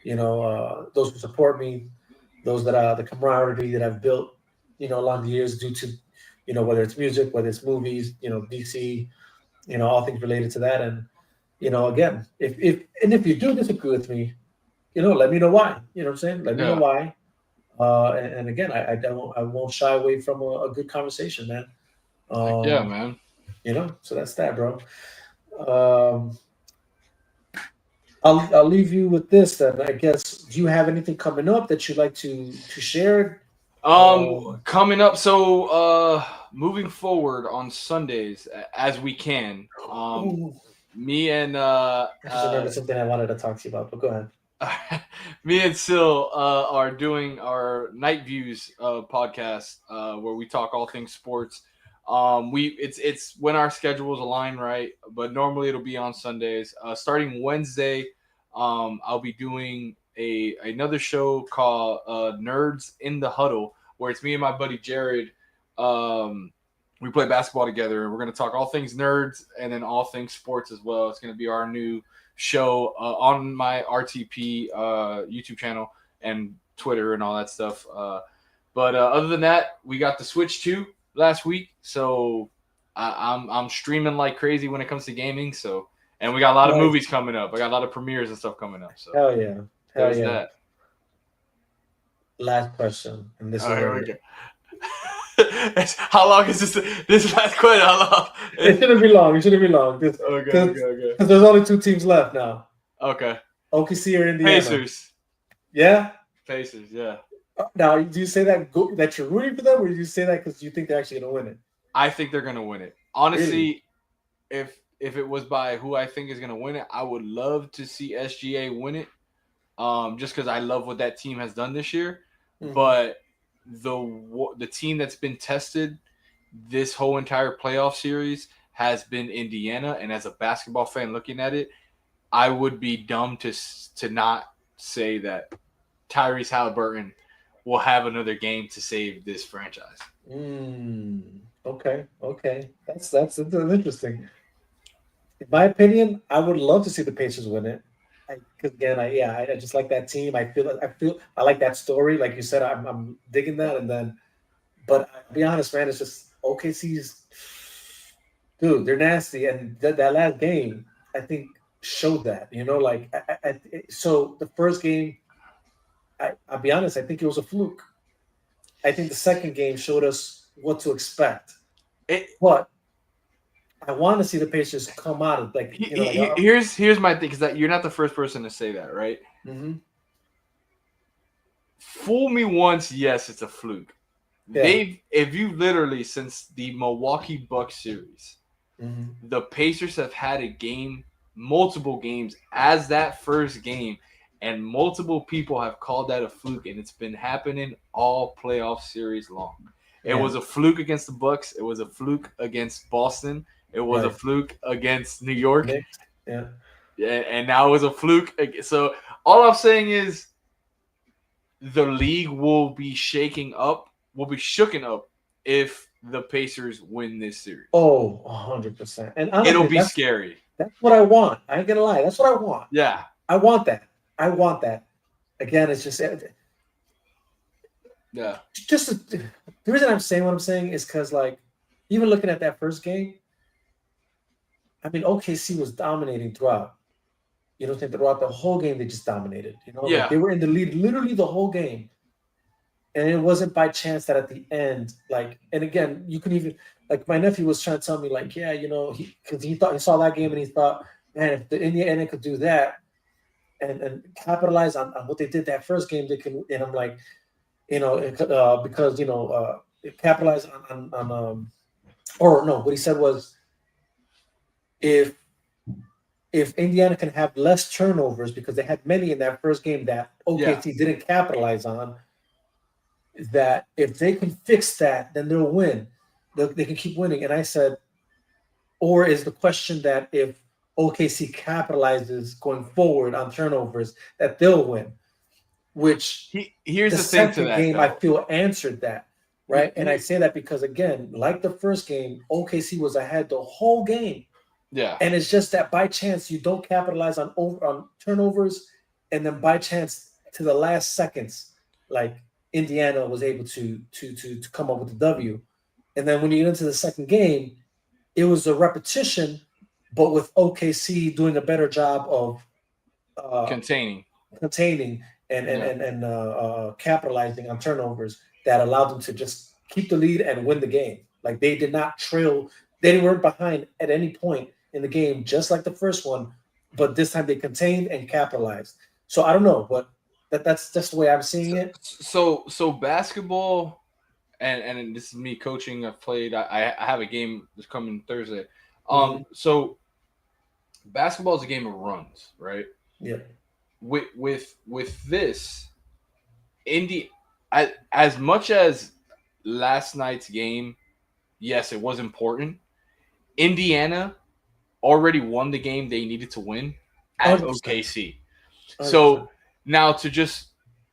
those who support me, those that the camaraderie that I've built, along the years due to, whether it's music, whether it's movies, DC, all things related to that. And, again, if you do disagree with me, let me know why. You know what I'm saying? Let me know Yeah. why. And again, I won't shy away from a good conversation, man. Yeah, Um, man. so that's that, bro. Um, I'll leave you with this then. I guess. Do you have anything coming up that you'd like to share? Coming up, so moving forward on Sundays as we can. Ooh, Me and I just remembered something I wanted to talk to you about. But go ahead. me and Sil are doing our Night Views podcast where we talk all things sports. It's when our schedules align right, but normally it'll be on Sundays. Starting Wednesday, I'll be doing another show called Nerds in the Huddle, where it's me and my buddy Jared. We play basketball together, and we're going to talk all things nerds and then all things sports as well. It's going to be our new show on my RTP YouTube channel and Twitter and all that stuff. But other than that, we got the Switch 2 last week, so I'm streaming like crazy when it comes to gaming. So, and we got a lot of movies coming up. I got a lot of premieres and stuff coming up. So Hell yeah, there's that. Last question, and this is Here we where go. How long is this last question? How long? it shouldn't be long. It shouldn't be long because Okay. there's only 2 teams left now. Okay. OKC or Indiana. Pacers. Yeah. Pacers. Yeah. Now, do you say that you're rooting for them, or do you say that because you think they're actually going to win it? I think they're going to win it. Honestly, Really? if it was by who I think is going to win it, I would love to see SGA win it. Just because I love what that team has done this year, but the team that's been tested this whole entire playoff series has been Indiana, and as a basketball fan looking at it, I would be dumb to not say that Tyrese Halliburton will have another game to save this franchise. Okay. That's interesting. In my opinion, I would love to see the Pacers win it. Because again, I just like that team. I like that story. Like you said, I'm digging that. And then, but I'll be honest, man, it's just OKC's dude. They're nasty, and that last game, I think, showed that. Like so the first game, I'll be honest, I think it was a fluke. I think the second game showed us what to expect. It, But I want to see the Pacers come out of like here's my thing, because you're not the first person to say that, right? mhm. Fool me once, yes, it's a fluke. Yeah. If you literally, since the Milwaukee Bucks series, Mhm. the Pacers have had a game, multiple games as that first game, and multiple people have called that a fluke, and it's been happening all playoff series long. It Yeah. was a fluke against the Bucks. It was a fluke against Boston. It was a Right. fluke against New York. Knicks. Yeah. And now it was a fluke. So all I'm saying is the league will be shooken up if the Pacers win this series. Oh, 100%. And It'll honestly, be scary. that's what I want. I ain't gonna lie. That's what I want. Yeah. I want that. I want that. Again, it's Yeah. just the reason I'm saying what I'm saying is because like even looking at that first game, I mean OKC was dominating throughout. Throughout the whole game they just dominated. Yeah. Like they were in the lead literally the whole game. And it wasn't by chance that at the end, like, and again, you can even like my nephew was trying to tell me, like, yeah, because he thought he saw that game and he thought, man, if the Indiana could do that and capitalize on what they did that first game, they can. And I'm like, because capitalize on or no, what he said was if Indiana can have less turnovers because they had many in that first game that OKC didn't capitalize on, that if they can fix that, then they'll win. They can keep winning. And I said, or is the question that if OKC capitalizes going forward on turnovers, that they'll win? Which here's the the thing to second that, game, though. I feel answered that, right? And I say that because, again, like the first game, OKC was ahead the whole game. Yeah. And it's just that by chance you don't capitalize on turnovers, and then by chance to the last seconds, like Indiana was able to come up with the W. And then when you get into the second game, it was a repetition, but with OKC doing a better job of containing and capitalizing on turnovers that allowed them to just keep the lead and win the game. Like they did not trail, they weren't behind at any point in the game, just like the first one, but this time they contained and capitalized. So I don't know, but that's just the way I'm seeing it. So basketball, and this is me coaching. I've played. I have a game that's coming Thursday. So basketball is a game of runs, right? Yeah. With this, as much as last night's game, yes, it was important. Indiana already won the game they needed to win at 100%. OKC. 100%. So now to just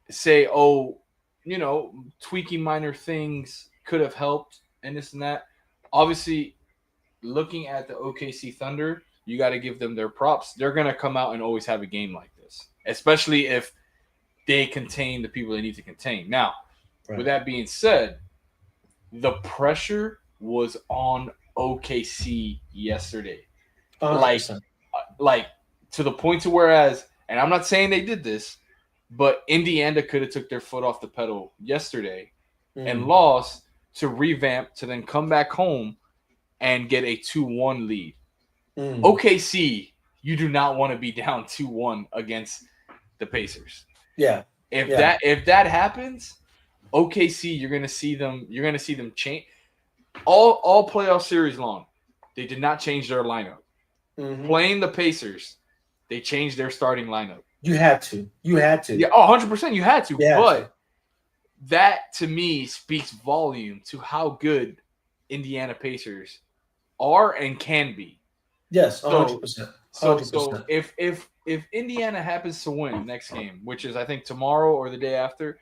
say, tweaking minor things could have helped and this and that. Obviously, looking at the OKC Thunder, you got to give them their props. They're going to come out and always have a game like this, especially if they contain the people they need to contain. Now, with that being said, the pressure was on OKC yesterday. 100%. Like to the point to whereas, and I'm not saying they did this, but Indiana could have took their foot off the pedal yesterday and lost to revamp to then come back home and get a 2-1 lead. OKC, you do not want to be down 2-1 against the Pacers. Yeah. If that happens, OKC, you're gonna see them change all playoff series long. They did not change their lineup. Playing the Pacers, they changed their starting lineup. You had to. Yeah, 100% you had to. Yeah. But that, to me, speaks volume to how good Indiana Pacers are and can be. Yes, 100%. So if Indiana happens to win next game, which is I think tomorrow or the day after,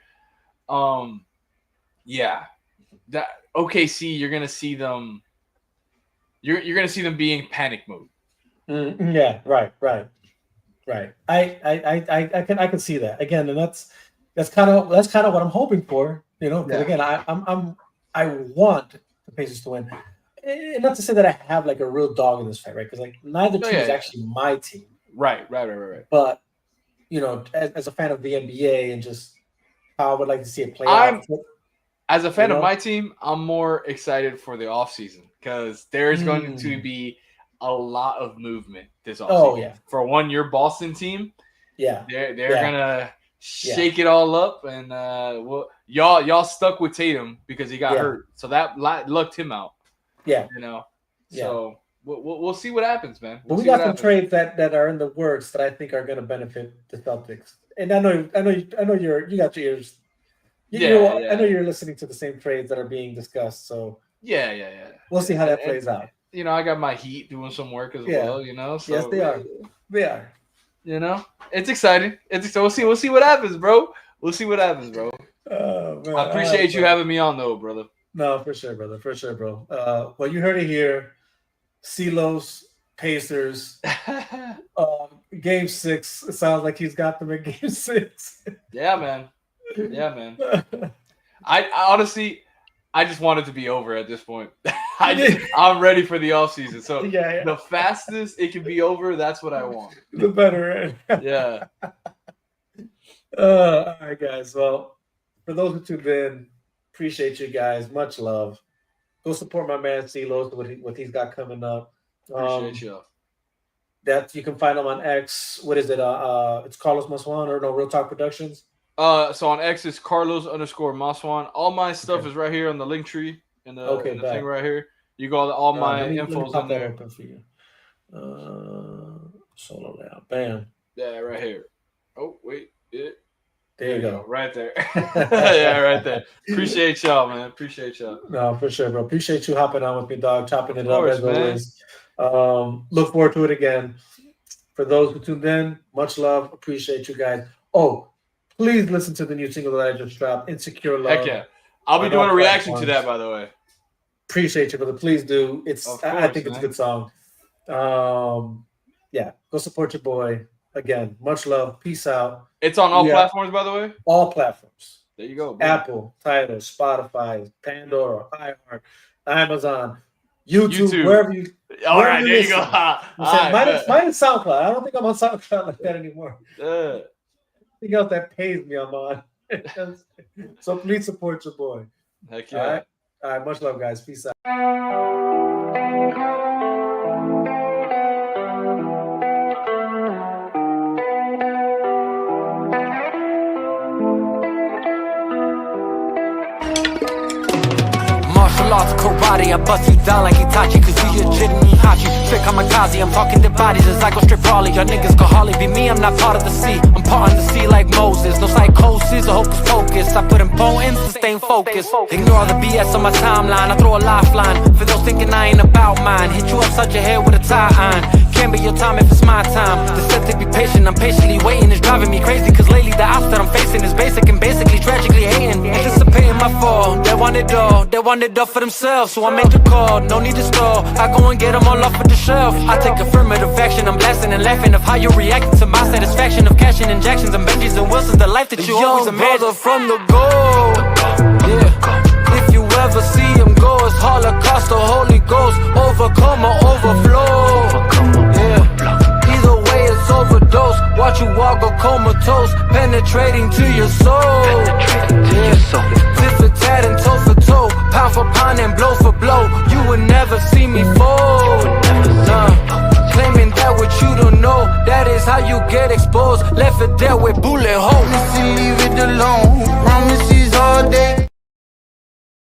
that OKC, you're gonna see them. You're gonna see them being panic mode. Yeah, right. I can see that again, and that's kind of what I'm hoping for. Because again, I want the Pacers to win, and not to say that I have like a real dog in this fight, right? Because like neither team is actually my team. Right. But as a fan of the NBA and just how I would like to see it play out. As a fan of my team, I'm more excited for the offseason because there's going to be a lot of movement this offseason. Oh yeah. For your Boston team, they're gonna shake it all up, and y'all stuck with Tatum because he got hurt, so that lucked him out. Yeah. So we'll see what happens, man. But we got some trades that are in the works that I think are going to benefit the Celtics. And I know you got your ears. I know you're listening to the same trades that are being discussed. So yeah. We'll see how that plays out. I got my Heat doing some work as well. So, yes, they are. They are. It's exciting. We'll see what happens, bro. Oh, man. I appreciate you having me on, though, brother. No, for sure, brother. For sure, bro. Well, you heard it here. Silos, Pacers, Game 6. It sounds like he's got them in Game 6. Yeah, man. I honestly, I just want it to be over at this point. I'm ready for the offseason. So the fastest it can be over, that's what I want. The better. Yeah. All right, guys. Well, for those who tuned in, appreciate you guys. Much love. Go support my man Silos, what he's got coming up. Appreciate you. That you can find him on X. What is it? It's Carlos Maswan or no Real Talk Productions. So on X it's Carlos_Maswan. All my stuff is right here on the link tree in the thing right here. You go all my info's in there. Open for you. Solo down. Bam. Yeah, right here. Oh wait, there you go. Right there. Yeah, right there. Appreciate y'all, man. Appreciate y'all. No, for sure, bro. Appreciate you hopping on with me, dog. Chopping it up as always. Look forward to it again. For those who tuned in, much love. Appreciate you guys. Oh, please listen to the new single that I just dropped, Insecure Love. Heck yeah. I'll be doing a reaction to that, by the way. Appreciate you, brother. Please do. I think it's a good song. Go support your boy. Again, much love. Peace out. It's on all platforms, by the way? All platforms. There you go. Bro. Apple, Tidal, Spotify, Pandora, iHeart, Amazon, YouTube, wherever you. All right, there you go. Mine is SoundCloud. I don't think I'm on SoundCloud like that anymore. Anything else that pays me, I'm on. So please support your boy. Heck yeah. All right. Much love, guys. Peace out. Martial arts, karate, I bust you down like Itachi. Cause you your jit and Hachi. Trick kamikaze, I'm talking the bodies as I go strip Raleigh. Y'all niggas can hardly be me, I'm not part of the sea. I'm part in the sea like Moses. No psychosis or hocus pocus. I put importance to stay focused. Ignore all the BS on my timeline. I throw a lifeline for those thinking I ain't about mine. Hit you upside your head with a tie iron. Can't be your time if it's my time. The set to be patient, I'm patiently waiting. It's driving me crazy cause lately the odds that I'm facing is basic and basically tragically hating. Anticipating my fall. They want it all for themselves. So I make the call, no need to stall. I go and get them all off of the shelf. I take affirmative action, I'm blasting and laughing of how you reacting to my satisfaction of cashing injections and Benjis and Wilsons. The life that you always imagined. From the goal. Yeah. If you ever see him go, it's Holocaust, the Holy Ghost. Overcome or overflow. Yeah. Either way, it's overdose. Watch you walk or comatose, penetrating to your soul. Tit for tat and toe for toe, pound for pound and blow for blow. You would never see me fold. Claiming that what you don't know, that is how you get exposed. Left for dead with bullet holes. Leave it alone. Promises all day.